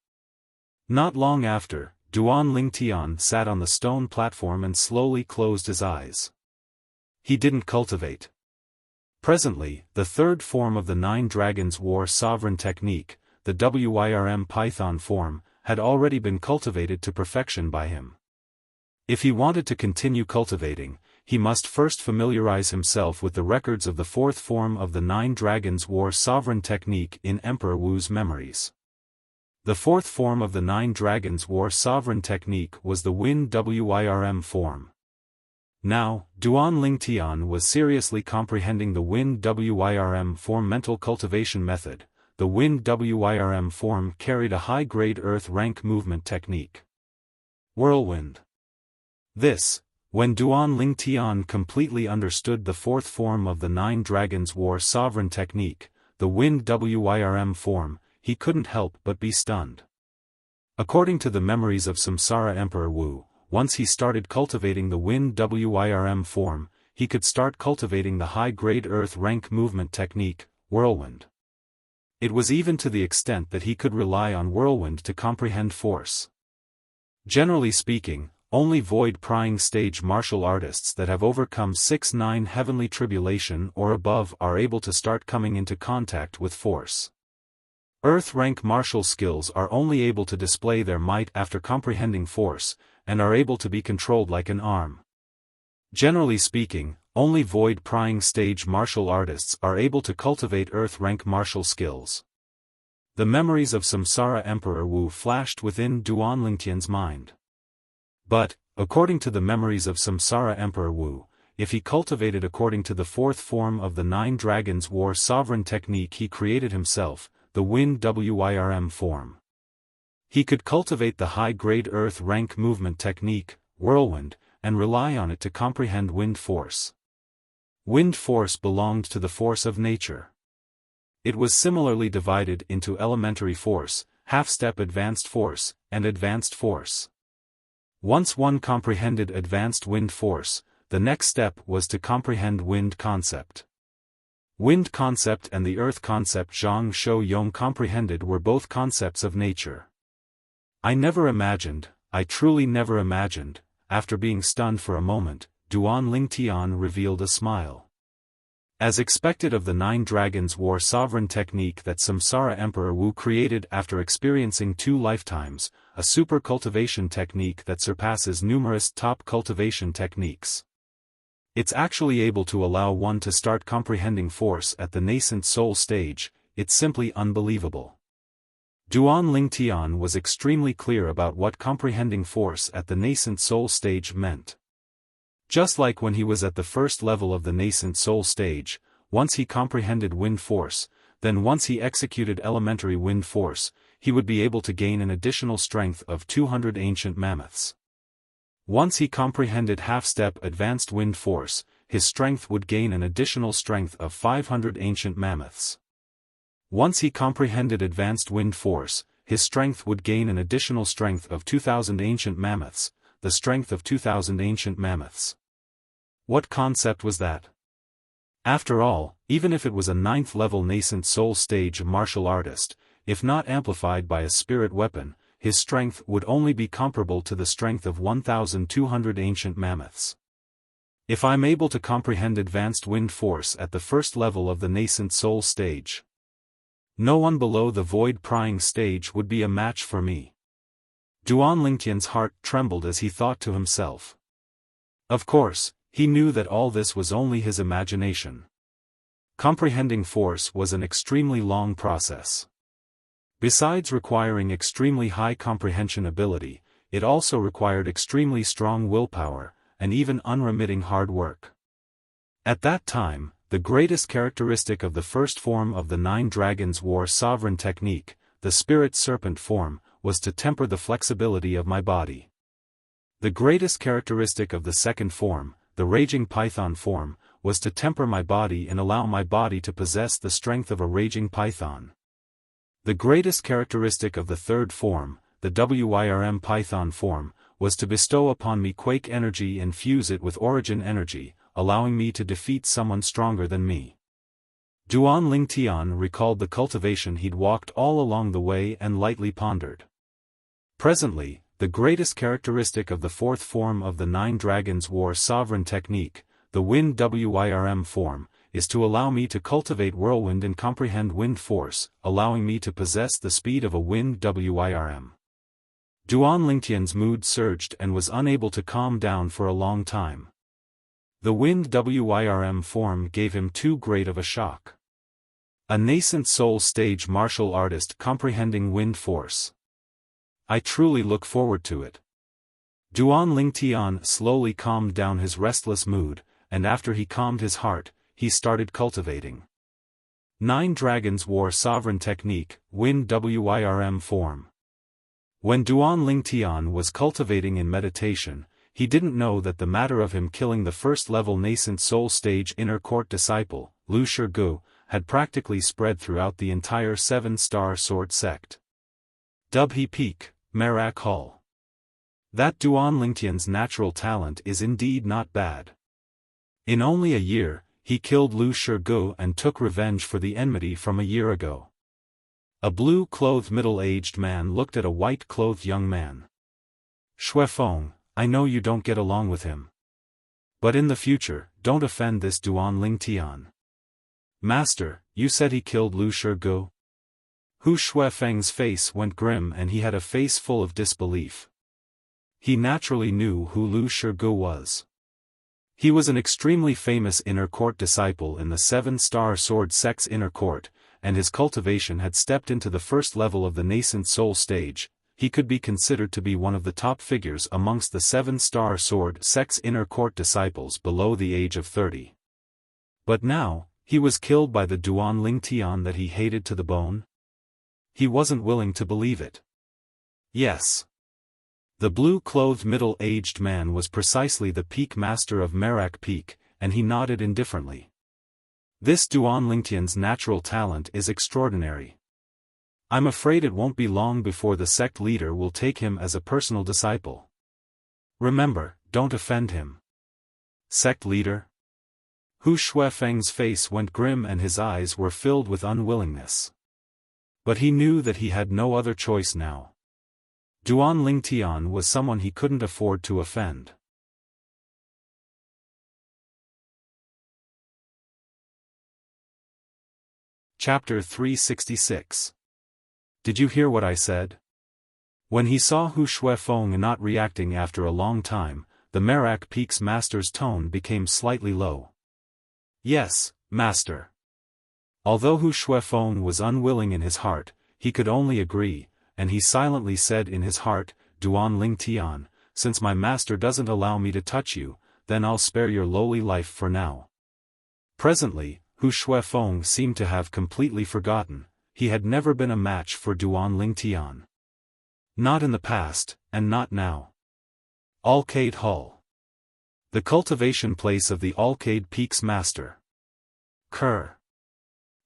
Not long after, Duan Lingtian sat on the stone platform and slowly closed his eyes. He didn't cultivate. Presently, the 3rd form of the 9 Dragons War Sovereign technique, the Wyrm Python form, had already been cultivated to perfection by him. If he wanted to continue cultivating, he must first familiarize himself with the records of the 4th form of the 9 Dragons War Sovereign technique in Emperor Wu's memories. The 4th form of the 9 Dragons War Sovereign technique was the Wind Wyrm form. Now, Duan Lingtian was seriously comprehending the Wind Wyrm form mental cultivation method. The Wind Wyrm form carried a high-grade earth rank movement technique. Whirlwind. This, when Duan Lingtian completely understood the 4th form of the 9 Dragons War Sovereign technique, the Wind Wyrm form, he couldn't help but be stunned. According to the memories of Samsara Emperor Wu, once he started cultivating the Wind Wyrm form, he could start cultivating the high-grade earth rank movement technique, Whirlwind. It was even to the extent that he could rely on Whirlwind to comprehend force. Generally speaking, only void prying stage martial artists that have overcome 6-9 heavenly tribulation or above are able to start coming into contact with force. Earth rank martial skills are only able to display their might after comprehending force, and are able to be controlled like an arm. Generally speaking, only void prying stage martial artists are able to cultivate earth rank martial skills. The memories of Samsara Emperor Wu flashed within Duan Lingtian's mind. But, according to the memories of Samsara Emperor Wu, if he cultivated according to the 4th form of the 9 Dragons War Sovereign technique he created himself, the Wind Wyrm form, he could cultivate the high-grade earth rank movement technique, Whirlwind, and rely on it to comprehend wind force. Wind force belonged to the force of nature. It was similarly divided into elementary force, half-step advanced force, and advanced force. Once one comprehended advanced wind force, the next step was to comprehend wind concept. Wind concept and the earth concept Zhang Shou Yong comprehended were both concepts of nature. I truly never imagined, after being stunned for a moment, Duan Lingtian revealed a smile. As expected of the 9 Dragons War Sovereign technique that Samsara Emperor Wu created after experiencing 2 lifetimes, a super cultivation technique that surpasses numerous top cultivation techniques. It's actually able to allow one to start comprehending force at the nascent soul stage. It's simply unbelievable. Duan Lingtian was extremely clear about what comprehending force at the nascent soul stage meant. Just like when he was at the first level of the nascent soul stage, once he comprehended wind force, then once he executed elementary wind force, he would be able to gain an additional strength of 200 ancient mammoths. Once he comprehended half-step advanced wind force, his strength would gain an additional strength of 500 ancient mammoths. Once he comprehended advanced wind force, his strength would gain an additional strength of 2,000 ancient mammoths, the strength of 2,000 ancient mammoths. What concept was that? After all, even if it was a 9th-level nascent soul stage martial artist, if not amplified by a spirit weapon, his strength would only be comparable to the strength of 1,200 ancient mammoths. If I'm able to comprehend advanced wind force at the first level of the nascent soul stage, no one below the void prying stage would be a match for me. Duan Lingtian's heart trembled as he thought to himself. Of course, he knew that all this was only his imagination. Comprehending force was an extremely long process. Besides requiring extremely high comprehension ability, it also required extremely strong willpower, and even unremitting hard work. At that time, the greatest characteristic of the first form of the 9 Dragons War Sovereign technique, the Spirit Serpent form, was to temper the flexibility of my body. The greatest characteristic of the second form, the Raging Python form, was to temper my body and allow my body to possess the strength of a raging python. The greatest characteristic of the third form, the Wirm Python form, was to bestow upon me quake energy and fuse it with origin energy, allowing me to defeat someone stronger than me. Duan Lingtian recalled the cultivation he'd walked all along the way and lightly pondered. Presently, the greatest characteristic of the fourth form of the 9 Dragons War Sovereign technique, the Wind Wirm form, is to allow me to cultivate whirlwind and comprehend wind force, allowing me to possess the speed of a wind Wirm. Duan Lingtian's mood surged and was unable to calm down for a long time. The wind Wirm form gave him too great of a shock. A nascent soul stage martial artist comprehending wind force. I truly look forward to it. Duan Lingtian slowly calmed down his restless mood, and after he calmed his heart, he started cultivating. 9 Dragons War Sovereign technique, Wind Wirm form. When Duan Lingtian was cultivating in meditation, he didn't know that the matter of him killing the first-level nascent soul stage inner court disciple, Lu Shigu, had practically spread throughout the entire 7-star sword sect. Dubhe Peak, Merak Hall. That Duan Lingtian's natural talent is indeed not bad. In only a year, he killed Lu Shigu and took revenge for the enmity from a year ago. A blue-clothed middle-aged man looked at a white-clothed young man. Xiaofan, I know you don't get along with him. But in the future, don't offend this Duan Lingtian. Master, you said he killed Lu Shigu? Hu Shuifeng's face went grim and he had a face full of disbelief. He naturally knew who Lu Shigu was. He was an extremely famous inner court disciple in the 7-star sword sect's inner court, and his cultivation had stepped into the first level of the nascent soul stage. He could be considered to be one of the top figures amongst the 7-star sword sect's inner court disciples below the age of 30. But now, he was killed by the Duan Lingtian that he hated to the bone? He wasn't willing to believe it. Yes. The blue-clothed middle-aged man was precisely the peak master of Merak Peak, and he nodded indifferently. This Duan Lingtian's natural talent is extraordinary. I'm afraid it won't be long before the sect leader will take him as a personal disciple. Remember, don't offend him. Sect leader? Hu Shuifeng's face went grim and his eyes were filled with unwillingness. But he knew that he had no other choice now. Duan Lingtian was someone he couldn't afford to offend. Chapter 366. Did you hear what I said? When he saw Hu Shuifeng not reacting after a long time, the Merak Peak's master's tone became slightly low. Yes, master. Although Hu Shuifeng was unwilling in his heart, he could only agree, and he silently said in his heart, Duan Ling Tian, since my master doesn't allow me to touch you, then I'll spare your lowly life for now. Presently, Xiaofan seemed to have completely forgotten, he had never been a match for Duan Ling Tian. Not in the past, and not now. Alcade Hall. The cultivation place of the Alcade Peaks Master. Kerr.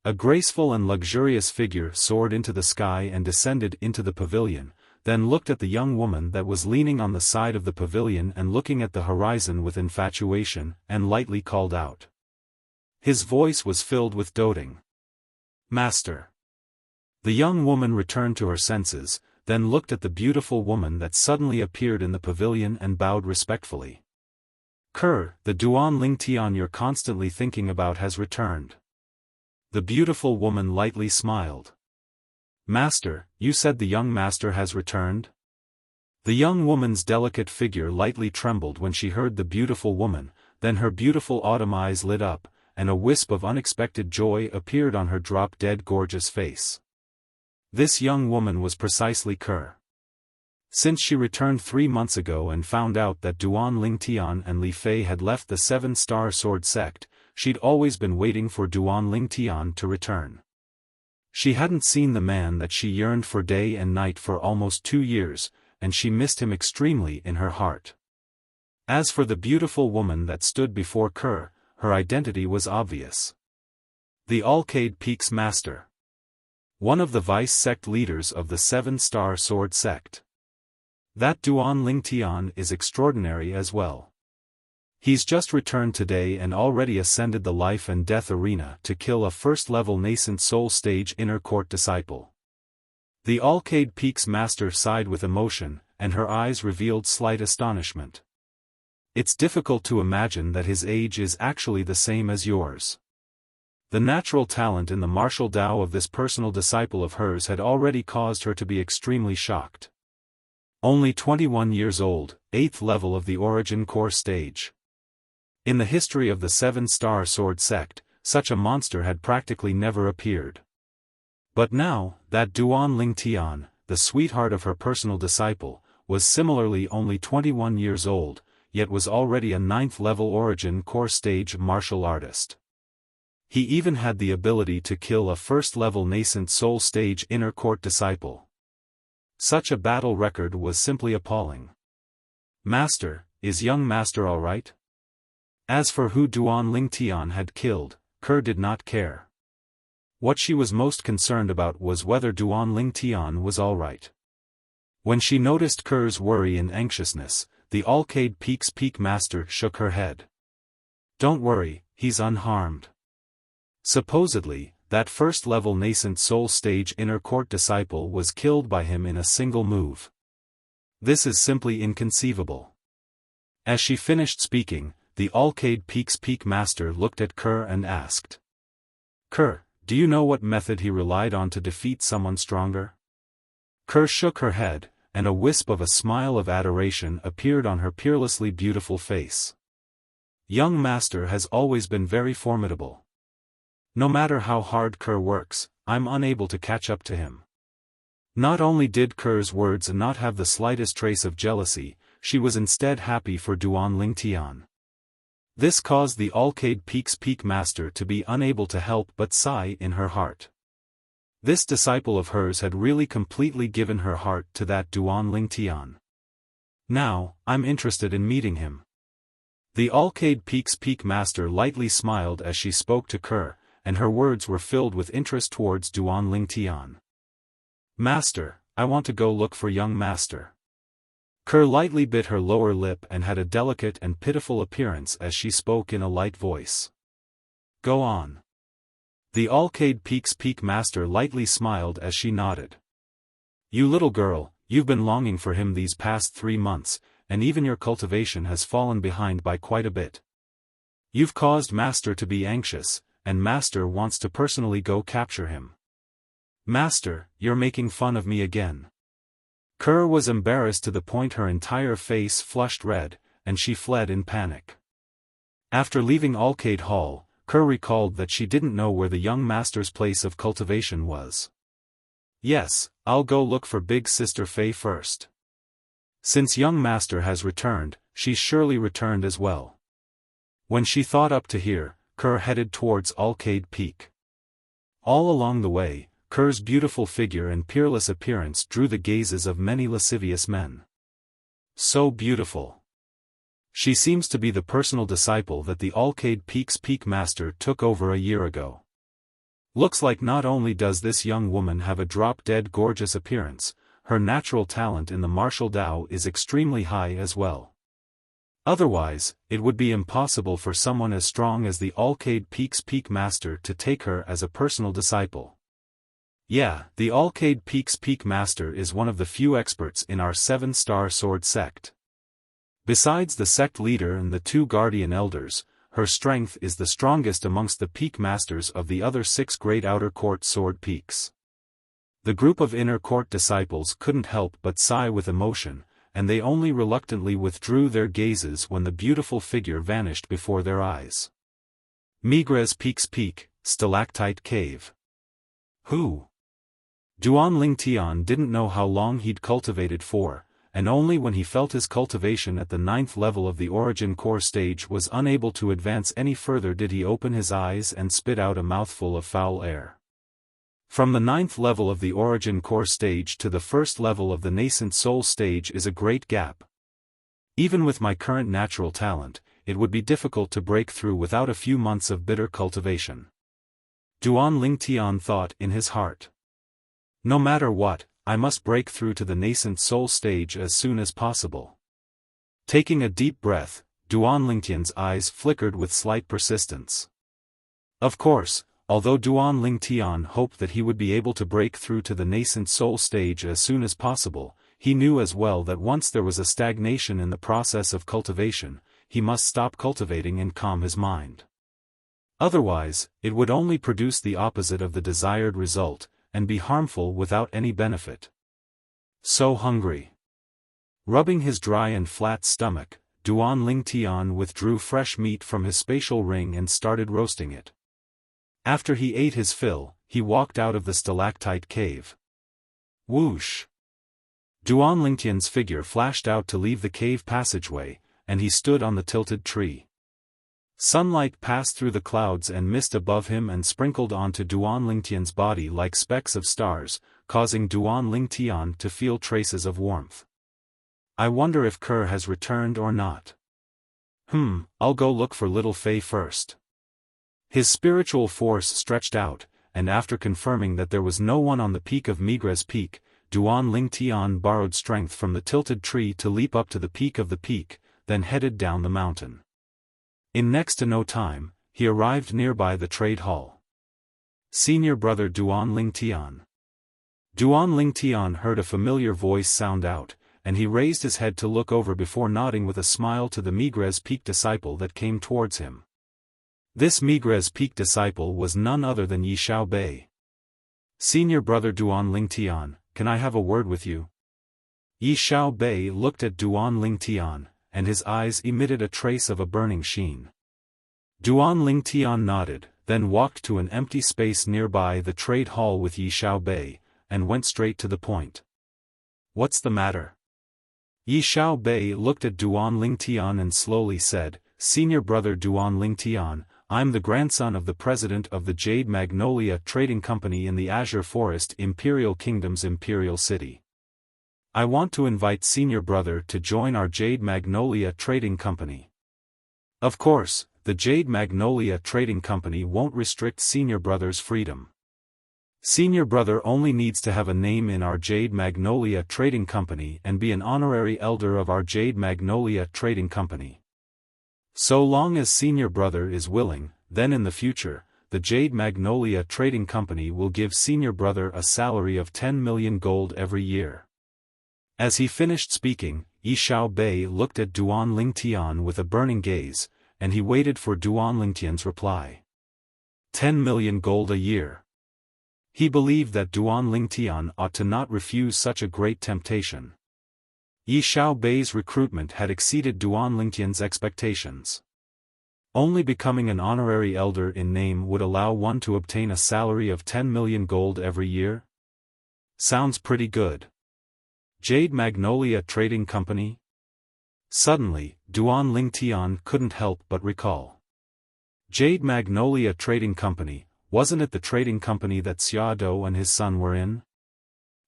A graceful and luxurious figure soared into the sky and descended into the pavilion, then looked at the young woman that was leaning on the side of the pavilion and looking at the horizon with infatuation, and lightly called out. His voice was filled with doting. Master. The young woman returned to her senses, then looked at the beautiful woman that suddenly appeared in the pavilion and bowed respectfully. Kerr, the Duan Ling Tian you're constantly thinking about has returned. The beautiful woman lightly smiled. Master, you said the young master has returned? The young woman's delicate figure lightly trembled when she heard the beautiful woman, then her beautiful autumn eyes lit up, and a wisp of unexpected joy appeared on her drop-dead gorgeous face. This young woman was precisely Kerr. Since she returned 3 months ago and found out that Duan Ling Tian and Li Fei had left the 7-star sword sect, she'd always been waiting for Duan Ling Tian to return. She hadn't seen the man that she yearned for day and night for almost 2 years, and she missed him extremely in her heart. As for the beautiful woman that stood before Kerr, her identity was obvious. The Alcade Peaks Master. One of the vice-sect leaders of the 7-star sword sect. That Duan Ling Tian is extraordinary as well. He's just returned today and already ascended the life and death arena to kill a first-level nascent soul stage inner court disciple. The Alcade Peaks Master sighed with emotion, and her eyes revealed slight astonishment. It's difficult to imagine that his age is actually the same as yours. The natural talent in the martial Tao of this personal disciple of hers had already caused her to be extremely shocked. Only 21 years old, 8th level of the origin core stage. In the history of the 7-star sword sect, such a monster had practically never appeared. But now, that Duan Ling Tian, the sweetheart of her personal disciple, was similarly only 21 years old, yet was already a 9th level origin core stage martial artist. He even had the ability to kill a first-level nascent soul stage inner court disciple. Such a battle record was simply appalling. Master, is young master all right? As for who Duan Ling Tian had killed, Kerr did not care. What she was most concerned about was whether Duan Ling Tian was all right. When she noticed Kerr's worry and anxiousness, the Alcade Peaks Peak Master shook her head. Don't worry, he's unharmed. Supposedly, that first-level nascent soul stage inner court disciple was killed by him in a single move. This is simply inconceivable. As she finished speaking, the Alcade Peaks Peak Master looked at Kerr and asked. Kerr, do you know what method he relied on to defeat someone stronger? Kerr shook her head, and a wisp of a smile of adoration appeared on her peerlessly beautiful face. Young master has always been very formidable. No matter how hard Kerr works, I'm unable to catch up to him. Not only did Kerr's words not have the slightest trace of jealousy, she was instead happy for Duan Ling Tian. This caused the Alcade Peaks Peak Master to be unable to help but sigh in her heart. This disciple of hers had really completely given her heart to that Duan Ling Tian. Now, I'm interested in meeting him. The Alcade Peaks Peak Master lightly smiled as she spoke to Kerr, and her words were filled with interest towards Duan Ling Tian. Master, I want to go look for young master. Kerr lightly bit her lower lip and had a delicate and pitiful appearance as she spoke in a light voice. Go on. The Alcade Peaks Peak Master lightly smiled as she nodded. You little girl, you've been longing for him these past 3 months, and even your cultivation has fallen behind by quite a bit. You've caused master to be anxious, and master wants to personally go capture him. Master, you're making fun of me again. Kerr was embarrassed to the point her entire face flushed red, and she fled in panic. After leaving Alcade Hall, Kerr recalled that she didn't know where the young master's place of cultivation was. Yes, I'll go look for big sister Fei first. Since young master has returned, she's surely returned as well. When she thought up to here, Kerr headed towards Alcade Peak. All along the way, Kerr's beautiful figure and peerless appearance drew the gazes of many lascivious men. So beautiful. She seems to be the personal disciple that the Alcade Peak's peak master took over a year ago. Looks like not only does this young woman have a drop-dead gorgeous appearance, her natural talent in the martial Tao is extremely high as well. Otherwise, it would be impossible for someone as strong as the Alcade Peak's peak master to take her as a personal disciple. Yeah, the Alcade Peak's peak master is one of the few experts in our 7-star sword sect. Besides the sect leader and the 2 guardian elders, her strength is the strongest amongst the peak masters of the other 6 great outer court sword peaks. The group of inner court disciples couldn't help but sigh with emotion, and they only reluctantly withdrew their gazes when the beautiful figure vanished before their eyes. Migres Peak's peak, stalactite cave. Who? Duan Lingtian didn't know how long he'd cultivated for, and only when he felt his cultivation at the 9th level of the origin core stage was unable to advance any further did he open his eyes and spit out a mouthful of foul air. From the 9th level of the origin core stage to the 1st level of the nascent soul stage is a great gap. Even with my current natural talent, it would be difficult to break through without a few months of bitter cultivation. Duan Lingtian thought in his heart. No matter what, I must break through to the nascent soul stage as soon as possible. Taking a deep breath, Duan Lingtian's eyes flickered with slight persistence. Of course, although Duan Lingtian hoped that he would be able to break through to the nascent soul stage as soon as possible, he knew as well that once there was a stagnation in the process of cultivation, he must stop cultivating and calm his mind. Otherwise, it would only produce the opposite of the desired result, and be harmful without any benefit. So hungry. Rubbing his dry and flat stomach, Duan Lingtian withdrew fresh meat from his spatial ring and started roasting it. After he ate his fill, he walked out of the stalactite cave. Whoosh! Duan Lingtian's figure flashed out to leave the cave passageway, and he stood on the tilted tree. Sunlight passed through the clouds and mist above him and sprinkled onto Duan Lingtian's body like specks of stars, causing Duan Lingtian to feel traces of warmth. I wonder if Kerr has returned or not. I'll go look for little Fei first. His spiritual force stretched out, and after confirming that there was no one on the peak of Migres Peak, Duan Lingtian borrowed strength from the tilted tree to leap up to the peak, then headed down the mountain. In next to no time, he arrived nearby the trade hall. Senior brother Duan Lingtian. Duan Lingtian heard a familiar voice sound out, and he raised his head to look over before nodding with a smile to the Migres Peak disciple that came towards him. This Migres Peak disciple was none other than Yi Xiaobei. Senior brother Duan Lingtian, can I have a word with you? Yi Xiaobei looked at Duan Lingtian, and his eyes emitted a trace of a burning sheen. Duan Lingtian nodded, then walked to an empty space nearby the trade hall with Yi Xiaobei, and went straight to the point. What's the matter? Yi Xiaobei looked at Duan Lingtian and slowly said, Senior brother Duan Lingtian, I'm the grandson of the president of the Jade Magnolia Trading Company in the Azure Forest Imperial Kingdom's Imperial City. I want to invite senior brother to join our Jade Magnolia Trading Company. Of course, the Jade Magnolia Trading Company won't restrict senior brother's freedom. Senior brother only needs to have a name in our Jade Magnolia Trading Company and be an honorary elder of our Jade Magnolia Trading Company. So long as senior brother is willing, then in the future, the Jade Magnolia Trading Company will give senior brother a salary of 10 million gold every year. As he finished speaking, Yi Xiaobei looked at Duan Lingtian with a burning gaze, and he waited for Duan Lingtian's reply. 10 million gold a year. He believed that Duan Lingtian ought to not refuse such a great temptation. Yi Xiaobei's recruitment had exceeded Duan Lingtian's expectations. Only becoming an honorary elder in name would allow one to obtain a salary of 10 million gold every year? Sounds pretty good. Jade Magnolia Trading Company? Suddenly, Duan Lingtian couldn't help but recall. Jade Magnolia Trading Company, wasn't it the trading company that Xiaofan and his son were in?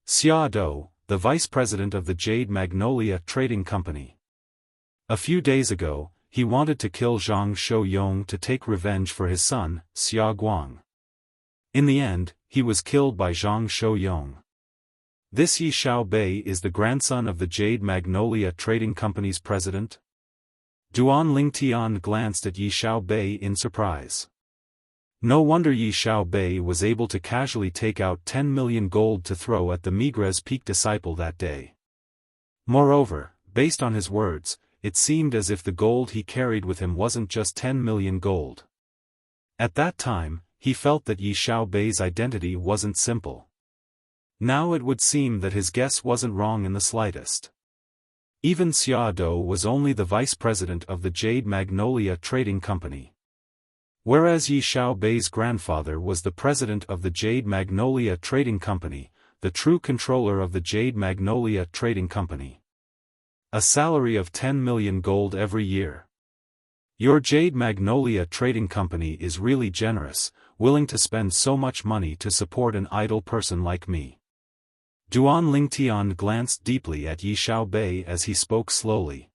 Xiaofan, the vice president of the Jade Magnolia Trading Company. A few days ago, he wanted to kill Zhang Shouyong to take revenge for his son, Xia Guang. In the end, he was killed by Zhang Shouyong. This Yi Xiaobei is the grandson of the Jade Magnolia Trading Company's president? Duan Lingtian glanced at Yi Xiaobei in surprise. No wonder Yi Xiaobei was able to casually take out 10 million gold to throw at the Migres Peak disciple that day. Moreover, based on his words, it seemed as if the gold he carried with him wasn't just 10 million gold. At that time, he felt that Yi Xiaobei's identity wasn't simple. Now it would seem that his guess wasn't wrong in the slightest. Even Xiaofan was only the vice president of the Jade Magnolia Trading Company. Whereas Yi Xiaobei's grandfather was the president of the Jade Magnolia Trading Company, the true controller of the Jade Magnolia Trading Company. A salary of 10 million gold every year. Your Jade Magnolia Trading Company is really generous, willing to spend so much money to support an idle person like me. Duan Lingtian glanced deeply at Yi Xiaobei as he spoke slowly.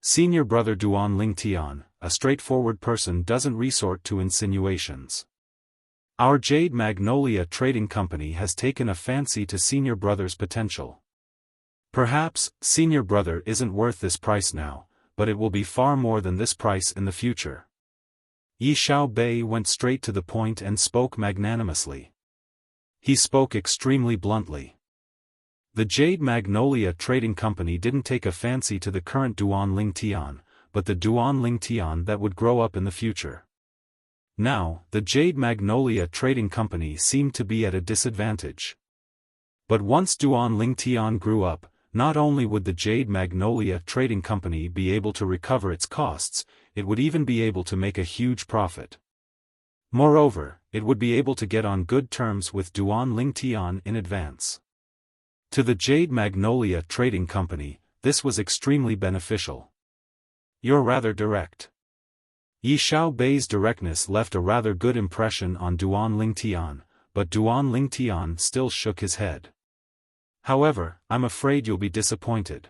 Senior brother Duan Lingtian, a straightforward person doesn't resort to insinuations. Our Jade Magnolia Trading Company has taken a fancy to senior brother's potential. Perhaps, senior brother isn't worth this price now, but it will be far more than this price in the future. Yi Xiaobei went straight to the point and spoke magnanimously. He spoke extremely bluntly. The Jade Magnolia Trading Company didn't take a fancy to the current Duan Lingtian, but the Duan Lingtian that would grow up in the future. Now, the Jade Magnolia Trading Company seemed to be at a disadvantage. But once Duan Lingtian grew up, not only would the Jade Magnolia Trading Company be able to recover its costs, it would even be able to make a huge profit. Moreover, it would be able to get on good terms with Duan Lingtian in advance. To the Jade Magnolia Trading Company, this was extremely beneficial. You're rather direct. Yi Xiaobei's directness left a rather good impression on Duan Lingtian, but Duan Lingtian still shook his head. However, I'm afraid you'll be disappointed.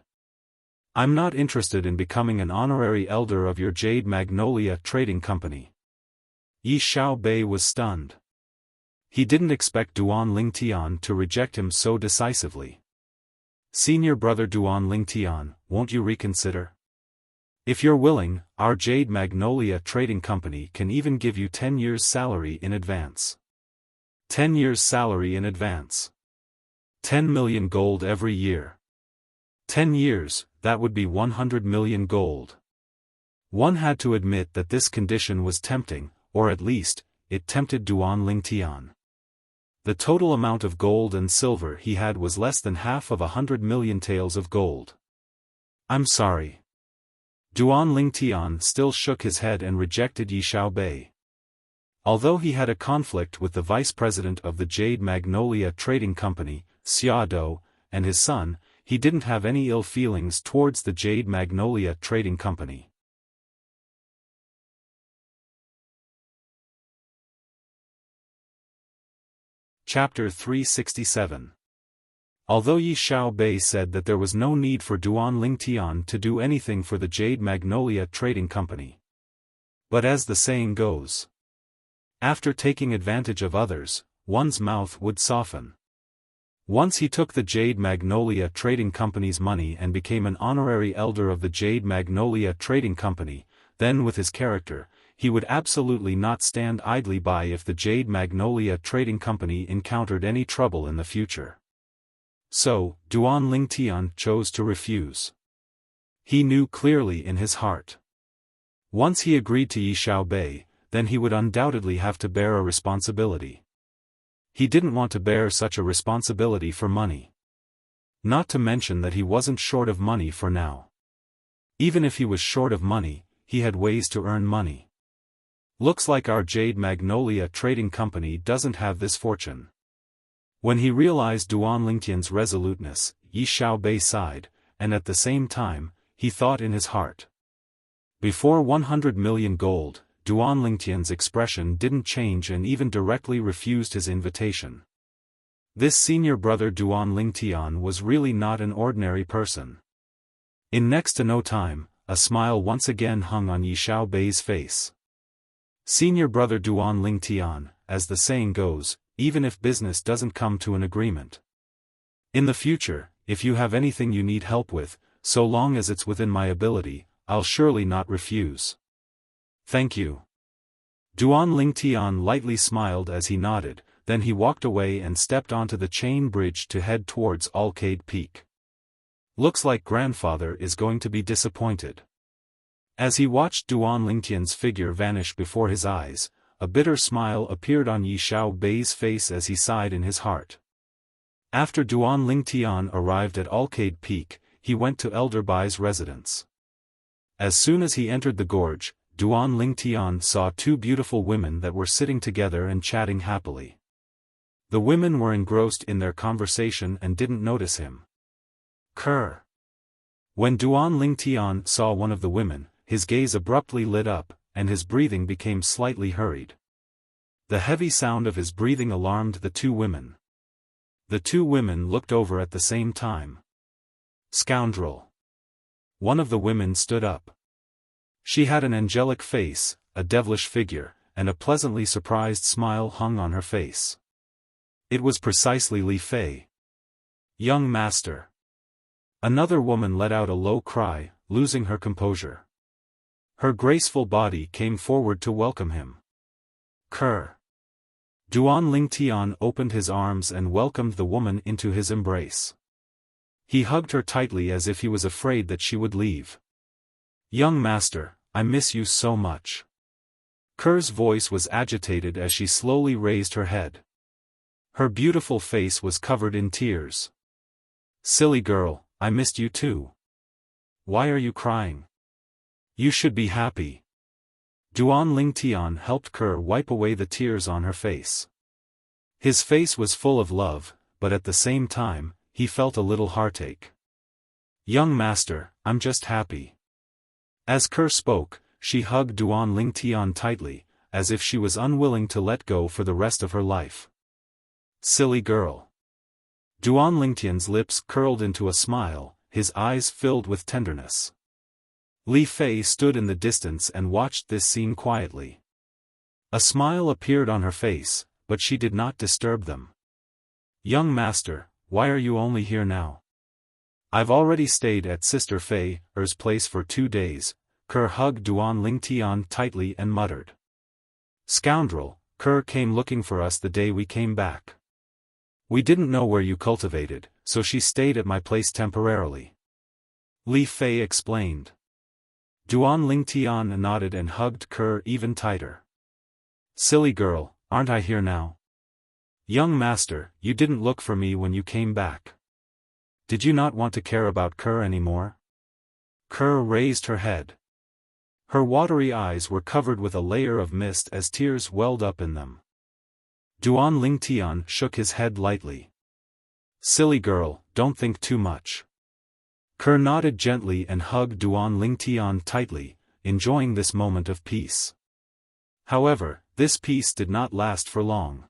I'm not interested in becoming an honorary elder of your Jade Magnolia Trading Company. Yi Xiaobei was stunned. He didn't expect Duan Lingtian to reject him so decisively. Senior brother Duan Lingtian, won't you reconsider? If you're willing, our Jade Magnolia Trading Company can even give you 10 years' salary in advance. 10 years' salary in advance. 10 million gold every year. 10 years, that would be 100 million gold. One had to admit that this condition was tempting, or at least, it tempted Duan Lingtian. The total amount of gold and silver he had was less than half of 100 million taels of gold. I'm sorry. Duan Lingtian still shook his head and rejected Yi Xiaobei. Although he had a conflict with the vice president of the Jade Magnolia Trading Company, Xiaofan, and his son, he didn't have any ill feelings towards the Jade Magnolia Trading Company. Chapter 367. Although Yi Xiaobei said that there was no need for Duan Lingtian to do anything for the Jade Magnolia Trading Company. But as the saying goes, after taking advantage of others, one's mouth would soften. Once he took the Jade Magnolia Trading Company's money and became an honorary elder of the Jade Magnolia Trading Company, then with his character, he would absolutely not stand idly by if the Jade Magnolia Trading Company encountered any trouble in the future. So, Duan Lingtian chose to refuse. He knew clearly in his heart. Once he agreed to Yi Xiaobei, then he would undoubtedly have to bear a responsibility. He didn't want to bear such a responsibility for money. Not to mention that he wasn't short of money for now. Even if he was short of money, he had ways to earn money. Looks like our Jade Magnolia Trading Company doesn't have this fortune. When he realized Duan Lingtian's resoluteness, Yi Xiaobei sighed, and at the same time, he thought in his heart. Before 100 million gold, Duan Lingtian's expression didn't change and even directly refused his invitation. This senior brother Duan Lingtian was really not an ordinary person. In next to no time, a smile once again hung on Yi Xiaobei's face. Senior brother Duan Lingtian, as the saying goes, even if business doesn't come to an agreement. In the future, if you have anything you need help with, so long as it's within my ability, I'll surely not refuse. Thank you. Duan Lingtian lightly smiled as he nodded, then he walked away and stepped onto the chain bridge to head towards Alcade Peak. Looks like grandfather is going to be disappointed. As he watched Duan Lingtian's figure vanish before his eyes, a bitter smile appeared on Yi Xiaobei's face as he sighed in his heart. After Duan Lingtian arrived at Alcade Peak, he went to Elder Bai's residence. As soon as he entered the gorge, Duan Lingtian saw two beautiful women that were sitting together and chatting happily. The women were engrossed in their conversation and didn't notice him. Kerr. When Duan Lingtian saw one of the women, his gaze abruptly lit up, and his breathing became slightly hurried. The heavy sound of his breathing alarmed the two women. The two women looked over at the same time. Scoundrel. One of the women stood up. She had an angelic face, a devilish figure, and a pleasantly surprised smile hung on her face. It was precisely Li Fei. Young master. Another woman let out a low cry, losing her composure. Her graceful body came forward to welcome him. Kerr. Duan Lingtian opened his arms and welcomed the woman into his embrace. He hugged her tightly as if he was afraid that she would leave. Young master, I miss you so much. Kerr's voice was agitated as she slowly raised her head. Her beautiful face was covered in tears. Silly girl, I missed you too. Why are you crying? You should be happy. Duan Lingtian helped Kerr wipe away the tears on her face. His face was full of love, but at the same time, he felt a little heartache. Young master, I'm just happy. As Kerr spoke, she hugged Duan Lingtian tightly, as if she was unwilling to let go for the rest of her life. Silly girl. Duan Lingtian's lips curled into a smile, his eyes filled with tenderness. Li Fei stood in the distance and watched this scene quietly. A smile appeared on her face, but she did not disturb them. Young master, why are you only here now? I've already stayed at Sister Fei's place for 2 days. Kerr hugged Duan Lingtian tightly and muttered. Scoundrel, Kerr came looking for us the day we came back. We didn't know where you cultivated, so she stayed at my place temporarily. Li Fei explained. Duan Lingtian nodded and hugged Kerr even tighter. Silly girl, aren't I here now? Young master, you didn't look for me when you came back. Did you not want to care about Kerr anymore? Kerr raised her head. Her watery eyes were covered with a layer of mist as tears welled up in them. Duan Lingtian shook his head lightly. Silly girl, don't think too much. Kerr nodded gently and hugged Duan Lingtian tightly, enjoying this moment of peace. However, this peace did not last for long.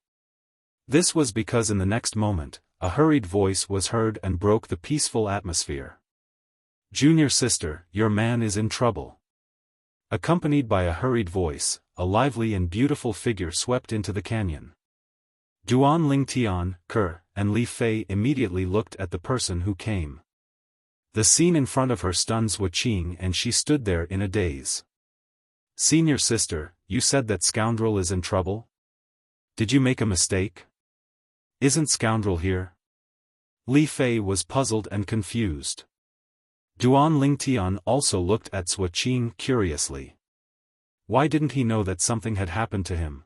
This was because in the next moment, a hurried voice was heard and broke the peaceful atmosphere. Junior sister, your man is in trouble. Accompanied by a hurried voice, a lively and beautiful figure swept into the canyon. Duan Lingtian, Kerr, and Li Fei immediately looked at the person who came. The scene in front of her stunned Wuxia and she stood there in a daze. Senior sister, you said that scoundrel is in trouble? Did you make a mistake? Isn't scoundrel here? Li Fei was puzzled and confused. Duan Lingtian also looked at Wuxia curiously. Why didn't he know that something had happened to him?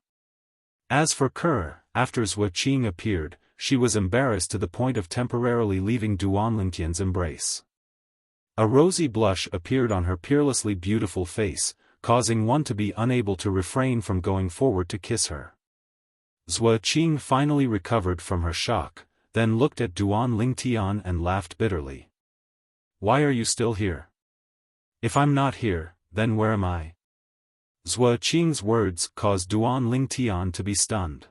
As for Kerr, after Wuxia appeared, she was embarrassed to the point of temporarily leaving Duan Lingtian's embrace. A rosy blush appeared on her peerlessly beautiful face, causing one to be unable to refrain from going forward to kiss her. Qing finally recovered from her shock, then looked at Duan Lingtian and laughed bitterly. Why are you still here? If I'm not here, then where am I? Qing's words caused Duan Lingtian to be stunned.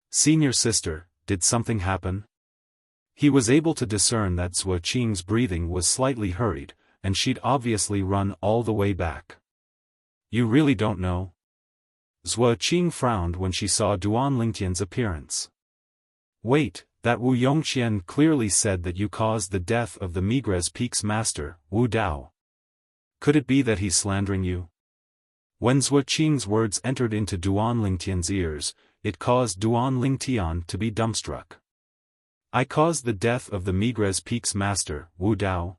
Senior sister, did something happen? He was able to discern that Qing's breathing was slightly hurried, and she'd obviously run all the way back. You really don't know? Qing frowned when she saw Duan Lingtian's appearance. Wait, that Wu Yongqian clearly said that you caused the death of the Migres Peak's master, Wu Dao. Could it be that he's slandering you? When Qing's words entered into Duan Lingtian's ears, it caused Duan Lingtian to be dumbstruck. I caused the death of the Migres Peak's master, Wu Dao?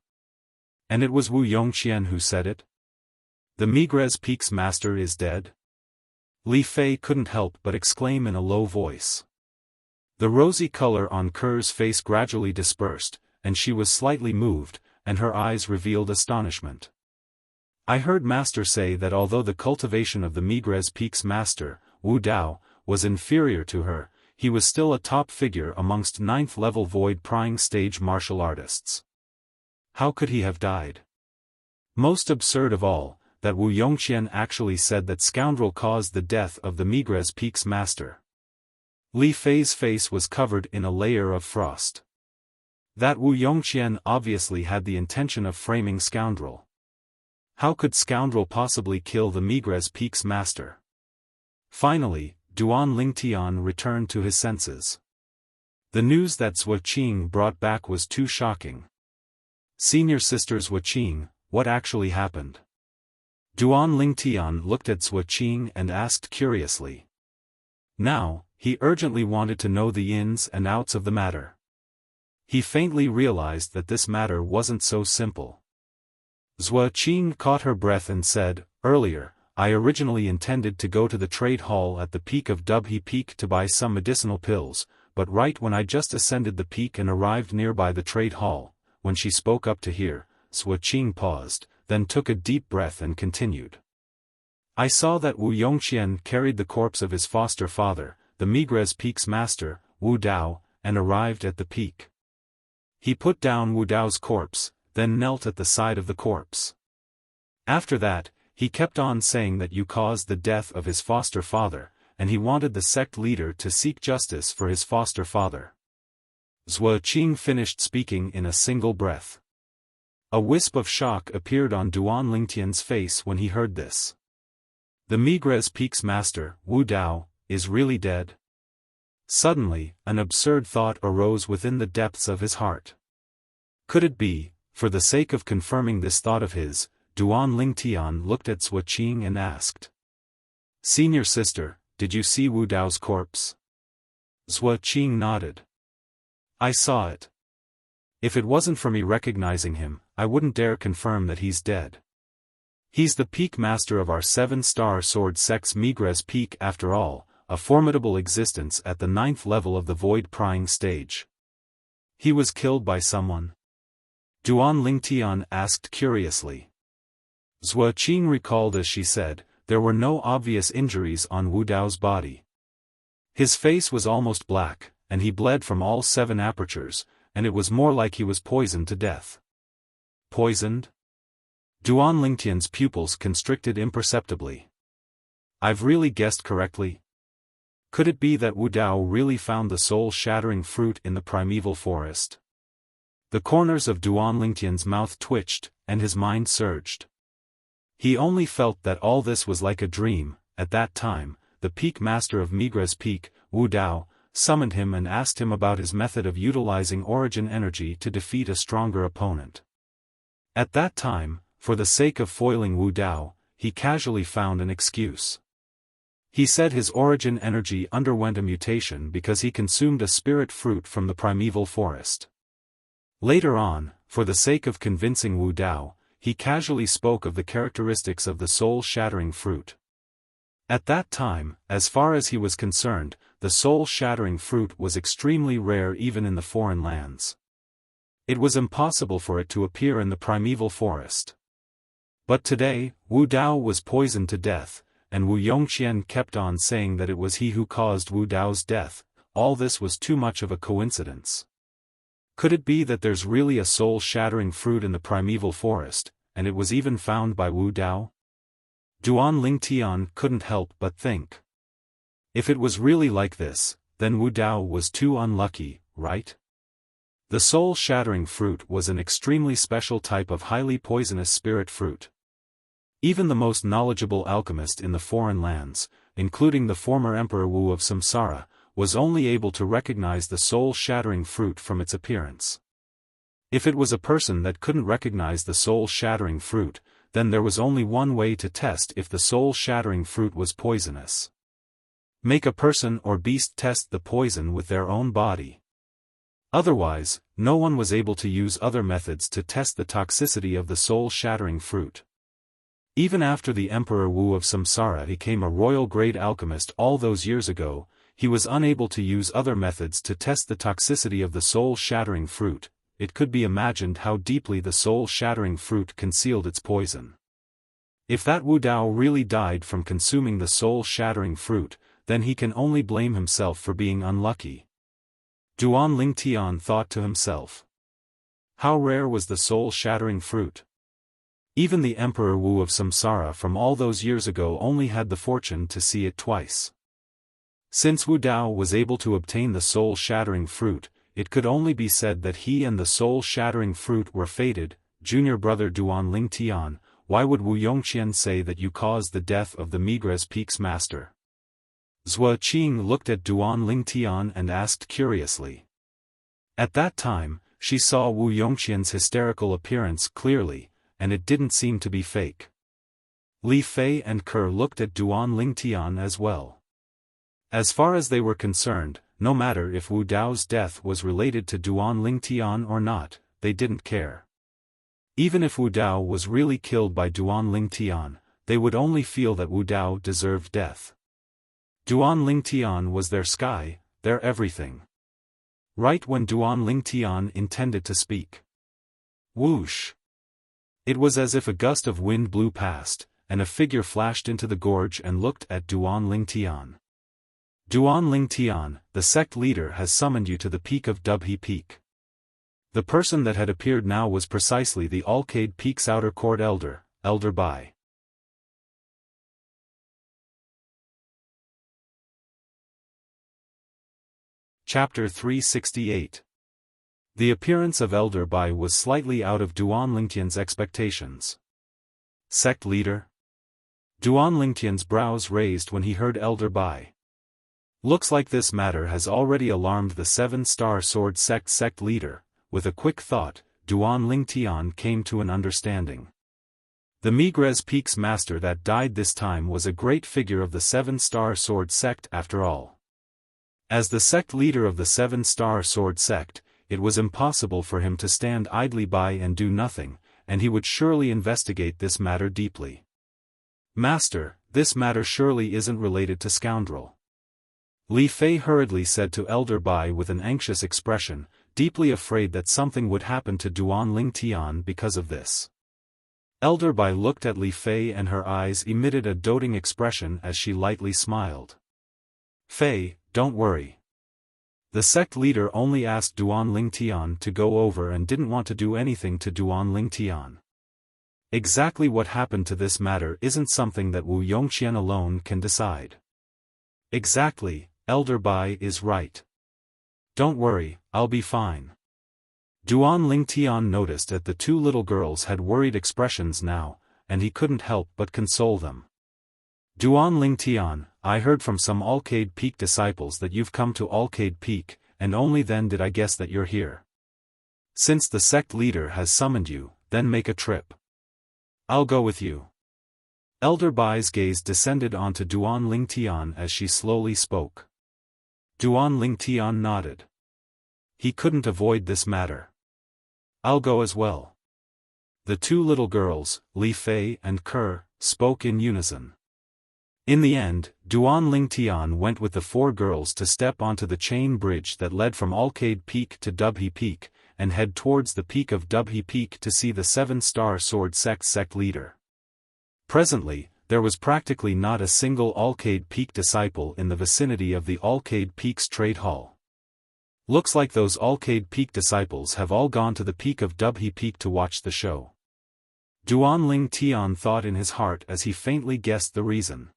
And it was Wu Yongqian who said it? The Migres Peak's master is dead? Li Fei couldn't help but exclaim in a low voice. The rosy color on Ker's face gradually dispersed, and she was slightly moved, and her eyes revealed astonishment. I heard Master say that although the cultivation of the Migres Peak's master, Wu Dao, was inferior to her, he was still a top figure amongst 9th-level void-prying stage martial artists. How could he have died? Most absurd of all, that Wu Yongqian actually said that scoundrel caused the death of the Migres Peak's master. Li Fei's face was covered in a layer of frost. That Wu Yongqian obviously had the intention of framing scoundrel. How could scoundrel possibly kill the Migres Peak's master? Finally, Duan Lingtian returned to his senses. The news that Qing brought back was too shocking. Senior sisters Qing, what actually happened? Duan Lingtian looked at Qing and asked curiously. Now, he urgently wanted to know the ins and outs of the matter. He faintly realized that this matter wasn't so simple. Qing caught her breath and said, earlier, I originally intended to go to the trade hall at the peak of Dubhe Peak to buy some medicinal pills, but right when I just ascended the peak and arrived nearby the trade hall, when she spoke up to hear, Qing paused, then took a deep breath and continued. I saw that Wu Yongqian carried the corpse of his foster father, the Migres Peak's master, Wu Dao, and arrived at the peak. He put down Wu Dao's corpse, then knelt at the side of the corpse. After that, he kept on saying that you caused the death of his foster father, and he wanted the sect leader to seek justice for his foster father. Qing finished speaking in a single breath. A wisp of shock appeared on Duan Lingtian's face when he heard this. The Migres Peak's master, Wu Dao, is really dead? Suddenly, an absurd thought arose within the depths of his heart. Could it be, for the sake of confirming this thought of his, Duan Lingtian looked at Qing and asked. Senior sister, did you see Wu Dao's corpse? Qing nodded. I saw it. If it wasn't for me recognizing him, I wouldn't dare confirm that he's dead. He's the peak master of our 7-star sword sect's Migres Peak after all, a formidable existence at the 9th level of the void-prying stage. He was killed by someone? Duan Lingtian asked curiously. Qing recalled as she said, there were no obvious injuries on Wu Dao's body. His face was almost black, and he bled from all 7 apertures, and it was more like he was poisoned to death. Poisoned? Duan Lingtian's pupils constricted imperceptibly. I've really guessed correctly? Could it be that Wu Dao really found the soul-shattering fruit in the primeval forest? The corners of Duan Lingtian's mouth twitched, and his mind surged. He only felt that all this was like a dream. At that time, the peak master of Migres Peak, Wu Dao, summoned him and asked him about his method of utilizing origin energy to defeat a stronger opponent. At that time, for the sake of foiling Wu Dao, he casually found an excuse. He said his origin energy underwent a mutation because he consumed a spirit fruit from the primeval forest. Later on, for the sake of convincing Wu Dao, he casually spoke of the characteristics of the soul-shattering fruit. At that time, as far as he was concerned, the soul-shattering fruit was extremely rare even in the foreign lands. It was impossible for it to appear in the primeval forest. But today, Wu Dao was poisoned to death, and Wu Yongqian kept on saying that it was he who caused Wu Dao's death. All this was too much of a coincidence. Could it be that there's really a soul-shattering fruit in the primeval forest, and it was even found by Wu Dao? Duan Lingtian couldn't help but think. If it was really like this, then Wu Dao was too unlucky, right? The soul-shattering fruit was an extremely special type of highly poisonous spirit fruit. Even the most knowledgeable alchemist in the foreign lands, including the former Emperor Wu of Samsara, was only able to recognize the soul-shattering fruit from its appearance. If it was a person that couldn't recognize the soul-shattering fruit, then there was only one way to test if the soul-shattering fruit was poisonous. Make a person or beast test the poison with their own body. Otherwise, no one was able to use other methods to test the toxicity of the soul-shattering fruit. Even after the Emperor Wu of Samsara became a royal-grade alchemist all those years ago, he was unable to use other methods to test the toxicity of the soul-shattering fruit. It could be imagined how deeply the soul-shattering fruit concealed its poison. If that Wu Dao really died from consuming the soul-shattering fruit, then he can only blame himself for being unlucky. Duan Lingtian thought to himself. How rare was the soul-shattering fruit? Even the Emperor Wu of Samsara from all those years ago only had the fortune to see it twice. Since Wu Dao was able to obtain the soul-shattering fruit, it could only be said that he and the soul-shattering fruit were fated. Junior brother Duan Lingtian, why would Wu Yongqian say that you caused the death of the Migres Peak's master? Zhua Qing looked at Duan Lingtian and asked curiously. At that time, she saw Wu Yongqian's hysterical appearance clearly, and it didn't seem to be fake. Li Fei and Ke looked at Duan Lingtian as well. As far as they were concerned, no matter if Wu Dao's death was related to Duan Lingtian or not, they didn't care. Even if Wu Dao was really killed by Duan Lingtian, they would only feel that Wu Dao deserved death. Duan Lingtian was their sky, their everything. Right when Duan Lingtian intended to speak. Whoosh! It was as if a gust of wind blew past, and a figure flashed into the gorge and looked at Duan Lingtian. Duan Lingtian, the sect leader has summoned you to the peak of Dubhe Peak. The person that had appeared now was precisely the Alcade Peak's outer court elder, Elder Bai. Chapter 368. The appearance of Elder Bai was slightly out of Duan Lingtian's expectations. Sect leader? Duan Lingtian's brows raised when he heard Elder Bai. Looks like this matter has already alarmed the Seven-Star Sword sect leader. With a quick thought, Duan Lingtian came to an understanding. The Migres Peak's master that died this time was a great figure of the Seven-Star Sword sect after all. As the sect leader of the Seven-Star Sword sect, it was impossible for him to stand idly by and do nothing, and he would surely investigate this matter deeply. Master, this matter surely isn't related to scoundrel. Li Fei hurriedly said to Elder Bai with an anxious expression, deeply afraid that something would happen to Duan Lingtian because of this. Elder Bai looked at Li Fei and her eyes emitted a doting expression as she lightly smiled. Fei, don't worry. The sect leader only asked Duan Lingtian to go over and didn't want to do anything to Duan Lingtian. Exactly what happened to this matter isn't something that Wu Yongqian alone can decide. Exactly, Elder Bai is right. Don't worry, I'll be fine. Duan Lingtian noticed that the two little girls had worried expressions now, and he couldn't help but console them. Duan Lingtian, I heard from some Alcade Peak disciples that you've come to Alcade Peak, and only then did I guess that you're here. Since the sect leader has summoned you, then make a trip. I'll go with you. Elder Bai's gaze descended onto Duan Lingtian as she slowly spoke. Duan Lingtian nodded. He couldn't avoid this matter. I'll go as well. The two little girls, Li Fei and Ke, spoke in unison. In the end, Duan Lingtian went with the four girls to step onto the chain bridge that led from Alcade Peak to Dubhe Peak, and head towards the peak of Dubhe Peak to see the Seven-Star Sword sect leader. Presently, there was practically not a single Alcade Peak disciple in the vicinity of the Alcade Peaks Trade Hall. Looks like those Alcade Peak disciples have all gone to the peak of Dubhe Peak to watch the show. Duanling Tian thought in his heart as he faintly guessed the reason.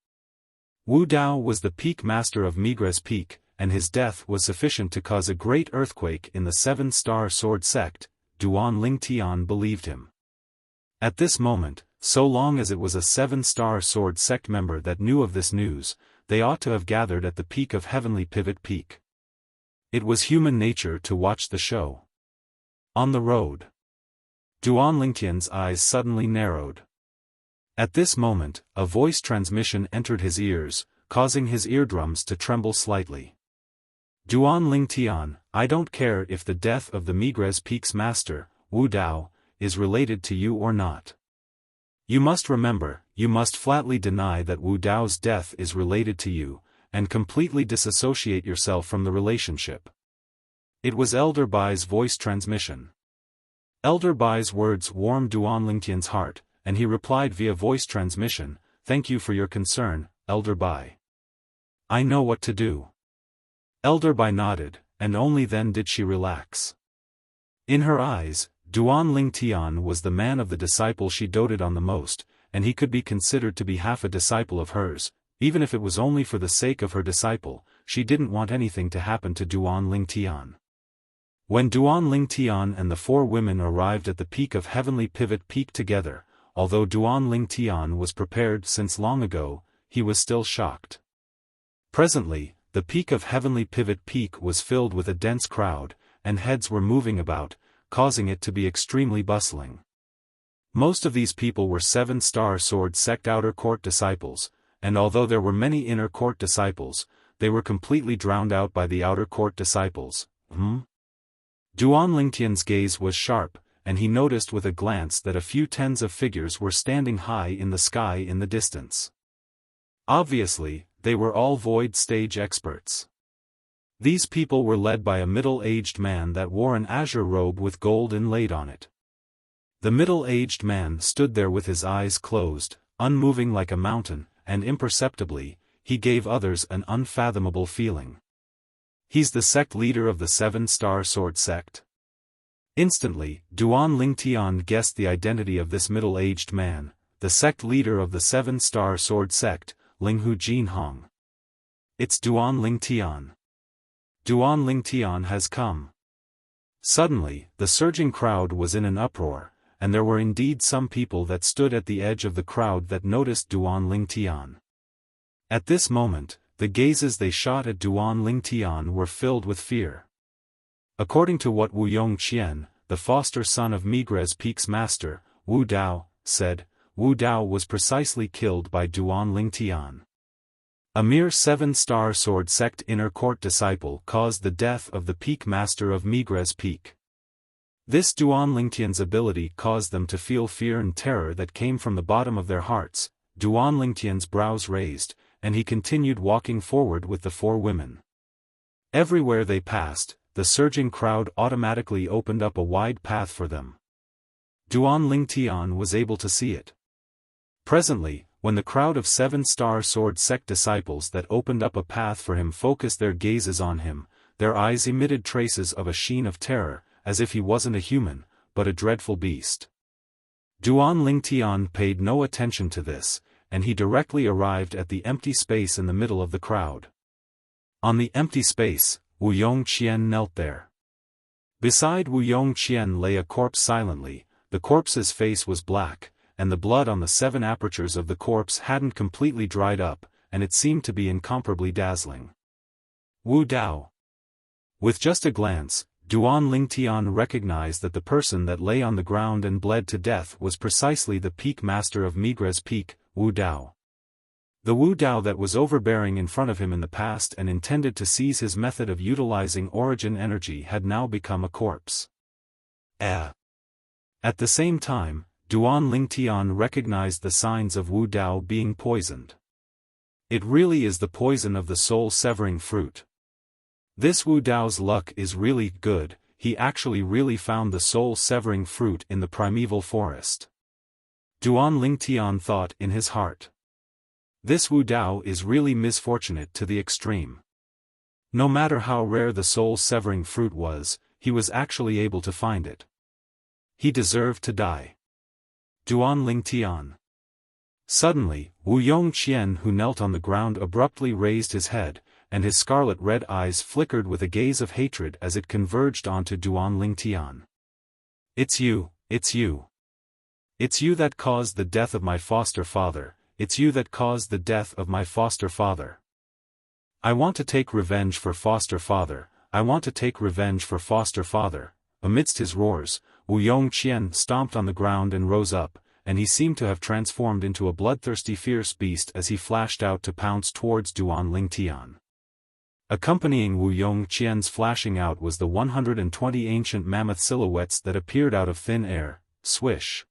Wu Dao was the peak master of Migres Peak, and his death was sufficient to cause a great earthquake in the Seven-Star Sword sect. Duanling Tian believed him. At this moment, so long as it was a Seven-Star Sword sect member that knew of this news, they ought to have gathered at the peak of Heavenly Pivot Peak. It was human nature to watch the show. On the road, Duanling Tian's eyes suddenly narrowed. At this moment, a voice transmission entered his ears, causing his eardrums to tremble slightly. Duanling Tian, I don't care if the death of the Migres Peak's master, Wu Dao, is related to you or not. You must remember, you must flatly deny that Wu Dao's death is related to you, and completely disassociate yourself from the relationship. It was Elder Bai's voice transmission. Elder Bai's words warmed Duanling Tian's heart, and he replied via voice transmission, "Thank you for your concern, Elder Bai. I know what to do." Elder Bai nodded, and only then did she relax. In her eyes, Duanling Tian was the man of the disciple she doted on the most, and he could be considered to be half a disciple of hers, even if it was only for the sake of her disciple. She didn't want anything to happen to Duanling Tian. When Duanling Tian and the four women arrived at the peak of Heavenly Pivot Peak together, although Duanling Tian was prepared since long ago, he was still shocked. Presently, the peak of Heavenly Pivot Peak was filled with a dense crowd, and heads were moving about, causing it to be extremely bustling. Most of these people were Seven-Star Sword sect outer court disciples, and although there were many inner court disciples, they were completely drowned out by the outer court disciples. Duanling Tian's gaze was sharp, and he noticed with a glance that a few tens of figures were standing high in the sky in the distance. Obviously, they were all void stage experts. These people were led by a middle-aged man that wore an azure robe with gold inlaid on it. The middle-aged man stood there with his eyes closed, unmoving like a mountain, and imperceptibly, he gave others an unfathomable feeling. He's the sect leader of the Seven-Star Sword sect. Instantly, Duanling Tian guessed the identity of this middle-aged man, the sect leader of the Seven-Star Sword sect, Linghu Jinhong. It's Duanling Tian. Duanling Tian has come. Suddenly, the surging crowd was in an uproar, and there were indeed some people that stood at the edge of the crowd that noticed Duanling Tian. At this moment, the gazes they shot at Duanling Tian were filled with fear. According to what Wu Yongqian, the foster son of Migres Peak's master, Wu Dao, said, Wu Dao was precisely killed by Duanling Tian. A mere Seven-Star Sword sect inner court disciple caused the death of the peak master of Migres Peak. This Duanling Tian's ability caused them to feel fear and terror that came from the bottom of their hearts. Duanling Tian's brows raised, and he continued walking forward with the four women. Everywhere they passed, the surging crowd automatically opened up a wide path for them. Duanling Tian was able to see it. Presently, when the crowd of Seven-Star Sword sect disciples that opened up a path for him focused their gazes on him, their eyes emitted traces of a sheen of terror, as if he wasn't a human, but a dreadful beast. Duanling Tian paid no attention to this, and he directly arrived at the empty space in the middle of the crowd. On the empty space, Wu Yongqian knelt there. Beside Wu Yongqian lay a corpse silently. The corpse's face was black, and the blood on the 7 apertures of the corpse hadn't completely dried up, and it seemed to be incomparably dazzling. Wu Dao. With just a glance, Duanling Tian recognized that the person that lay on the ground and bled to death was precisely the peak master of Migres Peak, Wu Dao. The Wu Dao that was overbearing in front of him in the past and intended to seize his method of utilizing origin energy had now become a corpse. At the same time, Duanling Tian recognized the signs of Wu Dao being poisoned. It really is the poison of the soul-severing fruit. This Wu Dao's luck is really good, he actually really found the soul-severing fruit in the primeval forest. Duanling Tian thought in his heart. This Wu Dao is really misfortunate to the extreme. No matter how rare the soul-severing fruit was, he was actually able to find it. He deserved to die. Duan Ling Tian. Suddenly, Wu Yongqian, who knelt on the ground, abruptly raised his head, and his scarlet-red eyes flickered with a gaze of hatred as it converged onto Duan Ling Tian. It's you, it's you. It's you that caused the death of my foster father, it's you that caused the death of my foster father. I want to take revenge for foster father, I want to take revenge for foster father. Amidst his roars, Wu Yongqian stomped on the ground and rose up, and he seemed to have transformed into a bloodthirsty fierce beast as he flashed out to pounce towards Duan Ling Tian. Accompanying Wu Yongqian's flashing out was the 120 ancient mammoth silhouettes that appeared out of thin air, swish.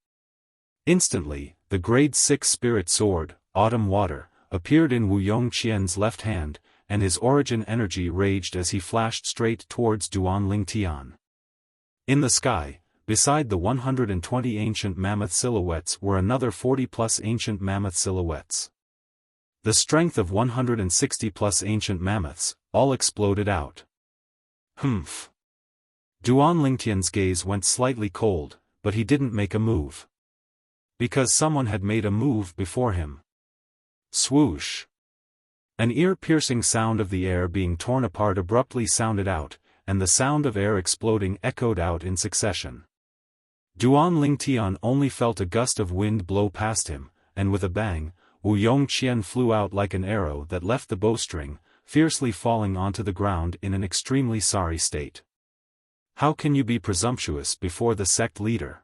Instantly, the grade 6 spirit sword, Autumn Water, appeared in Wu Yongqian's left hand, and his origin energy raged as he flashed straight towards Duan Ling Tian. In the sky, beside the 120 ancient mammoth silhouettes were another 40-plus ancient mammoth silhouettes. The strength of 160-plus ancient mammoths, all exploded out. Humph. Duan Ling Tian's gaze went slightly cold, but he didn't make a move. Because someone had made a move before him. Swoosh. An ear-piercing sound of the air being torn apart abruptly sounded out, and the sound of air exploding echoed out in succession. Duan Ling Tian only felt a gust of wind blow past him, and with a bang, Wu Yongqian flew out like an arrow that left the bowstring, fiercely falling onto the ground in an extremely sorry state. How can you be presumptuous before the sect leader?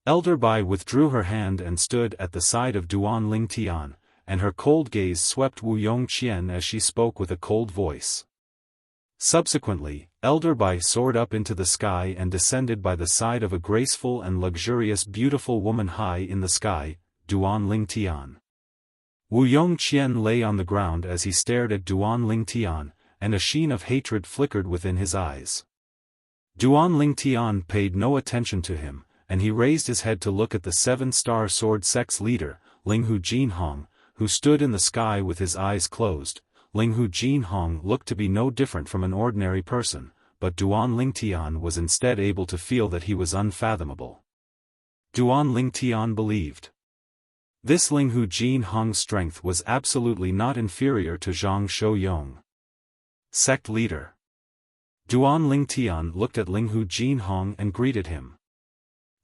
Elder Bai withdrew her hand and stood at the side of Duan Ling Tian, and her cold gaze swept Wu Yongqian as she spoke with a cold voice. Subsequently, Elder Bai soared up into the sky and descended by the side of a graceful and luxurious beautiful woman high in the sky, Duan Ling Tian. Wu Yongqian lay on the ground as he stared at Duan Ling Tian, and a sheen of hatred flickered within his eyes. Duan Ling Tian paid no attention to him, and he raised his head to look at the 7-star sword sect's leader, Linghu Jinhong, who stood in the sky with his eyes closed. Linghu Jinhong looked to be no different from an ordinary person, but Duan Ling Tian was instead able to feel that he was unfathomable. Duan Ling Tian believed. This Linghu Jinhong's strength was absolutely not inferior to Zhang Shouyong. Sect leader. Duan Ling Tian looked at Linghu Jinhong and greeted him.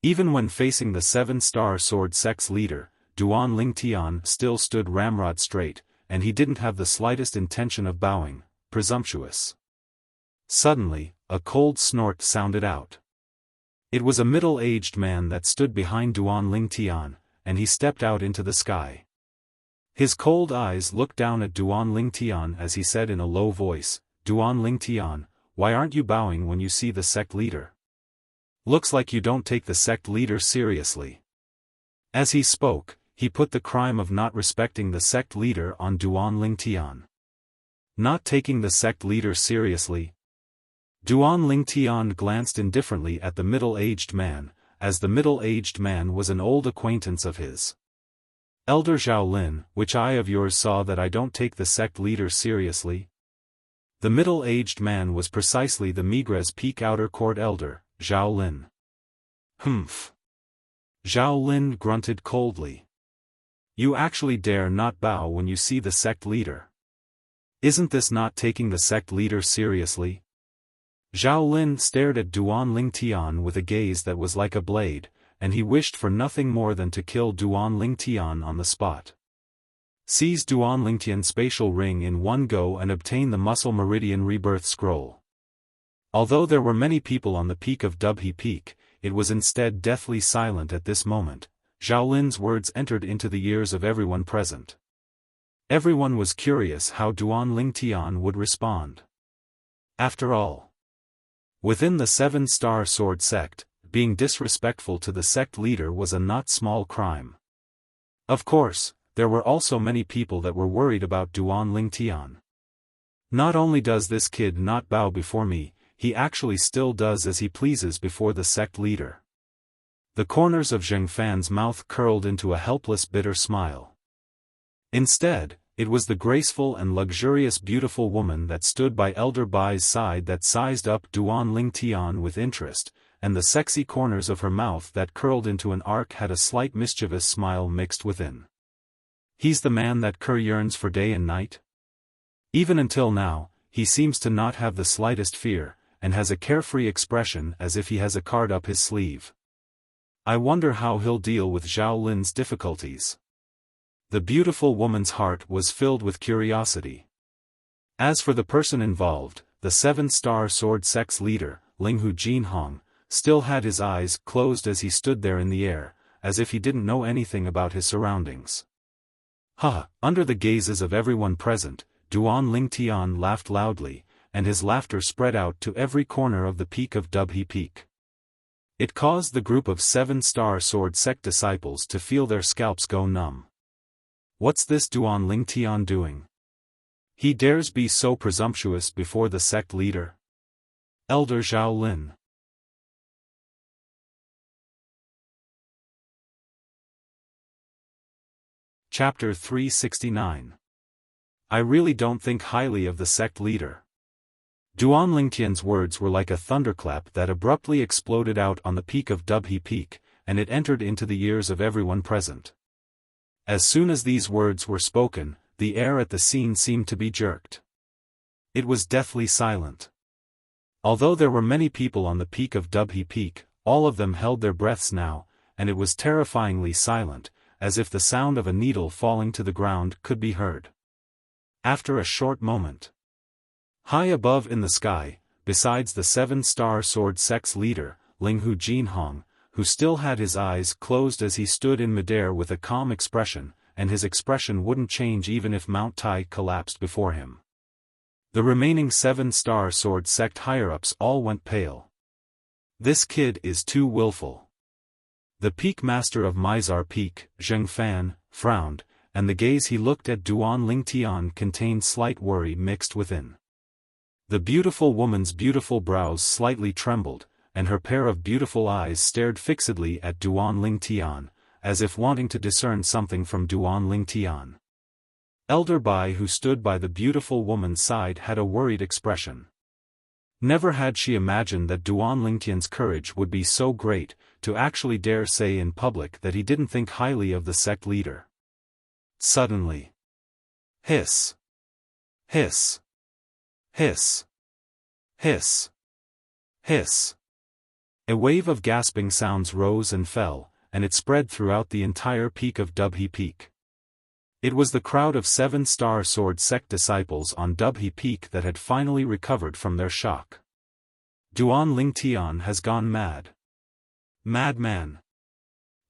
Even when facing the 7-star sword sect's leader, Duan Ling Tian still stood ramrod straight, and he didn't have the slightest intention of bowing, presumptuous. Suddenly, a cold snort sounded out. It was a middle-aged man that stood behind Duan Ling Tian, and he stepped out into the sky. His cold eyes looked down at Duan Ling Tian as he said in a low voice, "Duan Ling Tian, why aren't you bowing when you see the sect leader? Looks like you don't take the sect leader seriously." As he spoke, he put the crime of not respecting the sect leader on Duan Ling Tian. Not taking the sect leader seriously? Duan Ling Tian glanced indifferently at the middle-aged man, as the middle-aged man was an old acquaintance of his. "Elder Zhao Lin, which eye of yours saw that I don't take the sect leader seriously?" The middle-aged man was precisely the Migres Peak Outer Court elder, Zhao Lin. Humph. Zhao Lin grunted coldly. "You actually dare not bow when you see the sect leader. Isn't this not taking the sect leader seriously?" Zhao Lin stared at Duan Ling Tian with a gaze that was like a blade, and he wished for nothing more than to kill Duan Ling Tian on the spot. Seize Duan Ling Tian's spatial ring in one go and obtain the Muscle Meridian Rebirth Scroll. Although there were many people on the peak of Dubhe Peak, it was instead deathly silent at this moment. Zhao Lin's words entered into the ears of everyone present. Everyone was curious how Duan Ling Tian would respond. After all, within the 7-star sword sect, being disrespectful to the sect leader was a not small crime. Of course, there were also many people that were worried about Duan Ling Tian. Not only does this kid not bow before me, he actually still does as he pleases before the sect leader. The corners of Zheng Fan's mouth curled into a helpless bitter smile. Instead, it was the graceful and luxurious beautiful woman that stood by Elder Bai's side that sized up Duan Lingtian with interest, and the sexy corners of her mouth that curled into an arc had a slight mischievous smile mixed within. He's the man that Kerr yearns for day and night? Even until now, he seems to not have the slightest fear, and has a carefree expression as if he has a card up his sleeve. I wonder how he'll deal with Zhao Lin's difficulties. The beautiful woman's heart was filled with curiosity. As for the person involved, the 7-star sword sect's leader, Linghu Jinhong, still had his eyes closed as he stood there in the air, as if he didn't know anything about his surroundings. Under the gazes of everyone present, Duan Lingtian laughed loudly, and his laughter spread out to every corner of the peak of Dubhe Peak. It caused the group of 7-star sword sect disciples to feel their scalps go numb. What's this Duan Lingtian doing? He dares be so presumptuous before the sect leader? Elder Zhao Lin. Chapter 369. I really don't think highly of the sect leader. Duan Lingtian's words were like a thunderclap that abruptly exploded out on the peak of Dubhe Peak, and it entered into the ears of everyone present. As soon as these words were spoken, the air at the scene seemed to be jerked. It was deathly silent. Although there were many people on the peak of Dubhe Peak, all of them held their breaths now, and it was terrifyingly silent, as if the sound of a needle falling to the ground could be heard. After a short moment, high above in the sky, besides the 7-star sword sect's leader, Linghu Jinhong, who still had his eyes closed as he stood in midair with a calm expression, and his expression wouldn't change even if Mount Tai collapsed before him. The remaining 7-star sword sect higher-ups all went pale. This kid is too willful. The peak master of Mizar Peak, Xiaofan, frowned, and the gaze he looked at Duan Lingtian contained slight worry mixed within. The beautiful woman's beautiful brows slightly trembled, and her pair of beautiful eyes stared fixedly at Duan Lingtian, as if wanting to discern something from Duan Lingtian. Elder Bai, who stood by the beautiful woman's side, had a worried expression. Never had she imagined that Duan Lingtian's courage would be so great, to actually dare say in public that he didn't think highly of the sect leader. Suddenly. Hiss. Hiss. Hiss. Hiss. Hiss. A wave of gasping sounds rose and fell, and it spread throughout the entire peak of Dubhe Peak. It was the crowd of 7-star sword sect disciples on Dubhe Peak that had finally recovered from their shock. Duan Lingtian has gone mad. Madman.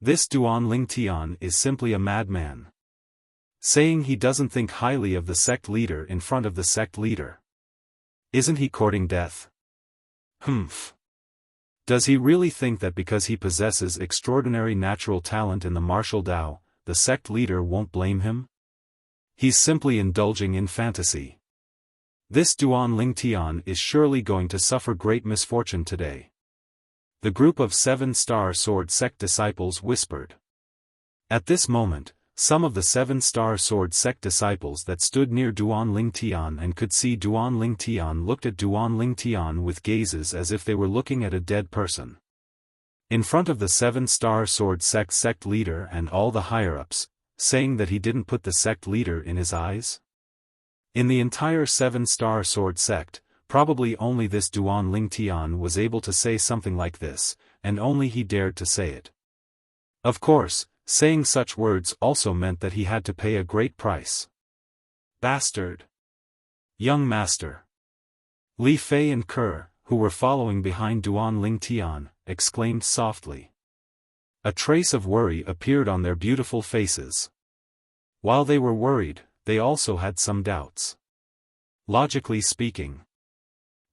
This Duan Lingtian is simply a madman. Saying he doesn't think highly of the sect leader in front of the sect leader. Isn't he courting death? Humph. Does he really think that because he possesses extraordinary natural talent in the martial Tao, the sect leader won't blame him? He's simply indulging in fantasy. This Duan Lingtian is surely going to suffer great misfortune today. The group of 7-star sword sect disciples whispered. At this moment, some of the 7-star sword sect disciples that stood near Duan Lingtian and could see Duan Lingtian looked at Duan Lingtian with gazes as if they were looking at a dead person. In front of the 7-star sword sect leader and all the higher-ups, saying that he didn't put the sect leader in his eyes? In the entire 7-star sword sect, probably only this Duan Lingtian was able to say something like this, and only he dared to say it. Of course, saying such words also meant that he had to pay a great price. Bastard! Young master! Li Fei and Kerr, who were following behind Duan Lingtian, exclaimed softly. A trace of worry appeared on their beautiful faces. While they were worried, they also had some doubts. Logically speaking,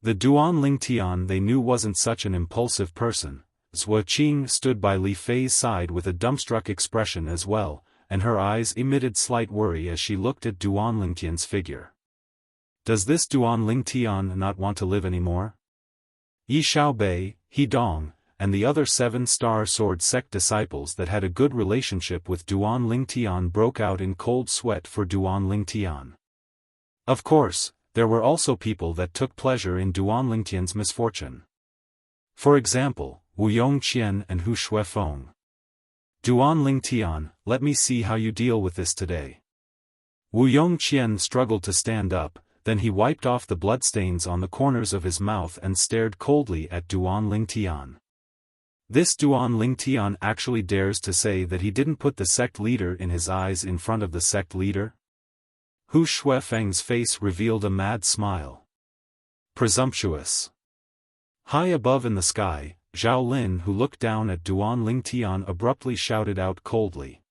the Duan Lingtian they knew wasn't such an impulsive person. Zhua Qing stood by Li Fei's side with a dumbstruck expression as well, and her eyes emitted slight worry as she looked at Duan Lingtian's figure. Does this Duan Lingtian not want to live anymore? Yi Xiaobei, He Dong, and the other 7-star sword sect disciples that had a good relationship with Duan Lingtian broke out in cold sweat for Duan Lingtian. Of course, there were also people that took pleasure in Duan Lingtian's misfortune. For example, Wu Yongqian and Hu Shuifeng. Duan Lingtian, let me see how you deal with this today. Wu Yongqian struggled to stand up, then he wiped off the bloodstains on the corners of his mouth and stared coldly at Duan Lingtian. This Duan Lingtian actually dares to say that he didn't put the sect leader in his eyes in front of the sect leader? Hu Shuifeng's face revealed a mad smile. Presumptuous. High above in the sky, Zhao Lin, who looked down at Duan Lingtian, abruptly shouted out coldly.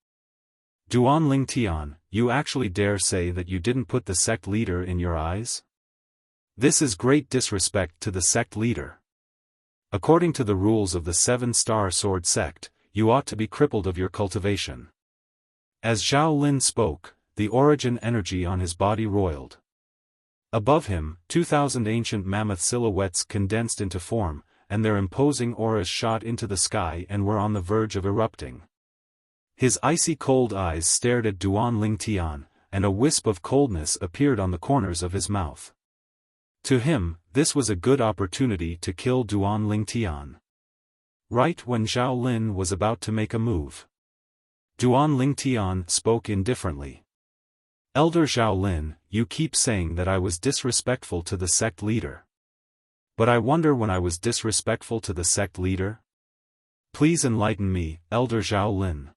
Duan Lingtian, you actually dare say that you didn't put the sect leader in your eyes? This is great disrespect to the sect leader. According to the rules of the 7-star sword sect, you ought to be crippled of your cultivation. As Zhao Lin spoke, the origin energy on his body roiled. Above him, 2,000 ancient mammoth silhouettes condensed into form, and their imposing auras shot into the sky and were on the verge of erupting. His icy cold eyes stared at Duan Lingtian, and a wisp of coldness appeared on the corners of his mouth. To him, this was a good opportunity to kill Duan Lingtian. Right when Zhao Lin was about to make a move, Duan Lingtian spoke indifferently. Elder Zhao Lin, you keep saying that I was disrespectful to the sect leader. But I wonder when I was disrespectful to the sect leader? Please enlighten me, Elder Zhao Lin.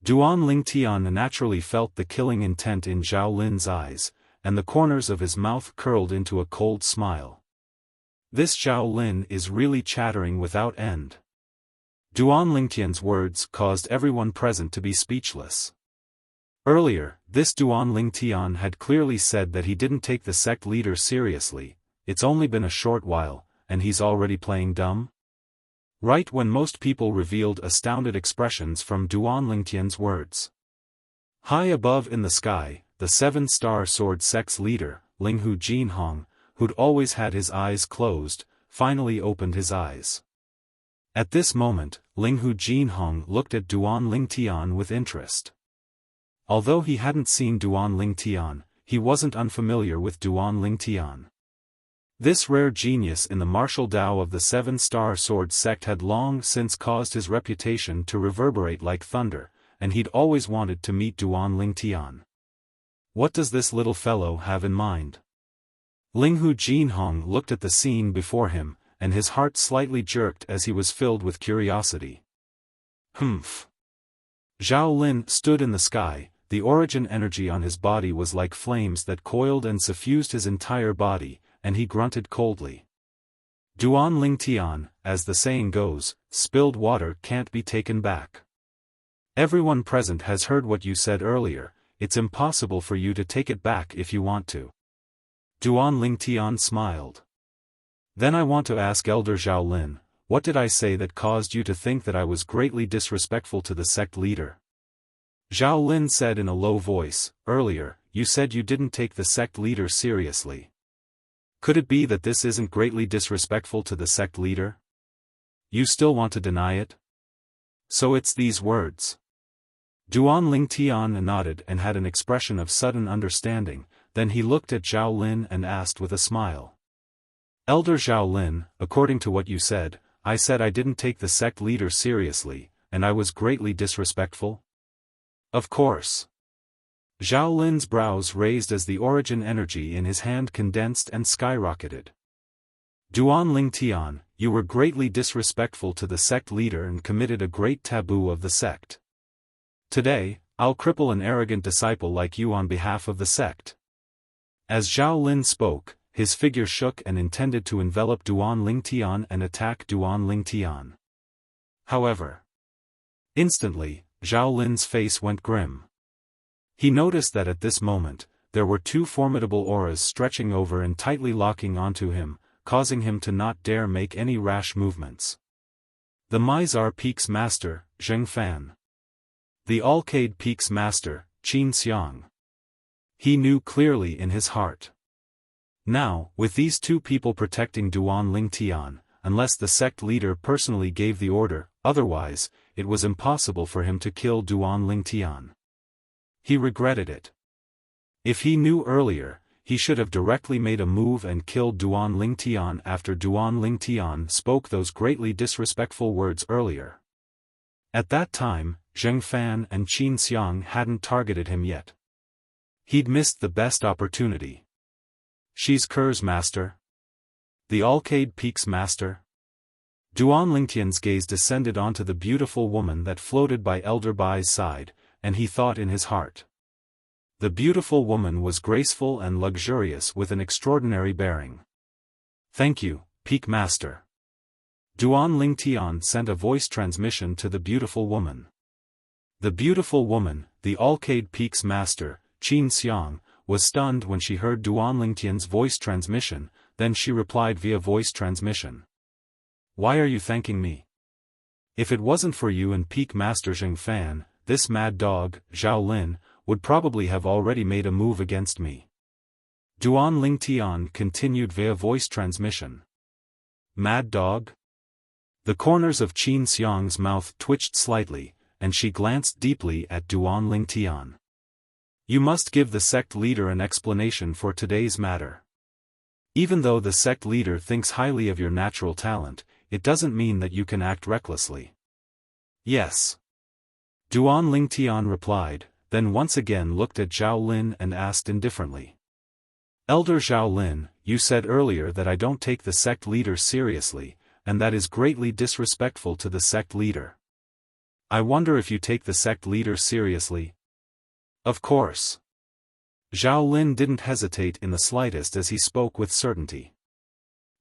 Duan Lingtian naturally felt the killing intent in Zhao Lin's eyes, and the corners of his mouth curled into a cold smile. This Zhao Lin is really chattering without end. Duan Lingtian's words caused everyone present to be speechless. Earlier, this Duan Lingtian had clearly said that he didn't take the sect leader seriously. It's only been a short while, and he's already playing dumb? Right when most people revealed astounded expressions from Duan Lingtian's words. High above in the sky, the 7-star sword sect's leader, Linghu Jinhong, who'd always had his eyes closed, finally opened his eyes. At this moment, Linghu Jinhong looked at Duan Lingtian with interest. Although he hadn't seen Duan Lingtian, he wasn't unfamiliar with Duan Lingtian. This rare genius in the martial Tao of the 7-star sword sect had long since caused his reputation to reverberate like thunder, and he'd always wanted to meet Duan Lingtian. What does this little fellow have in mind? Linghu Jinhong looked at the scene before him, and his heart slightly jerked as he was filled with curiosity. Humph. Zhao Lin stood in the sky. The origin energy on his body was like flames that coiled and suffused his entire body, and he grunted coldly. Duan Lingtian, as the saying goes, spilled water can't be taken back. Everyone present has heard what you said earlier, it's impossible for you to take it back if you want to. Duan Lingtian smiled. Then I want to ask Elder Zhao Lin, what did I say that caused you to think that I was greatly disrespectful to the sect leader? Zhao Lin said in a low voice, earlier, you said you didn't take the sect leader seriously. Could it be that this isn't greatly disrespectful to the sect leader? You still want to deny it? So it's these words. Duan Lingtian nodded and had an expression of sudden understanding, then he looked at Zhao Lin and asked with a smile. Elder Zhao Lin, according to what you said I didn't take the sect leader seriously, and I was greatly disrespectful? Of course. Zhao Lin's brows raised as the origin energy in his hand condensed and skyrocketed. Duan Lingtian, you were greatly disrespectful to the sect leader and committed a great taboo of the sect. Today, I'll cripple an arrogant disciple like you on behalf of the sect. As Zhao Lin spoke, his figure shook and intended to envelop Duan Lingtian and attack Duan Lingtian. However, instantly, Zhao Lin's face went grim. He noticed that at this moment, there were two formidable auras stretching over and tightly locking onto him, causing him to not dare make any rash movements. The Mizar Peak's master, Zheng Fan. The Alcade Peak's master, Qin Xiang. He knew clearly in his heart. Now, with these two people protecting Duan Lingtian, unless the sect leader personally gave the order, otherwise, it was impossible for him to kill Duan Lingtian. He regretted it. If he knew earlier, he should have directly made a move and killed Duan Lingtian after Duan Lingtian spoke those greatly disrespectful words earlier. At that time, Xiaofan and Qin Xiang hadn't targeted him yet. He'd missed the best opportunity. She's Ker's master? The Alcade Peak's master? Duan Lingtian's gaze descended onto the beautiful woman that floated by Elder Bai's side, and he thought in his heart. The beautiful woman was graceful and luxurious with an extraordinary bearing. Thank you, Peak Master. Duan Lingtian sent a voice transmission to the beautiful woman. The beautiful woman, the Alcade Peak's master, Qin Xiang, was stunned when she heard Duan Lingtian's voice transmission, then she replied via voice transmission. Why are you thanking me? If it wasn't for you and Peak Master Xiaofan, this mad dog, Zhao Lin, would probably have already made a move against me. Duan Lingtian continued via voice transmission. Mad dog? The corners of Qin Xiang's mouth twitched slightly, and she glanced deeply at Duan Lingtian. You must give the sect leader an explanation for today's matter. Even though the sect leader thinks highly of your natural talent, it doesn't mean that you can act recklessly. Yes. Duan Lingtian replied, then once again looked at Zhao Lin and asked indifferently. Elder Zhao Lin, you said earlier that I don't take the sect leader seriously, and that is greatly disrespectful to the sect leader. I wonder if you take the sect leader seriously? Of course. Zhao Lin didn't hesitate in the slightest as he spoke with certainty.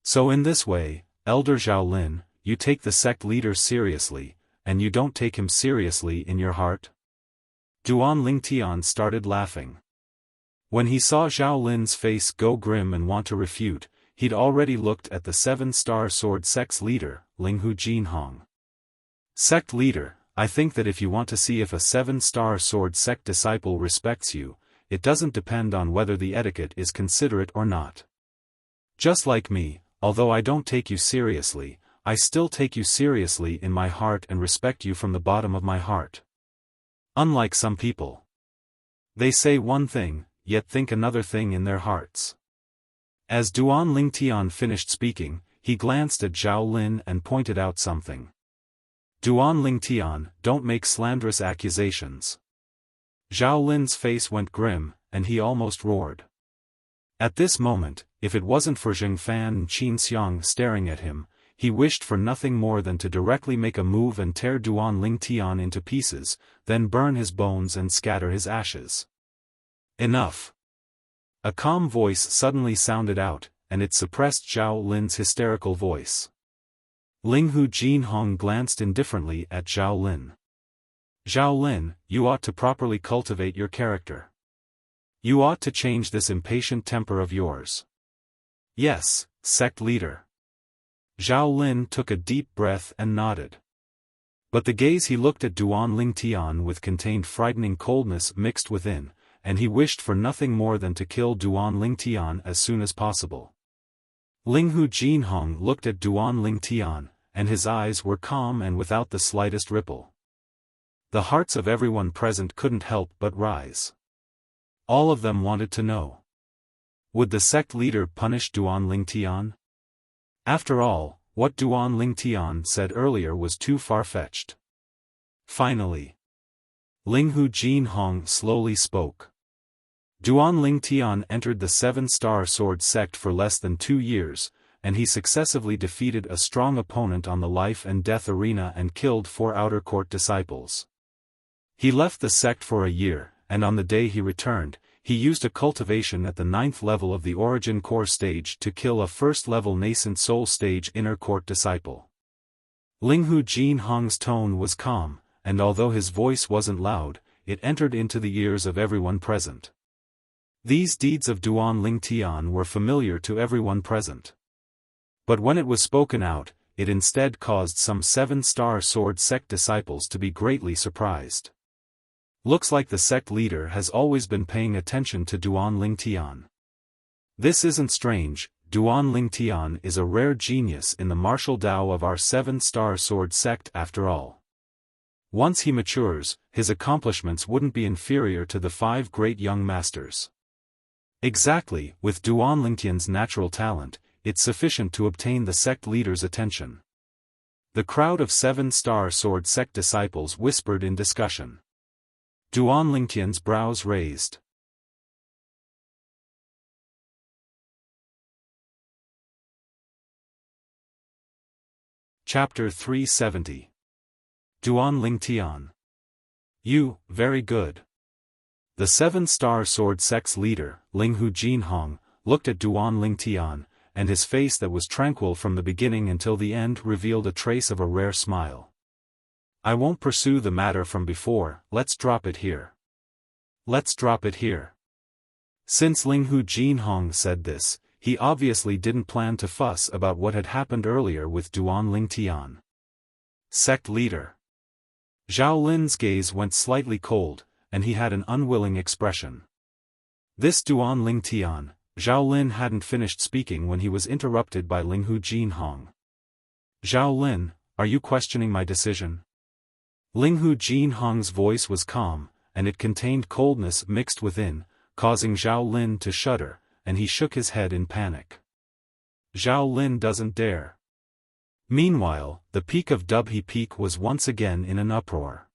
So in this way, Elder Zhao Lin, you take the sect leader seriously, and you don't take him seriously in your heart? Duan Lingtian started laughing. When he saw Zhao Lin's face go grim and want to refute, he'd already looked at the 7-star sword sect's leader, Linghu Jinhong. Sect leader, I think that if you want to see if a 7-star sword sect disciple respects you, it doesn't depend on whether the etiquette is considerate or not. Just like me, although I don't take you seriously, I still take you seriously in my heart and respect you from the bottom of my heart. Unlike some people. They say one thing, yet think another thing in their hearts. As Duan Lingtian finished speaking, he glanced at Zhao Lin and pointed out something. Duan Lingtian, don't make slanderous accusations. Zhao Lin's face went grim, and he almost roared. At this moment, if it wasn't for Xiaofan and Qin Xiang staring at him, he wished for nothing more than to directly make a move and tear Duan Lingtian into pieces, then burn his bones and scatter his ashes. Enough. A calm voice suddenly sounded out, and it suppressed Zhao Lin's hysterical voice. Linghu Jinhong glanced indifferently at Zhao Lin. Zhao Lin, you ought to properly cultivate your character. You ought to change this impatient temper of yours. Yes, sect leader. Zhao Lin took a deep breath and nodded. But the gaze he looked at Duan Lingtian with contained frightening coldness mixed within, and he wished for nothing more than to kill Duan Lingtian as soon as possible. Linghu Jinhong looked at Duan Lingtian, and his eyes were calm and without the slightest ripple. The hearts of everyone present couldn't help but rise. All of them wanted to know. Would the sect leader punish Duan Lingtian? After all, what Duan Lingtian said earlier was too far-fetched. Finally, Linghu Jinhong slowly spoke. Duan Lingtian entered the 7-star sword sect for less than 2 years, and he successively defeated a strong opponent on the life and death arena and killed 4 outer court disciples. He left the sect for a year, and on the day he returned, he used a cultivation at the 9th level of the origin core stage to kill a 1st-level nascent soul stage inner court disciple. Linghu Jinhong's tone was calm, and although his voice wasn't loud, it entered into the ears of everyone present. These deeds of Duan Lingtian were familiar to everyone present. But when it was spoken out, it instead caused some 7-star sword sect disciples to be greatly surprised. Looks like the sect leader has always been paying attention to Duan Lingtian. This isn't strange, Duan Lingtian is a rare genius in the martial Tao of our 7-star sword sect after all. Once he matures, his accomplishments wouldn't be inferior to the 5 great young masters. Exactly, with Duan Lingtian's natural talent, it's sufficient to obtain the sect leader's attention. The crowd of 7-star sword sect disciples whispered in discussion. Duan Lingtian's brows raised. Chapter 370. Duan Lingtian. You, very good. The 7-star sword sect's leader, Linghu Jinhong, looked at Duan Lingtian, and his face that was tranquil from the beginning until the end revealed a trace of a rare smile. I won't pursue the matter from before, let's drop it here. Let's drop it here. Since Linghu Jinhong said this, he obviously didn't plan to fuss about what had happened earlier with Duan Lingtian. Sect leader. Zhao Lin's gaze went slightly cold, and he had an unwilling expression. This Duan Lingtian, Zhao Lin hadn't finished speaking when he was interrupted by Linghu Jinhong. Zhao Lin, are you questioning my decision? Linghu Jinhong's voice was calm, and it contained coldness mixed within, causing Zhao Lin to shudder, and he shook his head in panic. Zhao Lin doesn't dare. Meanwhile, the peak of Dubhe Peak was once again in an uproar.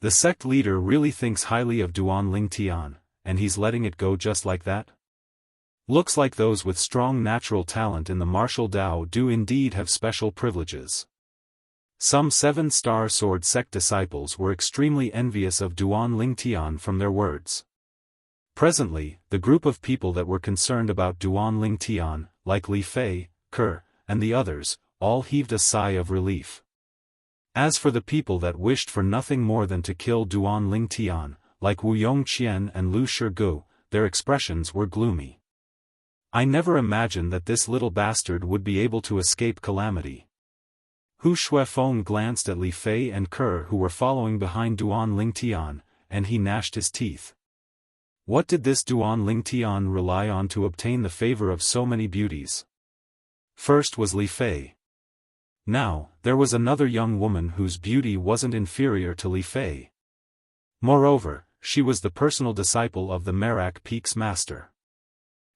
The sect leader really thinks highly of Duan Lingtian, and he's letting it go just like that? Looks like those with strong natural talent in the martial Tao do indeed have special privileges. Some 7-star sword sect disciples were extremely envious of Duan Lingtian from their words. Presently, the group of people that were concerned about Duan Lingtian, like Li Fei, Ke, and the others, all heaved a sigh of relief. As for the people that wished for nothing more than to kill Duan Lingtian, like Wu Yongqian and Lu Shige, their expressions were gloomy. I never imagined that this little bastard would be able to escape calamity. Hu Shuifeng glanced at Li Fei and Ke who were following behind Duan Lingtian, and he gnashed his teeth. What did this Duan Lingtian rely on to obtain the favor of so many beauties? First was Li Fei. Now, there was another young woman whose beauty wasn't inferior to Li Fei. Moreover, she was the personal disciple of the Merak Peak's master.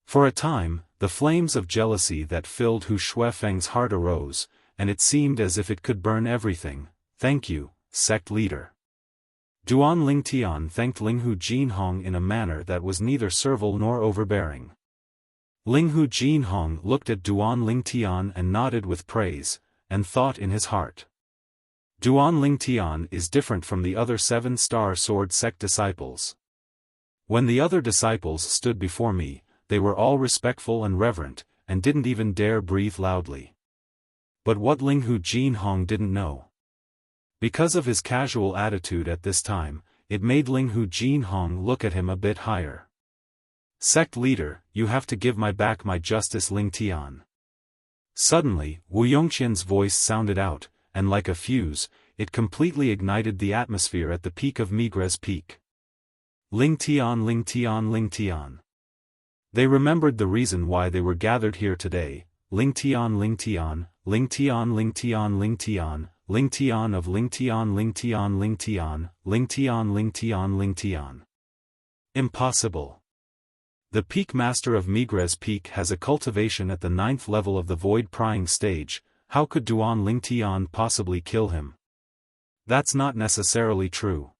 For a time, the flames of jealousy that filled Hu Shuifeng's heart arose, and it seemed as if it could burn everything. Thank you, sect leader. Duan Lingtian thanked Linghu Jinhong in a manner that was neither servile nor overbearing. Linghu Jinhong looked at Duan Lingtian and nodded with praise, and thought in his heart. Duan Lingtian is different from the other 7-star sword sect disciples. When the other disciples stood before me, they were all respectful and reverent, and didn't even dare breathe loudly. But what Linghu Jinhong didn't know. Because of his casual attitude at this time, it made Linghu Jinhong look at him a bit higher. Sect leader, you have to give back my justice Lingtian. Suddenly, Wu Yongqian's voice sounded out, and like a fuse, it completely ignited the atmosphere at the peak of Migres Peak. Lingtian, Lingtian, Lingtian. They remembered the reason why they were gathered here today. Lingtian, Lingtian, Lingtian, Lingtian, Lingtian, Lingtian of Lingtian, Lingtian, Lingtian, Lingtian, Lingtian, Lingtian. Impossible. The Peak Master of Migres Peak has a cultivation at the 9th level of the Void Prying stage. How could Duan Lingtian possibly kill him? That's not necessarily true.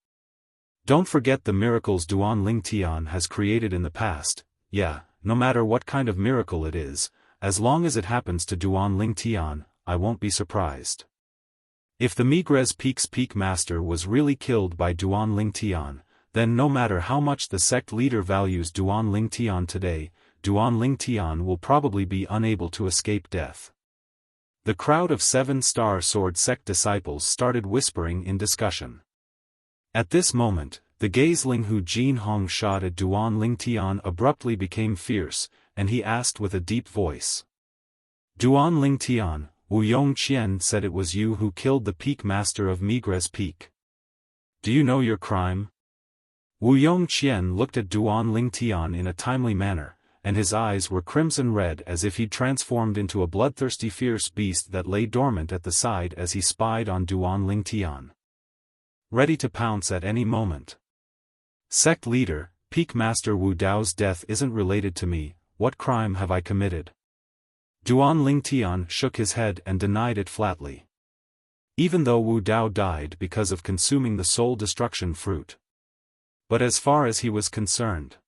Don't forget the miracles Duan Lingtian has created in the past. Yeah, no matter what kind of miracle it is, as long as it happens to Duan Lingtian, I won't be surprised. If the Migres Peak's Peak Master was really killed by Duan Lingtian, then no matter how much the sect leader values Duan Lingtian today, Duan Lingtian will probably be unable to escape death. The crowd of 7-star sword sect disciples started whispering in discussion. At this moment, the gaze Linghu Jinhong shot at Duan Lingtian abruptly became fierce, and he asked with a deep voice. Duan Lingtian, Wu Yongqian said it was you who killed the Peak Master of Migres Peak. Do you know your crime? Wu Yongqian looked at Duan Lingtian in a timely manner, and his eyes were crimson red as if he'd transformed into a bloodthirsty fierce beast that lay dormant at the side as he spied on Duan Lingtian, ready to pounce at any moment. Sect leader, Peak Master Wu Dao's death isn't related to me. What crime have I committed? Duan Lingtian shook his head and denied it flatly. Even though Wu Dao died because of consuming the soul destruction fruit. But as far as he was concerned,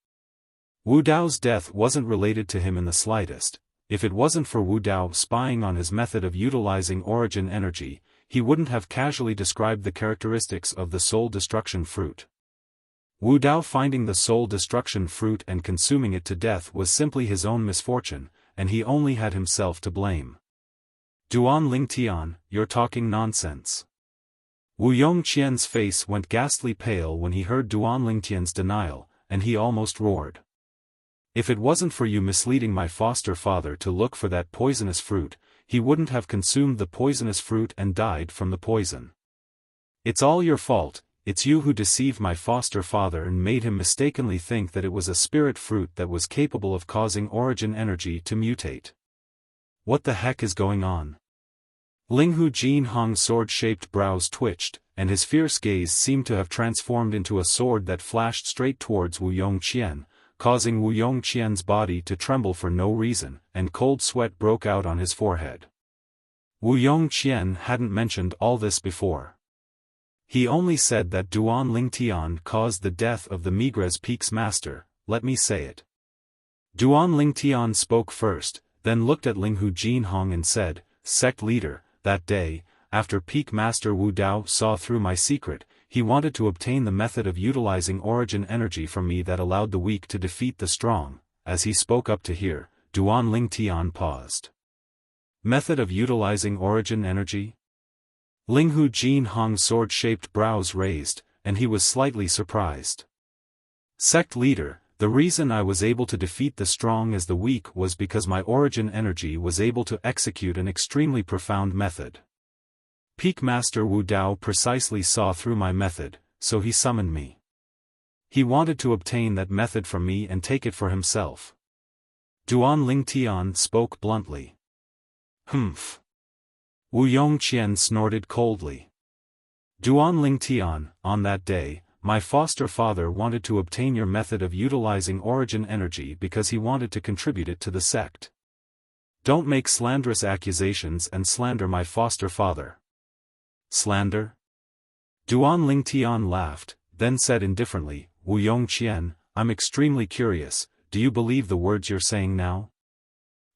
Wu Dao's death wasn't related to him in the slightest. If it wasn't for Wu Dao spying on his method of utilizing origin energy, he wouldn't have casually described the characteristics of the soul destruction fruit. Wu Dao finding the soul destruction fruit and consuming it to death was simply his own misfortune, and he only had himself to blame. Duan Lingtian, you're talking nonsense. Wu Yongqian's face went ghastly pale when he heard Duan Lingtian's denial, and he almost roared. If it wasn't for you misleading my foster father to look for that poisonous fruit, he wouldn't have consumed the poisonous fruit and died from the poison. It's all your fault. It's you who deceived my foster father and made him mistakenly think that it was a spirit fruit that was capable of causing origin energy to mutate. What the heck is going on? Linghu Jinhong's sword-shaped brows twitched, and his fierce gaze seemed to have transformed into a sword that flashed straight towards Wu Yongqian, causing Wu Yongqian's body to tremble for no reason, and cold sweat broke out on his forehead. Wu Yongqian hadn't mentioned all this before. He only said that Duan Lingtian caused the death of the Migres Peak's master. Let me say it. Duan Lingtian spoke first, then looked at Linghu Jinhong and said, Sect leader, that day, after Peak Master Wu Dao saw through my secret, he wanted to obtain the method of utilizing origin energy from me that allowed the weak to defeat the strong. As he spoke up to here, Duan Lingtian paused. Method of utilizing origin energy? Linghu Jinhong's sword-shaped brows raised, and he was slightly surprised. Sect leader, the reason I was able to defeat the strong as the weak was because my origin energy was able to execute an extremely profound method. Peak Master Wu Dao precisely saw through my method, so he summoned me. He wanted to obtain that method from me and take it for himself. Duan Lingtian spoke bluntly. Humph. Wu Yongqian snorted coldly. Duan Lingtian, on that day, my foster father wanted to obtain your method of utilizing origin energy because he wanted to contribute it to the sect. Don't make slanderous accusations and slander my foster father. Slander? Duan Lingtian laughed, then said indifferently, Wu Yongqian, I'm extremely curious, do you believe the words you're saying now?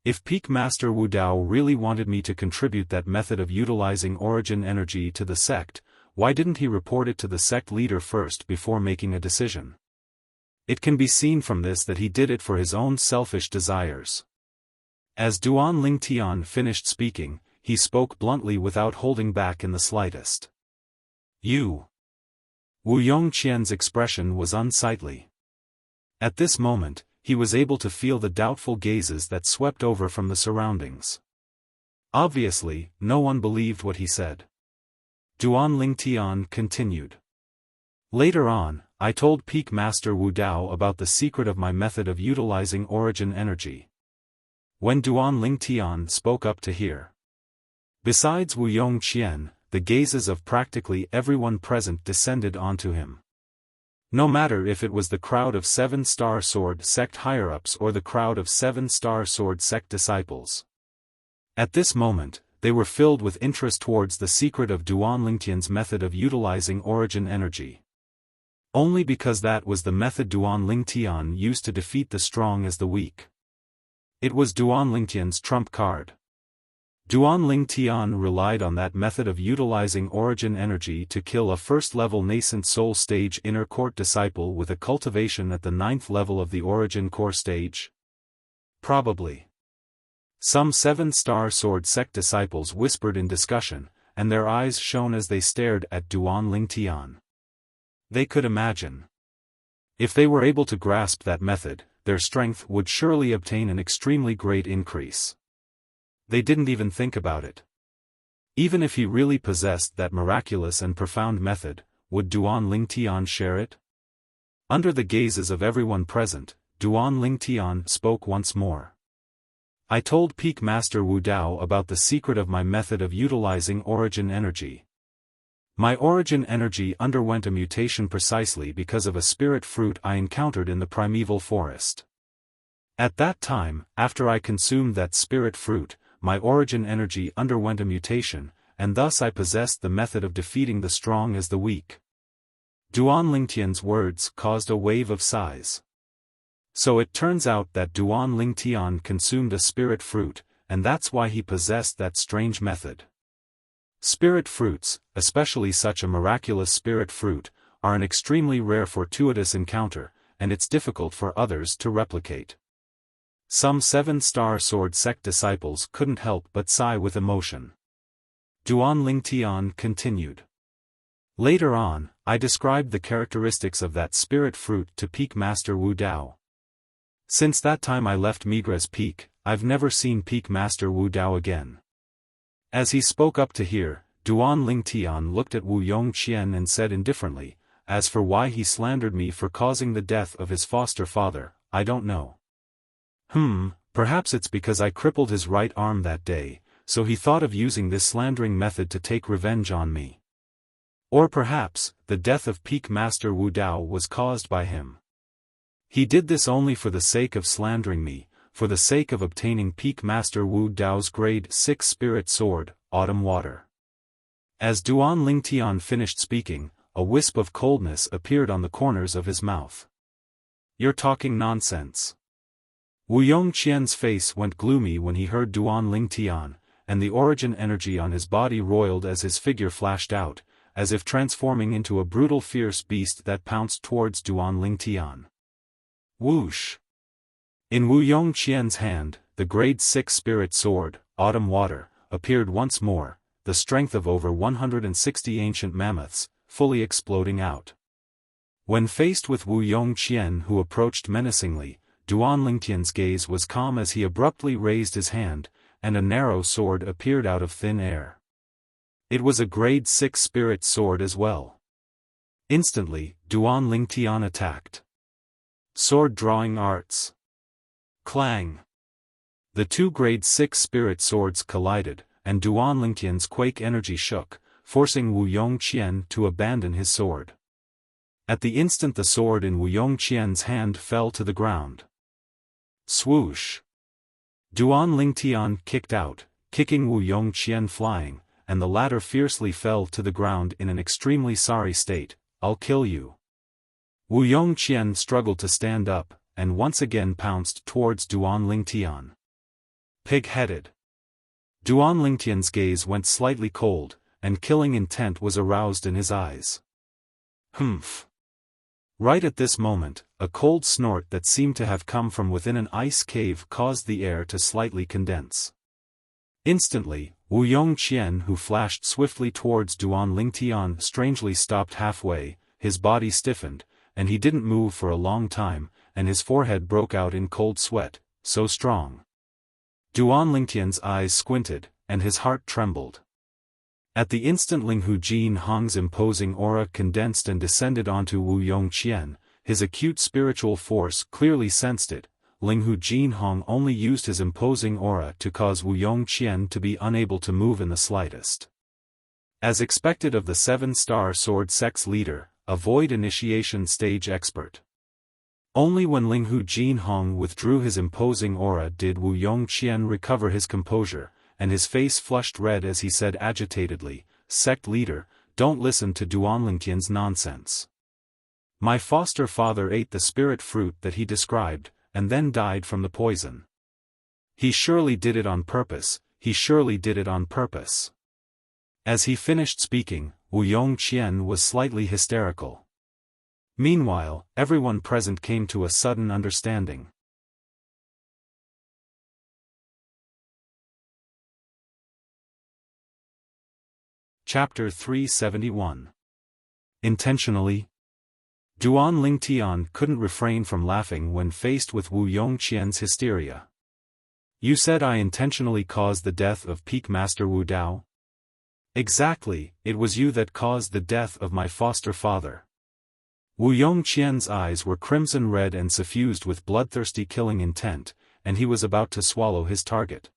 If Peak Master Wu Dao really wanted me to contribute that method of utilizing origin energy to the sect, why didn't he report it to the sect leader first before making a decision? It can be seen from this that he did it for his own selfish desires. As Duan Lingtian finished speaking, he spoke bluntly without holding back in the slightest. You. Wu Yongqian's expression was unsightly. At this moment, he was able to feel the doubtful gazes that swept over from the surroundings. Obviously, no one believed what he said. Duan Lingtian continued. Later on, I told Peak Master Wu Dao about the secret of my method of utilizing origin energy. When Duan Lingtian spoke up to hear. Besides Wu Yongqian, the gazes of practically everyone present descended onto him. No matter if it was the crowd of 7-Star Sword Sect higher-ups or the crowd of 7-Star Sword Sect disciples. At this moment, they were filled with interest towards the secret of Duan Lingtian's method of utilizing origin energy. Only because that was the method Duan Lingtian used to defeat the strong as the weak. It was Duan Lingtian's trump card. Duan Lingtian relied on that method of utilizing origin energy to kill a first-level nascent soul stage inner court disciple with a cultivation at the 9th level of the origin core stage. Probably. Some 7-Star Sword Sect disciples whispered in discussion, and their eyes shone as they stared at Duan Lingtian. They could imagine. If they were able to grasp that method, their strength would surely obtain an extremely great increase. They didn't even think about it. Even if he really possessed that miraculous and profound method, would Duan Lingtian share it? Under the gazes of everyone present, Duan Lingtian spoke once more. I told Peak Master Wu Dao about the secret of my method of utilizing origin energy. My origin energy underwent a mutation precisely because of a spirit fruit I encountered in the primeval forest. At that time, after I consumed that spirit fruit, my origin energy underwent a mutation, and thus I possessed the method of defeating the strong as the weak. Duan Lingtian's words caused a wave of sighs. So it turns out that Duan Lingtian consumed a spirit fruit, and that's why he possessed that strange method. Spirit fruits, especially such a miraculous spirit fruit, are an extremely rare fortuitous encounter, and it's difficult for others to replicate. Some 7-star sword sect disciples couldn't help but sigh with emotion. Duan Lingtian continued. Later on, I described the characteristics of that spirit fruit to Peak Master Wu Dao. Since that time I left Migres Peak, I've never seen Peak Master Wu Dao again. As he spoke up to hear, Duan Lingtian looked at Wu Yongqian and said indifferently, "As for why he slandered me for causing the death of his foster father, I don't know. Perhaps it's because I crippled his right arm that day, so he thought of using this slandering method to take revenge on me. Or perhaps, the death of Peak Master Wu Dao was caused by him. He did this only for the sake of slandering me, for the sake of obtaining Peak Master Wu Dao's grade 6 spirit sword, Autumn Water." As Duan Lingtian finished speaking, a wisp of coldness appeared on the corners of his mouth. "You're talking nonsense." Wu Yongqian's face went gloomy when he heard Duan Lingtian, and the origin energy on his body roiled as his figure flashed out, as if transforming into a brutal fierce beast that pounced towards Duan Lingtian. Whoosh! In Wu Yongqian's hand, the grade 6 spirit sword, Autumn Water, appeared once more, the strength of over 160 ancient mammoths, fully exploding out. When faced with Wu Yongqian who approached menacingly, Duan Lingtian's gaze was calm as he abruptly raised his hand, and a narrow sword appeared out of thin air. It was a grade 6 spirit sword as well. Instantly, Duan Lingtian attacked. Sword drawing arts. Clang! The two grade 6 spirit swords collided, and Duan Lingtian's quake energy shook, forcing Wu Yongqian to abandon his sword. At the instant the sword in Wu Yongqian's hand fell to the ground. Swoosh! Duan Lingtian kicked out, kicking Wu Yongqian flying, and the latter fiercely fell to the ground in an extremely sorry state. "I'll kill you." Wu Yongqian struggled to stand up, and once again pounced towards Duan Lingtian. Pig-headed. Duan Lingtian's gaze went slightly cold, and killing intent was aroused in his eyes. Humph! Right at this moment, a cold snort that seemed to have come from within an ice cave caused the air to slightly condense. Instantly, Wu Yongqian who flashed swiftly towards Duan Lingtian strangely stopped halfway, his body stiffened, and he didn't move for a long time, and his forehead broke out in cold sweat, so strong. Duan Lingtian's eyes squinted, and his heart trembled. At the instant Linghu Jin Hong's imposing aura condensed and descended onto Wu Yongqian, his acute spiritual force clearly sensed it. Linghu Jin Hong only used his imposing aura to cause Wu Yongqian to be unable to move in the slightest. As expected of the 7-star sword sect's leader, a void initiation stage expert. Only when Linghu Jin Hong withdrew his imposing aura did Wu Yongqian recover his composure, and his face flushed red as he said agitatedly, "Sect leader, don't listen to Duan Lingtian's nonsense. My foster father ate the spirit fruit that he described, and then died from the poison. He surely did it on purpose, he surely did it on purpose." As he finished speaking, Wu Yongqian was slightly hysterical. Meanwhile, everyone present came to a sudden understanding. Chapter 371. Intentionally? Duan Lingtian couldn't refrain from laughing when faced with Wu Yongqian's hysteria. "You said I intentionally caused the death of Peak Master Wu Dao?" "Exactly, it was you that caused the death of my foster father." Wu Yongqian's eyes were crimson red and suffused with bloodthirsty killing intent, and he was about to swallow his target.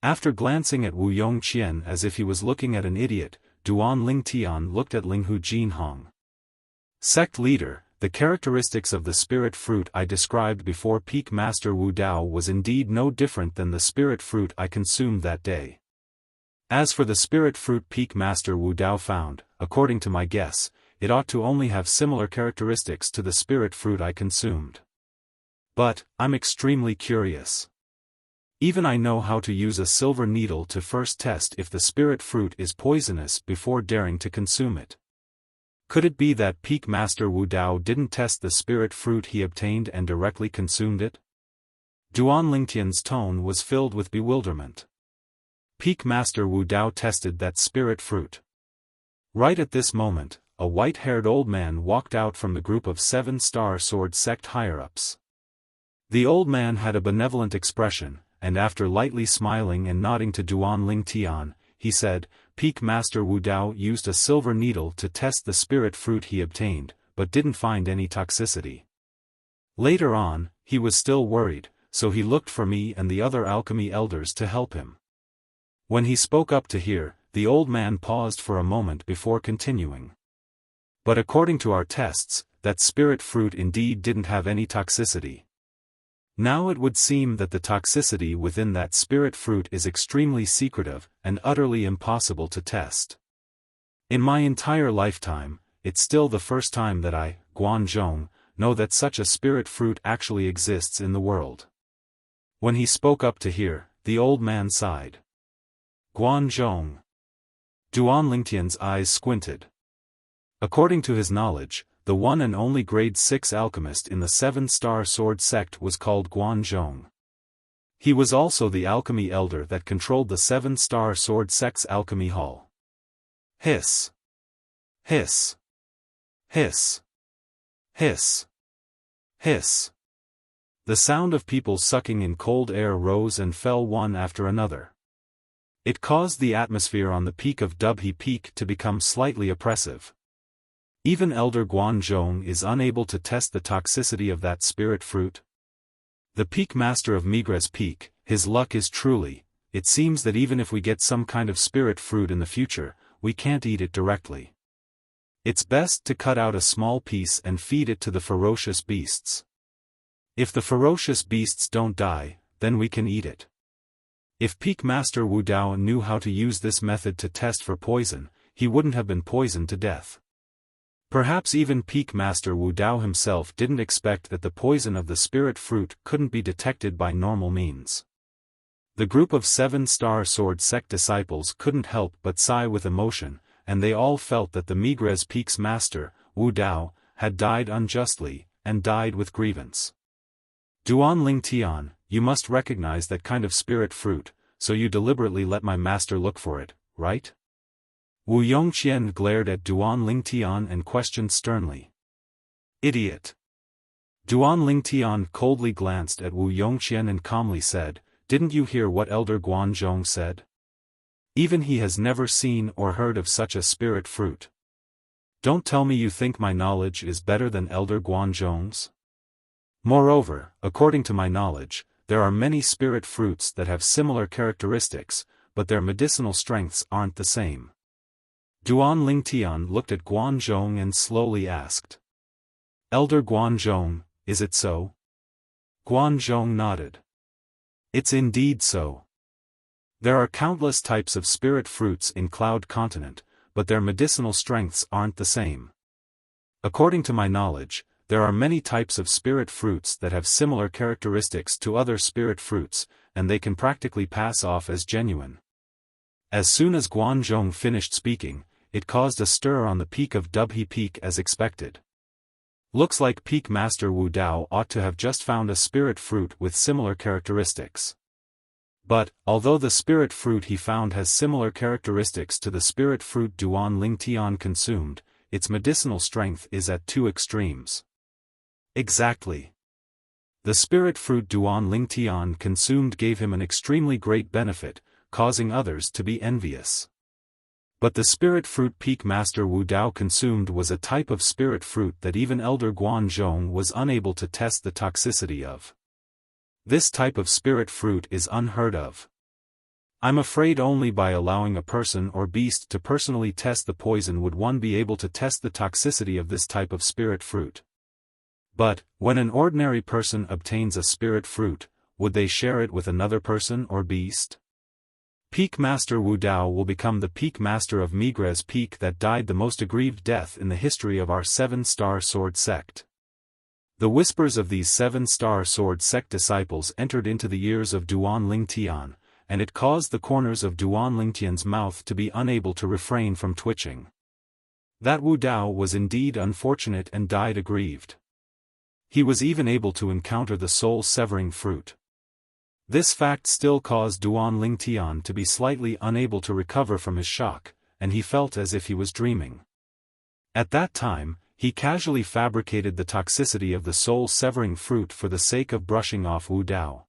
After glancing at Wu Yongqian as if he was looking at an idiot, Duan Lingtian looked at Linghu Jinhong. Sect leader, the characteristics of the spirit fruit I described before Peak Master Wu Dao was indeed no different than the spirit fruit I consumed that day. As for the spirit fruit Peak Master Wu Dao found, according to my guess, it ought to only have similar characteristics to the spirit fruit I consumed. But, I'm extremely curious. Even I know how to use a silver needle to first test if the spirit fruit is poisonous before daring to consume it. Could it be that Peak Master Wu Dao didn't test the spirit fruit he obtained and directly consumed it? Duan Lingtian's tone was filled with bewilderment. Peak Master Wu Dao tested that spirit fruit. Right at this moment, a white-haired old man walked out from the group of 7-star sword sect higher-ups. The old man had a benevolent expression, and after lightly smiling and nodding to Duan Lingtian, he said, Peak Master Wu Dao used a silver needle to test the spirit fruit he obtained, but didn't find any toxicity. Later on, he was still worried, so he looked for me and the other alchemy elders to help him. When he spoke up to hear, the old man paused for a moment before continuing. But according to our tests, that spirit fruit indeed didn't have any toxicity. Now it would seem that the toxicity within that spirit fruit is extremely secretive and utterly impossible to test. In my entire lifetime, it's still the first time that I, Guanzhong, know that such a spirit fruit actually exists in the world. When he spoke up to hear, the old man sighed. Guanzhong. Duan Lingtian's eyes squinted. According to his knowledge, the one and only grade 6 alchemist in the 7-star sword sect was called Guanzhong. He was also the alchemy elder that controlled the 7-star sword sect's alchemy hall. Hiss. Hiss. Hiss. Hiss. Hiss. The sound of people sucking in cold air rose and fell one after another. It caused the atmosphere on the peak of Dubhe Peak to become slightly oppressive. Even Elder Guanzhong is unable to test the toxicity of that spirit fruit. The Peak Master of Migres Peak, his luck is truly, it seems that even if we get some kind of spirit fruit in the future, we can't eat it directly. It's best to cut out a small piece and feed it to the ferocious beasts. If the ferocious beasts don't die, then we can eat it. If Peak Master Wu Dao knew how to use this method to test for poison, he wouldn't have been poisoned to death. Perhaps even Peak Master Wu Dao himself didn't expect that the poison of the spirit fruit couldn't be detected by normal means. The group of 7-star sword sect disciples couldn't help but sigh with emotion, and they all felt that the Migres Peak's master, Wu Dao, had died unjustly, and died with grievance. Duan Lingtian, you must recognize that kind of spirit fruit, so you deliberately let my master look for it, right? Wu Yongqian glared at Duan Lingtian and questioned sternly. Idiot. Duan Lingtian coldly glanced at Wu Yongqian and calmly said, Didn't you hear what Elder Guanzhong said? Even he has never seen or heard of such a spirit fruit. Don't tell me you think my knowledge is better than Elder Guanzhong's? Moreover, according to my knowledge, there are many spirit fruits that have similar characteristics, but their medicinal strengths aren't the same. Duan Lingtian looked at Guanzhong and slowly asked. Elder Guanzhong, is it so? Guanzhong nodded. It's indeed so. There are countless types of spirit fruits in Cloud Continent, but their medicinal strengths aren't the same. According to my knowledge, there are many types of spirit fruits that have similar characteristics to other spirit fruits, and they can practically pass off as genuine. As soon as Guanzhong finished speaking, it caused a stir on the peak of Dubhe Peak as expected. Looks like Peak Master Wu Dao ought to have just found a spirit fruit with similar characteristics. But, although the spirit fruit he found has similar characteristics to the spirit fruit Duan Lingtian consumed, its medicinal strength is at two extremes. Exactly. The spirit fruit Duan Lingtian consumed gave him an extremely great benefit, causing others to be envious. But the spirit fruit Peak Master Wu Dao consumed was a type of spirit fruit that even Elder Guan Zhong was unable to test the toxicity of. This type of spirit fruit is unheard of. I'm afraid only by allowing a person or beast to personally test the poison would one be able to test the toxicity of this type of spirit fruit. But, when an ordinary person obtains a spirit fruit, would they share it with another person or beast? Peak Master Wu Dao will become the Peak Master of Migres Peak that died the most aggrieved death in the history of our 7-star sword sect. The whispers of these 7-star sword sect disciples entered into the ears of Duan Lingtian, and it caused the corners of Duan Lingtian's mouth to be unable to refrain from twitching. That Wu Dao was indeed unfortunate and died aggrieved. He was even able to encounter the soul-severing fruit. This fact still caused Duan Lingtian to be slightly unable to recover from his shock, and he felt as if he was dreaming. At that time, he casually fabricated the toxicity of the soul-severing fruit for the sake of brushing off Wu Dao.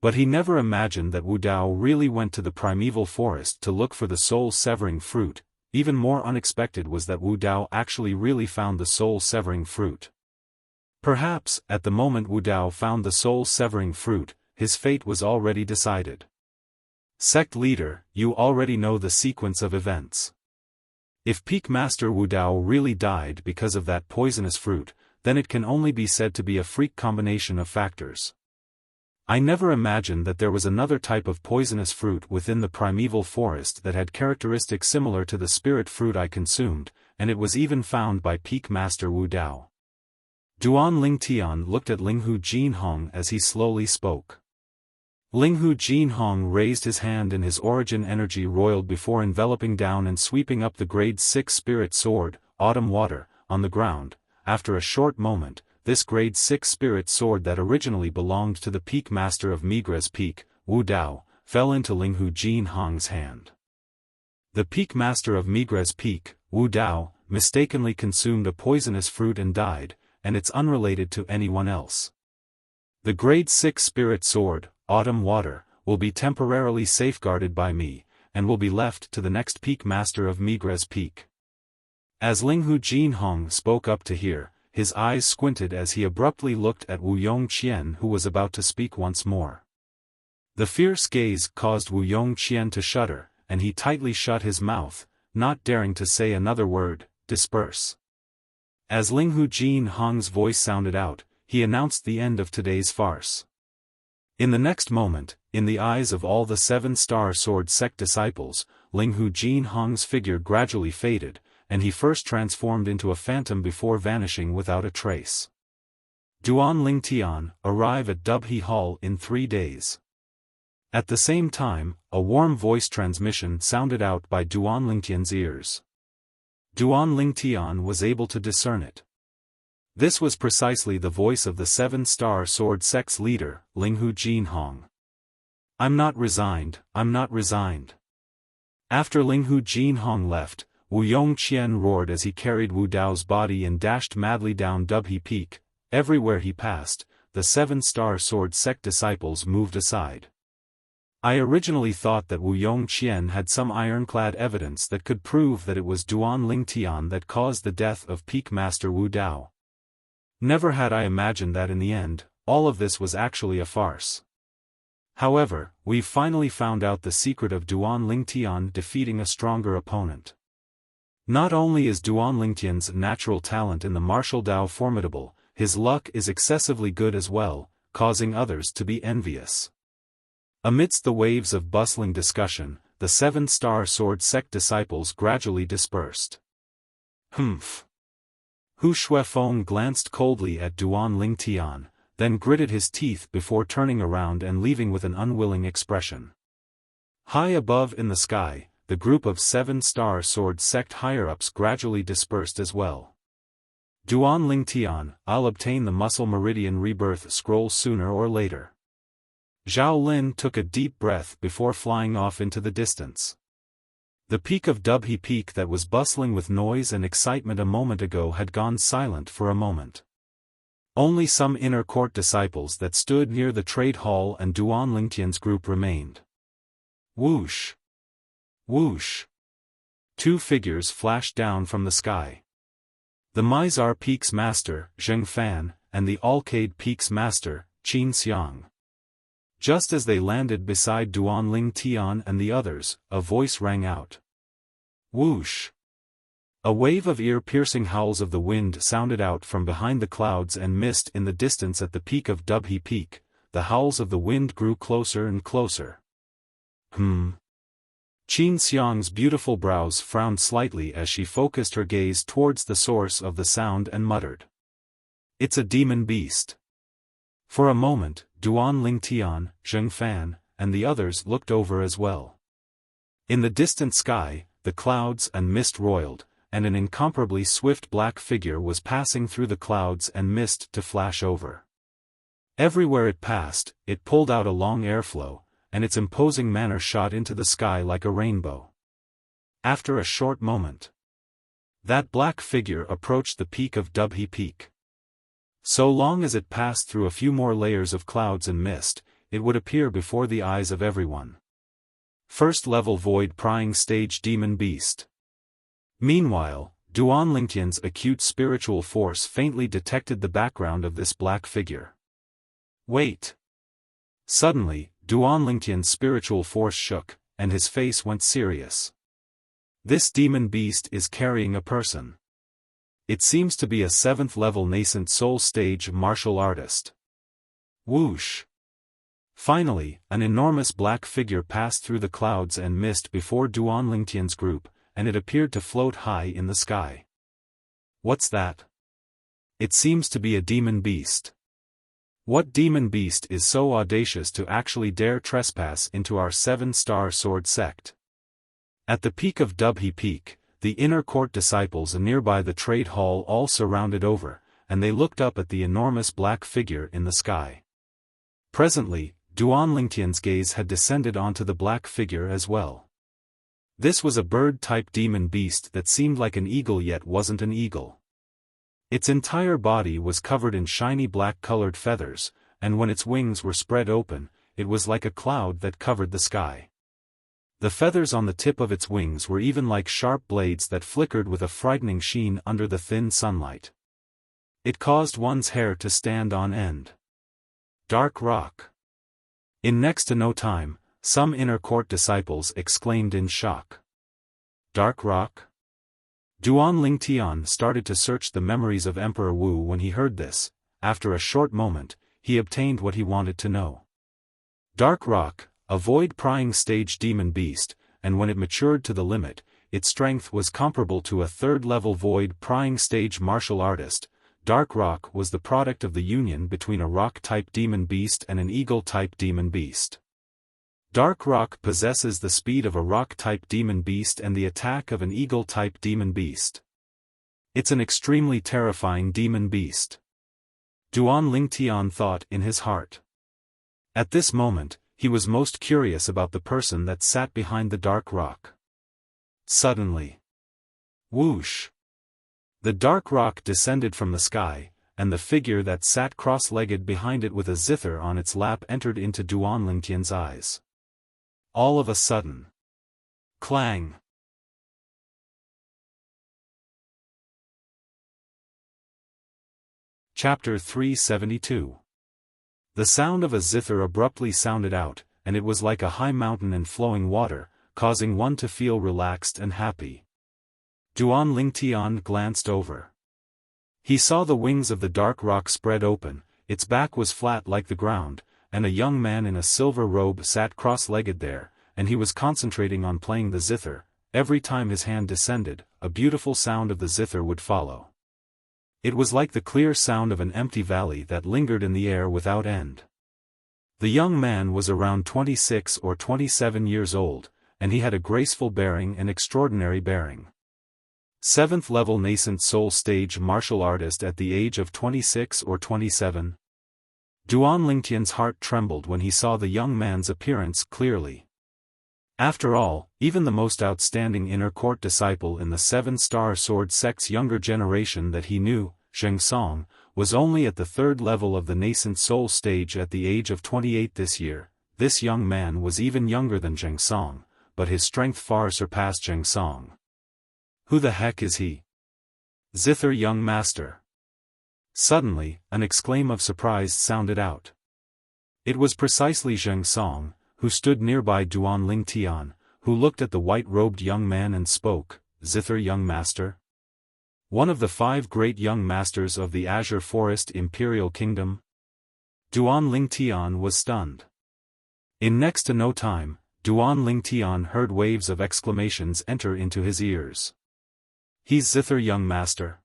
But he never imagined that Wu Dao really went to the primeval forest to look for the soul-severing fruit. Even more unexpected was that Wu Dao actually really found the soul-severing fruit. Perhaps, at the moment Wu Dao found the soul-severing fruit, his fate was already decided. Sect leader, you already know the sequence of events. If Peak Master Wu Dao really died because of that poisonous fruit, then it can only be said to be a freak combination of factors. I never imagined that there was another type of poisonous fruit within the primeval forest that had characteristics similar to the spirit fruit I consumed, and it was even found by Peak Master Wu Dao. Duan Lingtian looked at Linghu Jinhong as he slowly spoke. Linghu Jinhong raised his hand and his origin energy roiled before enveloping down and sweeping up the grade 6 spirit sword, Autumn Water, on the ground. After a short moment, this grade 6 spirit sword that originally belonged to the Peak Master of Migres Peak, Wu Dao, fell into Linghu Jinhong's hand. The Peak Master of Migres Peak, Wu Dao, mistakenly consumed a poisonous fruit and died, and it's unrelated to anyone else. The grade 6 spirit sword, Autumn Water, will be temporarily safeguarded by me, and will be left to the next Peak Master of Migres Peak. As Linghu Jinhong spoke up to hear, his eyes squinted as he abruptly looked at Wu Yongqian who was about to speak once more. The fierce gaze caused Wu Yongqian to shudder, and he tightly shut his mouth, not daring to say another word. Disperse. As Linghu Jinhong's voice sounded out, he announced the end of today's farce. In the next moment, in the eyes of all the 7-star sword sect disciples, Linghu Jinhong's figure gradually faded, and he first transformed into a phantom before vanishing without a trace. Duan Lingtian, arrive at Dubhe Hall in 3 days. At the same time, a warm voice transmission sounded out by Duan Lingtian's ears. Duan Lingtian was able to discern it. This was precisely the voice of the 7-star sword sect's leader, Linghu Jinhong. I'm not resigned, I'm not resigned. After Linghu Jinhong left, Wu Yongqian roared as he carried Wu Dao's body and dashed madly down Dubhe Peak. Everywhere he passed, the 7-star sword sect disciples moved aside. I originally thought that Wu Yongqian had some ironclad evidence that could prove that it was Duan Lingtian that caused the death of Peak Master Wu Dao. Never had I imagined that in the end, all of this was actually a farce. However, we've finally found out the secret of Duan Lingtian defeating a stronger opponent. Not only is Duan Lingtian's natural talent in the martial Dao formidable, his luck is excessively good as well, causing others to be envious. Amidst the waves of bustling discussion, the 7-star sword sect disciples gradually dispersed. Humph. Hu Xiaofan glanced coldly at Duan Lingtian, then gritted his teeth before turning around and leaving with an unwilling expression. High above in the sky, the group of 7-star sword sect higher-ups gradually dispersed as well. Duan Lingtian, I'll obtain the muscle meridian rebirth scroll sooner or later. Zhao Lin took a deep breath before flying off into the distance. The peak of Dubhe Peak that was bustling with noise and excitement a moment ago had gone silent for a moment. Only some inner court disciples that stood near the trade hall and Duan Lingtian's group remained. Whoosh! Whoosh! Two figures flashed down from the sky. The Mizar Peak's master, Xiaofan, and the Alcade Peak's master, Qin Xiang. Just as they landed beside Duanling Tian and the others, a voice rang out. Whoosh! A wave of ear-piercing howls of the wind sounded out from behind the clouds and mist in the distance at the peak of Dubhe Peak. The howls of the wind grew closer and closer. Qin Xiang's beautiful brows frowned slightly as she focused her gaze towards the source of the sound and muttered. It's a demon beast. For a moment, Duanling Tian, Xiaofan, and the others looked over as well. In the distant sky, the clouds and mist roiled, and an incomparably swift black figure was passing through the clouds and mist to flash over. Everywhere it passed, it pulled out a long airflow, and its imposing manner shot into the sky like a rainbow. After a short moment, that black figure approached the peak of Dubhe Peak. So long as it passed through a few more layers of clouds and mist, it would appear before the eyes of everyone. First-level void-prying stage demon beast. Meanwhile, Duanlingtian's acute spiritual force faintly detected the background of this black figure. Wait! Suddenly, Duanlingtian's spiritual force shook, and his face went serious. This demon beast is carrying a person. It seems to be a 7th-level nascent soul stage martial artist. Whoosh! Finally, an enormous black figure passed through the clouds and mist before Duanlingtian's group, and it appeared to float high in the sky. What's that? It seems to be a demon beast. What demon beast is so audacious to actually dare trespass into our 7-star sword sect? At the peak of Dubhe Peak, the inner court disciples nearby the trade hall all surrounded over, and they looked up at the enormous black figure in the sky. Presently, Duanlingtian's gaze had descended onto the black figure as well. This was a bird-type demon beast that seemed like an eagle yet wasn't an eagle. Its entire body was covered in shiny black-colored feathers, and when its wings were spread open, it was like a cloud that covered the sky. The feathers on the tip of its wings were even like sharp blades that flickered with a frightening sheen under the thin sunlight. It caused one's hair to stand on end. Dark rock. In next to no time, some inner court disciples exclaimed in shock. Dark rock? Duanling Tian started to search the memories of Emperor Wu when he heard this. After a short moment, he obtained what he wanted to know. Dark rock, a void-prying stage demon beast, and when it matured to the limit, its strength was comparable to a 3rd-level void-prying stage martial artist. Dark rock was the product of the union between a rock-type demon beast and an eagle-type demon beast. Dark rock possesses the speed of a rock-type demon beast and the attack of an eagle-type demon beast. It's an extremely terrifying demon beast. Duanling Tian thought in his heart. At this moment, he was most curious about the person that sat behind the dark rock. Suddenly, whoosh! The dark rock descended from the sky, and the figure that sat cross-legged behind it with a zither on its lap entered into Duanlingtian's eyes. All of a sudden. Clang! Chapter 372. The sound of a zither abruptly sounded out, and it was like a high mountain and flowing water, causing one to feel relaxed and happy. Duanling Tian glanced over. He saw the wings of the dark rock spread open, its back was flat like the ground, and a young man in a silver robe sat cross-legged there, and he was concentrating on playing the zither. Every time his hand descended, a beautiful sound of the zither would follow. It was like the clear sound of an empty valley that lingered in the air without end. The young man was around 26 or 27 years old, and he had a graceful bearing and extraordinary bearing. 7th-level nascent soul stage martial artist at the age of 26 or 27. Duanlingtian's heart trembled when he saw the young man's appearance clearly. After all, even the most outstanding inner court disciple in the 7-star sword sect's younger generation that he knew, Zheng Song, was only at the 3rd level of the nascent soul stage at the age of 28 this year. This young man was even younger than Zheng Song, but his strength far surpassed Zheng Song. Who the heck is he? Zither young master. Suddenly, an exclaim of surprise sounded out. It was precisely Zheng Song, who stood nearby Duan Ling Tian, who looked at the white-robed young man and spoke, Zither young master? One of the 5 great young masters of the Azure Forest Imperial Kingdom? Duan Ling Tian was stunned. In next to no time, Duan Ling Tian heard waves of exclamations enter into his ears. He's Zither young master.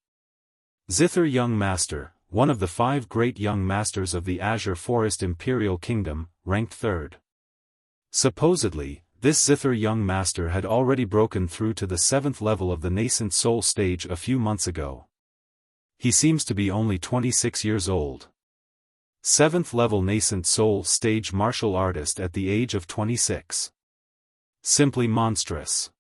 Zither young master, one of the 5 great young masters of the Azure Forest Imperial Kingdom, ranked 3rd. Supposedly, this Zither young master had already broken through to the 7th level of the nascent soul stage a few months ago. He seems to be only 26 years old. 7th level nascent soul stage martial artist at the age of 26. Simply monstrous.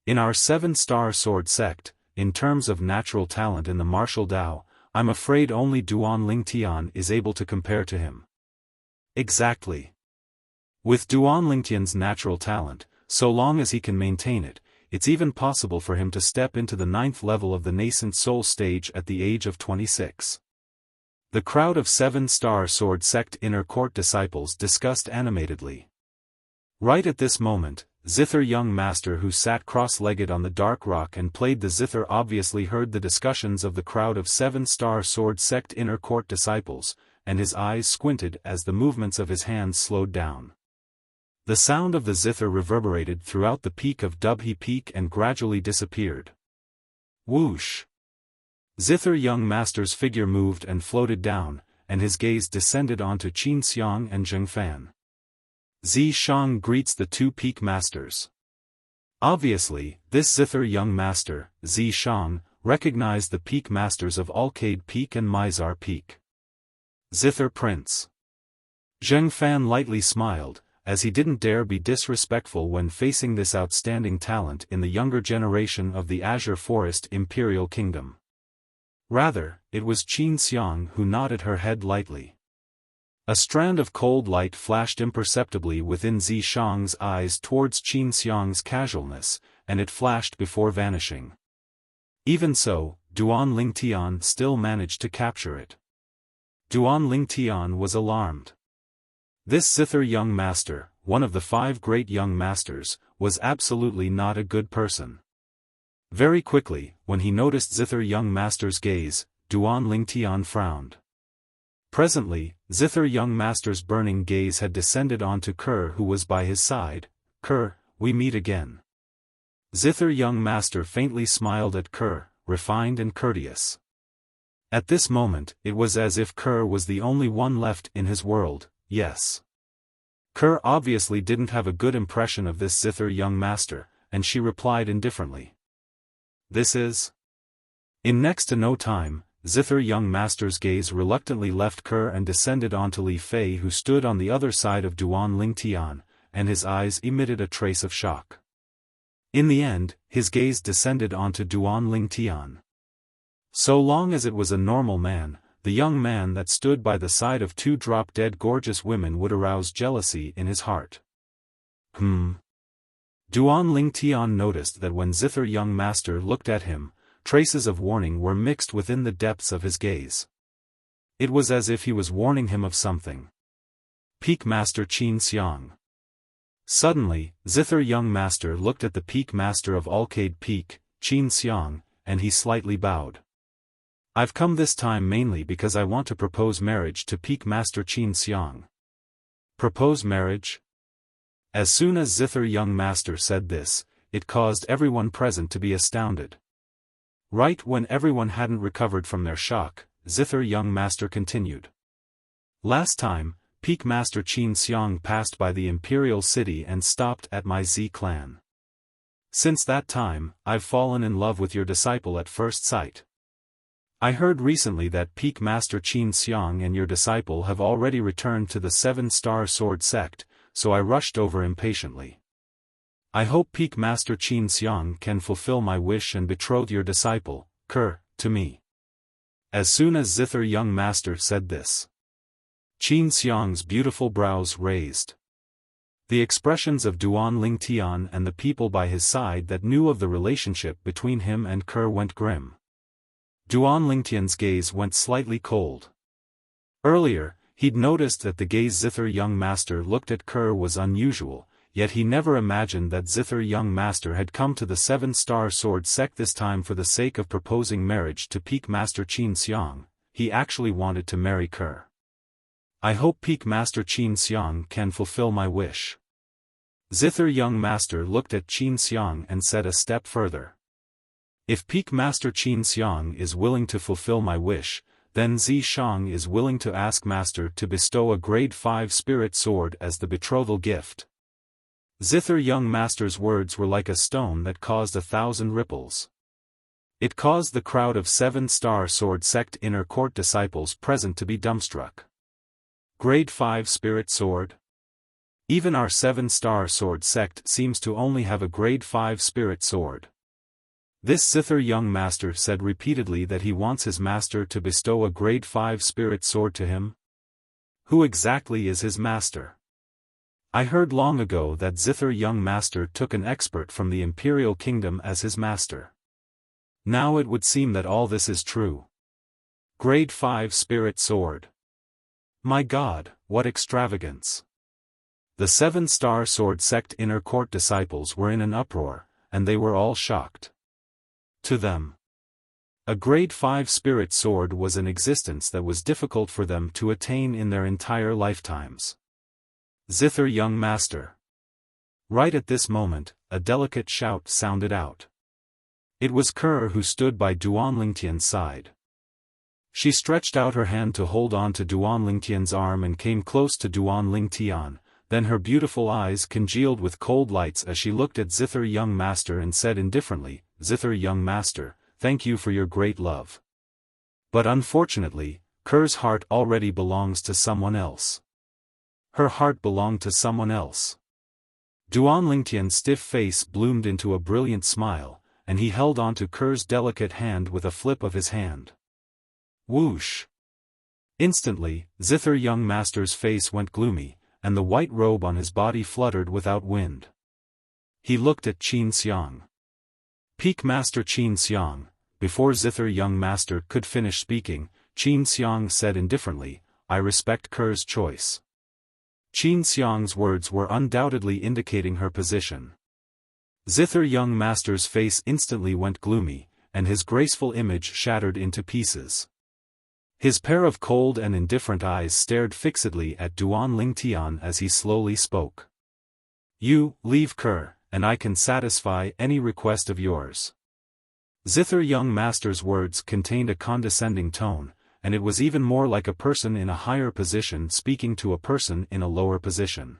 In our 7-star sword sect, in terms of natural talent in the martial Dao, I'm afraid only Duan Ling Tian is able to compare to him. Exactly. With Duan Ling Tian's natural talent, so long as he can maintain it, it's even possible for him to step into the 9th level of the nascent soul stage at the age of 26. The crowd of 7-star sword sect inner court disciples discussed animatedly. Right at this moment, Zither young master who sat cross-legged on the dark rock and played the zither obviously heard the discussions of the crowd of 7-star sword sect inner court disciples, and his eyes squinted as the movements of his hands slowed down. The sound of the zither reverberated throughout the peak of Dubhe Peak and gradually disappeared. Whoosh! Zither young master's figure moved and floated down, and his gaze descended onto Qin Xiang and Xiaofan. Zi Shang greets the 2 peak masters. Obviously, this Zither young master, Zi Shang, recognized the peak masters of Alcade Peak and Mizar Peak. Zither Prince. Xiaofan lightly smiled, as he didn't dare be disrespectful when facing this outstanding talent in the younger generation of the Azure Forest Imperial Kingdom. Rather, it was Qin Xiang who nodded her head lightly. A strand of cold light flashed imperceptibly within Zi Shang's eyes towards Qin Xiang's casualness, and it flashed before vanishing. Even so, Duan Ling Tian still managed to capture it. Duan Ling Tian was alarmed. This Zither young master, one of the 5 great young masters, was absolutely not a good person. Very quickly, when he noticed Zither young master's gaze, Duan Ling Tian frowned. Presently, Zither young master's burning gaze had descended onto Kerr who was by his side. Kerr, we meet again. Zither young master faintly smiled at Kerr, refined and courteous. At this moment, it was as if Kerr was the only one left in his world, yes. Kerr obviously didn't have a good impression of this Zither young master, and she replied indifferently. This is? In next to no time, Zither young master's gaze reluctantly left Kerr and descended onto Li Fei who stood on the other side of Duan Ling Tian, and his eyes emitted a trace of shock. In the end, his gaze descended onto Duan Ling Tian. So long as it was a normal man, the young man that stood by the side of 2 drop-dead gorgeous women would arouse jealousy in his heart. Duan Ling Tian noticed that when Zither young master looked at him, traces of warning were mixed within the depths of his gaze. It was as if he was warning him of something. Peak Master Qin Xiang. Suddenly, Zither young master looked at the peak master of Alcade Peak, Qin Xiang, and he slightly bowed. I've come this time mainly because I want to propose marriage to peak master Qin Xiang. Propose marriage? As soon as Zither young master said this, it caused everyone present to be astounded. Right when everyone hadn't recovered from their shock, Zither young master continued. Last time, peak master Qin Xiang passed by the imperial city and stopped at my Z clan. Since that time, I've fallen in love with your disciple at first sight. I heard recently that peak master Qin Xiang and your disciple have already returned to the 7-star sword sect, so I rushed over impatiently. I hope peak master Qin Xiang can fulfill my wish and betroth your disciple, Kerr, to me. As soon as Zither young master said this, Qin Xiang's beautiful brows raised. The expressions of Duan Lingtian and the people by his side that knew of the relationship between him and Kerr went grim. Duan Lingtian's gaze went slightly cold. Earlier, he'd noticed that the gaze Zither young master looked at Kerr was unusual, yet he never imagined that Zither young master had come to the Seven-Star Sword sect this time for the sake of proposing marriage to Peak Master Qin Xiang. He actually wanted to marry Kerr. I hope Peak Master Qin Xiang can fulfill my wish. Zither young master looked at Qin Xiang and said a step further. If Peak Master Qin Xiang is willing to fulfill my wish, then Zi Shang is willing to ask Master to bestow a grade 5 spirit sword as the betrothal gift. Zither young master's words were like a stone that caused 1,000 ripples. It caused the crowd of Seven-Star Sword sect inner court disciples present to be dumbstruck. Grade 5 spirit sword? Even our Seven-Star Sword sect seems to only have a grade 5 spirit sword. This Zither young master said repeatedly that he wants his master to bestow a grade 5 spirit sword to him. Who exactly is his master? I heard long ago that Zither young master took an expert from the Imperial Kingdom as his master. Now it would seem that all this is true. Grade 5 spirit sword. My God, what extravagance! The Seven-Star Sword sect inner court disciples were in an uproar, and they were all shocked. To them, a grade 5 spirit sword was an existence that was difficult for them to attain in their entire lifetimes. Zither young master. Right at this moment, a delicate shout sounded out. It was Kerr who stood by Duan Lingtian's side. She stretched out her hand to hold on to Duan Lingtian's arm and came close to Duan Lingtian, then her beautiful eyes congealed with cold lights as she looked at Zither young master and said indifferently, Zither young master, thank you for your great love. But unfortunately, Kerr's heart already belongs to someone else. Her heart belonged to someone else. Duan Lingtian's stiff face bloomed into a brilliant smile, and he held on to Kerr's delicate hand with a flip of his hand. Whoosh! Instantly, Zither young master's face went gloomy, and the white robe on his body fluttered without wind. He looked at Qin Xiang. Peak Master Qin Xiang. Before Zither young master could finish speaking, Qin Xiang said indifferently, I respect Kerr's choice. Qin Xiang's words were undoubtedly indicating her position. Zither young master's face instantly went gloomy, and his graceful image shattered into pieces. His pair of cold and indifferent eyes stared fixedly at Duan Lingtian as he slowly spoke. You, leave Kerr, and I can satisfy any request of yours. Zither young master's words contained a condescending tone, and it was even more like a person in a higher position speaking to a person in a lower position.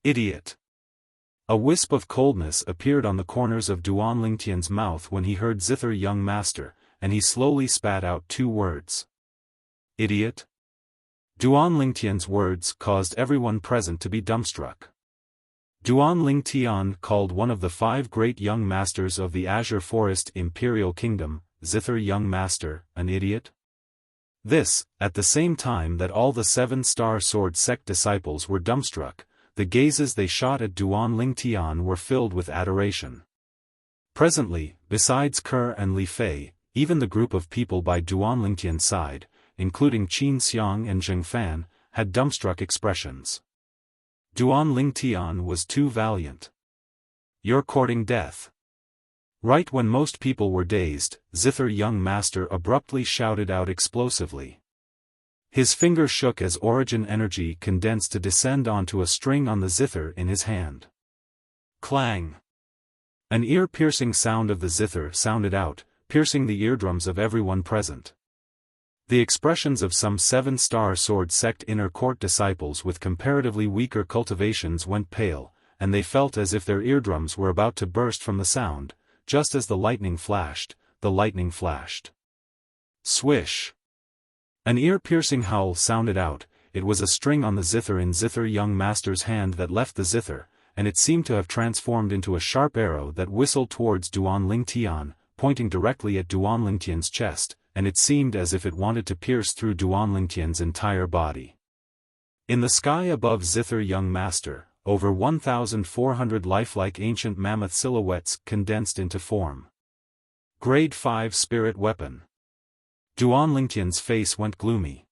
Idiot! A wisp of coldness appeared on the corners of Duan Lingtian's mouth when he heard Zither young master, and he slowly spat out 2 words. Idiot? Duan Lingtian's words caused everyone present to be dumbstruck. Duan Lingtian called one of the 5 great young masters of the Azure Forest Imperial Kingdom, Zither young master, an idiot? This, at the same time that all the Seven-Star Sword sect disciples were dumbstruck, the gazes they shot at Duan Lingtian were filled with adoration. Presently, besides Kerr and Li Fei, even the group of people by Duan Lingtian's side, including Qin Xiang and Xiaofan, had dumbstruck expressions. Duan Lingtian was too valiant. You're courting death. Right when most people were dazed, Zither young master abruptly shouted out explosively. His finger shook as origin energy condensed to descend onto a string on the zither in his hand. Clang! An ear-piercing sound of the zither sounded out, piercing the eardrums of everyone present. The expressions of some Seven-Star Sword sect inner court disciples with comparatively weaker cultivations went pale, and they felt as if their eardrums were about to burst from the sound, just as the lightning flashed. Swish! An ear-piercing howl sounded out. It was a string on the zither in Zither young master's hand that left the zither, and it seemed to have transformed into a sharp arrow that whistled towards Duan Lingtian, pointing directly at Duan Lingtian's chest, and it seemed as if it wanted to pierce through Duan Lingtian's entire body. In the sky above Zither young master, over 1,400 lifelike ancient mammoth silhouettes condensed into form. Grade 5 Spirit Weapon. Duan Lingtian's face went gloomy.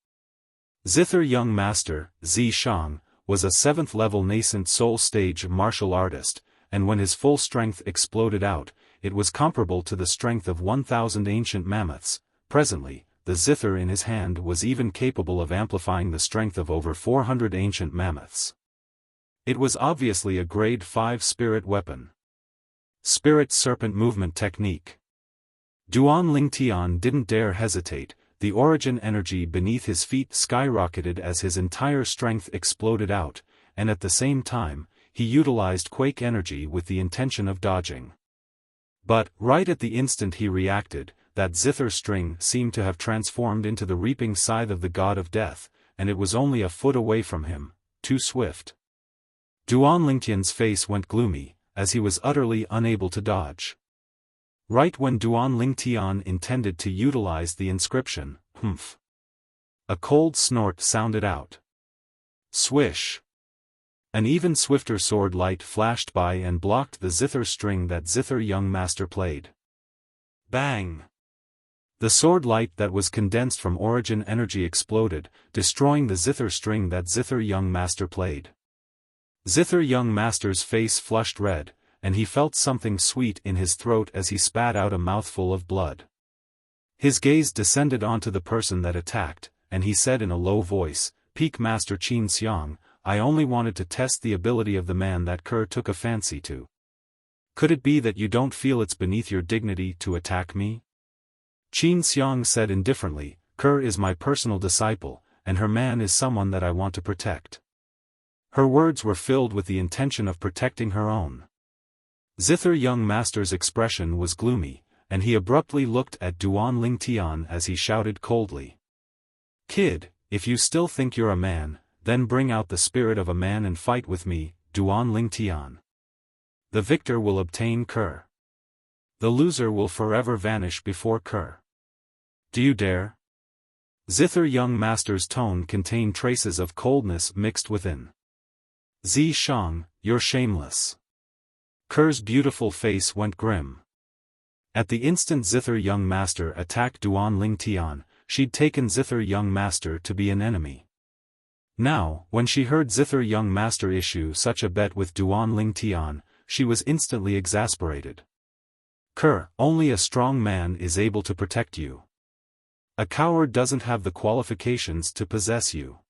Zither Young Master, Zi Shang, was a 7th-level nascent soul stage martial artist, and when his full strength exploded out, it was comparable to the strength of 1,000 ancient mammoths. Presently, the zither in his hand was even capable of amplifying the strength of over 400 ancient mammoths. It was obviously a grade 5 spirit weapon. Spirit Serpent Movement Technique. Duan Lingtian didn't dare hesitate. The origin energy beneath his feet skyrocketed as his entire strength exploded out, and at the same time, he utilized quake energy with the intention of dodging. But, right at the instant he reacted, that zither string seemed to have transformed into the reaping scythe of the god of death, and it was only a foot away from him, too swift. Duan Lingtian's face went gloomy, as he was utterly unable to dodge. Right when Duan Lingtian intended to utilize the inscription, "Humph," a cold snort sounded out. Swish! An even swifter sword light flashed by and blocked the zither string that Zither Young Master played. Bang! The sword light that was condensed from origin energy exploded, destroying the zither string that Zither Young Master played. Zither Young Master's face flushed red, and he felt something sweet in his throat as he spat out a mouthful of blood. His gaze descended onto the person that attacked, and he said in a low voice, "Peak Master Qin Xiang, I only wanted to test the ability of the man that Kerr took a fancy to. Could it be that you don't feel it's beneath your dignity to attack me?" Qin Xiang said indifferently, "Kerr is my personal disciple, and her man is someone that I want to protect." Her words were filled with the intention of protecting her own. Zither Young Master's expression was gloomy, and he abruptly looked at Duan Lingtian as he shouted coldly, "Kid, if you still think you're a man, then bring out the spirit of a man and fight with me, Duan Lingtian. The victor will obtain Kerr. The loser will forever vanish before Kerr. Do you dare?" Zither Young Master's tone contained traces of coldness mixed within. "Zi Shang, you're shameless." Kerr's beautiful face went grim. At the instant Zither Young Master attacked Duan Lingtian, she'd taken Zither Young Master to be an enemy. Now, when she heard Zither Young Master issue such a bet with Duan Lingtian, she was instantly exasperated. "Kerr, only a strong man is able to protect you. A coward doesn't have the qualifications to possess you."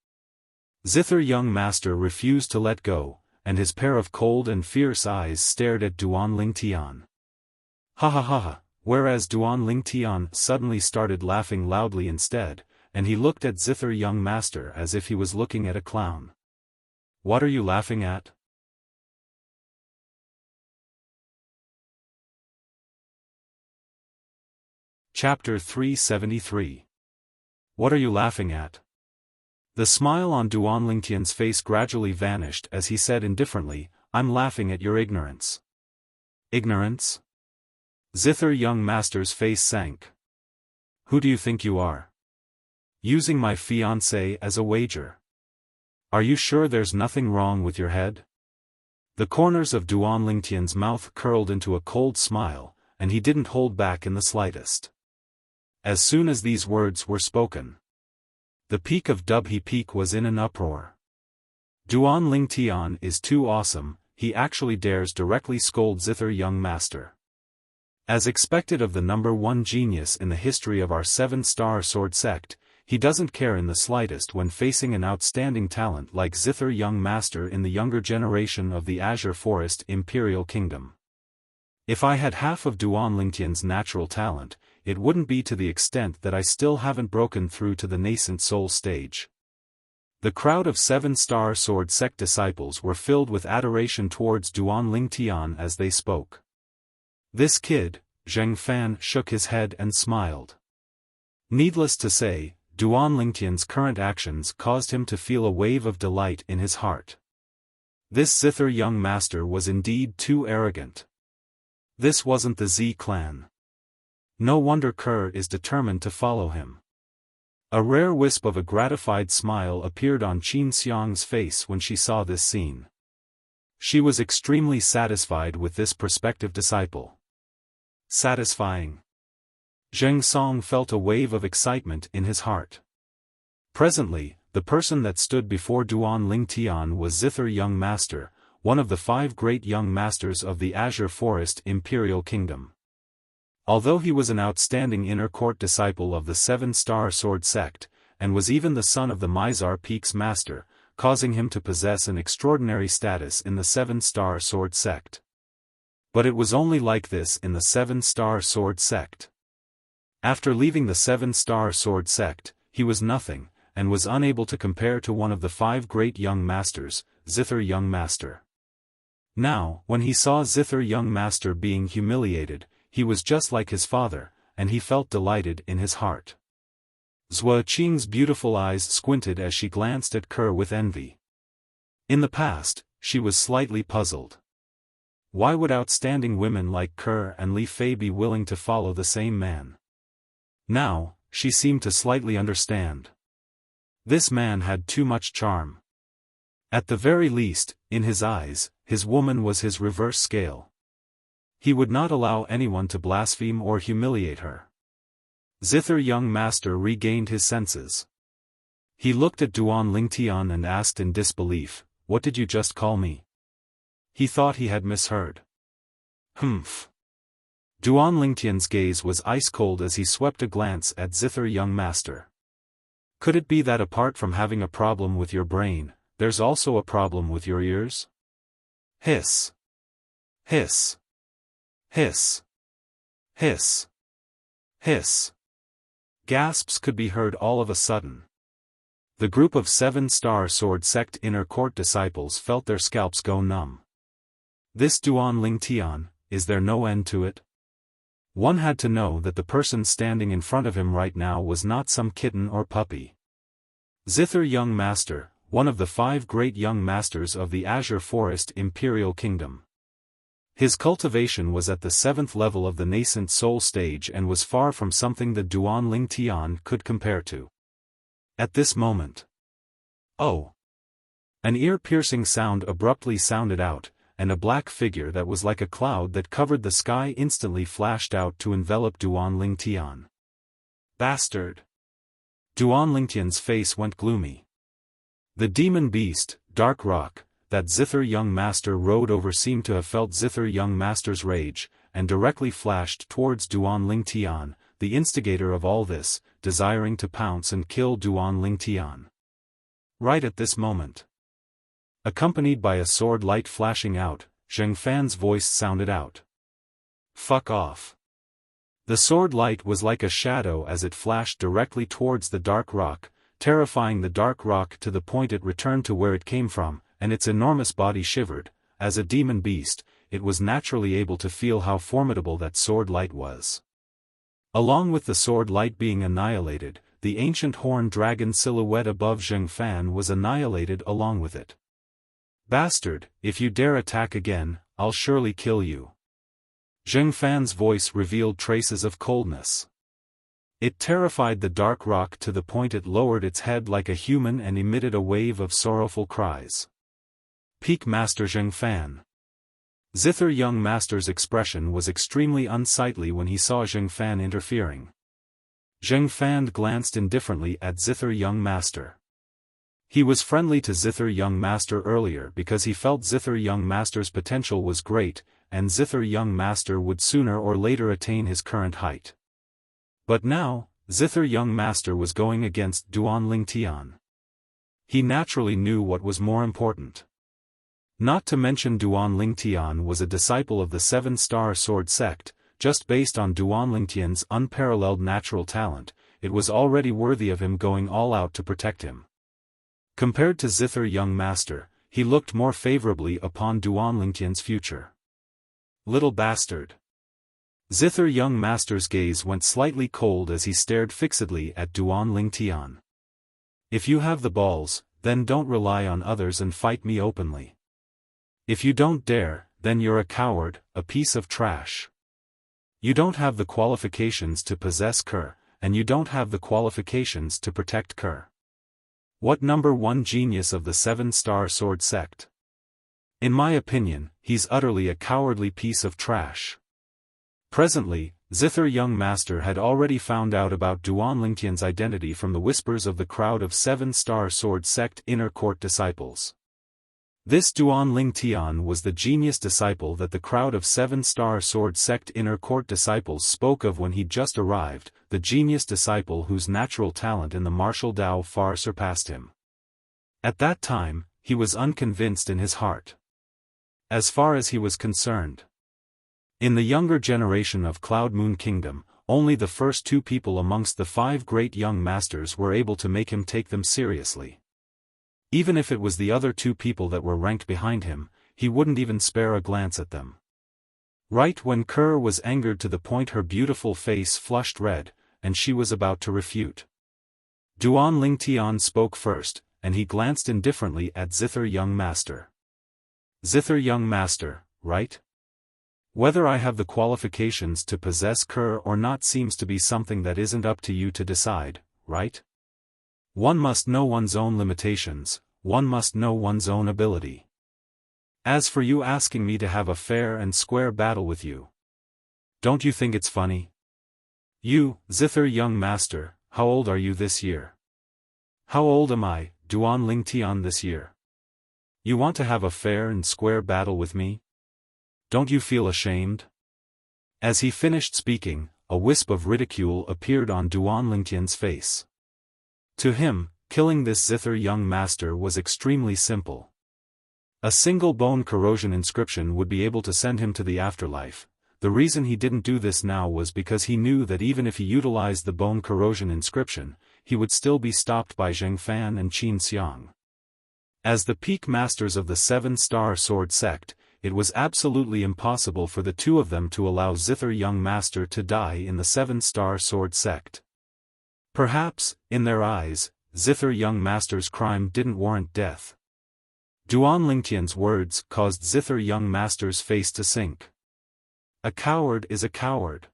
Zither Young Master refused to let go, and his pair of cold and fierce eyes stared at Duan Lingtian. Ha ha ha ha, whereas Duan Lingtian suddenly started laughing loudly instead, and he looked at Zither Young Master as if he was looking at a clown. "What are you laughing at?" Chapter 373. What are you laughing at? The smile on Duan Lingtian's face gradually vanished as he said indifferently, "I'm laughing at your ignorance." "Ignorance?" Zither Young Master's face sank. "Who do you think you are? Using my fiancé as a wager? Are you sure there's nothing wrong with your head?" The corners of Duan Lingtian's mouth curled into a cold smile, and he didn't hold back in the slightest. As soon as these words were spoken, the peak of Dubhe Peak was in an uproar. Duan Lingtian is too awesome, he actually dares directly scold Zither Young Master. As expected of the #1 genius in the history of our 7-star sword sect, he doesn't care in the slightest when facing an outstanding talent like Zither Young Master in the younger generation of the Azure Forest Imperial Kingdom. If I had half of Duan Lingtian's natural talent, it wouldn't be to the extent that I still haven't broken through to the nascent soul stage. The crowd of 7-star sword sect disciples were filled with adoration towards Duan Lingtian as they spoke. This kid, Zheng Fan shook his head and smiled. Needless to say, Duan Lingtian's current actions caused him to feel a wave of delight in his heart. This Zither Young Master was indeed too arrogant. This wasn't the Z clan. No wonder Kerr is determined to follow him. A rare wisp of a gratified smile appeared on Qin Xiang's face when she saw this scene. She was extremely satisfied with this prospective disciple. Satisfying. Zheng Song felt a wave of excitement in his heart. Presently, the person that stood before Duan Lingtian was Zither Young Master, one of the 5 great young masters of the Azure Forest Imperial Kingdom. Although he was an outstanding inner court disciple of the 7-Star Sword Sect, and was even the son of the Mizar Peak's master, causing him to possess an extraordinary status in the 7-Star Sword Sect. But it was only like this in the 7-Star Sword Sect. After leaving the 7-Star Sword Sect, he was nothing, and was unable to compare to one of the 5 great young masters, Zither Young Master. Now, when he saw Zither Young Master being humiliated, he was just like his father, and he felt delighted in his heart. Zhua Qing's beautiful eyes squinted as she glanced at Kerr with envy. In the past, she was slightly puzzled. Why would outstanding women like Kerr and Li Fei be willing to follow the same man? Now, she seemed to slightly understand. This man had too much charm. At the very least, in his eyes, his woman was his reverse scale. He would not allow anyone to blaspheme or humiliate her. Zither Young Master regained his senses. He looked at Duan Lingtian and asked in disbelief, "What did you just call me?" He thought he had misheard. Humph. Duan Lingtian's gaze was ice-cold as he swept a glance at Zither Young Master. Could it be that apart from having a problem with your brain, there's also a problem with your ears? Hiss. Hiss. Hiss. Hiss. Hiss. Gasps could be heard all of a sudden. The group of 7-Star Sword Sect inner court disciples felt their scalps go numb. This Duan Lingtian, is there no end to it? One had to know that the person standing in front of him right now was not some kitten or puppy. Zither Young Master, one of the 5 great young masters of the Azure Forest Imperial Kingdom. His cultivation was at the 7th level of the nascent soul stage and was far from something that Duan Lingtian could compare to. At this moment. Oh! An ear-piercing sound abruptly sounded out, and a black figure that was like a cloud that covered the sky instantly flashed out to envelop Duan Lingtian. Bastard! Duan Lingtian's face went gloomy. The demon beast, Dark Rock, that Zither Young Master rode over seemed to have felt Zither Young Master's rage, and directly flashed towards Duan Lingtian, the instigator of all this, desiring to pounce and kill Duan Lingtian. Right at this moment. Accompanied by a sword light flashing out, Zheng Fan's voice sounded out. Fuck off. The sword light was like a shadow as it flashed directly towards the Dark Rock, terrifying the Dark Rock to the point it returned to where it came from, and its enormous body shivered. As a demon beast, it was naturally able to feel how formidable that sword light was. Along with the sword light being annihilated, the ancient horned dragon silhouette above Zheng Fan was annihilated along with it. Bastard, if you dare attack again, I'll surely kill you. Zheng Fan's voice revealed traces of coldness. It terrified the Dark Rock to the point it lowered its head like a human and emitted a wave of sorrowful cries. Peak Master Zheng Fan. Zither Young Master's expression was extremely unsightly when he saw Zheng Fan interfering. Zheng Fan glanced indifferently at Zither Young Master. He was friendly to Zither Young Master earlier because he felt Zither Young Master's potential was great, and Zither Young Master would sooner or later attain his current height. But now, Zither Young Master was going against Duan Lingtian. He naturally knew what was more important. Not to mention Duan Lingtian was a disciple of the 7-Star Sword Sect. Just based on Duan Lingtian's unparalleled natural talent, it was already worthy of him going all out to protect him. Compared to Zither Young Master, he looked more favorably upon Duan Lingtian's future. Little bastard. Zither Young Master's gaze went slightly cold as he stared fixedly at Duan Lingtian. If you have the balls, then don't rely on others and fight me openly. If you don't dare, then you're a coward, a piece of trash. You don't have the qualifications to possess Kerr, and you don't have the qualifications to protect Kerr. What number 1 genius of the 7-Star Sword Sect? In my opinion, he's utterly a cowardly piece of trash. Presently, Zither young master had already found out about Duan Lingtian's identity from the whispers of the crowd of 7-star sword sect inner court disciples. This Duan Lingtian was the genius disciple that the crowd of 7-star sword sect inner court disciples spoke of when he'd just arrived, the genius disciple whose natural talent in the martial Tao far surpassed him. At that time, he was unconvinced in his heart. As far as he was concerned. In the younger generation of Cloud Moon Kingdom, only the first 2 people amongst the 5 great young masters were able to make him take them seriously. Even if it was the other 2 people that were ranked behind him, he wouldn't even spare a glance at them. Right when Kerr was angered to the point her beautiful face flushed red, and she was about to refute. Duan Lingtian spoke first, and he glanced indifferently at Zither young master. Zither young master, right? Whether I have the qualifications to possess Kerr or not seems to be something that isn't up to you to decide, right? One must know one's own limitations, one must know one's own ability. As for you asking me to have a fair and square battle with you, don't you think it's funny? You, Zither young master, how old are you this year? How old am I, Duan Lingtian, this year? You want to have a fair and square battle with me? Don't you feel ashamed? As he finished speaking, a wisp of ridicule appeared on Duan Lingtian's face. To him, killing this Zither young master was extremely simple. A single bone corrosion inscription would be able to send him to the afterlife. The reason he didn't do this now was because he knew that even if he utilized the bone corrosion inscription, he would still be stopped by Xiaofan and Qin Xiang. As the peak masters of the 7-star sword sect, it was absolutely impossible for the 2 of them to allow Zither young master to die in the 7-star sword sect. Perhaps, in their eyes, Zither young master's crime didn't warrant death. Duan Lingtian's words caused Zither young master's face to sink. A coward is a coward.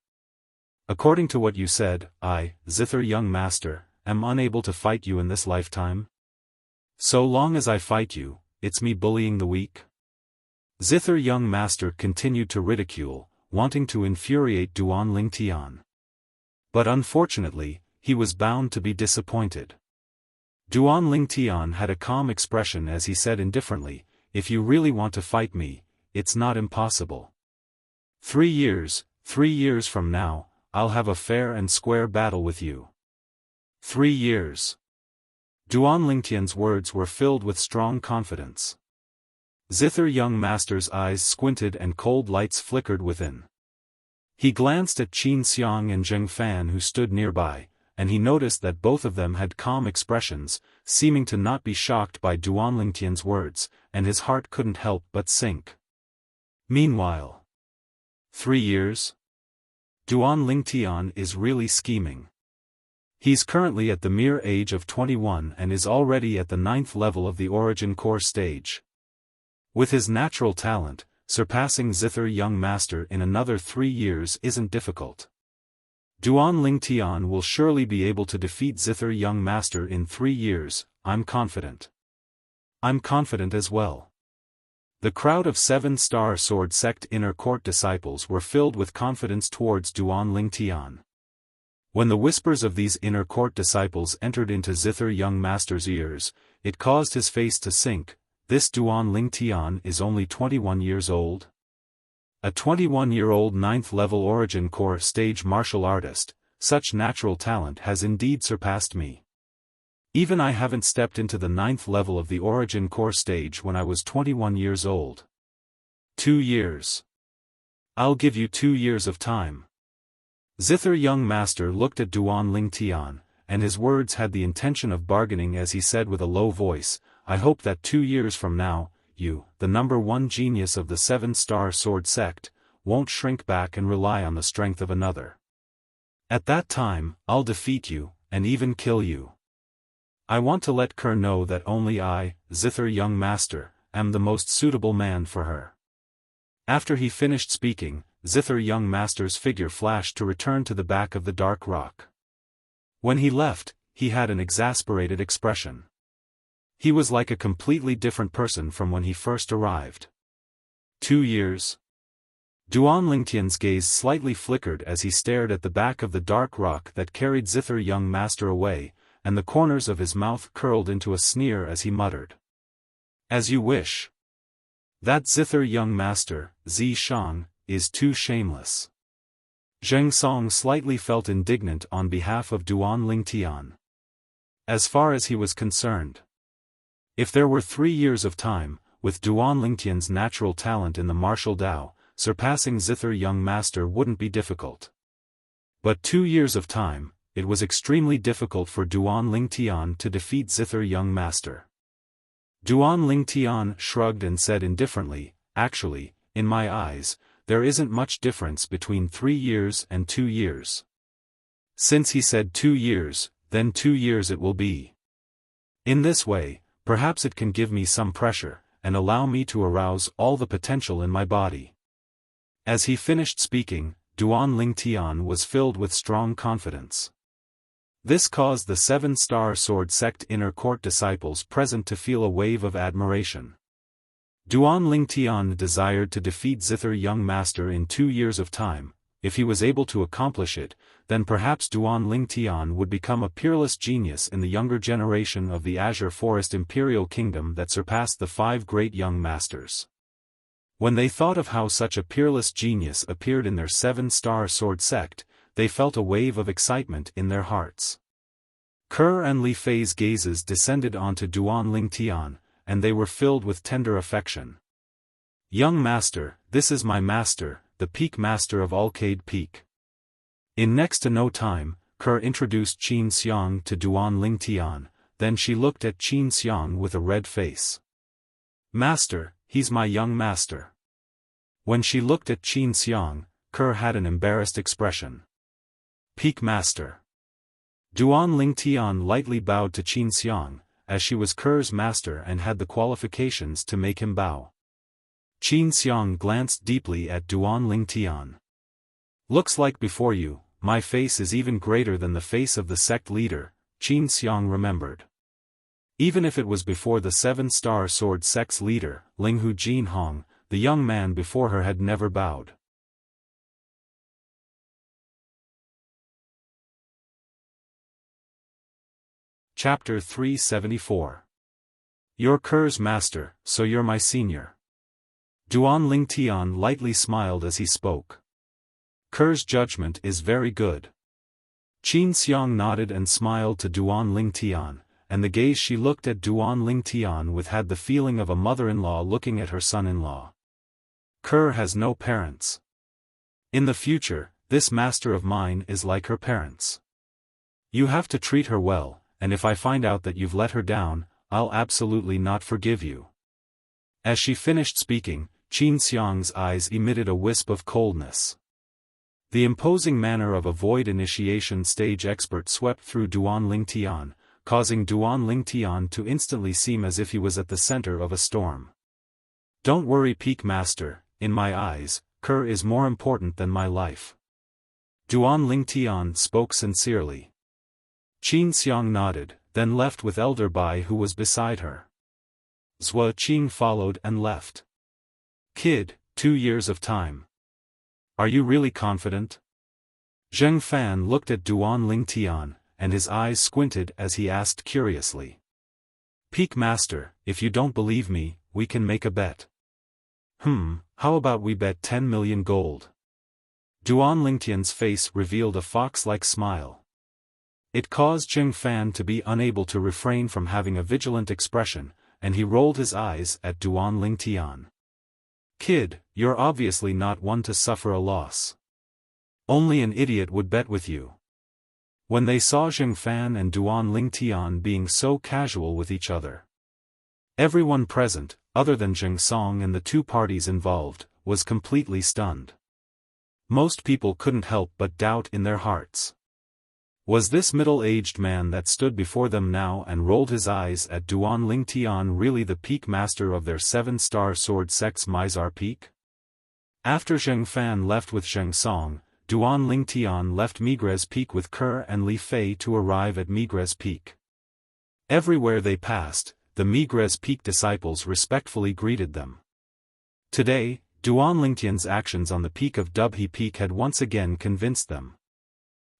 According to what you said, I, Zither young master, am unable to fight you in this lifetime? So long as I fight you, it's me bullying the weak? Zither young master continued to ridicule, wanting to infuriate Duan Lingtian. But unfortunately, he was bound to be disappointed. Duan Lingtian had a calm expression as he said indifferently, if you really want to fight me, it's not impossible. 3 years from now, I'll have a fair and square battle with you. 3 years. Duan Lingtian's words were filled with strong confidence. Zither young master's eyes squinted and cold lights flickered within. He glanced at Qin Xiang and Xiaofan who stood nearby, and he noticed that both of them had calm expressions, seeming to not be shocked by Duan Lingtian's words, and his heart couldn't help but sink. Meanwhile, 3 years? Duan Lingtian is really scheming. He's currently at the mere age of 21 and is already at the 9th level of the Origin Core stage. With his natural talent, surpassing Zither young master in another 3 years isn't difficult. Duan Lingtian will surely be able to defeat Zither young master in 3 years, I'm confident. I'm confident as well. The crowd of 7-star sword sect inner court disciples were filled with confidence towards Duan Lingtian. When the whispers of these inner court disciples entered into Zither young master's ears, it caused his face to sink. This Duan Lingtian is only 21 years old? A 21-year-old 9th-level Origin Core stage martial artist, such natural talent has indeed surpassed me. Even I haven't stepped into the 9th level of the Origin Core stage when I was 21 years old. 2 years. I'll give you 2 years of time. Zither young master looked at Duan Lingtian, and his words had the intention of bargaining as he said with a low voice, I hope that 2 years from now, you, the number 1 genius of the 7-star sword sect, won't shrink back and rely on the strength of another. At that time, I'll defeat you, and even kill you. I want to let Kerr know that only I, Zither young master, am the most suitable man for her. After he finished speaking, Zither young master's figure flashed to return to the back of the dark rock. When he left, he had an exasperated expression. He was like a completely different person from when he first arrived. 2 years? Duan Lingtian's gaze slightly flickered as he stared at the back of the dark rock that carried Zither young master away, and the corners of his mouth curled into a sneer as he muttered. As you wish. That Zither young master, Zi Shang, is too shameless. Zheng Song slightly felt indignant on behalf of Duan Lingtian. As far as he was concerned, if there were 3 years of time, with Duan Lingtian's natural talent in the martial Dao, surpassing Zither young master wouldn't be difficult. But 2 years of time, it was extremely difficult for Duan Lingtian to defeat Zither young master. Duan Lingtian shrugged and said indifferently, actually, in my eyes, there isn't much difference between 3 years and 2 years. Since he said 2 years, then 2 years it will be. In this way, perhaps it can give me some pressure, and allow me to arouse all the potential in my body. As he finished speaking, Duan Lingtian was filled with strong confidence. This caused the 7-star sword sect inner court disciples present to feel a wave of admiration. Duan Lingtian desired to defeat Zither young master in 2 years of time. If he was able to accomplish it, then perhaps Duan Lingtian would become a peerless genius in the younger generation of the Azure Forest Imperial Kingdom that surpassed the 5 great young masters. When they thought of how such a peerless genius appeared in their 7-star sword sect, they felt a wave of excitement in their hearts. Kerr and Li Fei's gazes descended onto Duan Lingtian, and they were filled with tender affection. Young master, this is my master, the Peak Master of Alcade Peak. In next to no time, Kerr introduced Qin Xiang to Duan Lingtian, then she looked at Qin Xiang with a red face. Master, he's my young master. When she looked at Qin Xiang, Kerr had an embarrassed expression. Peak Master. Duan Lingtian lightly bowed to Qin Xiang, as she was Kerr's master and had the qualifications to make him bow. Qin Xiang glanced deeply at Duan Lingtian. Looks like before you, my face is even greater than the face of the sect leader, Qin Xiang remembered. Even if it was before the 7-star sword sect's leader, Linghu Jinhong, the young man before her had never bowed. Chapter 374. You're Kerr's master, so you're my senior. Duan Lingtian lightly smiled as he spoke. Kerr's judgment is very good. Qin Xiang nodded and smiled to Duan Lingtian, and the gaze she looked at Duan Lingtian with had the feeling of a mother-in-law looking at her son-in-law. Kerr has no parents. In the future, this master of mine is like her parents. You have to treat her well, and if I find out that you've let her down, I'll absolutely not forgive you. As she finished speaking, Qin Xiang's eyes emitted a wisp of coldness. The imposing manner of a void initiation stage expert swept through Duan Lingtian, causing Duan Lingtian to instantly seem as if he was at the center of a storm. Don't worry, Peak Master, in my eyes, Kerr is more important than my life. Duan Lingtian spoke sincerely. Qin Xiang nodded, then left with Elder Bai who was beside her. Zhua Qing followed and left. Kid, 2 years of time. Are you really confident? Zheng Fan looked at Duan Lingtian, and his eyes squinted as he asked curiously. Peak Master, if you don't believe me, we can make a bet. How about we bet 10 million gold? Duan Lingtian's face revealed a fox-like smile. It caused Zheng Fan to be unable to refrain from having a vigilant expression, and he rolled his eyes at Duan Lingtian. Kid, you're obviously not one to suffer a loss. Only an idiot would bet with you. When they saw Zheng Fan and Duan Lingtian being so casual with each other, everyone present, other than Zheng Song and the 2 parties involved, was completely stunned. Most people couldn't help but doubt in their hearts. Was this middle-aged man that stood before them now and rolled his eyes at Duan Lingtian really the Peak Master of their 7-star sword sect's Mizar Peak? After Zheng Fan left with Zheng Song, Duan Lingtian left Migres Peak with Kerr and Li Fei to arrive at Migres Peak. Everywhere they passed, the Migres Peak disciples respectfully greeted them. Today, Duan Lingtian's actions on the peak of Dubhe Peak had once again convinced them.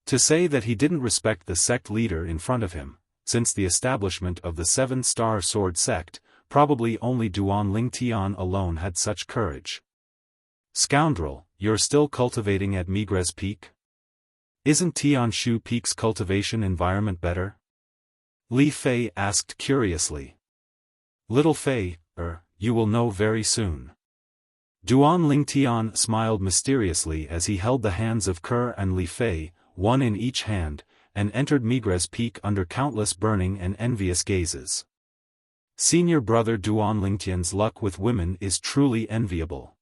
To say that he didn't respect the sect leader in front of him, since the establishment of the Seven-Star Sword sect, probably only Duan Lingtian alone had such courage. Scoundrel, you're still cultivating at Migres Peak? Isn't Tianshu Peak's cultivation environment better? Li Fei asked curiously. Little Fei, you will know very soon. Duan Lingtian smiled mysteriously as he held the hands of Ke and Li Fei, one in each hand, and entered Migres Peak under countless burning and envious gazes. Senior brother Duan Lingtian's luck with women is truly enviable.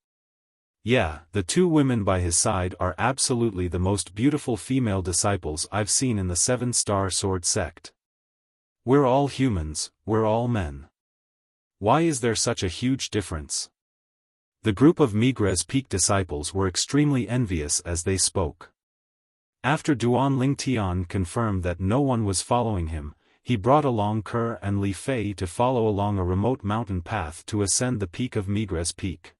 Yeah, the two women by his side are absolutely the most beautiful female disciples I've seen in the Seven-Star Sword sect. We're all humans, we're all men. Why is there such a huge difference? The group of Migres Peak disciples were extremely envious as they spoke. After Duan Lingtian confirmed that no one was following him, he brought along Ke and Li Fei to follow along a remote mountain path to ascend the peak of Migres Peak.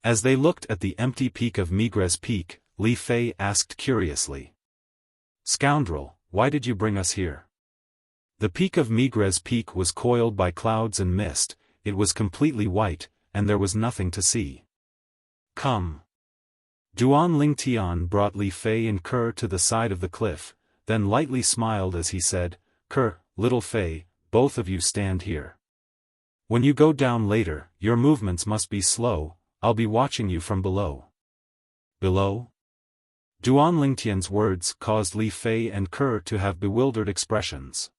As they looked at the empty peak of Migres Peak, Li Fei asked curiously. Scoundrel, why did you bring us here? The peak of Migres Peak was coiled by clouds and mist, it was completely white, and there was nothing to see. Come. Duan Lingtian brought Li Fei and Ke to the side of the cliff, then lightly smiled as he said, Ke, little Fei, both of you stand here. When you go down later, your movements must be slow, I'll be watching you from below. Below? Duan Lingtian's words caused Li Fei and Ke to have bewildered expressions.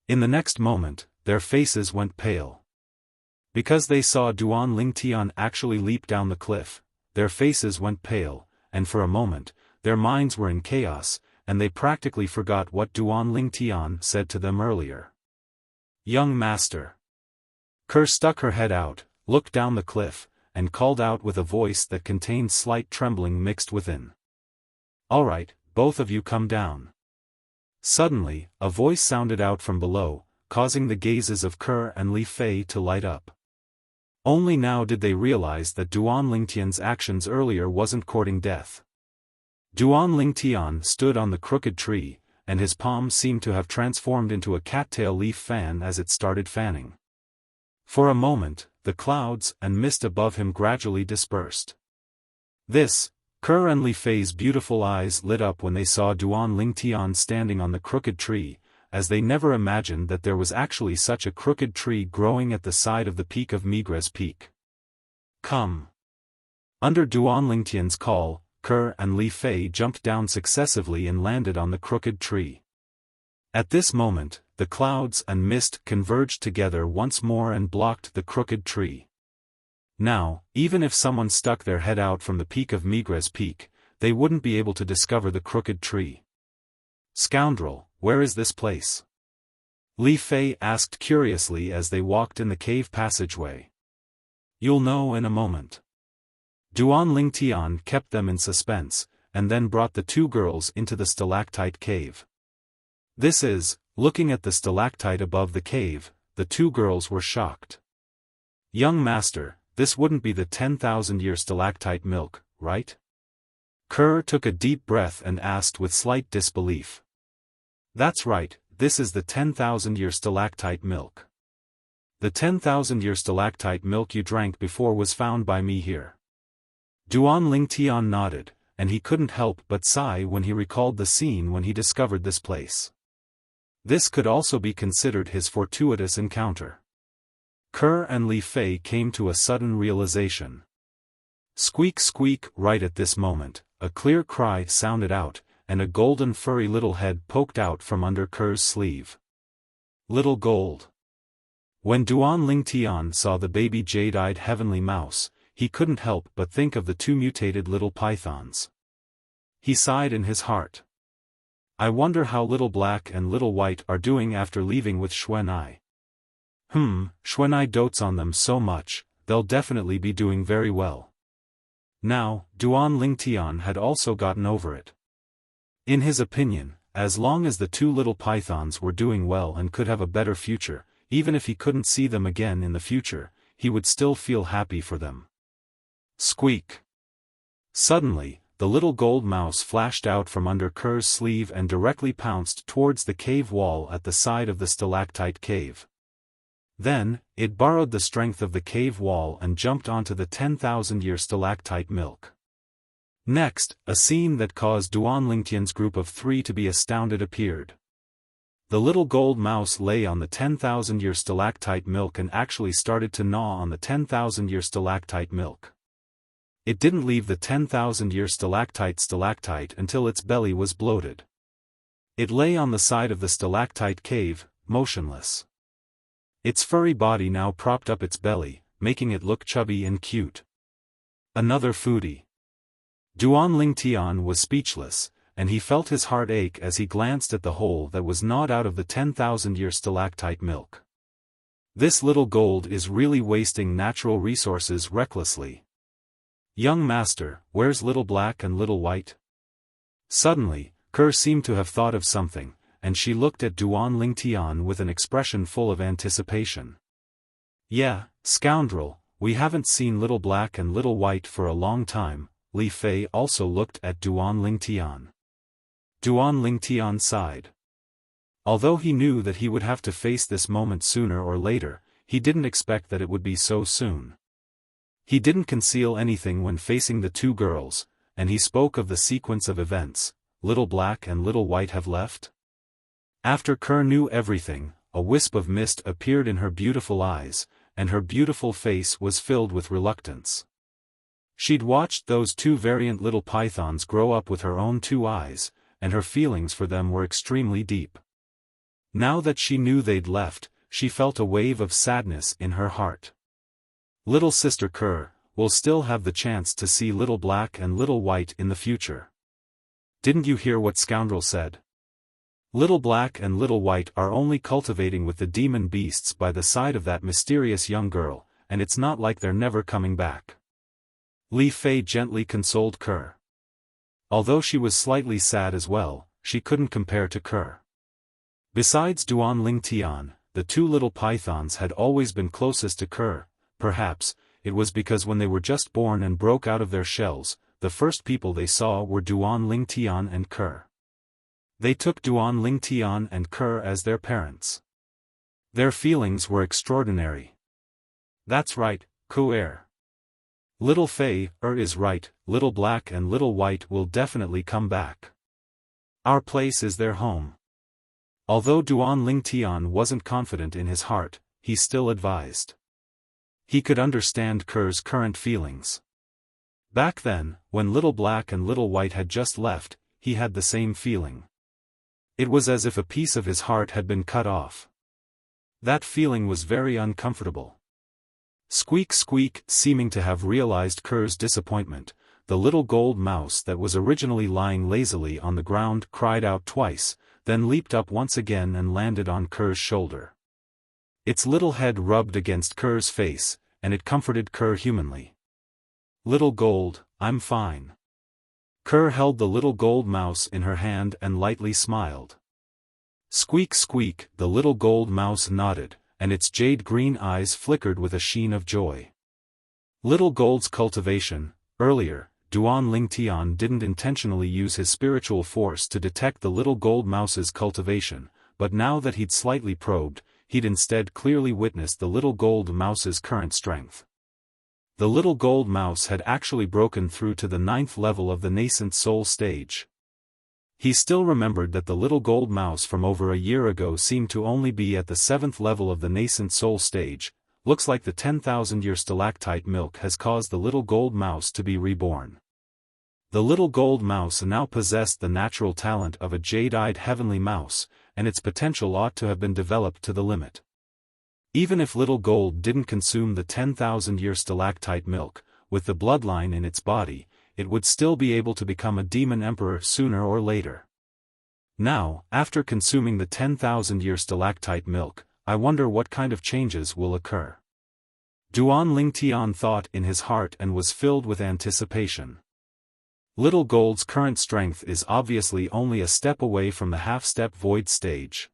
In the next moment, their faces went pale. Because they saw Duan Lingtian actually leap down the cliff, their faces went pale, and for a moment, their minds were in chaos, and they practically forgot what Duan Lingtian said to them earlier. Young master. Ke stuck her head out, looked down the cliff, and called out with a voice that contained slight trembling mixed within. All right, both of you come down. Suddenly, a voice sounded out from below, causing the gazes of Ke and Li Fei to light up. Only now did they realize that Duan Lingtian's actions earlier wasn't courting death. Duan Lingtian stood on the crooked tree, and his palm seemed to have transformed into a cattail leaf fan as it started fanning. For a moment, the clouds and mist above him gradually dispersed. Ke and Li Fei's beautiful eyes lit up when they saw Duan Lingtian standing on the crooked tree, as they never imagined that there was actually such a crooked tree growing at the side of the peak of Migres Peak. Come. Under Duan Lingtian's call, Ke and Li Fei jumped down successively and landed on the crooked tree. At this moment, the clouds and mist converged together once more and blocked the crooked tree. Now, even if someone stuck their head out from the peak of Migres Peak, they wouldn't be able to discover the crooked tree. Scoundrel, where is this place? Li Fei asked curiously as they walked in the cave passageway. You'll know in a moment. Duan Lingtian kept them in suspense, and then brought the two girls into the stalactite cave. Looking at the stalactite above the cave, the two girls were shocked. Young master, this wouldn't be the 10,000-year stalactite milk, right? Ke took a deep breath and asked with slight disbelief. That's right, this is the 10,000-year stalactite milk. The 10,000-year stalactite milk you drank before was found by me here. Duan Lingtian nodded, and he couldn't help but sigh when he recalled the scene when he discovered this place. This could also be considered his fortuitous encounter. Ke and Li Fei came to a sudden realization. Squeak squeak! Right at this moment, a clear cry sounded out, and a golden furry little head poked out from under Ke's sleeve. Little Gold. When Duan Lingtian saw the baby jade-eyed heavenly mouse, he couldn't help but think of the two mutated little pythons. He sighed in his heart. I wonder how Little Black and Little White are doing after leaving with Xuanai. Xuanai dotes on them so much, they'll definitely be doing very well. Now, Duan Lingtian had also gotten over it. In his opinion, as long as the two little pythons were doing well and could have a better future, even if he couldn't see them again in the future, he would still feel happy for them. Squeak. Suddenly, the little gold mouse flashed out from under Kerr's sleeve and directly pounced towards the cave wall at the side of the stalactite cave. Then, it borrowed the strength of the cave wall and jumped onto the 10,000-year stalactite milk. Next, a scene that caused Duan Lingtian's group of 3 to be astounded appeared. The little gold mouse lay on the 10,000-year stalactite milk and actually started to gnaw on the 10,000-year stalactite milk. It didn't leave the 10,000-year stalactite until its belly was bloated. It lay on the side of the stalactite cave, motionless. Its furry body now propped up its belly, making it look chubby and cute. Another foodie. Duan Lingtian was speechless, and he felt his heart ache as he glanced at the hole that was gnawed out of the 10,000-year stalactite milk. This little gold is really wasting natural resources recklessly. Young master, where's Little Black and Little White? Suddenly, Kerr seemed to have thought of something, and she looked at Duan Lingtian with an expression full of anticipation. Yeah, scoundrel, we haven't seen Little Black and Little White for a long time. Li Fei also looked at Duan Lingtian. Duan Lingtian sighed. Although he knew that he would have to face this moment sooner or later, he didn't expect that it would be so soon. He didn't conceal anything when facing the 2 girls, and he spoke of the sequence of events. Little Black and Little White have left? After Kerr knew everything, a wisp of mist appeared in her beautiful eyes, and her beautiful face was filled with reluctance. She'd watched those 2 variant little pythons grow up with her own 2 eyes, and her feelings for them were extremely deep. Now that she knew they'd left, she felt a wave of sadness in her heart. Little sister Kerr will still have the chance to see Little Black and Little White in the future. Didn't you hear what scoundrel said? Little Black and Little White are only cultivating with the demon beasts by the side of that mysterious young girl, and it's not like they're never coming back. Li Fei gently consoled Kerr. Although she was slightly sad as well, she couldn't compare to Kerr. Besides Duan Lingtian, the 2 little pythons had always been closest to Kerr. Perhaps, it was because when they were just born and broke out of their shells, the first people they saw were Duan Lingtian and Kerr. They took Duan Lingtian and Kerr as their parents. Their feelings were extraordinary. That's right, Kuer. Little Fei is right, Little Black and Little White will definitely come back. Our place is their home. Although Duan Lingtian wasn't confident in his heart, he still advised. He could understand Kerr's current feelings. Back then, when Little Black and Little White had just left, he had the same feeling. It was as if a piece of his heart had been cut off. That feeling was very uncomfortable. Squeak squeak, seeming to have realized Kerr's disappointment, the little gold mouse that was originally lying lazily on the ground cried out twice, then leaped up once again and landed on Kerr's shoulder. Its little head rubbed against Kerr's face, and it comforted Kerr humanly. Little Gold, I'm fine. Kerr held the little gold mouse in her hand and lightly smiled. Squeak squeak, the little gold mouse nodded, and its jade-green eyes flickered with a sheen of joy. Little Gold's cultivation. Earlier, Duan Lingtian didn't intentionally use his spiritual force to detect the little gold mouse's cultivation, but now that he'd slightly probed, he'd instead clearly witnessed the little gold mouse's current strength. The little gold mouse had actually broken through to the 9th level of the nascent soul stage. He still remembered that the little gold mouse from over a year ago seemed to only be at the 7th level of the nascent soul stage. Looks like the 10,000-year stalactite milk has caused the little gold mouse to be reborn. The little gold mouse now possessed the natural talent of a jade-eyed heavenly mouse, and its potential ought to have been developed to the limit. Even if Little Gold didn't consume the 10,000-year stalactite milk, with the bloodline in its body, it would still be able to become a demon emperor sooner or later. Now, after consuming the 10,000-year stalactite milk, I wonder what kind of changes will occur. Duan Lingtian thought in his heart and was filled with anticipation. Little Gold's current strength is obviously only a step away from the half-step void stage.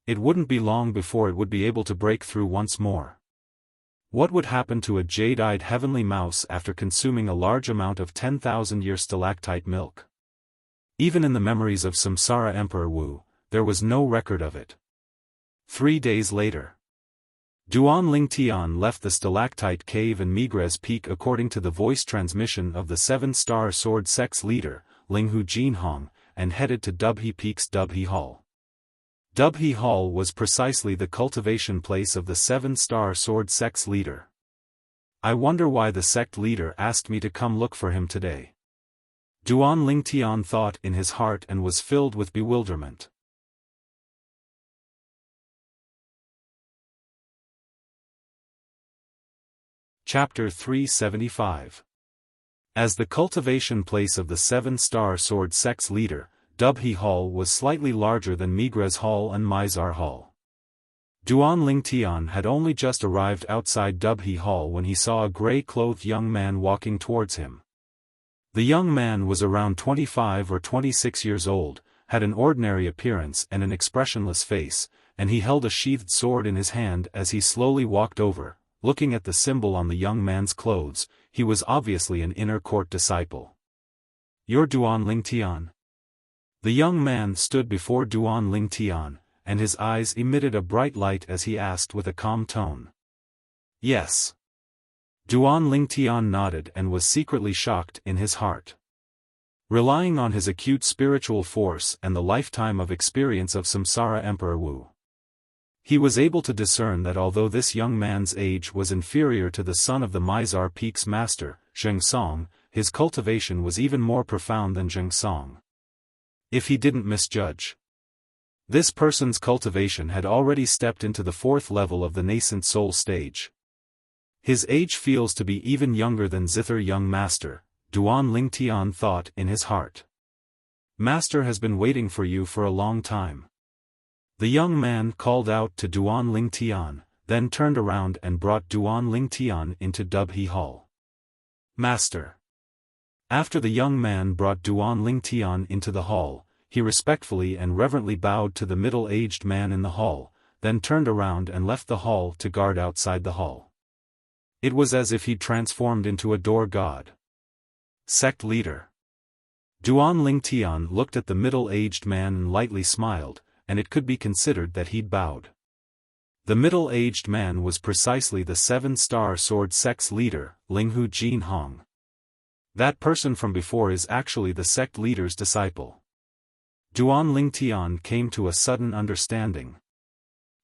It wouldn't be long before it would be able to break through once more. What would happen to a jade-eyed heavenly mouse after consuming a large amount of 10,000-year stalactite milk? Even in the memories of Samsara Emperor Wu, there was no record of it. 3 days later, Duan Lingtian left the stalactite cave in Migres Peak according to the voice transmission of the 7-star sword sect's leader, Linghu Jinhong, and headed to Dubhe Peak's Dubhe Hall. Dubhe Hall was precisely the cultivation place of the 7-star sword sect's leader. I wonder why the sect leader asked me to come look for him today. Duan Lingtian thought in his heart and was filled with bewilderment. Chapter 375. As the cultivation place of the 7-star sword sect's leader, Dubhe Hall was slightly larger than Migres Hall and Mizar Hall. Duan Lingtian had only just arrived outside Dubhe Hall when he saw a grey-clothed young man walking towards him. The young man was around 25 or 26 years old, had an ordinary appearance and an expressionless face, and he held a sheathed sword in his hand as he slowly walked over. Looking at the symbol on the young man's clothes, he was obviously an inner court disciple. "You're Duan Lingtian?" The young man stood before Duan Lingtian, and his eyes emitted a bright light as he asked with a calm tone. "Yes." Duan Lingtian nodded and was secretly shocked in his heart. Relying on his acute spiritual force and the lifetime of experience of Samsara Emperor Wu, he was able to discern that although this young man's age was inferior to the son of the Mizar Peak's master, Zheng Song, his cultivation was even more profound than Zheng Song. If he didn't misjudge, this person's cultivation had already stepped into the 4th level of the nascent soul stage. His age feels to be even younger than Zither young master, Duan Lingtian thought in his heart. "Master has been waiting for you for a long time." The young man called out to Duan Lingtian, then turned around and brought Duan Lingtian into Dubhe Hall. "Master." After the young man brought Duan Lingtian into the hall, he respectfully and reverently bowed to the middle-aged man in the hall, then turned around and left the hall to guard outside the hall. It was as if he'd transformed into a door god. Sect leader. Duan Lingtian looked at the middle-aged man and lightly smiled, and it could be considered that he'd bowed. The middle-aged man was precisely the 7-star sword sect's leader, Linghu Jinhong. That person from before is actually the sect leader's disciple. Duan Lingtian came to a sudden understanding.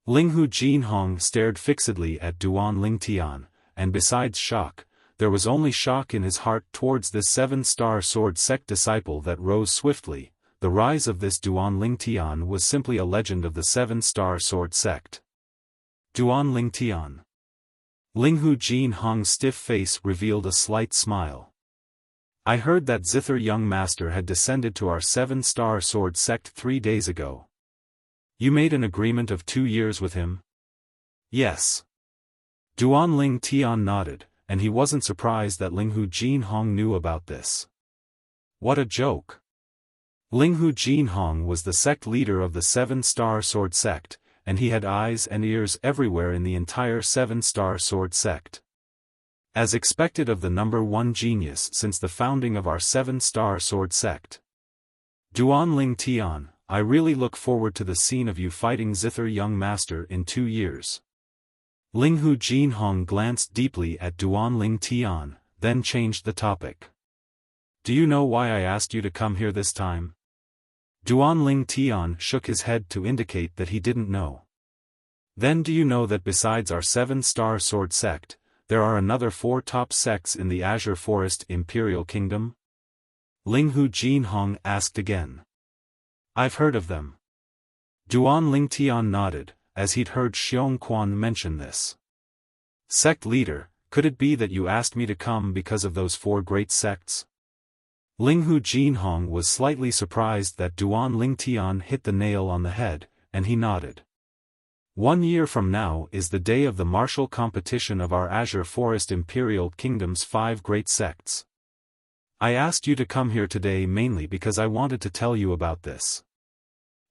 Linghu Jinhong stared fixedly at Duan Lingtian, and besides shock, there was only shock in his heart towards this 7-star sword sect disciple that rose swiftly. The rise of this Duan Lingtian was simply a legend of the 7-star sword sect. Duan Lingtian. Linghu Jinhong's stiff face revealed a slight smile. "I heard that Zither young master had descended to our 7-star sword sect 3 days ago. You made an agreement of 2 years with him?" "Yes." Duan Lingtian nodded, and he wasn't surprised that Linghu Jinhong knew about this. What a joke. Linghu Jinhong was the sect leader of the 7-star sword sect, and he had eyes and ears everywhere in the entire 7-star sword sect. As expected of the number 1 genius since the founding of our 7-star sword sect. "Duan Lingtian, I really look forward to the scene of you fighting Zither young master in 2 years. Linghu Jinhong glanced deeply at Duan Lingtian, then changed the topic. "Do you know why I asked you to come here this time?" Duan Lingtian shook his head to indicate that he didn't know. "Then do you know that besides our 7-star sword sect, there are another 4 top sects in the Azure Forest Imperial Kingdom?" Linghu Jinhong asked again. "I've heard of them." Duan Lingtian nodded, as he'd heard Xiong Quan mention this. "Sect leader, could it be that you asked me to come because of those 4 great sects?" Linghu Jinhong was slightly surprised that Duan Lingtian hit the nail on the head, and he nodded. 1 year from now is the day of the martial competition of our Azure Forest Imperial Kingdom's 5 great sects. I asked you to come here today mainly because I wanted to tell you about this.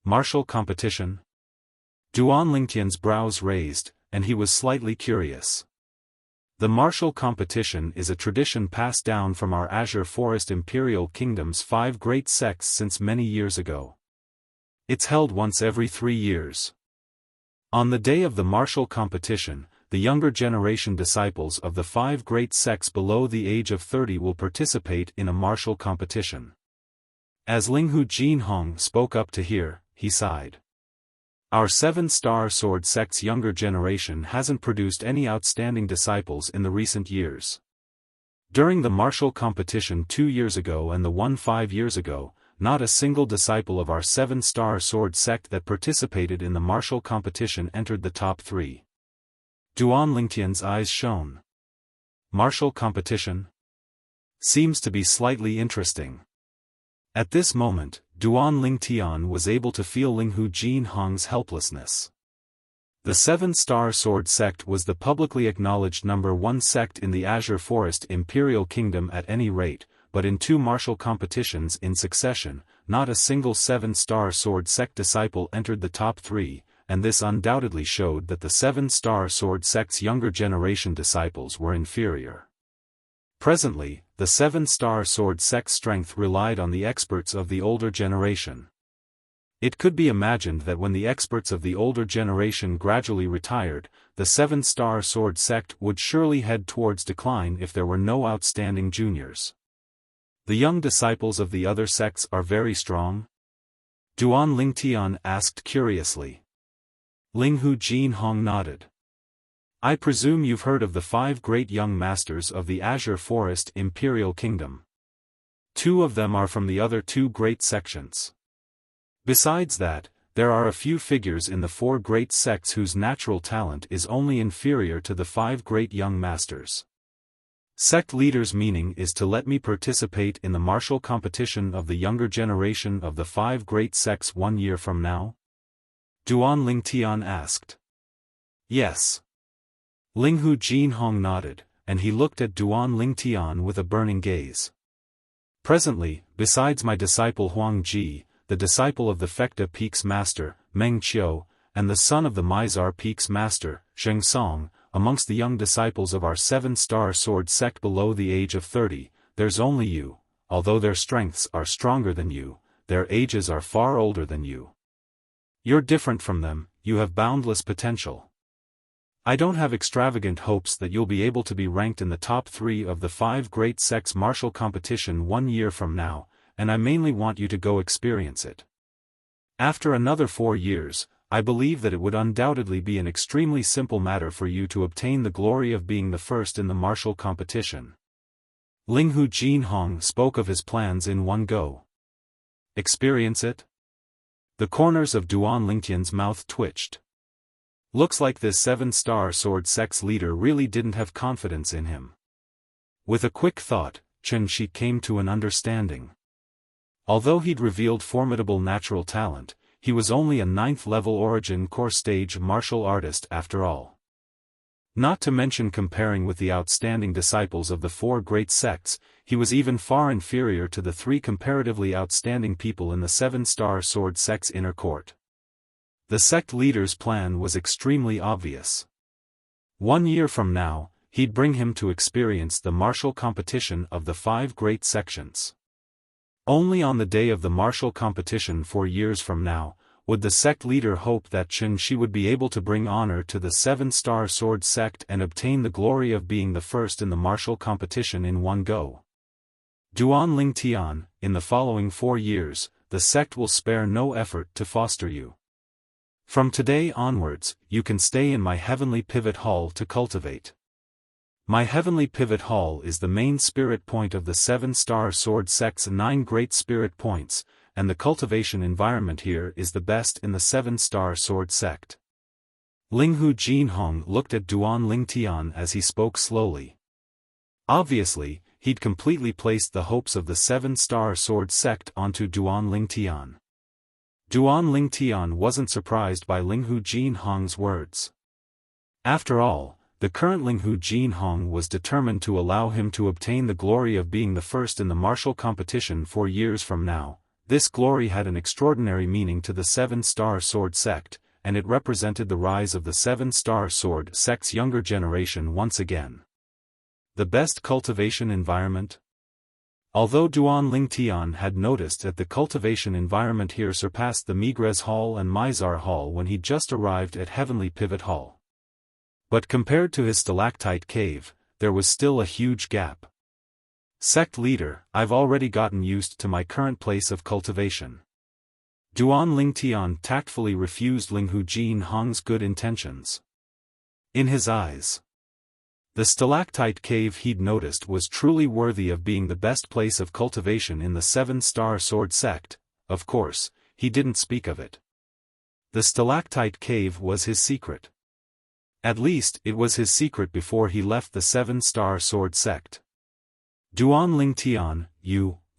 Martial competition? Duan Lingtian's brows raised, and he was slightly curious. The martial competition is a tradition passed down from our Azure Forest Imperial Kingdom's 5 great sects since many years ago. It's held once every 3 years. On the day of the martial competition, the younger generation disciples of the 5 great sects below the age of 30 will participate in a martial competition. As Linghu Jinhong spoke up to hear, he sighed. Our 7-star sword sect's younger generation hasn't produced any outstanding disciples in the recent years. During the martial competition 2 years ago and the one 5 years ago, not a single disciple of our 7-star sword sect that participated in the martial competition entered the top 3. Duan Lingtian's eyes shone. Martial competition? Seems to be slightly interesting. At this moment, Duan Lingtian was able to feel Linghu Jinhong's helplessness. The 7-star sword sect was the publicly acknowledged number 1 sect in the Azure Forest Imperial Kingdom at any rate, but in 2 martial competitions in succession, not a single 7-star sword sect disciple entered the top 3, and this undoubtedly showed that the 7-star sword sect's younger generation disciples were inferior. Presently, the 7-star sword sect's strength relied on the experts of the older generation. It could be imagined that when the experts of the older generation gradually retired, the 7-star sword sect would surely head towards decline if there were no outstanding juniors. The young disciples of the other sects are very strong? Duan Lingtian asked curiously. Linghu Jinhong nodded. I presume you've heard of the 5 great young masters of the Azure Forest Imperial Kingdom. 2 of them are from the other 2 great sections. Besides that, there are a few figures in the 4 great sects whose natural talent is only inferior to the 5 great young masters. Sect leader's meaning is to let me participate in the martial competition of the younger generation of the 5 great sects 1 year from now? Duan Lingtian asked. Yes. Linghu Jinhong nodded, and he looked at Duan Lingtian with a burning gaze. Presently, besides my disciple Huang Ji, the disciple of the Fekta Peak's master, Meng Qiu, and the son of the Mizar Peak's master, Zheng Song, amongst the young disciples of our 7-star sword sect below the age of 30, there's only you. Although their strengths are stronger than you, their ages are far older than you. You're different from them, you have boundless potential. I don't have extravagant hopes that you'll be able to be ranked in the top 3 of the 5 great sects martial competition 1 year from now, and I mainly want you to go experience it. After another 4 years, I believe that it would undoubtedly be an extremely simple matter for you to obtain the glory of being the first in the martial competition. Linghu Jinhong spoke of his plans in one go. Experience it? The corners of Duan Lingtian's mouth twitched. Looks like this 7-star sword sect's leader really didn't have confidence in him. With a quick thought, Chen Shi came to an understanding. Although he'd revealed formidable natural talent, he was only a 9th-level origin core stage martial artist after all. Not to mention comparing with the outstanding disciples of the 4 great sects, he was even far inferior to the 3 comparatively outstanding people in the 7-star sword sect's inner court. The sect leader's plan was extremely obvious. 1 year from now, he'd bring him to experience the martial competition of the 5 great sections. Only on the day of the martial competition 4 years from now, would the sect leader hope that Chen Shi would be able to bring honor to the 7-star sword sect and obtain the glory of being the first in the martial competition in one go. Duan Lingtian, in the following 4 years, the sect will spare no effort to foster you. From today onwards, you can stay in my heavenly pivot hall to cultivate. My heavenly pivot hall is the main spirit point of the 7-star sword sect's 9 great spirit points, and the cultivation environment here is the best in the 7-star sword sect. Linghu Jinhong looked at Duan Lingtian as he spoke slowly. Obviously, he'd completely placed the hopes of the 7-star sword sect onto Duan Lingtian. Duan Lingtian wasn't surprised by Linghu Jinhong's words. After all, the current Linghu Jinhong was determined to allow him to obtain the glory of being the first in the martial competition 4 years from now. This glory had an extraordinary meaning to the 7-star sword sect, and it represented the rise of the 7-star sword sect's younger generation once again. The best cultivation environment? Although Duan Lingtian had noticed that the cultivation environment here surpassed the Migres Hall and Mizar Hall when he just arrived at Heavenly Pivot Hall. But compared to his stalactite cave, there was still a huge gap. Sect leader, I've already gotten used to my current place of cultivation. Duan Lingtian tactfully refused Linghu Jin Hong's good intentions. In his eyes, the stalactite cave he'd noticed was truly worthy of being the best place of cultivation in the 7-star sword sect. Of course, he didn't speak of it. The stalactite cave was his secret. At least, it was his secret before he left the 7-star sword sect. Duan Lingtian,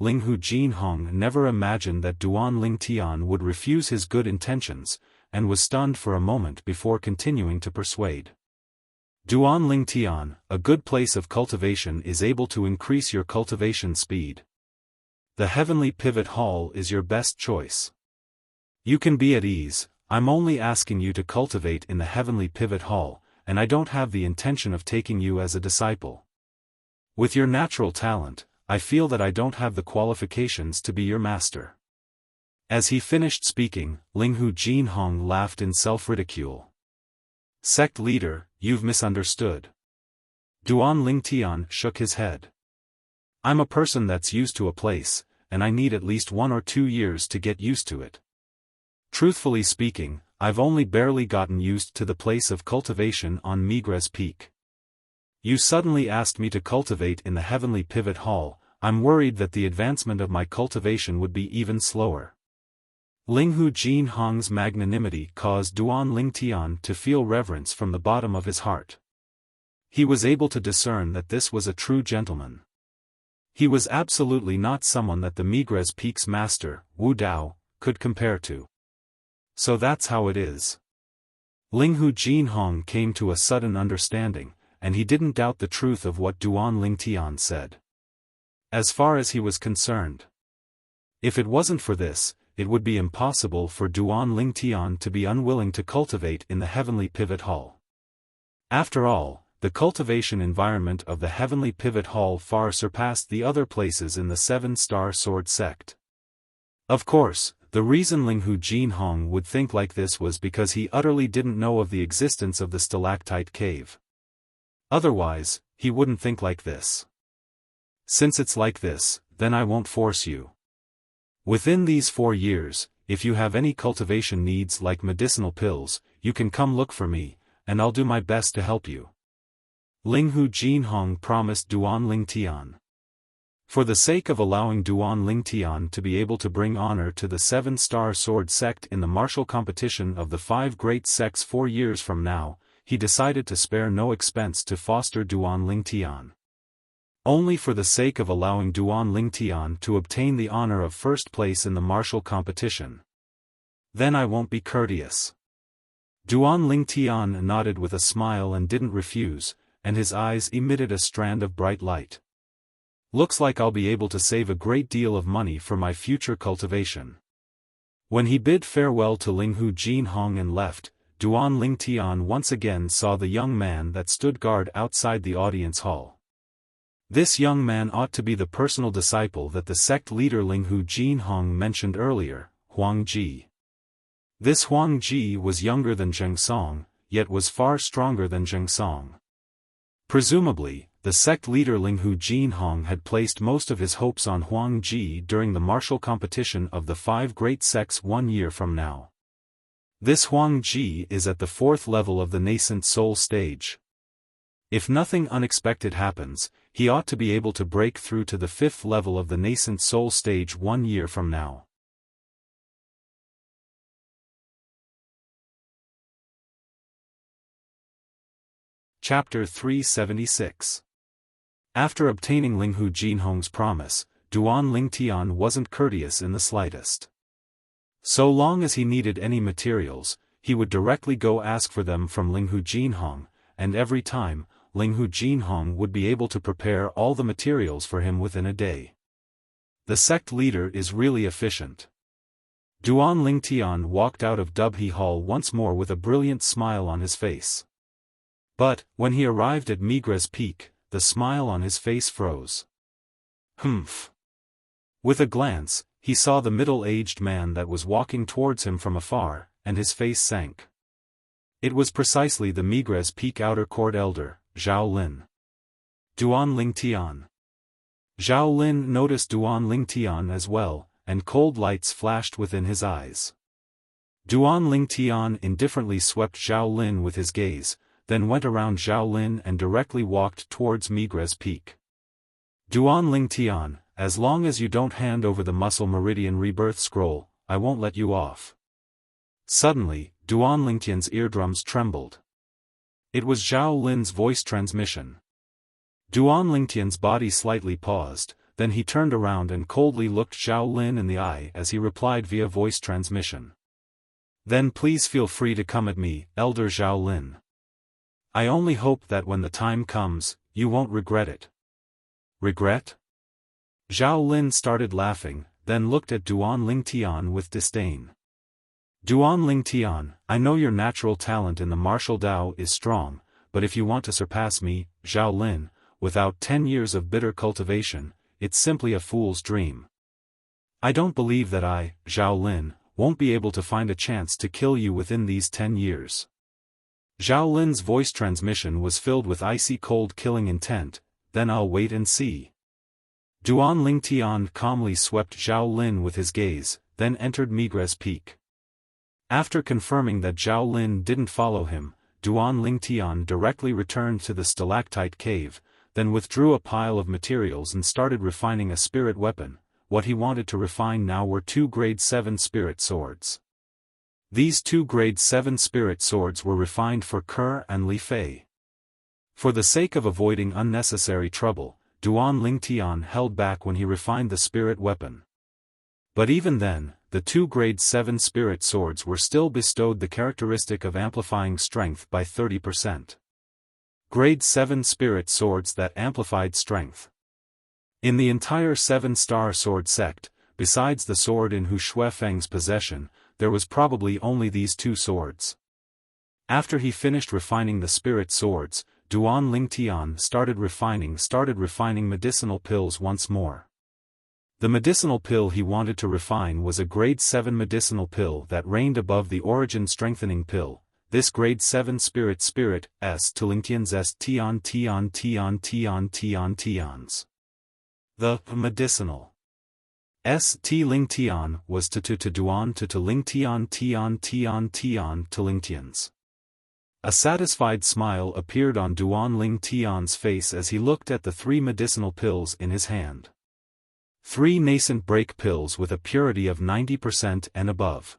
Linghu Jin Hong never imagined that Duan Lingtian would refuse his good intentions, and was stunned for a moment before continuing to persuade. Duan Lingtian, a good place of cultivation is able to increase your cultivation speed. The Heavenly Pivot Hall is your best choice. You can be at ease. I'm only asking you to cultivate in the Heavenly Pivot Hall, and I don't have the intention of taking you as a disciple. With your natural talent, I feel that I don't have the qualifications to be your master. As he finished speaking, Linghu Jin Hong laughed in self-ridicule. Sect leader, you've misunderstood. Duan Lingtian shook his head. I'm a person that's used to a place, and I need at least 1 or 2 years to get used to it. Truthfully speaking, I've only barely gotten used to the place of cultivation on Migres Peak. You suddenly asked me to cultivate in the Heavenly Pivot Hall. I'm worried that the advancement of my cultivation would be even slower. Linghu Jin Hong's magnanimity caused Duan Lingtian to feel reverence from the bottom of his heart. He was able to discern that this was a true gentleman. He was absolutely not someone that the Migres Peak's master, Wu Dao, could compare to. So that's how it is. Linghu Jin Hong came to a sudden understanding, and he didn't doubt the truth of what Duan Lingtian said. As far as he was concerned, if it wasn't for this, it would be impossible for Duan Lingtian to be unwilling to cultivate in the Heavenly Pivot Hall. After all, the cultivation environment of the Heavenly Pivot Hall far surpassed the other places in the 7-star sword sect. Of course, the reason Linghu Jin Hong would think like this was because he utterly didn't know of the existence of the stalactite cave. Otherwise, he wouldn't think like this. Since it's like this, then I won't force you. Within these 4 years, if you have any cultivation needs like medicinal pills, you can come look for me, and I'll do my best to help you. Linghu Jin Hong promised Duan Lingtian. For the sake of allowing Duan Lingtian to be able to bring honor to the 7-star sword sect in the martial competition of the 5 great sects 4 years from now, he decided to spare no expense to foster Duan Lingtian. Only for the sake of allowing Duan Lingtian to obtain the honor of first place in the martial competition. Then I won't be courteous. Duan Lingtian nodded with a smile and didn't refuse, and his eyes emitted a strand of bright light. Looks like I'll be able to save a great deal of money for my future cultivation. When he bid farewell to Linghu Jin Hong and left, Duan Lingtian once again saw the young man that stood guard outside the audience hall. This young man ought to be the personal disciple that the sect leader Linghu Jin Hong mentioned earlier, Huang Ji. This Huang Ji was younger than Zheng Song, yet was far stronger than Zheng Song. Presumably, the sect leader Linghu Jin Hong had placed most of his hopes on Huang Ji during the martial competition of the 5 great sects 1 year from now. This Huang Ji is at the 4th level of the nascent soul stage. If nothing unexpected happens, he ought to be able to break through to the 5th level of the nascent soul stage 1 year from now. Chapter 376. After obtaining Linghu Jin Hong's promise, Duan Lingtian wasn't courteous in the slightest. So long as he needed any materials, he would directly go ask for them from Linghu Jin Hong, and every time, Linghu Jin Hong would be able to prepare all the materials for him within a day. The sect leader is really efficient. Duan Lingtian walked out of Dubhe Hall once more with a brilliant smile on his face. But, when he arrived at Migres Peak, the smile on his face froze. Humph. With a glance, he saw the middle-aged man that was walking towards him from afar, and his face sank. It was precisely the Migres Peak Outer Court elder, Zhao Lin. Duan Lingtian. Zhao Lin noticed Duan Lingtian as well, and cold lights flashed within his eyes. Duan Lingtian indifferently swept Zhao Lin with his gaze, then went around Zhao Lin and directly walked towards Migres Peak. Duan Lingtian, as long as you don't hand over the Muscle Meridian Rebirth Scroll, I won't let you off. Suddenly, Duan Lingtian's eardrums trembled. It was Zhao Lin's voice transmission. Duan Lingtian's body slightly paused, then he turned around and coldly looked Zhao Lin in the eye as he replied via voice transmission. Then please feel free to come at me, Elder Zhao Lin. I only hope that when the time comes, you won't regret it. Regret? Zhao Lin started laughing, then looked at Duan Lingtian with disdain. Duan Lingtian, I know your natural talent in the martial Dao is strong, but if you want to surpass me, Zhao Lin, without 10 years of bitter cultivation, it's simply a fool's dream. I don't believe that I, Zhao Lin, won't be able to find a chance to kill you within these 10 years. Zhao Lin's voice transmission was filled with icy cold killing intent, then I'll wait and see. Duan Lingtian calmly swept Zhao Lin with his gaze, then entered Migres Peak. After confirming that Zhao Lin didn't follow him, Duan Lingtian directly returned to the stalactite cave, then withdrew a pile of materials and started refining a spirit weapon. What he wanted to refine now were 2 grade 7 spirit swords. These 2 grade 7 spirit swords were refined for Ke and Li Fei. For the sake of avoiding unnecessary trouble, Duan Lingtian held back when he refined the spirit weapon. But even then, the 2 grade 7 spirit swords were still bestowed the characteristic of amplifying strength by 30%. Grade 7 spirit swords that amplified strength. In the entire 7-star sword sect, besides the sword in Hu Shuefeng's possession, there was probably only these 2 swords. After he finished refining the spirit swords, Duan Lingtian started refining medicinal pills once more. The medicinal pill he wanted to refine was a grade 7 medicinal pill that reigned above the origin strengthening pill. This grade 7 spirit S to Lingtian's S Tian. The medicinal S T Lingtian was to Duan to Lingtian to Lingtian's. A satisfied smile appeared on Duan Lingtian's face as he looked at the 3 medicinal pills in his hand. 3 nascent break pills with a purity of 90% and above.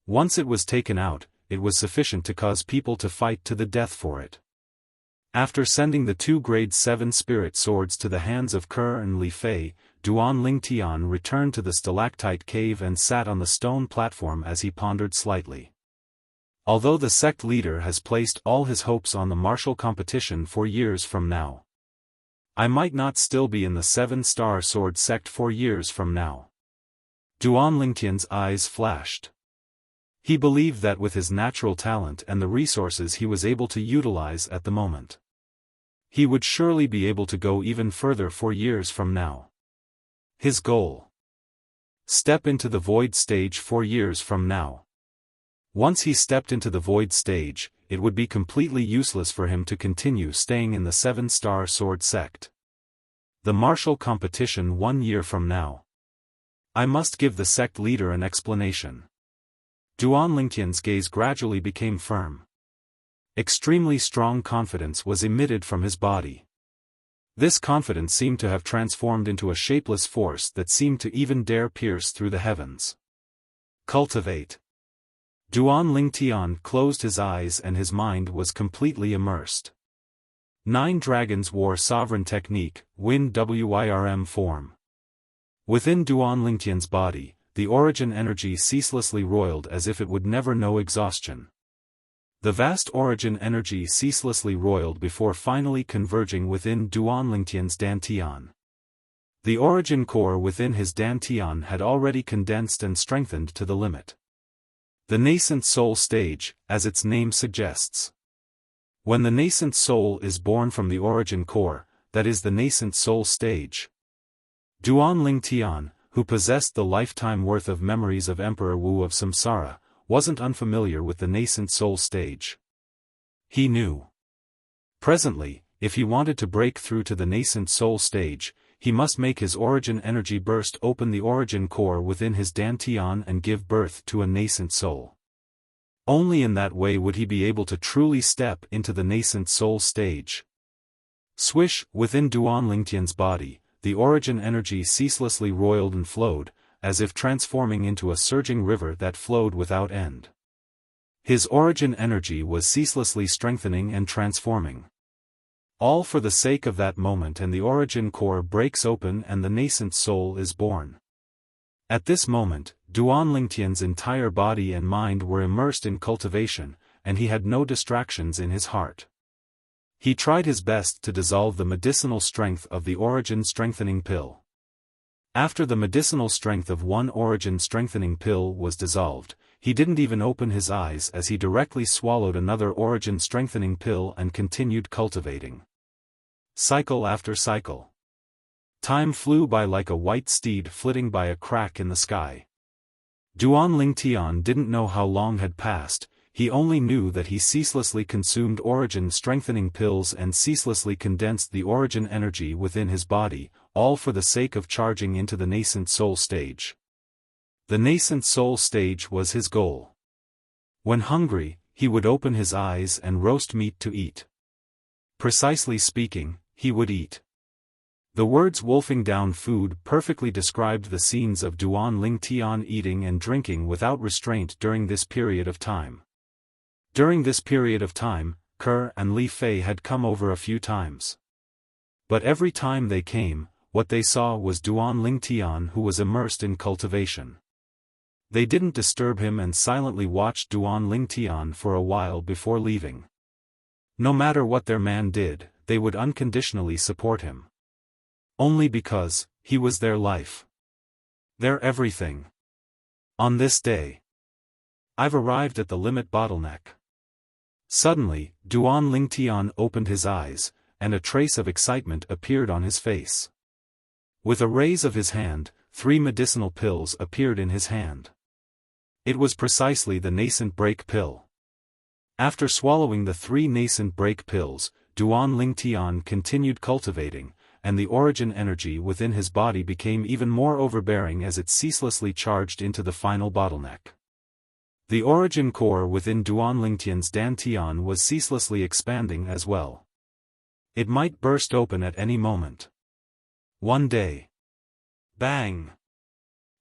Once it was taken out, it was sufficient to cause people to fight to the death for it. After sending the 2 grade 7 spirit swords to the hands of Ke and Li Fei, Duan Lingtian returned to the stalactite cave and sat on the stone platform as he pondered slightly. Although the sect leader has placed all his hopes on the martial competition 4 years from now, I might not still be in the 7-star sword sect 4 years from now. Duan Lingtian's eyes flashed. He believed that with his natural talent and the resources he was able to utilize at the moment, he would surely be able to go even further 4 years from now. His goal: step into the void stage 4 years from now. Once he stepped into the void stage, it would be completely useless for him to continue staying in the 7-star sword sect. The martial competition 1 year from now. I must give the sect leader an explanation. Duan Lingtian's gaze gradually became firm. Extremely strong confidence was emitted from his body. This confidence seemed to have transformed into a shapeless force that seemed to even dare pierce through the heavens. Cultivate. Duan Lingtian closed his eyes and his mind was completely immersed. 9 dragons wore sovereign technique, Win Wirm form. Within Duan Lingtian's body, the origin energy ceaselessly roiled as if it would never know exhaustion. The vast origin energy ceaselessly roiled before finally converging within Duan Lingtian's Dantian. The origin core within his Dantian had already condensed and strengthened to the limit. The nascent soul stage, as its name suggests. When the nascent soul is born from the origin core, that is the nascent soul stage. Duan Ling Tian, who possessed the lifetime worth of memories of Emperor Wu of Samsara, wasn't unfamiliar with the nascent soul stage. He knew. Presently, if he wanted to break through to the nascent soul stage, he must make his origin energy burst open the origin core within his dantian and give birth to a nascent soul. Only in that way would he be able to truly step into the nascent soul stage. Swish, within Duan Lingtian's body, the origin energy ceaselessly roiled and flowed, as if transforming into a surging river that flowed without end. His origin energy was ceaselessly strengthening and transforming. All for the sake of that moment, and the origin core breaks open and the nascent soul is born. At this moment, Duan Lingtian's entire body and mind were immersed in cultivation, and he had no distractions in his heart. He tried his best to dissolve the medicinal strength of the origin strengthening pill. After the medicinal strength of one origin strengthening pill was dissolved, he didn't even open his eyes as he directly swallowed another origin strengthening pill and continued cultivating. Cycle after cycle. Time flew by like a white steed flitting by a crack in the sky. Duan Lingtian didn't know how long had passed, he only knew that he ceaselessly consumed origin strengthening pills and ceaselessly condensed the origin energy within his body, all for the sake of charging into the nascent soul stage. The nascent soul stage was his goal. When hungry, he would open his eyes and roast meat to eat. Precisely speaking, he would eat. The words wolfing down food perfectly described the scenes of Duan Lingtian eating and drinking without restraint during this period of time. During this period of time, Kerr and Li Fei had come over a few times. But every time they came, what they saw was Duan Lingtian, who was immersed in cultivation. They didn't disturb him and silently watched Duan Lingtian for a while before leaving. No matter what their man did, they would unconditionally support him. Only because he was their life. Their everything. On this day, I've arrived at the limit bottleneck. Suddenly, Duan Lingtian opened his eyes, and a trace of excitement appeared on his face. With a raise of his hand, 3 medicinal pills appeared in his hand. It was precisely the nascent break pill. After swallowing the 3 nascent break pills, Duan Lingtian continued cultivating, and the origin energy within his body became even more overbearing as it ceaselessly charged into the final bottleneck. The origin core within Duan Lingtian's dantian was ceaselessly expanding as well. It might burst open at any moment. One day. Bang!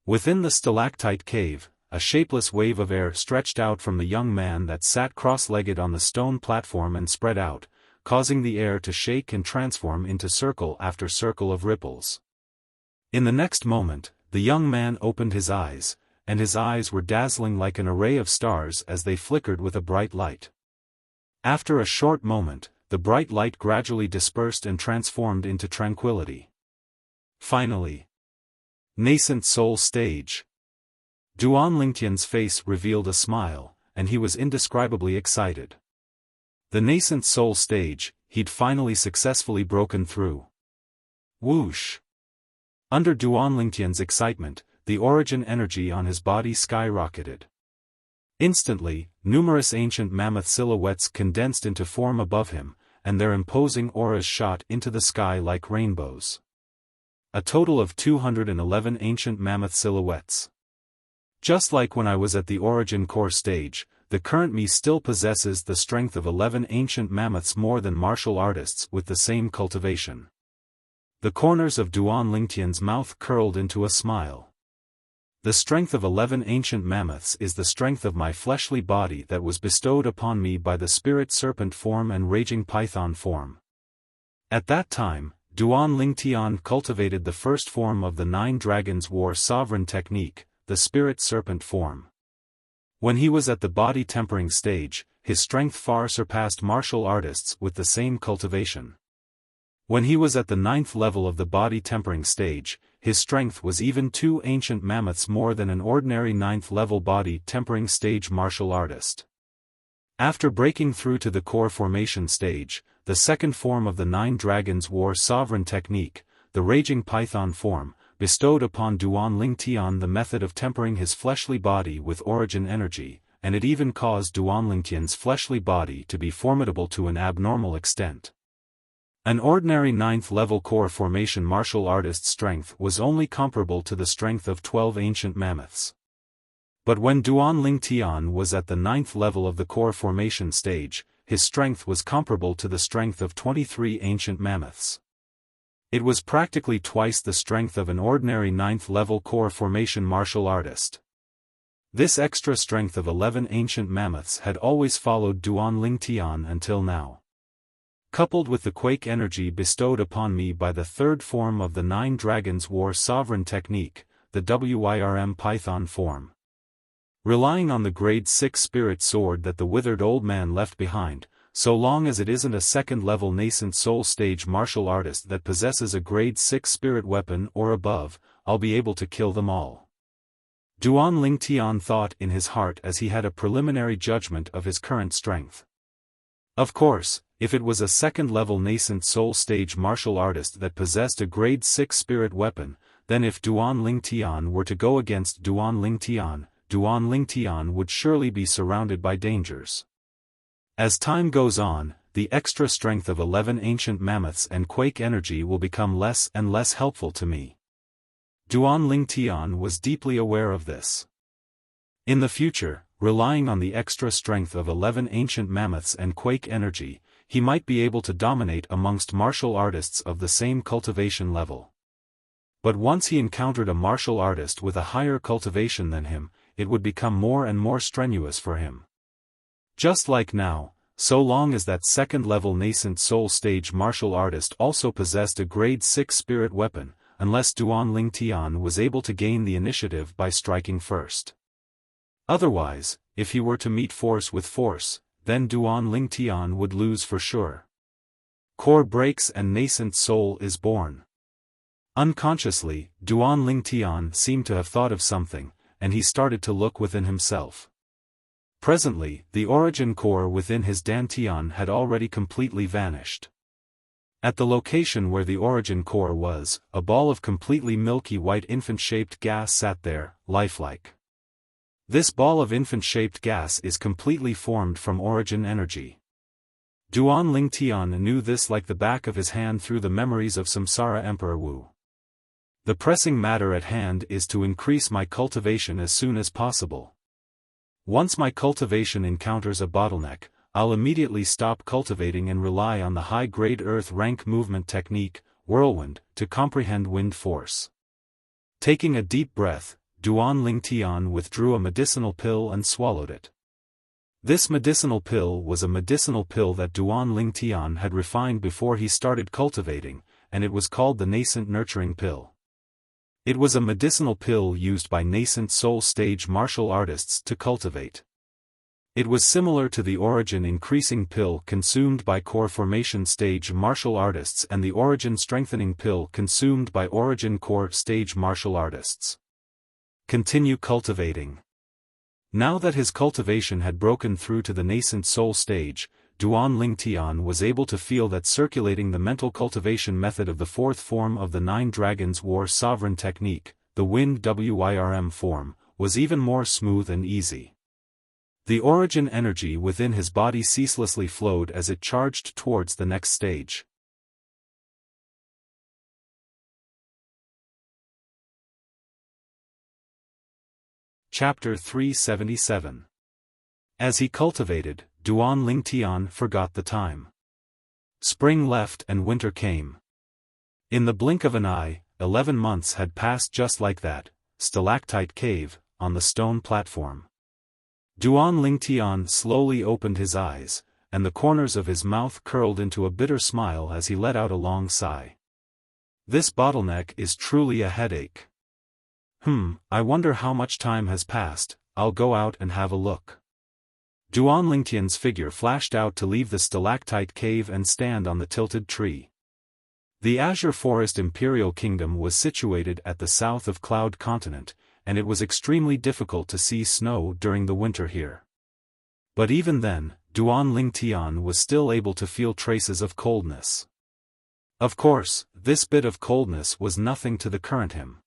Within the stalactite cave, a shapeless wave of air stretched out from the young man that sat cross-legged on the stone platform and spread out, causing the air to shake and transform into circle after circle of ripples. In the next moment, the young man opened his eyes, and his eyes were dazzling like an array of stars as they flickered with a bright light. After a short moment, the bright light gradually dispersed and transformed into tranquility. Finally. Nascent soul stage. Duan Lingtian's face revealed a smile, and he was indescribably excited. The nascent soul stage, he'd finally successfully broken through. Whoosh! Under Duan Lingtian's excitement, the origin energy on his body skyrocketed. Instantly, numerous ancient mammoth silhouettes condensed into form above him, and their imposing auras shot into the sky like rainbows. A total of 211 ancient mammoth silhouettes. Just like when I was at the origin core stage, the current me still possesses the strength of 11 ancient mammoths more than martial artists with the same cultivation. The corners of Duan Lingtian's mouth curled into a smile. The strength of 11 ancient mammoths is the strength of my fleshly body that was bestowed upon me by the spirit serpent form and raging python form. At that time, Duan Lingtian cultivated the first form of the 9 Dragons War Sovereign technique, the spirit serpent form. When he was at the body tempering stage, his strength far surpassed martial artists with the same cultivation. When he was at the 9th level of the body tempering stage, his strength was even 2 ancient mammoths more than an ordinary 9th level body tempering stage martial artist. After breaking through to the core formation stage, the second form of the Nine Dragons War Sovereign technique, the Raging Python form, bestowed upon Duan Ling Tian the method of tempering his fleshly body with origin energy, and it even caused Duan Ling Tian's fleshly body to be formidable to an abnormal extent. An ordinary 9th-level core formation martial artist's strength was only comparable to the strength of 12 ancient mammoths. But when Duan Ling Tian was at the 9th level of the core formation stage, his strength was comparable to the strength of 23 ancient mammoths. It was practically twice the strength of an ordinary 9th-level core formation martial artist. This extra strength of 11 ancient mammoths had always followed Duan Ling Tian until now. Coupled with the quake energy bestowed upon me by the third form of the Nine Dragons War Sovereign technique, the Wirm Python form. Relying on the grade 6 spirit sword that the withered old man left behind, so long as it isn't a second-level nascent soul stage martial artist that possesses a grade 6 spirit weapon or above, I'll be able to kill them all. Duan Ling Tian thought in his heart as he had a preliminary judgment of his current strength. Of course, if it was a second-level nascent soul stage martial artist that possessed a grade 6 spirit weapon, then if Duan Ling Tian were to go against Duan Ling Tian would surely be surrounded by dangers. As time goes on, the extra strength of 11 ancient mammoths and quake energy will become less and less helpful to me. Duan Ling Tian was deeply aware of this. In the future, relying on the extra strength of 11 ancient mammoths and quake energy, he might be able to dominate amongst martial artists of the same cultivation level. But once he encountered a martial artist with a higher cultivation than him, it would become more and more strenuous for him. Just like now, so long as that second-level nascent soul stage martial artist also possessed a grade 6 spirit weapon, unless Duan Ling Tian was able to gain the initiative by striking first. Otherwise, if he were to meet force with force, then Duan Ling Tian would lose for sure. Core breaks and nascent soul is born. Unconsciously, Duan Ling Tian seemed to have thought of something, and he started to look within himself. Presently, the origin core within his dantian had already completely vanished. At the location where the origin core was, a ball of completely milky white infant-shaped gas sat there, lifelike. This ball of infant-shaped gas is completely formed from origin energy. Duan Ling Tian knew this like the back of his hand through the memories of Samsara Emperor Wu. The pressing matter at hand is to increase my cultivation as soon as possible. Once my cultivation encounters a bottleneck, I'll immediately stop cultivating and rely on the high-grade earth rank movement technique, whirlwind, to comprehend wind force. Taking a deep breath, Duan Ling Tian withdrew a medicinal pill and swallowed it. This medicinal pill was a medicinal pill that Duan Ling Tian had refined before he started cultivating, and it was called the nascent nurturing pill. It was a medicinal pill used by nascent soul stage martial artists to cultivate. It was similar to the origin increasing pill consumed by core formation stage martial artists and the origin strengthening pill consumed by origin core stage martial artists. Continue cultivating. Now that his cultivation had broken through to the nascent soul stage, Duan Ling Tian was able to feel that circulating the mental cultivation method of the fourth form of the Nine Dragons War Sovereign technique, the Wind Wirm form, was even more smooth and easy. The origin energy within his body ceaselessly flowed as it charged towards the next stage. Chapter 377. As he cultivated, Duan Ling Tian forgot the time. Spring left and winter came. In the blink of an eye, 11 months had passed just like that, stalactite cave, on the stone platform. Duan Ling Tian slowly opened his eyes, and the corners of his mouth curled into a bitter smile as he let out a long sigh. This bottleneck is truly a headache. I wonder how much time has passed. I'll go out and have a look. Duan Ling Tian's figure flashed out to leave the stalactite cave and stand on the tilted tree. The Azure Forest Imperial Kingdom was situated at the south of Cloud Continent, and it was extremely difficult to see snow during the winter here. But even then, Duan Lingtian was still able to feel traces of coldness. Of course, this bit of coldness was nothing to the current him.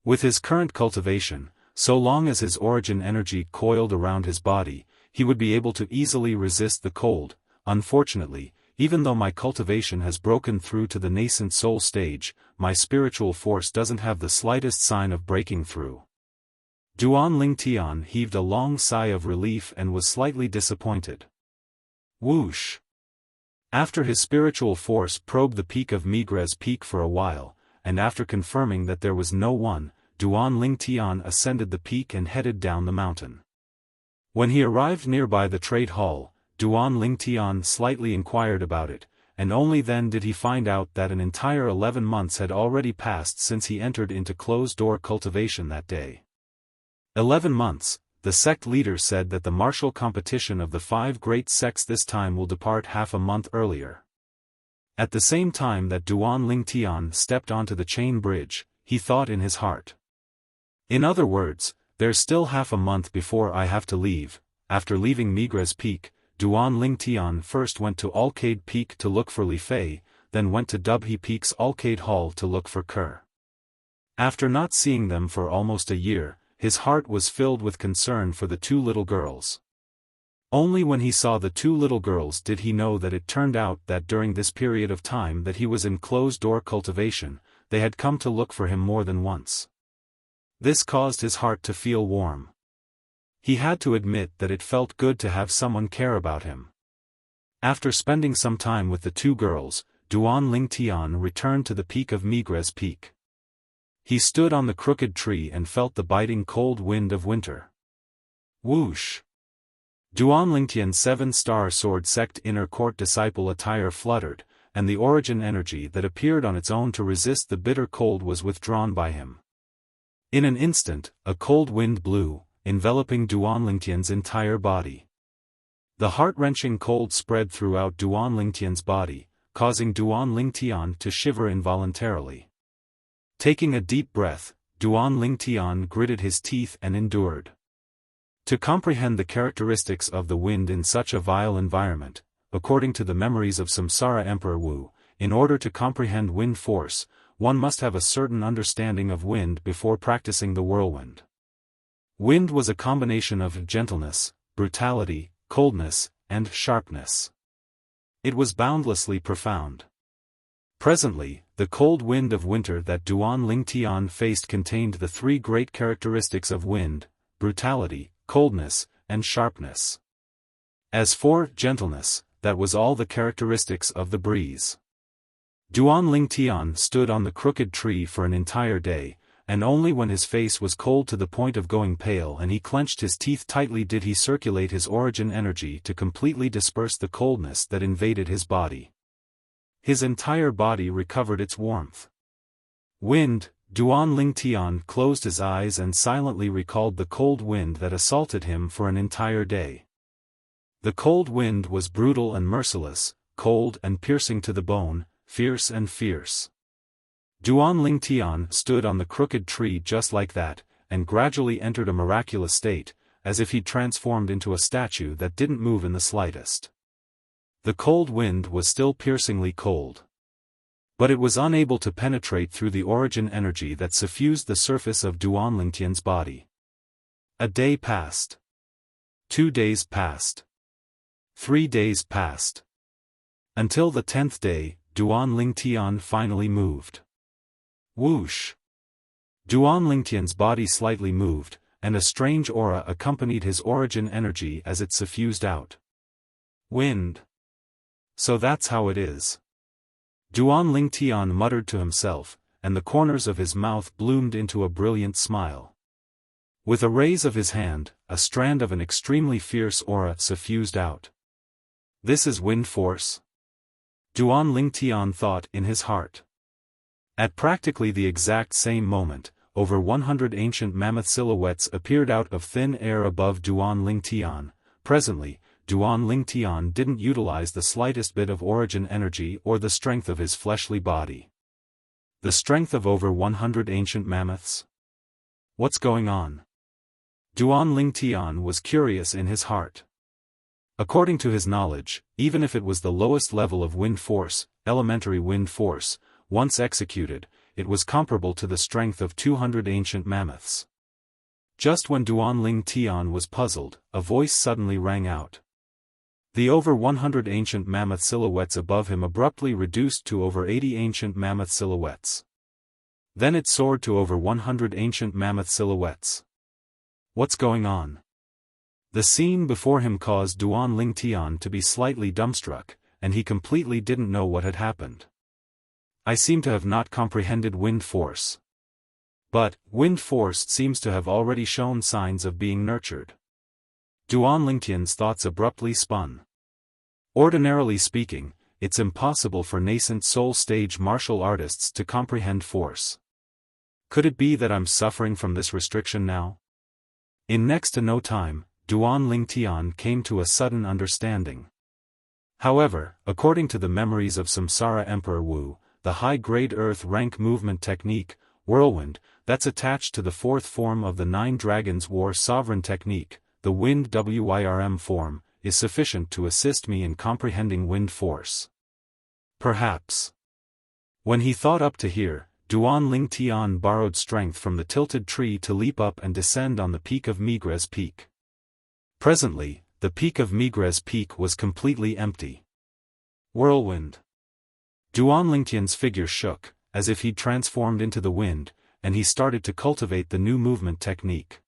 With his current cultivation, so long as his origin energy coiled around his body, he would be able to easily resist the cold. Unfortunately, even though my cultivation has broken through to the nascent soul stage, my spiritual force doesn't have the slightest sign of breaking through. Duan Lingtian heaved a long sigh of relief and was slightly disappointed. Whoosh! After his spiritual force probed the peak of Migres Peak for a while, and after confirming that there was no one, Duan Lingtian ascended the peak and headed down the mountain. When he arrived nearby the trade hall, Duan Lingtian slightly inquired about it, and only then did he find out that an entire 11 months had already passed since he entered into closed-door cultivation that day. 11 months, the sect leader said that the martial competition of the 5 great sects this time will depart half a month earlier. At the same time that Duan Lingtian stepped onto the chain bridge, he thought in his heart. In other words, there's still half a month before I have to leave. After leaving Migres Peak, Duan Lingtian first went to Alcade Peak to look for Li Fei, then went to Dubhe Peak's Alcade Hall to look for Kerr. After not seeing them for almost a year, his heart was filled with concern for the 2 little girls. Only when he saw the 2 little girls did he know that it turned out that during this period of time that he was in closed-door cultivation, they had come to look for him more than once. This caused his heart to feel warm. He had to admit that it felt good to have someone care about him. After spending some time with the 2 girls, Duan Lingtian returned to the peak of Migres Peak. He stood on the crooked tree and felt the biting cold wind of winter. Whoosh! Duan Lingtian's 7-star sword sect inner court disciple attire fluttered, and the origin energy that appeared on its own to resist the bitter cold was withdrawn by him. In an instant, a cold wind blew, enveloping Duan Lingtian's entire body. The heart-wrenching cold spread throughout Duan Lingtian's body, causing Duan Lingtian to shiver involuntarily. Taking a deep breath, Duan Lingtian gritted his teeth and endured. To comprehend the characteristics of the wind in such a vile environment, according to the memories of Samsara Emperor Wu, in order to comprehend wind force, one must have a certain understanding of wind before practicing the whirlwind. Wind was a combination of gentleness, brutality, coldness, and sharpness. It was boundlessly profound. Presently, the cold wind of winter that Duan Lingtian faced contained the 3 great characteristics of wind: brutality, coldness, and sharpness. As for gentleness, that was all the characteristics of the breeze. Duan Lingtian stood on the crooked tree for an entire day, and only when his face was cold to the point of going pale and he clenched his teeth tightly did he circulate his origin energy to completely disperse the coldness that invaded his body. His entire body recovered its warmth. Wind. Duan Lingtian closed his eyes and silently recalled the cold wind that assaulted him for an entire day. The cold wind was brutal and merciless, cold and piercing to the bone, fierce and fierce. Duan Lingtian stood on the crooked tree just like that, and gradually entered a miraculous state, as if he'd transformed into a statue that didn't move in the slightest. The cold wind was still piercingly cold. But it was unable to penetrate through the origin energy that suffused the surface of Duan Lingtian's body. A day passed. 2 days passed. 3 days passed. Until the 10th day, Duan Lingtian finally moved. Whoosh! Duan Lingtian's body slightly moved, and a strange aura accompanied his origin energy as it suffused out. Wind. So that's how it is. Duan Lingtian muttered to himself, and the corners of his mouth bloomed into a brilliant smile. With a raise of his hand, a strand of an extremely fierce aura suffused out. This is wind force? Duan Lingtian thought in his heart. At practically the exact same moment, over 100 ancient mammoth silhouettes appeared out of thin air above Duan Lingtian. Presently, Duan Lingtian didn't utilize the slightest bit of origin energy or the strength of his fleshly body. The strength of over 100 ancient mammoths? What's going on? Duan Lingtian was curious in his heart. According to his knowledge, even if it was the lowest level of wind force, elementary wind force, once executed, it was comparable to the strength of 200 ancient mammoths. Just when Duan Tian was puzzled, a voice suddenly rang out. The over 100 ancient mammoth silhouettes above him abruptly reduced to over 80 ancient mammoth silhouettes. Then it soared to over 100 ancient mammoth silhouettes. What's going on? The scene before him caused Duan Tian to be slightly dumbstruck, and he completely didn't know what had happened. I seem to have not comprehended wind force. But, wind force seems to have already shown signs of being nurtured. Duan Tian's thoughts abruptly spun. Ordinarily speaking, it's impossible for nascent soul stage martial artists to comprehend force. Could it be that I'm suffering from this restriction now? In next to no time, Duan Tian came to a sudden understanding. However, according to the memories of Samsara Emperor Wu, the high-grade earth rank movement technique, whirlwind, that's attached to the fourth form of the Nine Dragons War sovereign technique, the wind WYRM form, is sufficient to assist me in comprehending wind force. Perhaps. When he thought up to here, Duan Tian borrowed strength from the tilted tree to leap up and descend on the peak of Migres Peak. Presently, the peak of Migres Peak was completely empty. Whirlwind. Duan Tian's figure shook, as if he'd transformed into the wind, and he started to cultivate the new movement technique.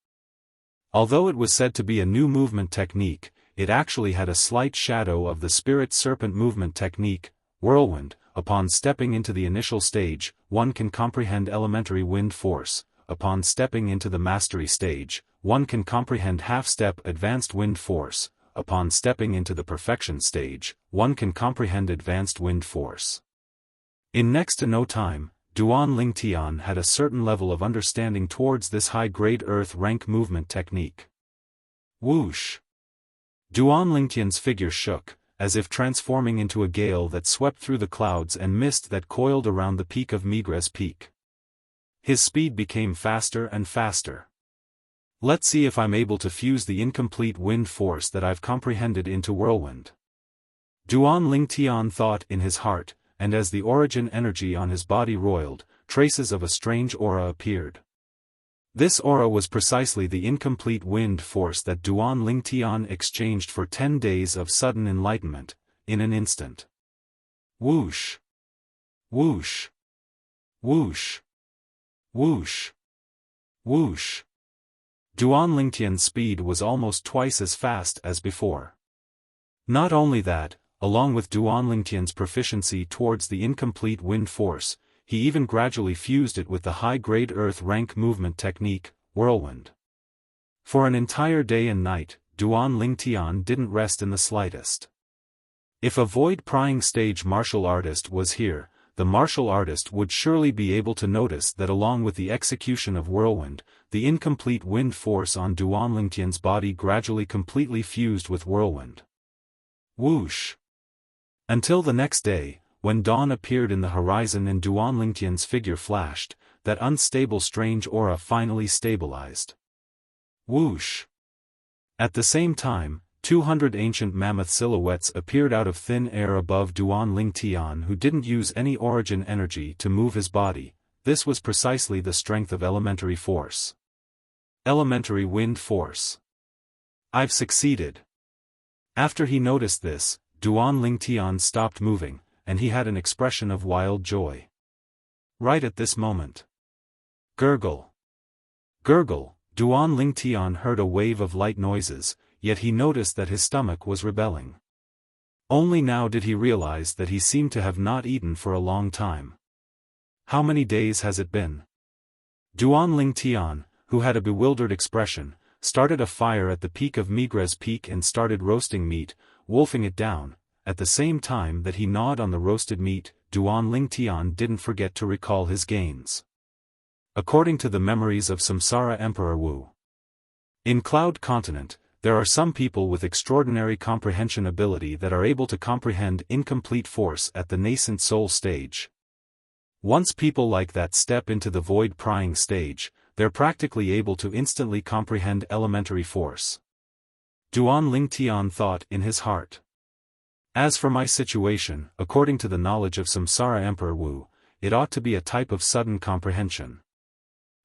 Although it was said to be a new movement technique, it actually had a slight shadow of the spirit serpent movement technique, whirlwind. Upon stepping into the initial stage, one can comprehend elementary wind force. Upon stepping into the mastery stage, one can comprehend half-step advanced wind force. Upon stepping into the perfection stage, one can comprehend advanced wind force. In next to no time, Duan Tian had a certain level of understanding towards this high-grade earth rank movement technique. Whoosh! Duan Tian's figure shook, as if transforming into a gale that swept through the clouds and mist that coiled around the peak of Migres Peak. His speed became faster and faster. Let's see if I'm able to fuse the incomplete wind force that I've comprehended into whirlwind. Duan Tian thought in his heart, and as the origin energy on his body roiled, traces of a strange aura appeared. This aura was precisely the incomplete wind force that Duan Tian exchanged for 10 days of sudden enlightenment, in an instant. Whoosh! Whoosh! Whoosh! Whoosh! Whoosh! Duan Tian's speed was almost twice as fast as before. Not only that, along with Duan Tian's proficiency towards the incomplete wind force, he even gradually fused it with the high-grade earth rank movement technique, whirlwind. For an entire day and night, Duan Tian didn't rest in the slightest. If a void-prying stage martial artist was here, the martial artist would surely be able to notice that along with the execution of whirlwind, the incomplete wind force on Duan Tian's body gradually completely fused with whirlwind. Whoosh! Until the next day, when dawn appeared in the horizon and Duan Tian's figure flashed, that unstable strange aura finally stabilized. Whoosh! At the same time, 200 ancient mammoth silhouettes appeared out of thin air above Duan Tian, who didn't use any origin energy to move his body. This was precisely the strength of elementary force. Elementary wind force. I've succeeded. After he noticed this, Duan Tian stopped moving, and he had an expression of wild joy. Right at this moment. Gurgle. Gurgle, Duan Tian heard a wave of light noises, yet he noticed that his stomach was rebelling. Only now did he realize that he seemed to have not eaten for a long time. How many days has it been? Duan Tian, who had a bewildered expression, started a fire at the peak of Migres Peak and started roasting meat, wolfing it down. At the same time that he gnawed on the roasted meat, Duan Tian didn't forget to recall his gains. According to the memories of Samsara Emperor Wu. In Cloud Continent, there are some people with extraordinary comprehension ability that are able to comprehend incomplete force at the nascent soul stage. Once people like that step into the void-prying stage, they're practically able to instantly comprehend elementary force. Duan Lingtian thought in his heart. As for my situation, according to the knowledge of Samsara Emperor Wu, it ought to be a type of sudden comprehension.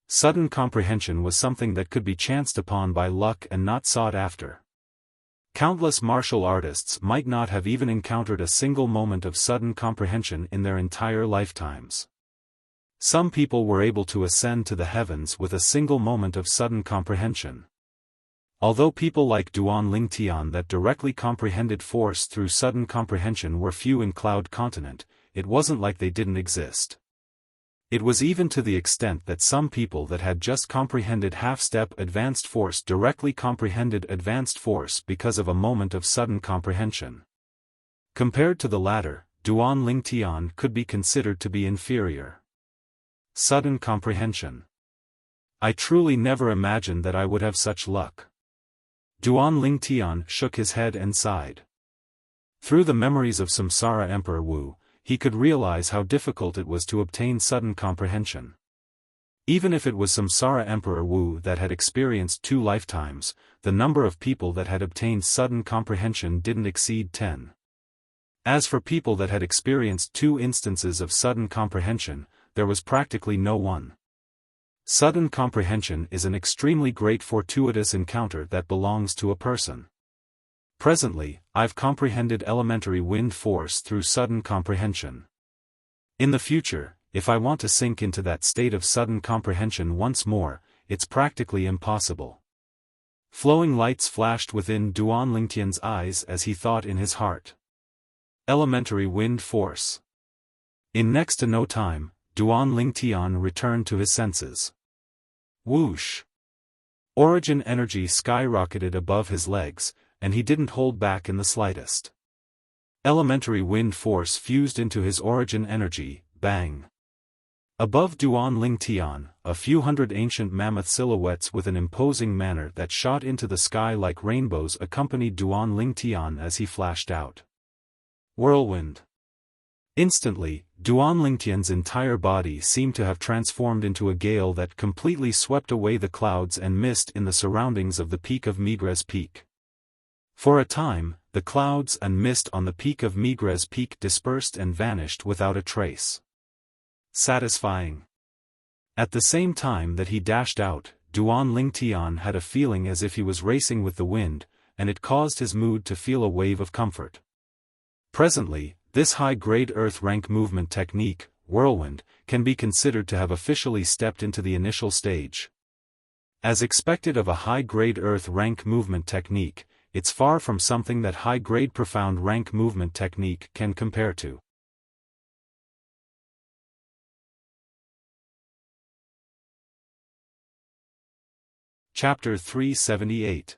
Sudden comprehension was something that could be chanced upon by luck and not sought after. Countless martial artists might not have even encountered a single moment of sudden comprehension in their entire lifetimes. Some people were able to ascend to the heavens with a single moment of sudden comprehension. Although people like Duan Lingtian that directly comprehended force through sudden comprehension were few in Cloud Continent, it wasn't like they didn't exist. It was even to the extent that some people that had just comprehended half-step advanced force directly comprehended advanced force because of a moment of sudden comprehension. Compared to the latter, Duan Lingtian could be considered to be inferior. Sudden comprehension. I truly never imagined that I would have such luck. Duan Lingtian shook his head and sighed. Through the memories of Samsara Emperor Wu, he could realize how difficult it was to obtain sudden comprehension. Even if it was Samsara Emperor Wu that had experienced 2 lifetimes, the number of people that had obtained sudden comprehension didn't exceed 10. As for people that had experienced 2 instances of sudden comprehension, there was practically no one. Sudden comprehension is an extremely great fortuitous encounter that belongs to a person. Presently, I've comprehended elementary wind force through sudden comprehension. In the future, if I want to sink into that state of sudden comprehension once more, it's practically impossible. Flowing lights flashed within Duan Lingtian's eyes as he thought in his heart. Elementary wind force. In next to no time, Duan Lingtian returned to his senses. Whoosh! Origin energy skyrocketed above his legs, and he didn't hold back in the slightest. Elementary wind force fused into his origin energy, bang. Above Duan Lingtian, a few hundred ancient mammoth silhouettes with an imposing manner that shot into the sky like rainbows accompanied Duan Lingtian as he flashed out. Whirlwind. Instantly, Duan Lingtian's entire body seemed to have transformed into a gale that completely swept away the clouds and mist in the surroundings of the peak of Migres Peak. For a time, the clouds and mist on the peak of Migres Peak dispersed and vanished without a trace. Satisfying. At the same time that he dashed out, Duan Lingtian had a feeling as if he was racing with the wind, and it caused his mood to feel a wave of comfort. Presently, this high-grade Earth rank movement technique, whirlwind, can be considered to have officially stepped into the initial stage. As expected of a high-grade Earth rank movement technique, it's far from something that high-grade profound rank movement technique can compare to. Chapter 378.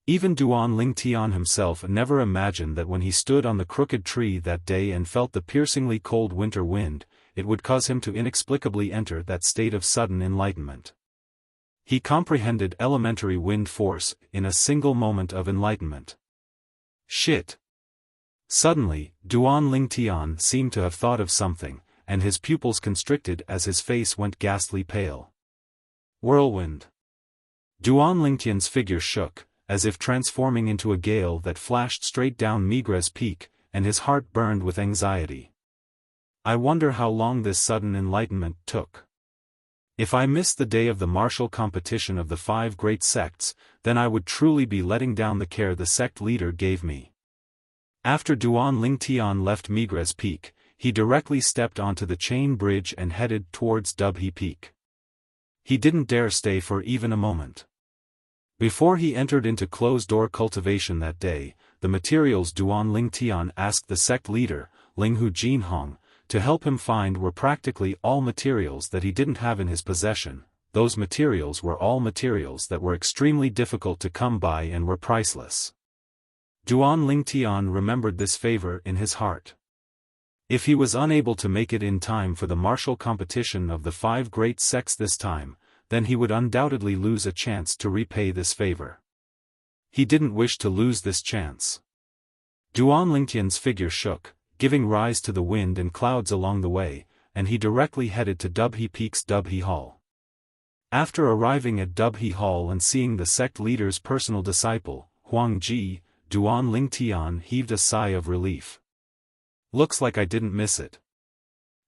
Even Duan Lingtian himself never imagined that when he stood on the crooked tree that day and felt the piercingly cold winter wind, it would cause him to inexplicably enter that state of sudden enlightenment. He comprehended elementary wind force in a single moment of enlightenment. Shit! Suddenly, Duan Lingtian seemed to have thought of something, and his pupils constricted as his face went ghastly pale. Whirlwind. Duan Lingtian's figure shook, as if transforming into a gale that flashed straight down Migres Peak, and his heart burned with anxiety. I wonder how long this sudden enlightenment took. If I missed the day of the martial competition of the 5 great sects, then I would truly be letting down the care the sect leader gave me. After Duan Lingtian left Migres Peak, he directly stepped onto the chain bridge and headed towards Dubhe Peak. He didn't dare stay for even a moment. Before he entered into closed-door cultivation that day, the materials Duan Lingtian asked the sect leader, Linghu Jinhong, to help him find were practically all materials that he didn't have in his possession. Those materials were all materials that were extremely difficult to come by and were priceless. Duan Lingtian remembered this favor in his heart. If he was unable to make it in time for the martial competition of the 5 great sects this time, then he would undoubtedly lose a chance to repay this favor. He didn't wish to lose this chance. Duan Lingtian's figure shook, giving rise to the wind and clouds along the way, and he directly headed to Dubhe Peak's Dubhe Hall. After arriving at Dubhe Hall and seeing the sect leader's personal disciple, Huang Ji, Duan Ling Tian heaved a sigh of relief. Looks like I didn't miss it.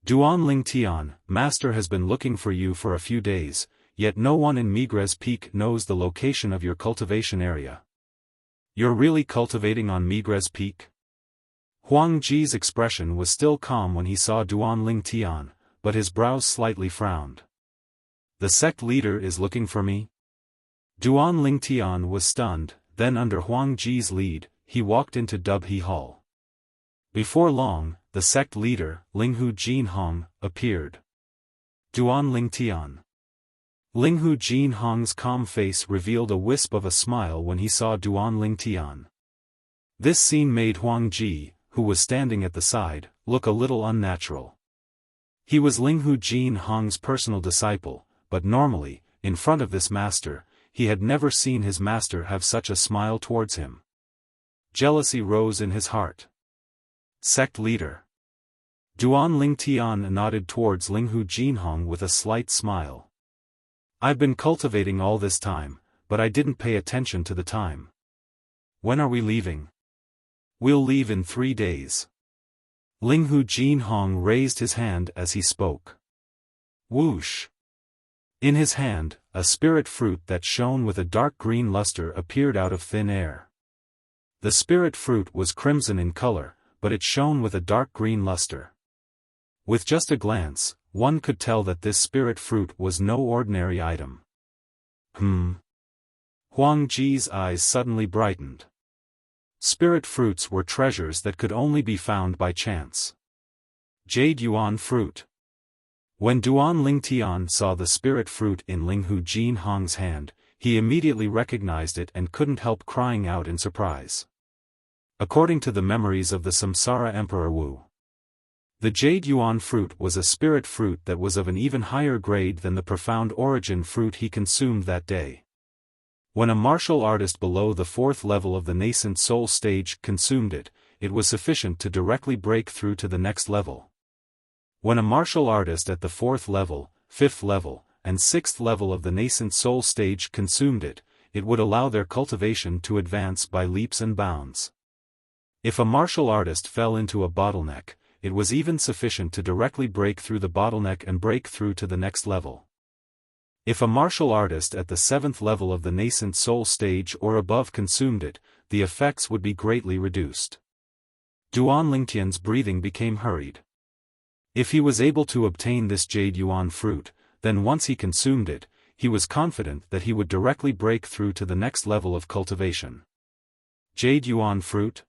Duan Ling Tian, Master has been looking for you for a few days, yet no one in Migres Peak knows the location of your cultivation area. You're really cultivating on Migres Peak? Huang Ji's expression was still calm when he saw Duan Ling Tian, but his brows slightly frowned. The sect leader is looking for me? Duan Ling Tian was stunned, then under Huang Ji's lead, he walked into Dubhe Hall. Before long, the sect leader, Linghu Jin Hong, appeared. Duan Ling Tian. Linghu Jin Hong's calm face revealed a wisp of a smile when he saw Duan Ling Tian. This scene made Huang Ji, who was standing at the side, look a little unnatural. He was Linghu Jin Hong's personal disciple, but normally, in front of this master, he had never seen his master have such a smile towards him. Jealousy rose in his heart. Sect leader. Duan Ling Tian nodded towards Linghu Jin Hong with a slight smile. I've been cultivating all this time, but I didn't pay attention to the time. When are we leaving? We'll leave in 3 days. Linghu Jin Hong raised his hand as he spoke. Whoosh! In his hand, a spirit fruit that shone with a dark green luster appeared out of thin air. The spirit fruit was crimson in color, but it shone with a dark green luster. With just a glance, one could tell that this spirit fruit was no ordinary item. Huang Ji's eyes suddenly brightened. Spirit fruits were treasures that could only be found by chance. Jade Yuan fruit. When Duan Ling Tian saw the spirit fruit in Linghu Jin Hong's hand, he immediately recognized it and couldn't help crying out in surprise. According to the memories of the Samsara Emperor Wu, the Jade Yuan fruit was a spirit fruit that was of an even higher grade than the profound origin fruit he consumed that day. When a martial artist below the 4th level of the nascent soul stage consumed it, it was sufficient to directly break through to the next level. When a martial artist at the 4th level, 5th level, and 6th level of the nascent soul stage consumed it, it would allow their cultivation to advance by leaps and bounds. If a martial artist fell into a bottleneck, it was even sufficient to directly break through the bottleneck and break through to the next level. If a martial artist at the 7th level of the nascent soul stage or above consumed it, the effects would be greatly reduced. Duan Lingtian's breathing became hurried. If he was able to obtain this Jade Yuan fruit, then once he consumed it, he was confident that he would directly break through to the next level of cultivation. Jade Yuan fruit?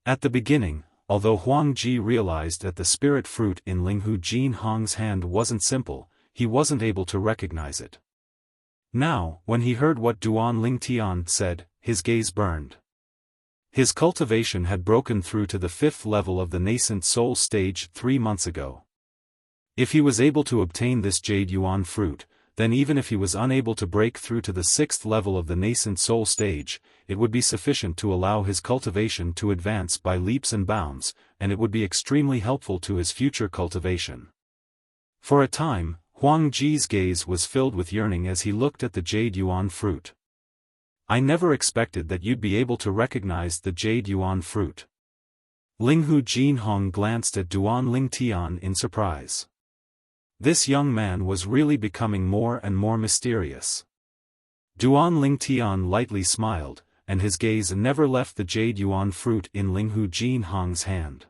At the beginning, although Huang Ji realized that the spirit fruit in Linghu Jin Hong's hand wasn't simple, he wasn't able to recognize it. Now, when he heard what Duan Ling Tian said, his gaze burned. His cultivation had broken through to the 5th level of the nascent soul stage 3 months ago. If he was able to obtain this Jade Yuan fruit, then even if he was unable to break through to the 6th level of the nascent soul stage, it would be sufficient to allow his cultivation to advance by leaps and bounds, and it would be extremely helpful to his future cultivation. For a time, Huang Ji's gaze was filled with yearning as he looked at the Jade Yuan fruit. I never expected that you'd be able to recognize the Jade Yuan fruit. Linghu Jin Hong glanced at Duan Ling Tian in surprise. This young man was really becoming more and more mysterious. Duan Ling Tian lightly smiled, and his gaze never left the Jade Yuan fruit in Linghu Jin Hong's hand.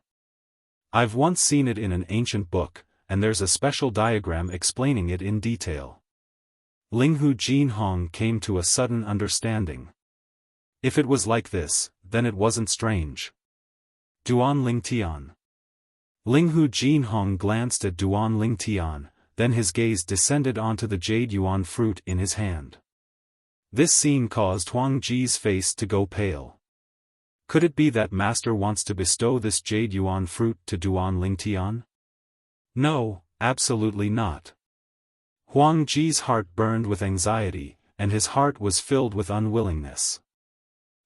I've once seen it in an ancient book, and there's a special diagram explaining it in detail. Linghu Jin Hong came to a sudden understanding. If it was like this, then it wasn't strange. Duan Ling Tian. Linghu Jin Hong glanced at Duan Ling Tian, then his gaze descended onto the Jade Yuan fruit in his hand. This scene caused Huang Ji's face to go pale. Could it be that master wants to bestow this Jade Yuan fruit to Duan Ling Tian? No, absolutely not. Huang Ji's heart burned with anxiety, and his heart was filled with unwillingness.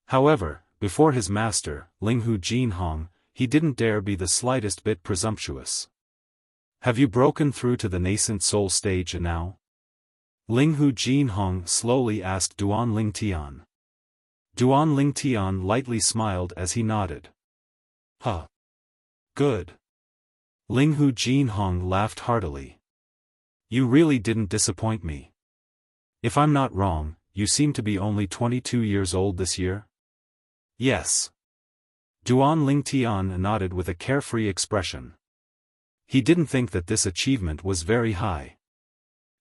However, before his master, Linghu Jin Hong, he didn't dare be the slightest bit presumptuous. Have you broken through to the nascent soul stage now? Linghu Jin Hong slowly asked Duan Ling Tian. Duan Lingtian lightly smiled as he nodded. Huh. Good. Linghu Jinhong laughed heartily. You really didn't disappoint me. If I'm not wrong, you seem to be only 22 years old this year? Yes. Duan Lingtian nodded with a carefree expression. He didn't think that this achievement was very high.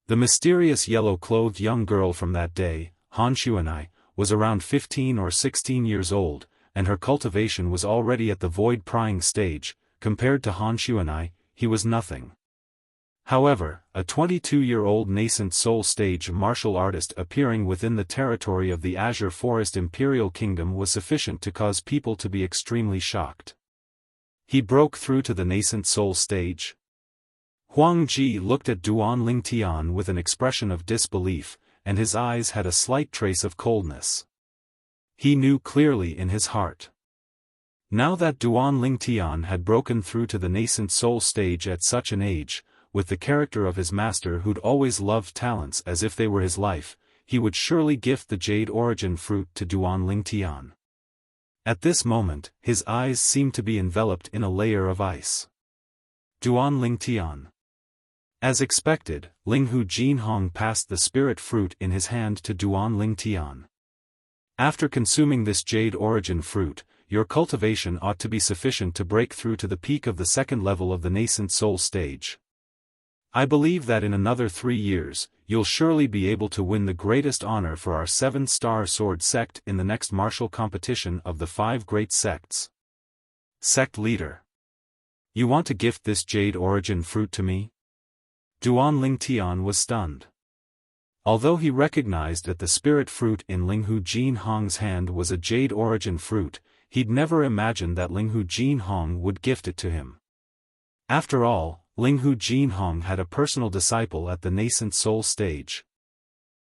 The mysterious yellow-clothed young girl from that day, Han Xuanai, was around 15 or 16 years old, and her cultivation was already at the void-prying stage. Compared to Han Xuanai, he was nothing. However, a 22-year-old nascent soul stage martial artist appearing within the territory of the Azure Forest Imperial Kingdom was sufficient to cause people to be extremely shocked. He broke through to the nascent soul stage. Huang Ji looked at Duan Lingtian with an expression of disbelief, and his eyes had a slight trace of coldness. He knew clearly in his heart. Now that Duan Lingtian had broken through to the nascent soul stage at such an age, with the character of his master who'd always loved talents as if they were his life, he would surely gift the Jade Origin fruit to Duan Lingtian. At this moment, his eyes seemed to be enveloped in a layer of ice. Duan Lingtian. As expected, Linghu Jinhong passed the spirit fruit in his hand to Duan Lingtian. After consuming this Jade Origin fruit, your cultivation ought to be sufficient to break through to the peak of the second level of the nascent soul stage. I believe that in another 3 years, you'll surely be able to win the greatest honor for our 7-star sword sect in the next martial competition of the 5 great sects. Sect leader. You want to gift this Jade Origin fruit to me? Duan Lingtian was stunned. Although he recognized that the spirit fruit in Linghu Jinhong's hand was a Jade Origin fruit, he'd never imagined that Linghu Jinhong would gift it to him. After all, Linghu Jinhong had a personal disciple at the nascent soul stage.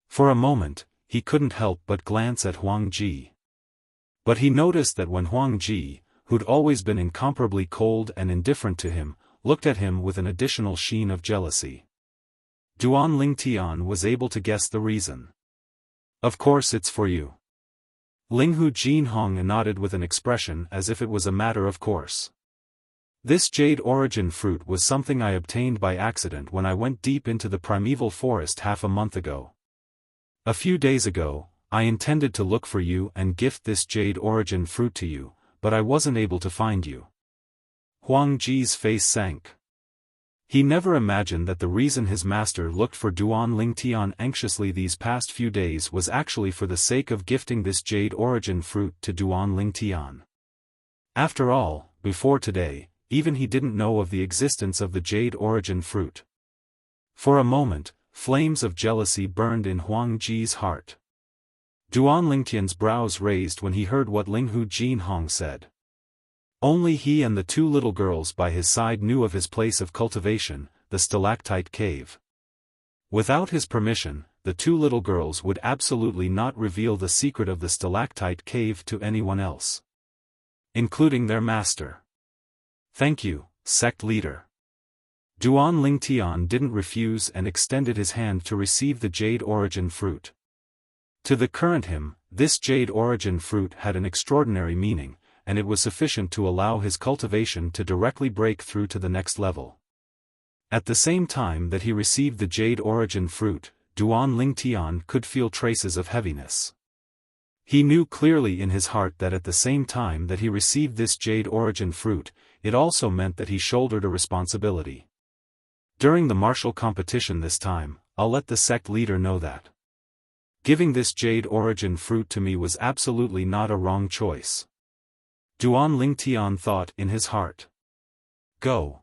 For a moment, he couldn't help but glance at Huang Ji. But he noticed that when Huang Ji, who'd always been incomparably cold and indifferent to him, looked at him with an additional sheen of jealousy. Duan Lingtian was able to guess the reason. Of course it's for you. Linghu Jinhong nodded with an expression as if it was a matter of course. This Jade Origin fruit was something I obtained by accident when I went deep into the primeval forest half a month ago. A few days ago, I intended to look for you and gift this Jade Origin fruit to you, but I wasn't able to find you. Huang Ji's face sank. He never imagined that the reason his master looked for Duan Lingtian anxiously these past few days was actually for the sake of gifting this Jade Origin fruit to Duan Lingtian. After all, before today, even he didn't know of the existence of the Jade Origin fruit. For a moment, flames of jealousy burned in Huang Ji's heart. Duan Lingtian's brows raised when he heard what Linghu Jinhong said. Only he and the 2 little girls by his side knew of his place of cultivation, the stalactite cave. Without his permission, the 2 little girls would absolutely not reveal the secret of the stalactite cave to anyone else, including their master. Thank you, sect leader. Duan Lingtian didn't refuse and extended his hand to receive the Jade Origin fruit. To the current him, this Jade Origin fruit had an extraordinary meaning, and it was sufficient to allow his cultivation to directly break through to the next level. At the same time that he received the Jade Origin fruit, Duan Lingtian could feel traces of heaviness. He knew clearly in his heart that at the same time that he received this Jade Origin fruit, it also meant that he shouldered a responsibility. During the martial competition this time, I'll let the sect leader know that. Giving this Jade Origin fruit to me was absolutely not a wrong choice. Duan Lingtian thought in his heart. Go.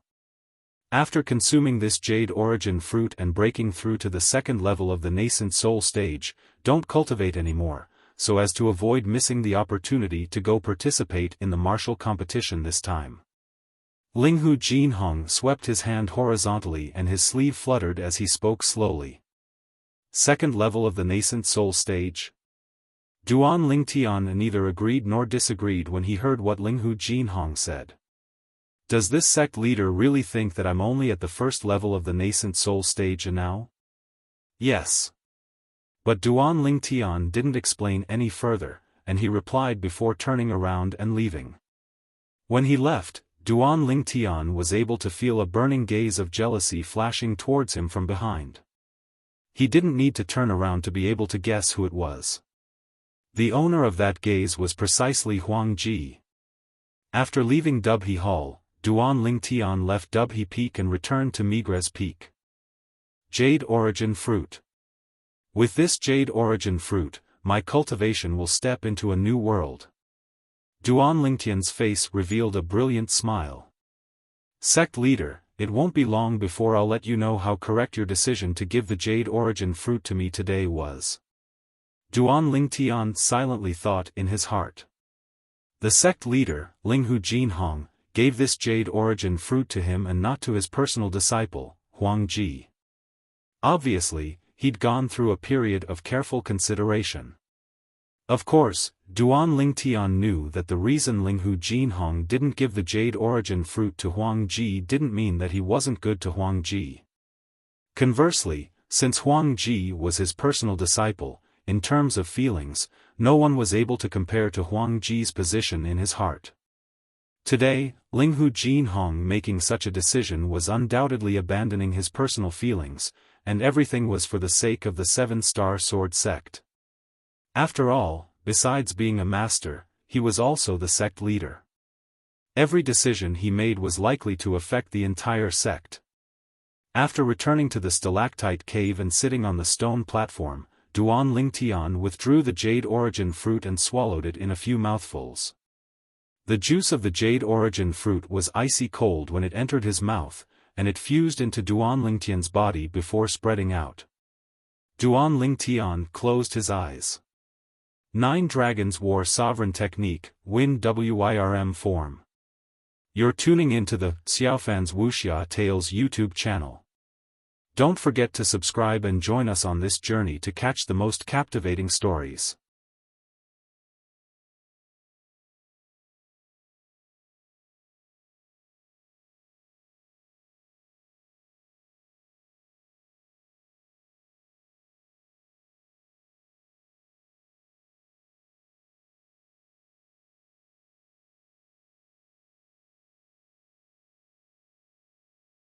After consuming this Jade Origin fruit and breaking through to the second level of the nascent soul stage, don't cultivate anymore, so as to avoid missing the opportunity to go participate in the martial competition this time. Linghu Jinhong swept his hand horizontally and his sleeve fluttered as he spoke slowly. Second level of the nascent soul stage? Duan Lingtian neither agreed nor disagreed when he heard what Linghu Jinhong said. Does this sect leader really think that I'm only at the first level of the nascent soul stage now? Yes. But Duan Lingtian didn't explain any further, and he replied before turning around and leaving. When he left, Duan Lingtian was able to feel a burning gaze of jealousy flashing towards him from behind. He didn't need to turn around to be able to guess who it was. The owner of that gaze was precisely Huang Ji. After leaving Dubhe Hall, Duan Lingtian left Dubhe Peak and returned to Migres Peak. Jade Origin Fruit. With this Jade Origin Fruit, my cultivation will step into a new world. Duan Lingtian's face revealed a brilliant smile. Sect leader, it won't be long before I'll let you know how correct your decision to give the Jade Origin Fruit to me today was. Duan Lingtian silently thought in his heart. The sect leader, Linghu Jinhong, gave this Jade Origin Fruit to him and not to his personal disciple, Huang Ji. Obviously, he'd gone through a period of careful consideration. Of course, Duan Lingtian knew that the reason Linghu Jinhong didn't give the Jade Origin Fruit to Huang Ji didn't mean that he wasn't good to Huang Ji. Conversely, since Huang Ji was his personal disciple, in terms of feelings, no one was able to compare to Huang Ji's position in his heart. Today, Linghu Jinhong making such a decision was undoubtedly abandoning his personal feelings, and everything was for the sake of the Seven-Star Sword sect. After all, besides being a master, he was also the sect leader. Every decision he made was likely to affect the entire sect. After returning to the stalactite cave and sitting on the stone platform, Duan Lingtian withdrew the Jade Origin Fruit and swallowed it in a few mouthfuls. The juice of the Jade Origin Fruit was icy cold when it entered his mouth, and it fused into Duan Lingtian's body before spreading out. Duan Lingtian closed his eyes. 9 Dragons War Sovereign Technique, Win WIRM form. You're tuning into the Xiaofan's Wuxia Tales YouTube channel. Don't forget to subscribe and join us on this journey to catch the most captivating stories.